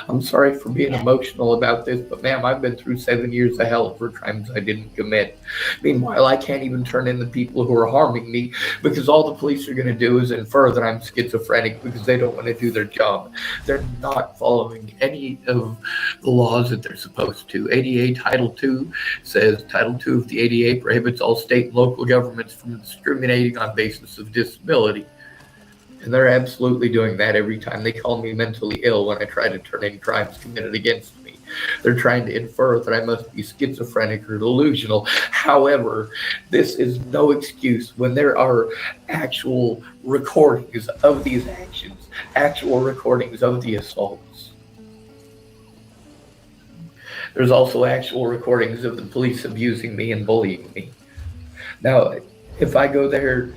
I'm sorry for being emotional about this, but ma'am, I've been through 7 years of hell for crimes I didn't commit. Meanwhile, I can't even turn in the people who are harming me because all the police are going to do is infer that I'm schizophrenic because they don't want to do their job. They're not following any of the laws that they're supposed to. ADA Title II says Title II of the ADA prohibits all state and local governments from discriminating on basis of disability. And they're absolutely doing that every time they call me mentally ill when I try to turn in crimes committed against me. They're trying to infer that I must be schizophrenic or delusional. However, this is no excuse when there are actual recordings of these actions, actual recordings of the assaults. There's also actual recordings of the police abusing me and bullying me. Now, if I go there,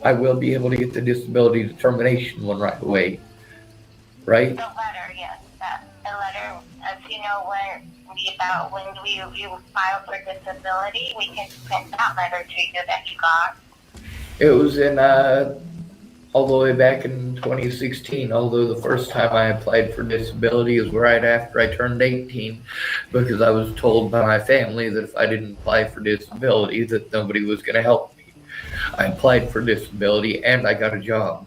I will be able to get the disability determination one right away, right? The letter, yes, the letter. If you know when you filed for disability, we can print that letter to you that you got. It was in all the way back in 2016. Although the first time I applied for disability was right after I turned 18, because I was told by my family that if I didn't apply for disability, that nobody was going to help me. I applied for disability and I got a job.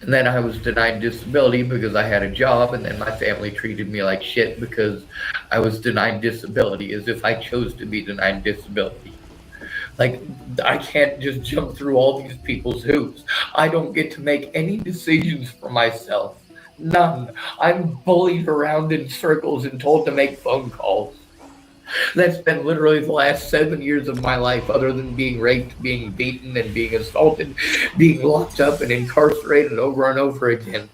And then I was denied disability because I had a job, and then my family treated me like shit because I was denied disability, as if I chose to be denied disability. Like, I can't just jump through all these people's hoops. I don't get to make any decisions for myself. None. I'm bullied around in circles and told to make phone calls. That's been literally the last 7 years of my life, other than being raped, being beaten, and being assaulted, being locked up and incarcerated over and over again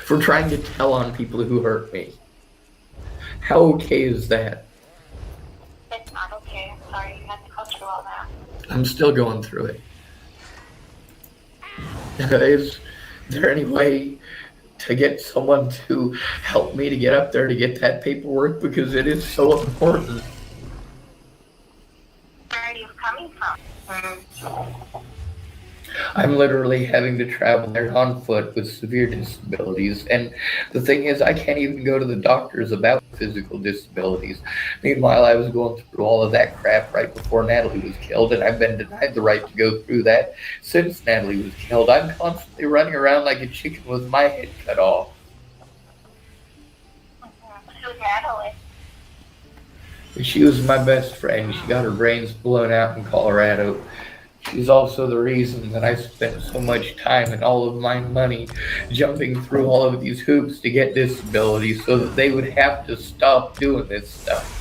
for trying to tell on people who hurt me. How okay is that? It's not okay. I'm sorry you had to go through all that. I'm still going through it. Is there any way to get someone to help me to get up there to get that paperwork, because it is so important? Where are you coming from? I'm literally having to travel there on foot with severe disabilities, and the thing is, I can't even go to the doctors about physical disabilities. Meanwhile, I was going through all of that crap right before Natalie was killed, and I've been denied the right to go through that since Natalie was killed. I'm constantly running around like a chicken with my head cut off. Who's Natalie? She was my best friend. She got her brains blown out in Colorado. She's also the reason that I spent so much time and all of my money jumping through all of these hoops to get disability so that they would have to stop doing this stuff.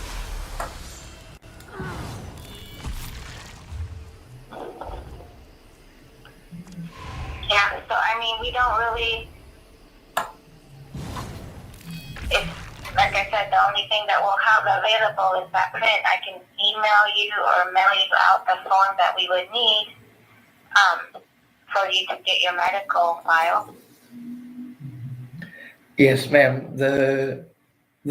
Like I said, the only thing that we'll have available is that print. I can email you or mail you out the form that we would need for you to get your medical file. Yes, ma'am. The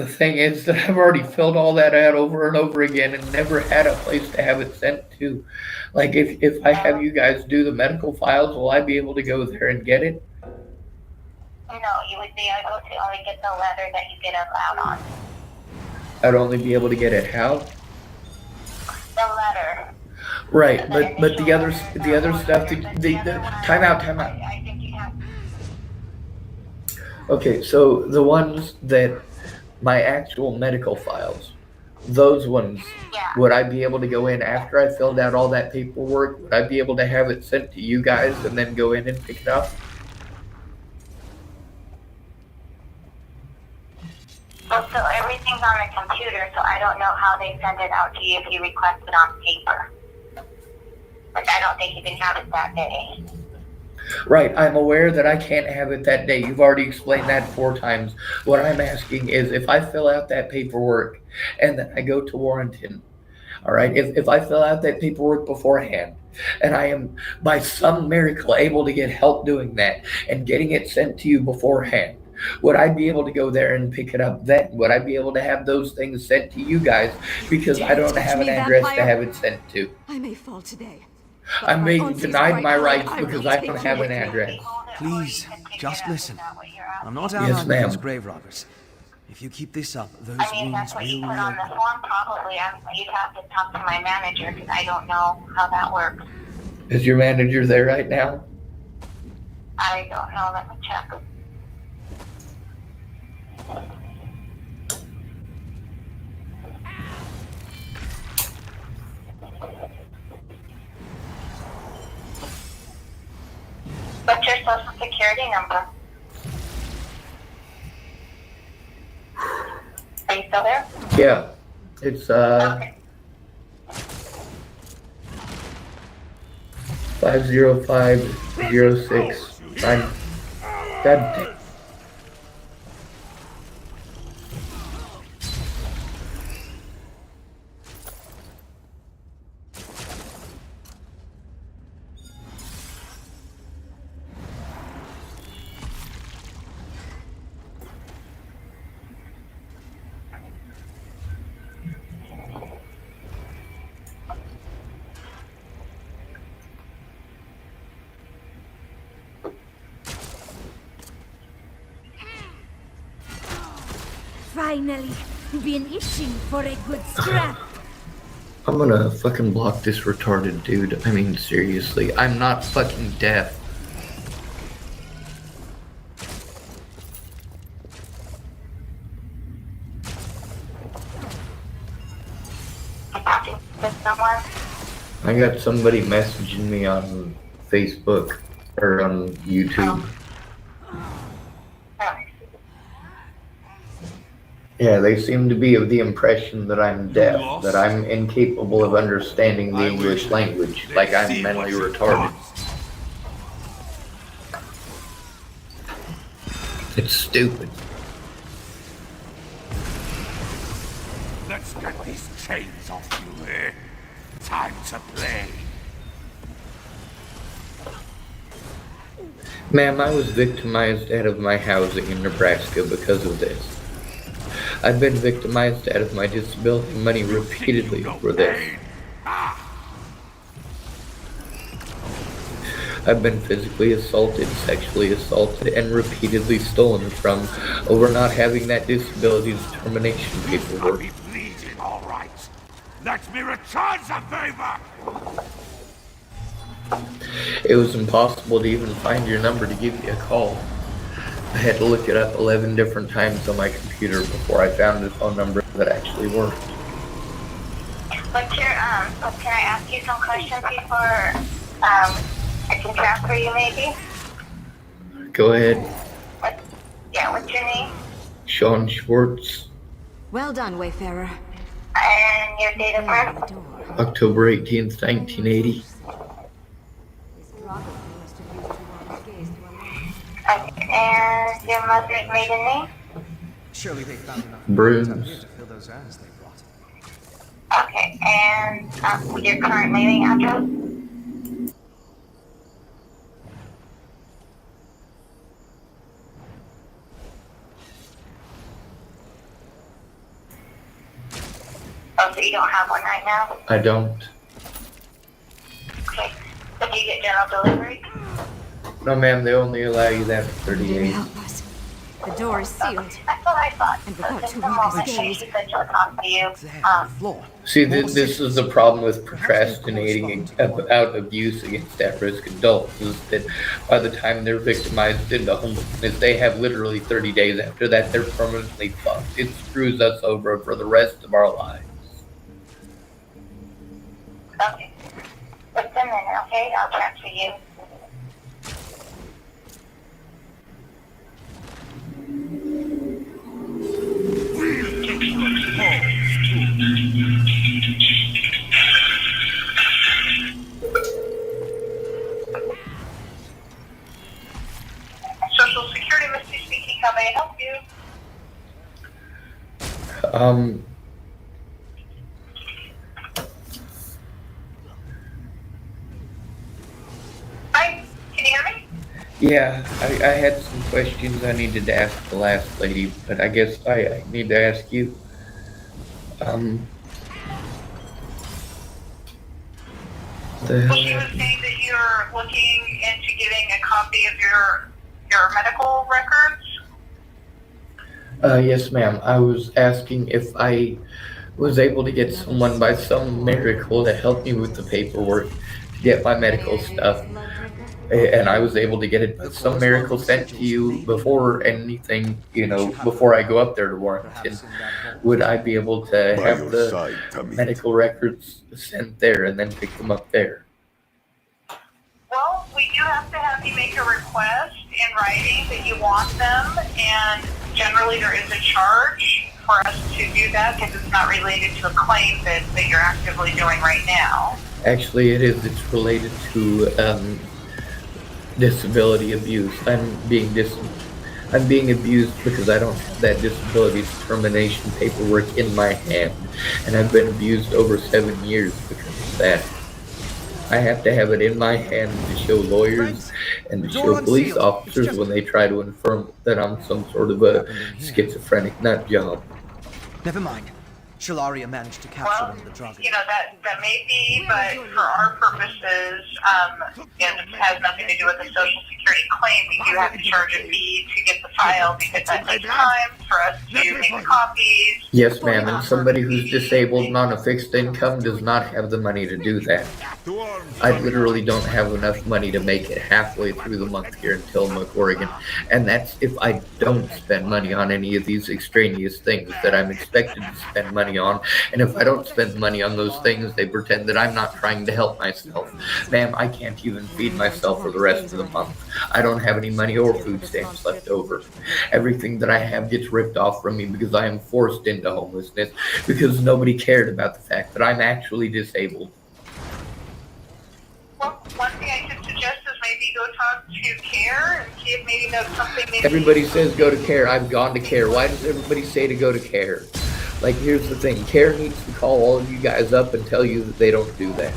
thing is that I've already filled all that out over and over again and never had a place to have it sent to. Like, if I have you guys do the medical files, will I be able to go there and get it? No, you would be able to only get the letter that you get allowed on. I'd only be able to get it how? The letter. Right, but the other stuff, the time out. I think you have. Okay, so the ones that my actual medical files, those ones, would I be able to go in after I filled out all that paperwork? Would I be able to have it sent to you guys and then go in and pick it up? So everything's on the computer, so I don't know how they send it out to you if you request it on paper. Like, I don't think you can have it that day. Right, I'm aware that I can't have it that day. You've already explained that 4 times. What I'm asking is if I fill out that paperwork and then I go to Warrenton, all right, if I fill out that paperwork beforehand and I am by some miracle able to get help doing that and getting it sent to you beforehand, would I be able to go there and pick it up then? Would I be able to have those things sent to you guys because I don't have an address to have it sent to? I may fall today. I'm being denied my rights because I don't have an address. Please, just listen. I'm not Yes, out ma'am. against grave robbers. If you keep this up, those I mean, wounds that's what you will put on the form, probably. You'd have to talk to my manager because I don't know how that works. Is your manager there right now? I don't know. Let me check. What's your social security number? Are you still there? Yeah. It's 50506. God damn. Finally, you've been itching for a good scrap. I'm gonna fucking block this retarded dude. I mean, seriously, I'm not fucking deaf. I got somebody messaging me on Facebook or on YouTube. Yeah, they seem to be of the impression that I'm deaf, that I'm incapable of understanding the English language, like I'm mentally retarded. It's stupid. Let's get these chains off you, eh? Time to play. Ma'am, I was victimized out of my housing in Nebraska because of this. I've been victimized out of my disability money repeatedly for this. I've been physically assaulted, sexually assaulted, and repeatedly stolen from over not having that disability determination paperwork. Bleeding, all right. Let me return the favor. It was impossible to even find your number to give you a call. I had to look it up 11 different times on my computer before I found a phone number that actually worked. What's your, can I ask you some questions before, I can transfer you maybe? Go ahead. What's your name? Sean Schwartz, Well done, Wayfarer. And your date of birth? October 18th, 1980. Okay, and your mother's maiden name? Surely they found enough Brooms. down here to fill those urns they brought. Okay, and your current mailing address? Oh, so you don't have one right now? I don't. Okay. So do you get general delivery? No, ma'am, they only allow you that for 30 Did you days. help us? The door is sealed. That's what I thought. And So without just two a moment, days. she said she'll talk to you. See, this is the problem with procrastinating about abuse against at-risk adults, is that by the time they're victimized into homelessness, they have literally 30 days after that, they're permanently fucked. It screws us over for the rest of our lives. Okay. Just a minute, okay? I'll transfer you. Social Security, Misty speaking. How may I help you? Hi, can you hear me? Yeah, I had some questions I needed to ask the last lady, but I guess I need to ask you. The Well, she was saying that you're looking into getting a copy of your medical records. Yes, ma'am. I was asking if I was able to get someone by some miracle to help me with the paperwork to get my medical stuff. And I was able to get it by some miracle sent to you before anything, before I go up there to Warrington. Would I be able to have the medical records sent there and then pick them up there? Well, we do have to have you make a request in writing that you want them, and generally there is a charge for us to do that because it's not related to a claim that you're actively doing right now. Actually, it is. It's related to disability abuse. I'm being abused because I don't have that disability determination paperwork in my hand, and I've been abused over 7 years because of that. I have to have it in my hand to show lawyers and to show police officers when they try to affirm that I'm some sort of a schizophrenic nut job. Never mind. Shalaria managed to capture one of the drugs. That may be, but for our purposes, and it has nothing to do with the Social Security claim. We do have to charge a fee to get the file because that takes time for us to make copies. Yes, ma'am, and somebody who's disabled and on a fixed income does not have the money to do that. I literally don't have enough money to make it halfway through the month here in Tillamook, Oregon, and that's if I don't spend money on any of these extraneous things that I'm expected to spend money on. And if I don't spend money on those things, they pretend that I'm not trying to help myself. Ma'am, I can't even feed myself for the rest of the month. I don't have any money or food stamps left over. Everything that I have gets ripped off from me because I am forced into homelessness because nobody cared about the fact that I'm actually disabled. Well, one thing I could suggest is maybe go talk to CARE and see if maybe there's something maybe... Everybody says go to CARE. I've gone to CARE. Why does everybody say to go to CARE? Like, here's the thing. CARE needs to call all of you guys up and tell you that they don't do that.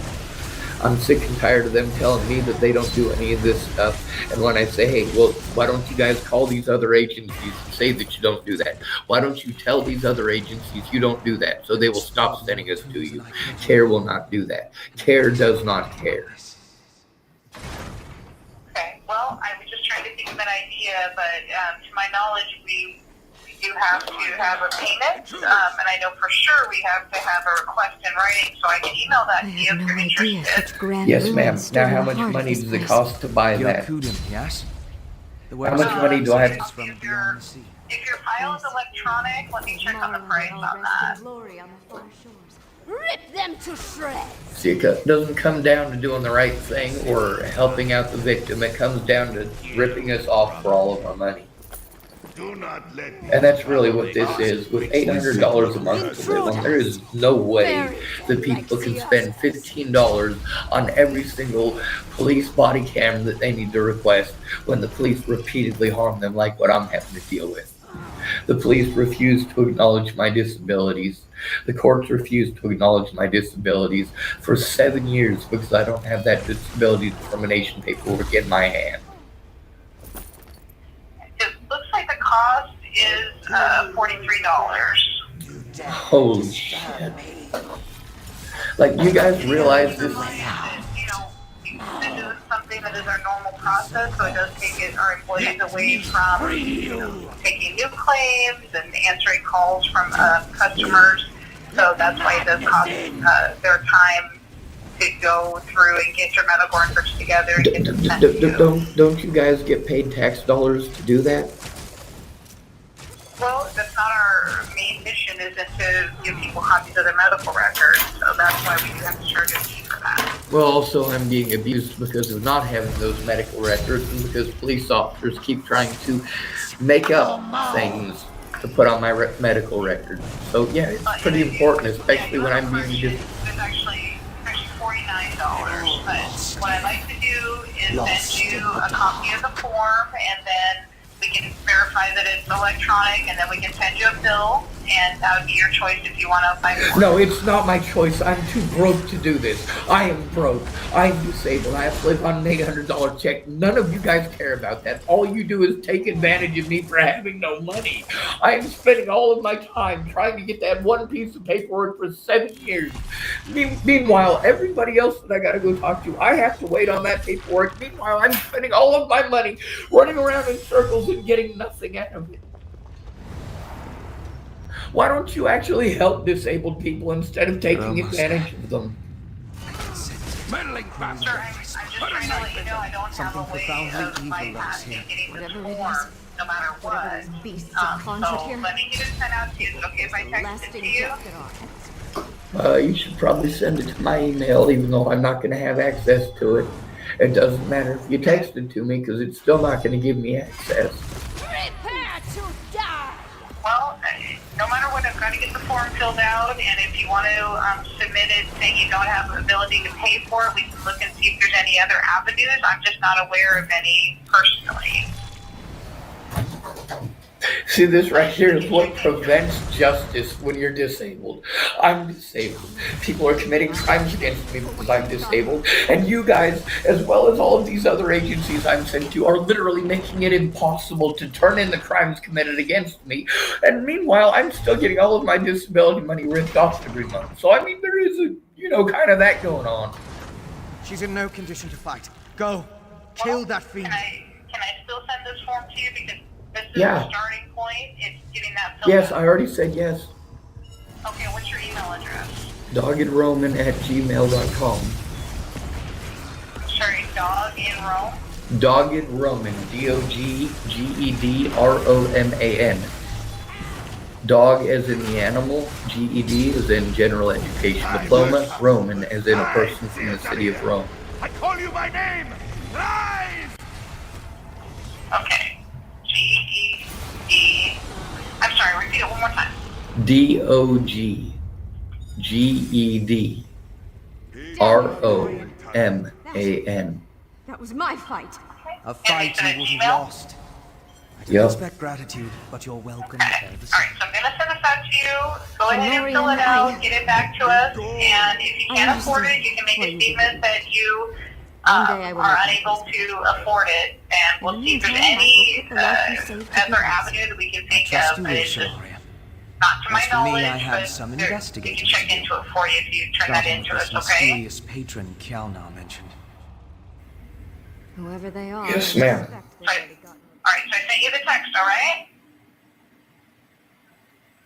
I'm sick and tired of them telling me that they don't do any of this stuff. And when I say, hey, well, why don't you guys call these other agencies and say that you don't do that? Why don't you tell these other agencies you don't do that so they will stop sending us to you? CARE will not do that. CARE does not care. Okay, well, I was just trying to think of an idea, but to my knowledge, we do have to have a payment, and I know for sure we have to have a request in writing, so I can email that to you if you're interested. Yes, ma'am. Now, how much money does it cost to buy that? How much money do I have to spend? If your file is electronic, let me check on the price on that. Rip them to shreds! See, it doesn't come down to doing the right thing or helping out the victim. It comes down to ripping us off for all of our money. And that's really what this is. With $800 a month to live on, there is no way that people can spend $15 on every single police body cam that they need to request when the police repeatedly harm them like what I'm having to deal with. The police refuse to acknowledge my disabilities. The courts refuse to acknowledge my disabilities for 7 years because I don't have that disability determination paperwork in my hand. It looks like the cost is $43. Holy shit. Like, you guys realize this? This is something that is our normal process, so it does take our employees away from taking new claims and answering calls from customers. So that's why it does cost their time to go through and get your medical records together and get them sent to you. Don't you guys get paid tax dollars to do that? Well, that's not our main mission, isn't to give people copies of their medical records, so that's why we do have to charge a fee for that. Well, also I'm being abused because of not having those medical records and because police officers keep trying to make up things to put on my medical record. So yeah, it's pretty important, especially when I'm being It's actually $49, but what I'd like to do is send you a copy of the form, and then we can verify that it's electronic, and then we can send you a bill, and that would be your choice if you want to apply for it. No, it's not my choice. I'm too broke to do this. I am broke. I'm disabled. I have to live on an $800 check. None of you guys care about that. All you do is take advantage of me for having no money. I am spending all of my time trying to get that one piece of paperwork for 7 years. Meanwhile, everybody else that I got to go talk to, I have to wait on that paperwork. Meanwhile, I'm spending all of my money running around in circles and getting nothing out of it. Why don't you actually help disabled people instead of taking advantage of them? Meddling bastard! I'm just trying to let you know I don't have a way of bypassing getting this form, no matter what. So let me get it sent out to you. Is it okay if I text it to you? You should probably send it to my email, even though I'm not going to have access to it. It doesn't matter if you text it to me, because it's still not going to give me access. Prepare to die! Well, no matter what, I've got to get the form filled out, and if you want to submit it saying you don't have the ability to pay for it, we can look and see if there's any other avenues. I'm just not aware of any personally. See, this right here is what prevents justice when you're disabled. I'm disabled. People are committing crimes against me because I'm disabled. And you guys, as well as all of these other agencies I'm sent to, are literally making it impossible to turn in the crimes committed against me. And meanwhile, I'm still getting all of my disability money ripped off every month. So, I mean, there is a, kind of that going on. She's in no condition to fight. Go. Kill that fiend. Can I still send this form to you? Because this is Yeah. the starting point. It's getting that filled Yes, out. I already said yes. Okay, what's your email address? doggedroman@gmail.com. Sorry, dog in Rome? Dogged Roman, DOGGEDROMAN. Dog as in the animal, GED as in general education diploma, Roman as in a person from the city of Rome. I call you by name! Rise! Okay. GED. I'm sorry, repeat it one more time. DOGGEDROMAN. That was my fight. A fight you would have lost. I didn't expect gratitude, but you're welcome all the same. Alright, so I'm going to send this out to you. Go ahead and fill it out, get it back to us, and if you can't afford it, you can make a statement that you are unable to afford it, and we'll see if there's any other avenue that we can think of. But it's just not to my As for me, I knowledge, have but some we can investigating check to do. into it for you if you turn that Starting into with us, this okay? mysterious patron Kjalnar mentioned. Whoever they are. Yes, ma'am. Alright, so I sent you the text, alright?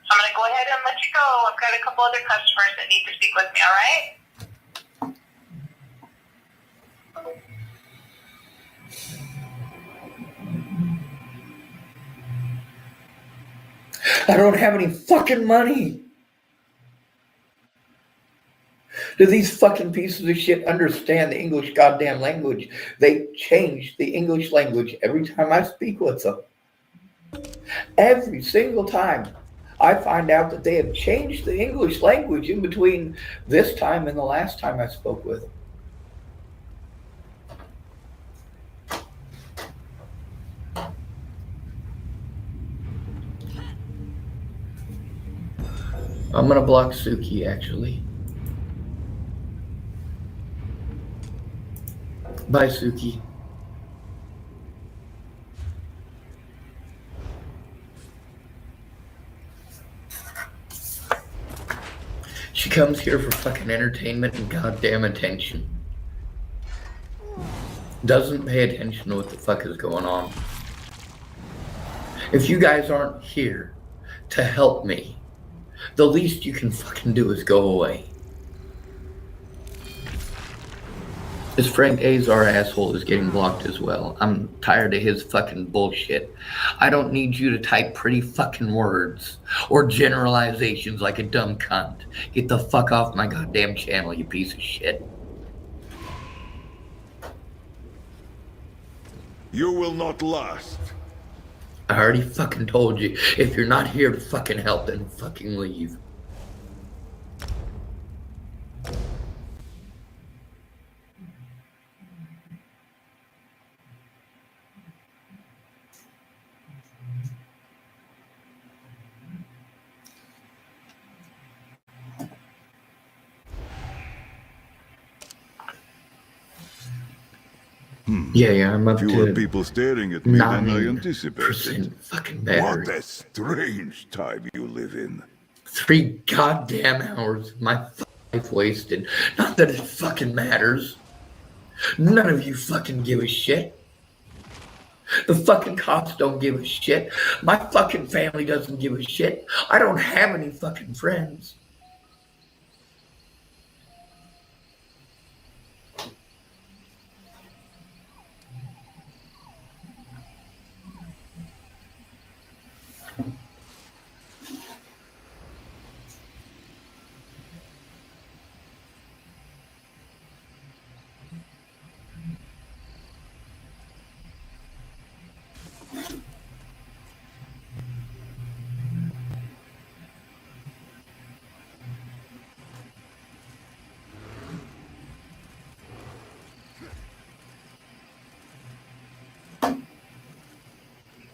So I'm going to go ahead and let you go. I've got a couple other customers that need to speak with me, alright? I don't have any fucking money. Do these fucking pieces of shit understand the English goddamn language? They change the English language every time I speak with them. Every single time I find out that they have changed the English language in between this time and the last time I spoke with them. I'm gonna block Suki, actually. Bye, Suki. She comes here for fucking entertainment and goddamn attention. Doesn't pay attention to what the fuck is going on. If you guys aren't here to help me, the least you can fucking do is go away. This Frank Azar asshole is getting blocked as well. I'm tired of his fucking bullshit. I don't need you to type pretty fucking words or generalizations like a dumb cunt. Get the fuck off my goddamn channel, you piece of shit. You will not last. I already fucking told you, if you're not here to fucking help, then fucking leave. Yeah, I'm up Fewer to people staring at me than I anticipated. Fucking battery. What a strange time you live in. 3 goddamn hours of my life wasted. Not that it fucking matters. None of you fucking give a shit. The fucking cops don't give a shit. My fucking family doesn't give a shit. I don't have any fucking friends.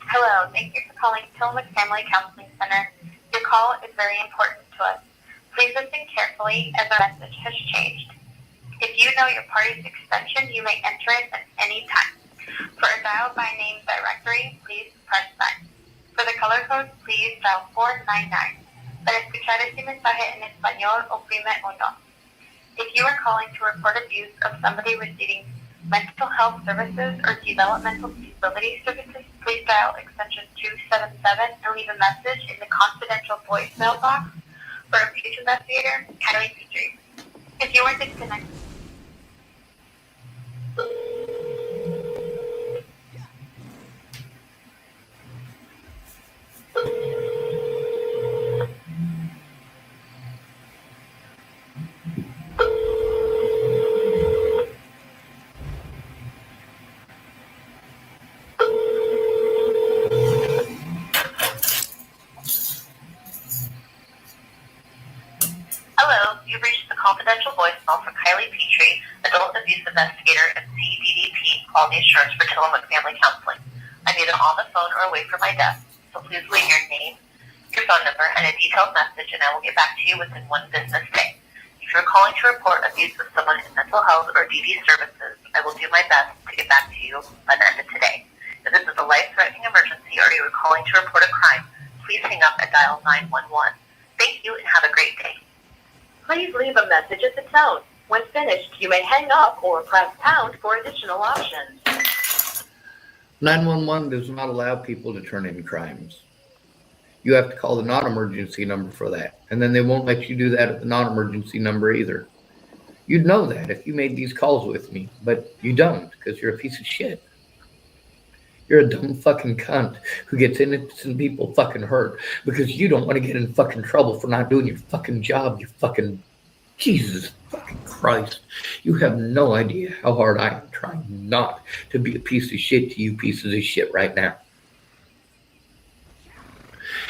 Hello, thank you for calling Tillamook Family Counseling Center. Your call is very important to us. Please listen carefully as our message has changed. If you know your party's extension, you may enter it at any time. For a dial by name directory, please press 9. For the color code, please dial 499. Para escuchar este mensaje en español, oprime 1. If you are calling to report abuse of somebody receiving mental health services or developmental disability services, please dial extension 277 and leave a message in the confidential voicemail box for abuse investigator, Kylie Petrie. If you are disconnected, hello, you've reached the confidential voicemail for Kylie Petrie, adult abuse investigator at CDDP Quality Assurance for Tillamook Family Counseling. I'm either on the phone or away from my desk, so please leave your name, your phone number, and a detailed message, and I will get back to you within 1 business day. If you're calling to report abuse of someone in mental health or DD services, I will do my best to get back to you by the end of today. If this is a life-threatening emergency or you are calling to report a crime, please hang up and dial 911. Thank you and have a great day. Please leave a message at the tone. When finished, you may hang up or press pound for additional options. 911 does not allow people to turn in crimes. You have to call the non-emergency number for that. And then they won't let you do that at the non-emergency number either. You'd know that if you made these calls with me, but you don't because you're a piece of shit. You're a dumb fucking cunt who gets innocent people fucking hurt because you don't want to get in fucking trouble for not doing your fucking job, you fucking... Jesus fucking Christ. You have no idea how hard I am trying not to be a piece of shit to you pieces of shit right now.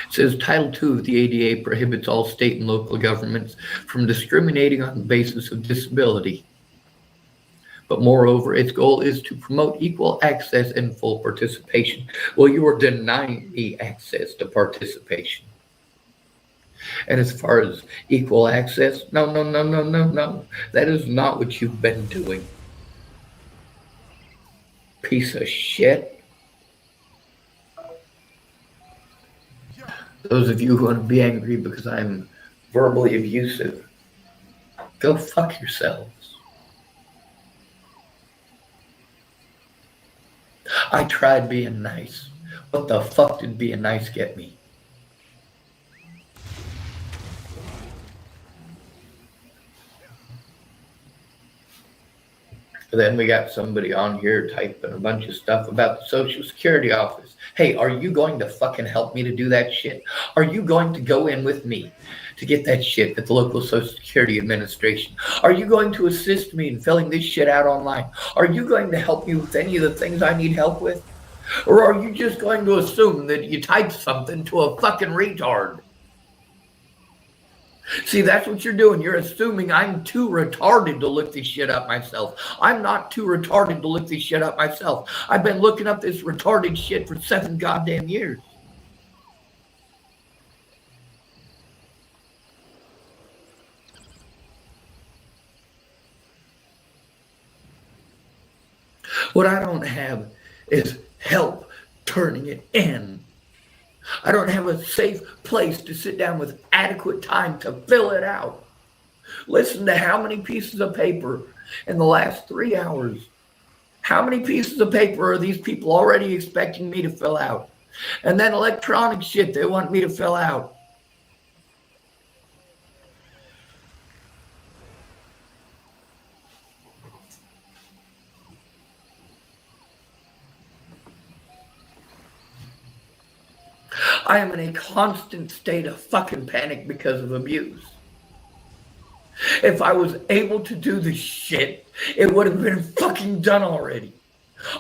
It says Title II of the ADA prohibits all state and local governments from discriminating on the basis of disability. But moreover, its goal is to promote equal access and full participation. Well, you are denying me access to participation. And as far as equal access, no, no, no, no, no, no. That is not what you've been doing. Piece of shit. Those of you who want to be angry because I'm verbally abusive, go fuck yourselves. I tried being nice. What the fuck did being nice get me? Then we got somebody on here typing a bunch of stuff about the Social Security office. Hey, are you going to fucking help me to do that shit? Are you going to go in with me to get that shit at the local Social Security Administration? Are you going to assist me in filling this shit out online? Are you going to help me with any of the things I need help with? Or are you just going to assume that you typed something to a fucking retard? See, that's what you're doing. You're assuming I'm too retarded to look this shit up myself. I'm not too retarded to look this shit up myself. I've been looking up this retarded shit for 7 goddamn years. What I don't have is help turning it in. I don't have a safe place to sit down with adequate time to fill it out. Listen to how many pieces of paper in the last 3 hours. How many pieces of paper are these people already expecting me to fill out? And then electronic shit they want me to fill out. I am in a constant state of fucking panic because of abuse. If I was able to do this shit, it would have been fucking done already.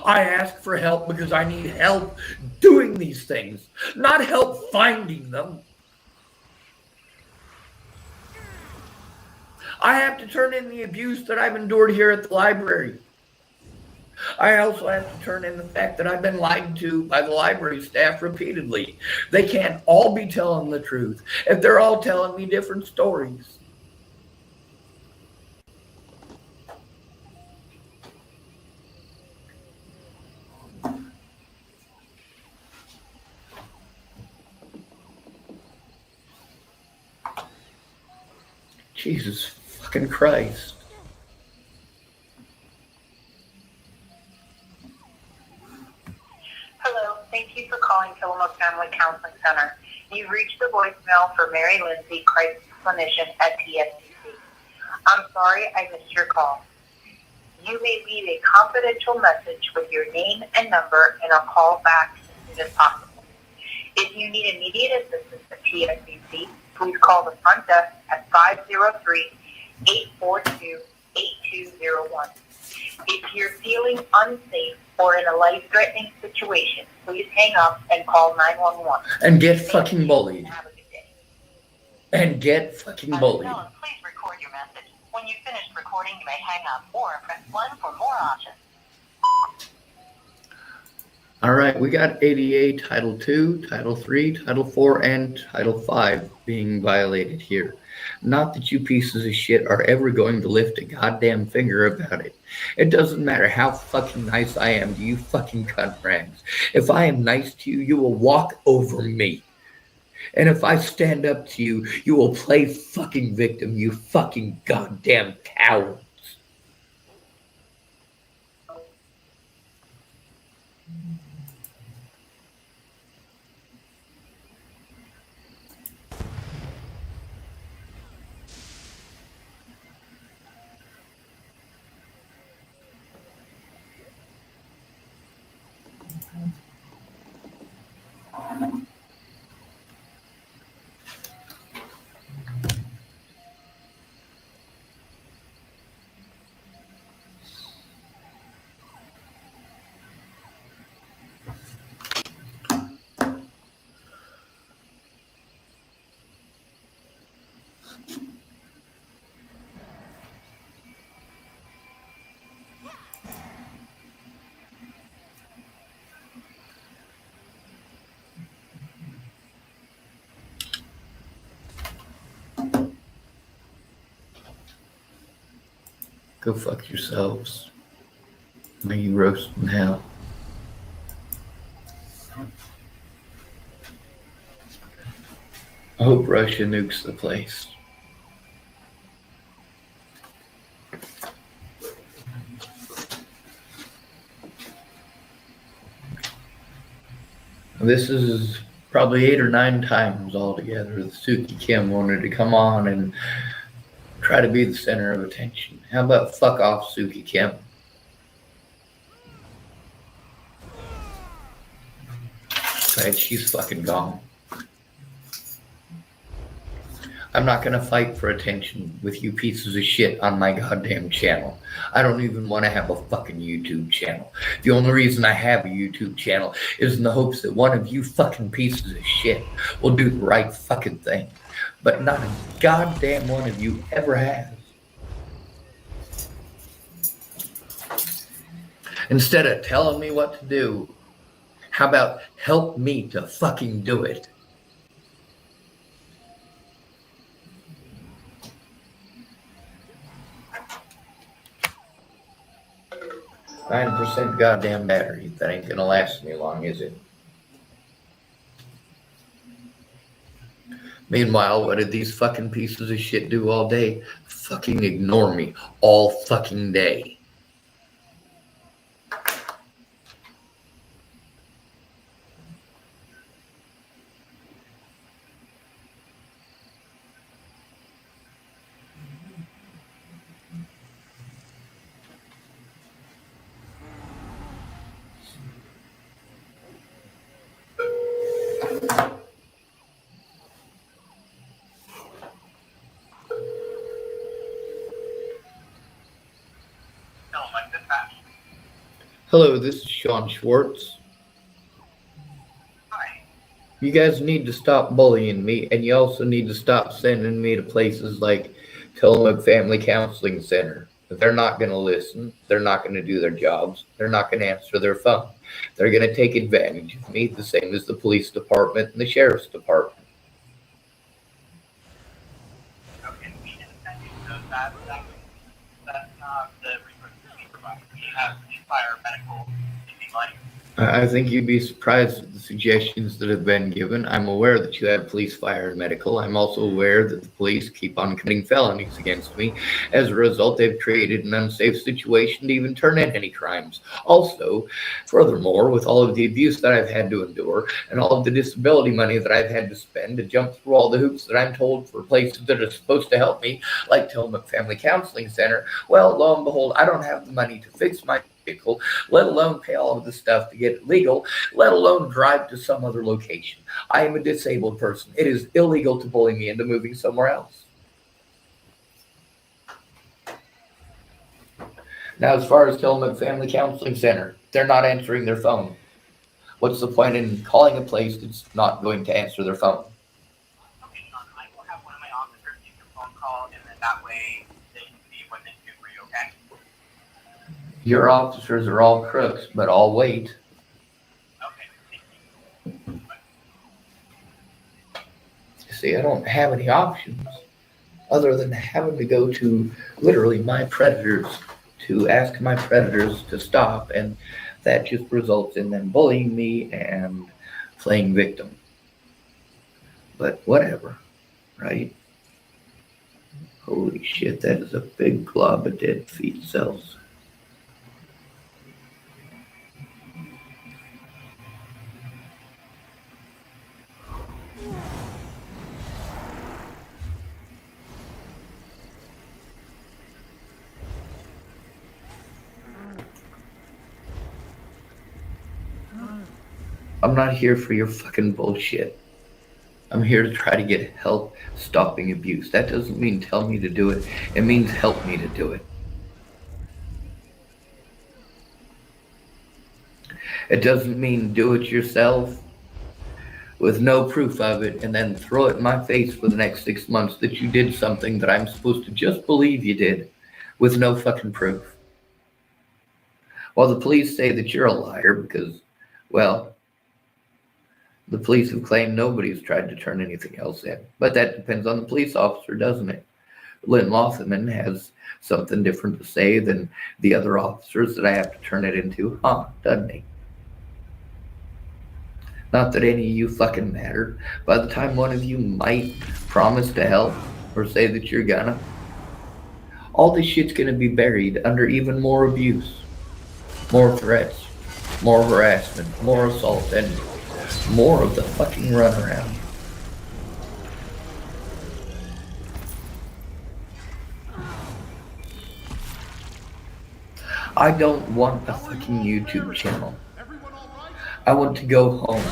I ask for help because I need help doing these things, not help finding them. I have to turn in the abuse that I've endured here at the library. I also have to turn in the fact that I've been lied to by the library staff repeatedly. They can't all be telling the truth if they're all telling me different stories. Jesus fucking Christ. Hello, thank you for calling Tillamook Family Counseling Center. You've reached the voicemail for Mary Lindsay, crisis clinician at TSCC. I'm sorry I missed your call. You may leave a confidential message with your name and number, and I'll call back as soon as possible. If you need immediate assistance at TSCC, please call the front desk at 503-842-8201. If you're feeling unsafe or in a life-threatening situation, please hang up and call 911. And get fucking bullied. And get fucking bullied. Please record your message. When you've finished recording, you may hang up or press 1 for more options. All right, we got ADA Title II, Title III, Title IV, and Title V being violated here. Not that you pieces of shit are ever going to lift a goddamn finger about it. It doesn't matter how fucking nice I am to you fucking cunt rags. If I am nice to you, you will walk over me. And if I stand up to you, you will play fucking victim, you fucking goddamn coward. Go fuck yourselves. May you roast in hell. I hope Russia nukes the place. This is probably 8 or 9 times altogether that Suki Kim wanted to come on and try to be the center of attention. How about fuck off, Suki Kim? Right, she's fucking gone. I'm not gonna fight for attention with you pieces of shit on my goddamn channel. I don't even want to have a fucking YouTube channel. The only reason I have a YouTube channel is in the hopes that one of you fucking pieces of shit will do the right fucking thing. But not a goddamn one of you ever has. Instead of telling me what to do, how about help me to fucking do it? 9% goddamn battery. That ain't gonna last me long, is it? Meanwhile, what did these fucking pieces of shit do all day? Fucking ignore me all fucking day. Hello, this is Sean Schwartz. Hi. You guys need to stop bullying me, and you also need to stop sending me to places like Tillamook Family Counseling Center. If they're not going to listen, they're not going to do their jobs, they're not going to answer their phone. They're going to take advantage of me, the same as the police department and the sheriff's department. Okay, we can send you those that's not the resources we provide. We have fire, medical, anything like. I think you'd be surprised at the suggestions that have been given. I'm aware that you have police, fire, and medical. I'm also aware that the police keep on committing felonies against me. As a result, they've created an unsafe situation to even turn in any crimes. Also, furthermore, with all of the abuse that I've had to endure and all of the disability money that I've had to spend to jump through all the hoops that I'm told for places that are supposed to help me, like Tillamook Family Counseling Center, well, lo and behold, I don't have the money to fix my vehicle, let alone pay all of the stuff to get it legal, let alone drive to some other location. I am a disabled person. It is illegal to bully me into moving somewhere else. Now, as far as Tillamook Family Counseling Center, they're not answering their phone. What's the point in calling a place that's not going to answer their phone? Okay, Sean, I will have one of my officers take your phone call, and then that way they can see what they can do for you, okay? Your officers are all crooks, but I'll wait. You see, I don't have any options other than having to go to literally my predators to ask my predators to stop, and that just results in them bullying me and playing victim. But whatever, right? Holy shit, that is a big glob of dead feet cells. I'm not here for your fucking bullshit. I'm here to try to get help stopping abuse. That doesn't mean tell me to do it. It means help me to do it. It doesn't mean do it yourself with no proof of it and then throw it in my face for the next 6 months that you did something that I'm supposed to just believe you did with no fucking proof. While the police say that you're a liar because, well, the police have claimed nobody's tried to turn anything else in. But that depends on the police officer, doesn't it? Lynn Lotherman has something different to say than the other officers that I have to turn it into, doesn't he? Not that any of you fucking matter. By the time one of you might promise to help or say that you're gonna, all this shit's gonna be buried under even more abuse, more threats, more harassment, more assault, and more of the fucking runaround. I don't want a fucking YouTube channel. I want to go home.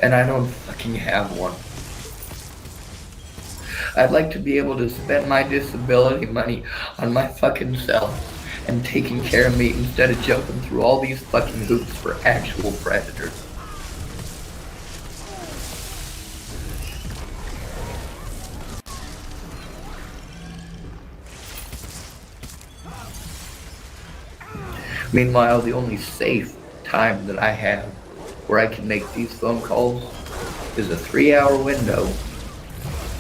And I don't fucking have one. I'd like to be able to spend my disability money on my fucking self and taking care of me instead of jumping through all these fucking hoops for actual predators. Meanwhile, the only safe time that I have where I can make these phone calls is a 3-hour window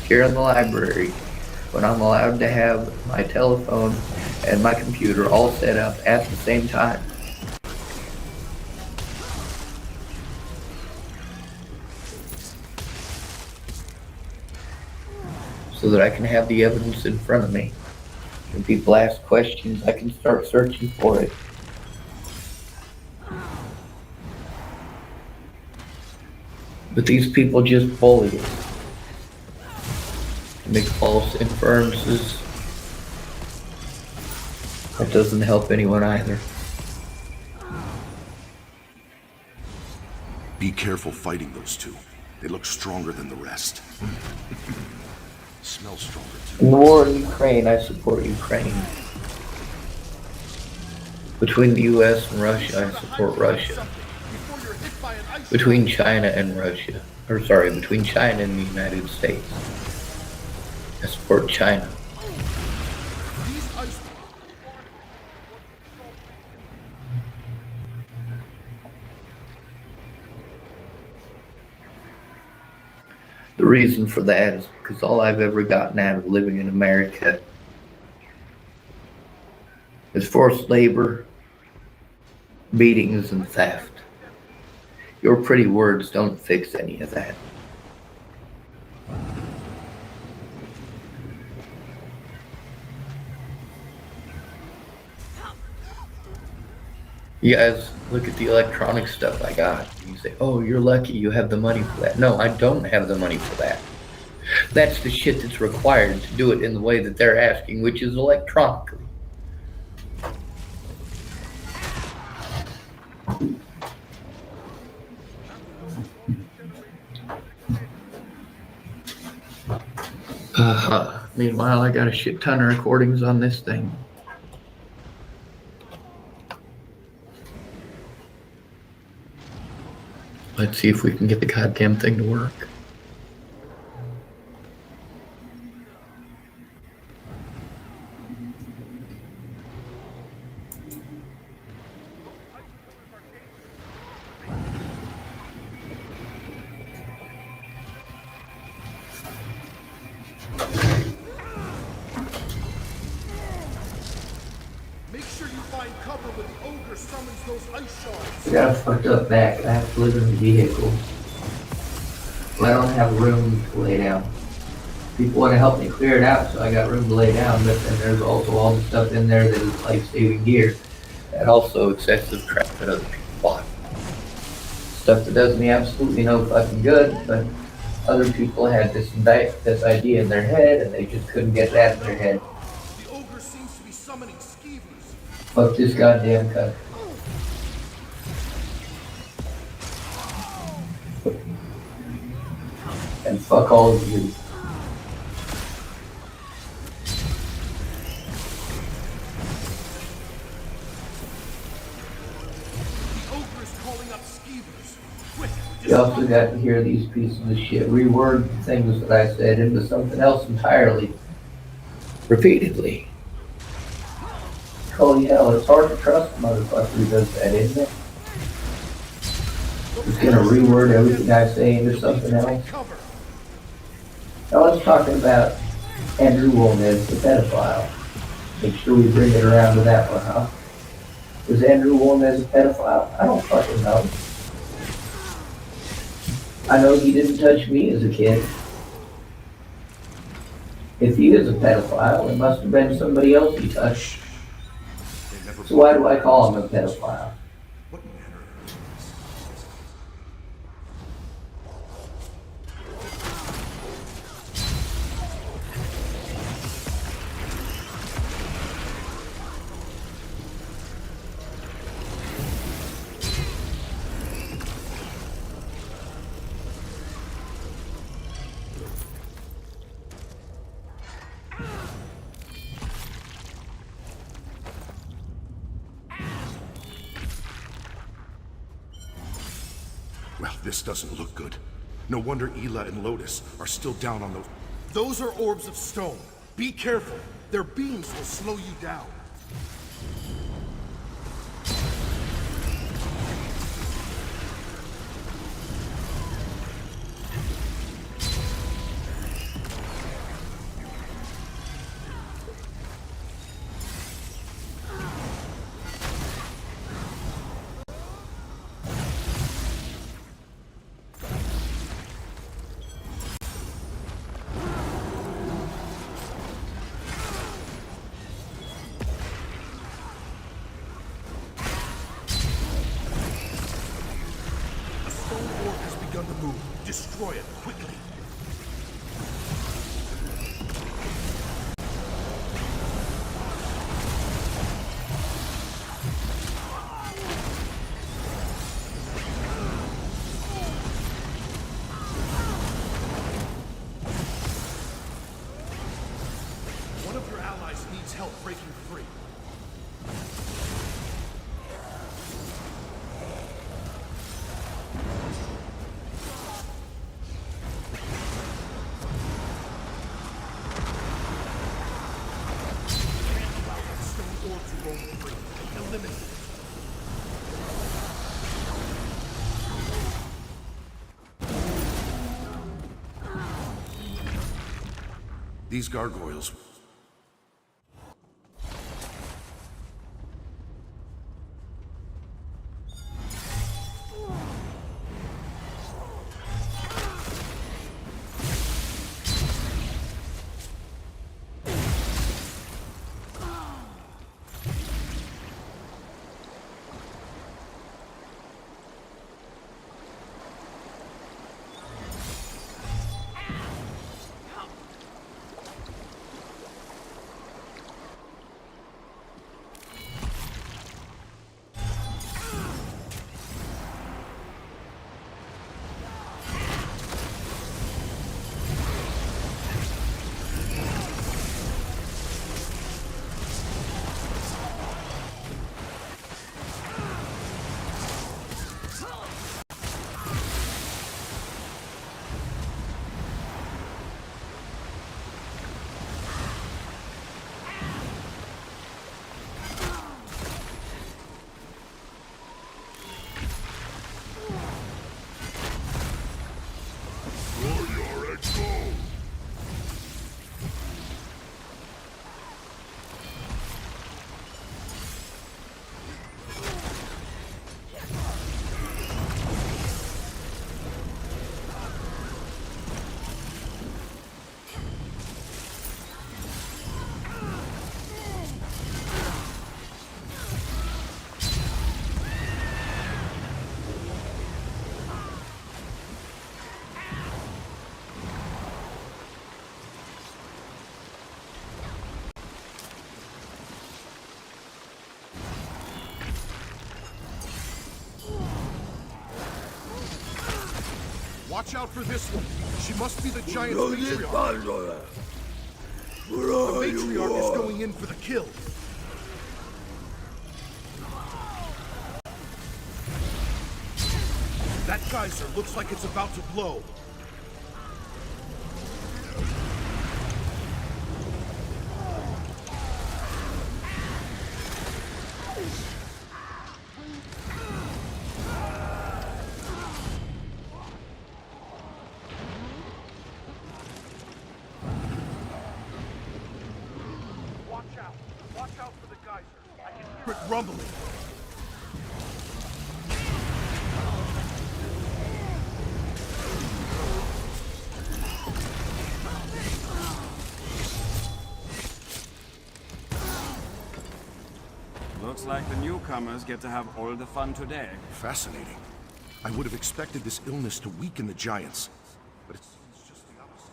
here in the library when I'm allowed to have my telephone and my computer all set up at the same time. So that I can have the evidence in front of me. When people ask questions, I can start searching for it. But these people just bully us. Make false inferences. That doesn't help anyone either. Be careful fighting those two. They look stronger than the rest. Smell stronger too. In the war in Ukraine, I support Ukraine. Between the US and Russia, I support Russia. Between China and Russia, between China and the United States, I support China. The reason for that is because all I've ever gotten out of living in America is forced labor, beatings, and theft. Your pretty words don't fix any of that. You guys look at the electronic stuff I got. You say, oh, you're lucky you have the money for that. No, I don't have the money for that. That's the shit that's required to do it in the way that they're asking, which is electronically. Meanwhile, I got a shit ton of recordings on this thing. Let's see if we can get the goddamn thing to work. I got a fucked up back. I have to live in the vehicle. Well, I don't have room to lay down. People want to help me clear it out, so I got room to lay down, but then there's also all the stuff in there that is life-saving gear. And also excessive crap that other people bought. Stuff that does me absolutely no fucking good, but other people had this idea in their head, and they just couldn't get that in their head. The ogre seems to be summoning skeevers. Fuck this goddamn cut. And fuck all of you. The ogre is calling up skeevers. Quick, You also got to hear these pieces of shit reword things that I said into something else entirely. Repeatedly. Holy hell, it's hard to trust a motherfucker who does that, isn't it? He's gonna reword everything I say into something else. was talking about Andrew Wolnez, the pedophile. Make sure we bring it around to that one, huh? Was Andrew Wolnez a pedophile? I don't fucking know. I know he didn't touch me as a kid. If he is a pedophile, it must have been somebody else he touched. So why do I call him a pedophile? Well, this doesn't look good. No wonder Ela and Lotus are still down on those. Those are orbs of stone. Be careful. Their beams will slow you down. Destroy it quickly. One of your allies needs help breaking free. These gargoyles. Watch out for this one. She must be the giant matriarch. The matriarch is going in for the kill. That geyser looks like it's about to blow. secret rumbling. Looks like the newcomers get to have all the fun today. Fascinating. I would have expected this illness to weaken the giants, but it's just the opposite.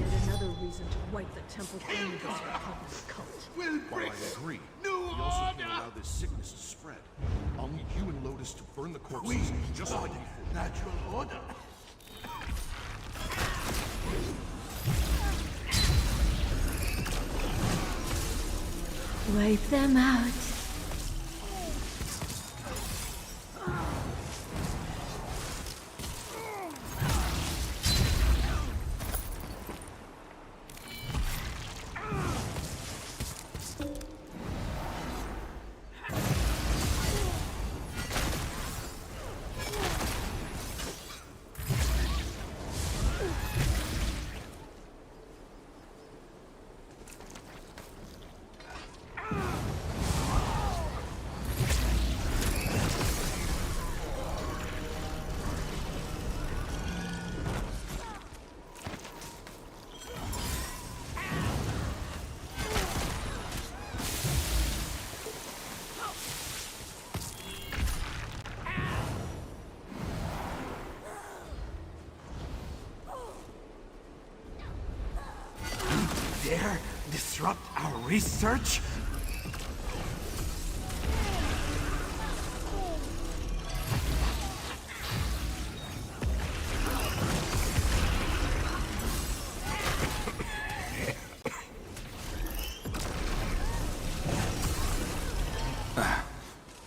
Yet another reason to wipe the temple clean of this Republic cult. While I agree, we also can't allow this sickness to spread. I'll need you and Lotus to burn the corpses, just like before. Natural order. Wipe them out. Dare disrupt our research?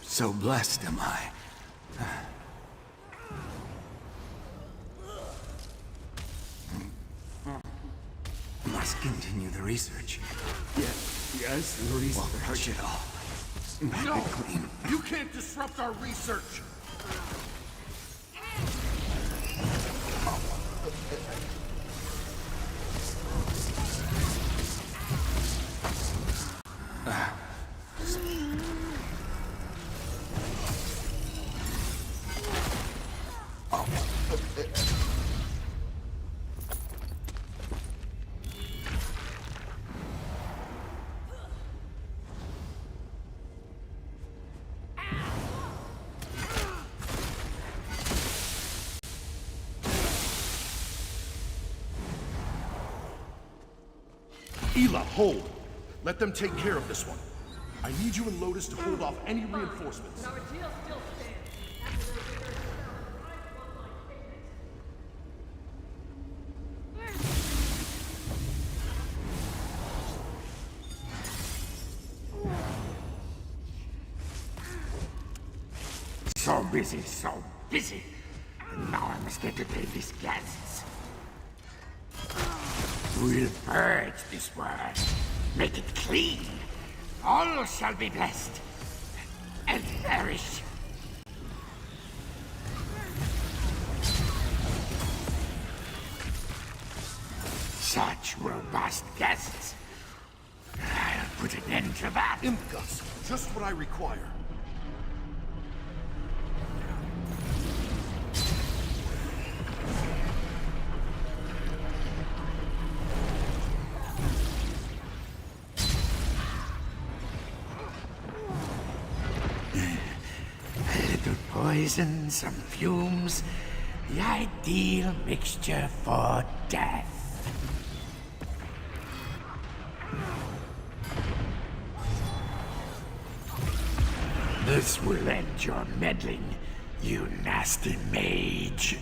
So blessed am I. Must continue the research. Yes, the research. Won't hurt it all. No! You can't disrupt our research! Ela, hold! Let them take care of this one. I need you and Lotus to hold off any reinforcements. Our deal still stands. So busy, so busy. And now I must entertain these guests. We'll purge this world, make it clean. All shall be blessed and perish. Such robust guests. I'll put an end to that. Imgus, just what I require. Poison, some fumes, the ideal mixture for death. This will end your meddling, you nasty mage.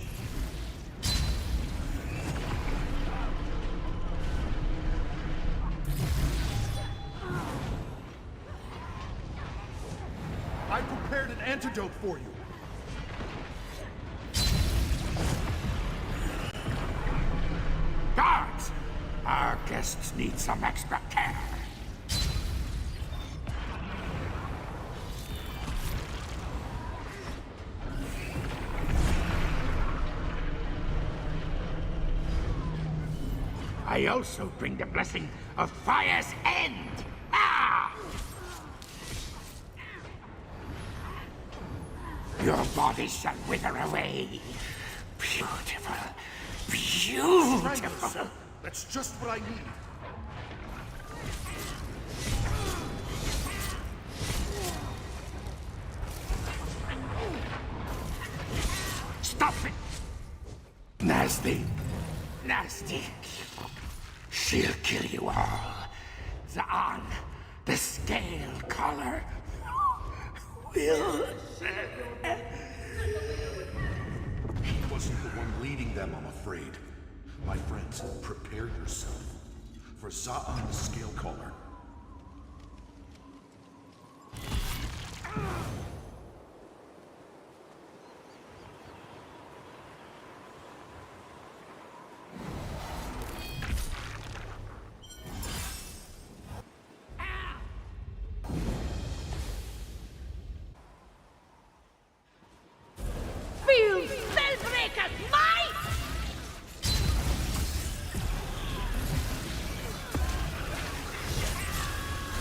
I prepared an antidote for you. Guards! Our guests need some extra care. I also bring the blessing of fire's end. Ah! Your body shall wither away. Beautiful. Beautiful. That's just what I need. Stop it! Nasty. Nasty. She'll kill you all. Zaan, the scale collar, will... He wasn't the one leading them, I'm afraid. My friends, prepare yourself for Zaan, the scale caller. Feel Spellbreaker's might!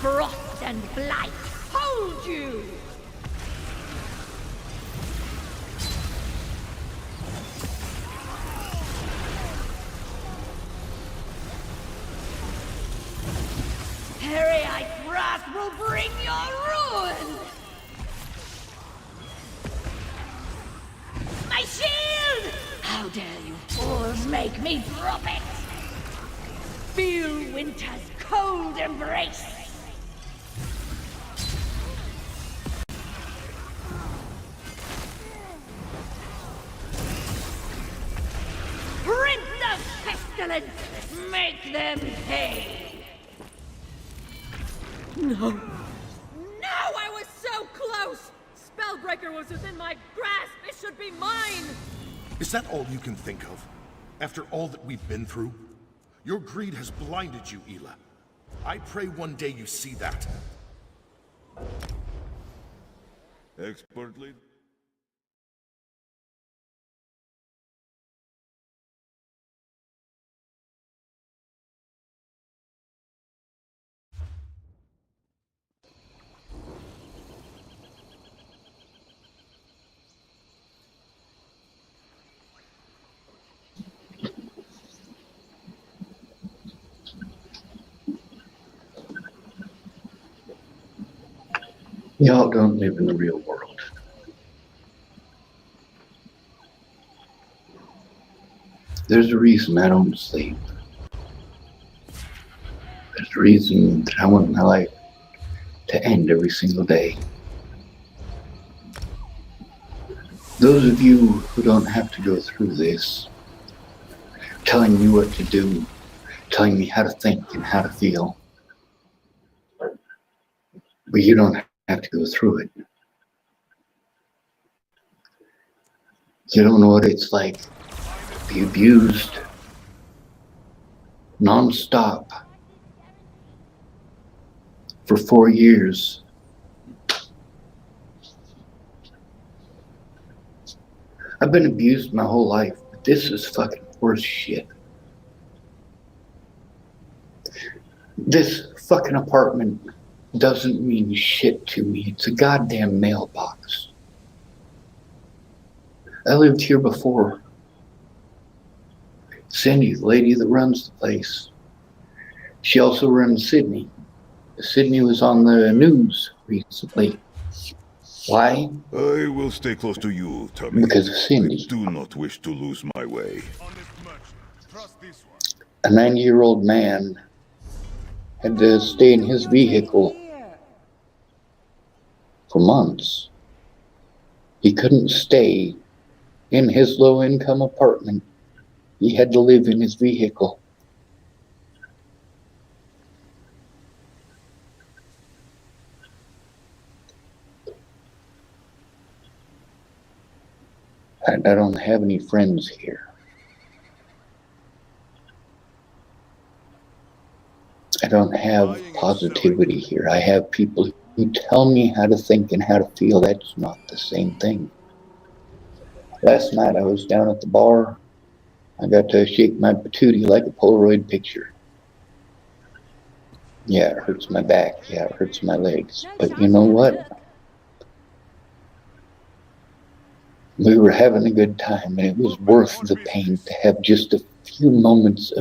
Frost and blight, hold you! Harryite wrath will bring your ruin! My shield! How dare you fools make me drop it! Feel winter's cold embrace! Prince of pestilence, make them pay! No! No, I was so close! Spellbreaker was within my grasp! It should be mine! Is that all you can think of? After all that we've been through? Your greed has blinded you, Ela. I pray one day you see that. Expertly. Y'all don't live in the real world. There's a reason I don't sleep. There's a reason that I want my life to end every single day. Those of you who don't have to go through this, telling me what to do, telling me how to think and how to feel, but you don't have to go through it. You don't know what it's like to be abused non-stop for 4 years. I've been abused my whole life, but this is fucking worse shit. This fucking apartment doesn't mean shit to me. It's a goddamn mailbox. I lived here before. Cindy, the lady that runs the place, she also runs Sydney. Sydney was on the news recently. Why? I will stay close to you, Tommy. Because of Cindy. I do not wish to lose my way. A 90-year-old man had to stay in his vehicle for months. He couldn't stay in his low-income apartment. He had to live in his vehicle. I don't have any friends here. I don't have positivity here. I have people who tell me how to think and how to feel. That's not the same thing. Last night I was down at the bar. I got to shake my patootie like a Polaroid picture. Yeah, it hurts my back. Yeah, it hurts my legs. But you know what? We were having a good time, and it was worth the pain to have just a few moments of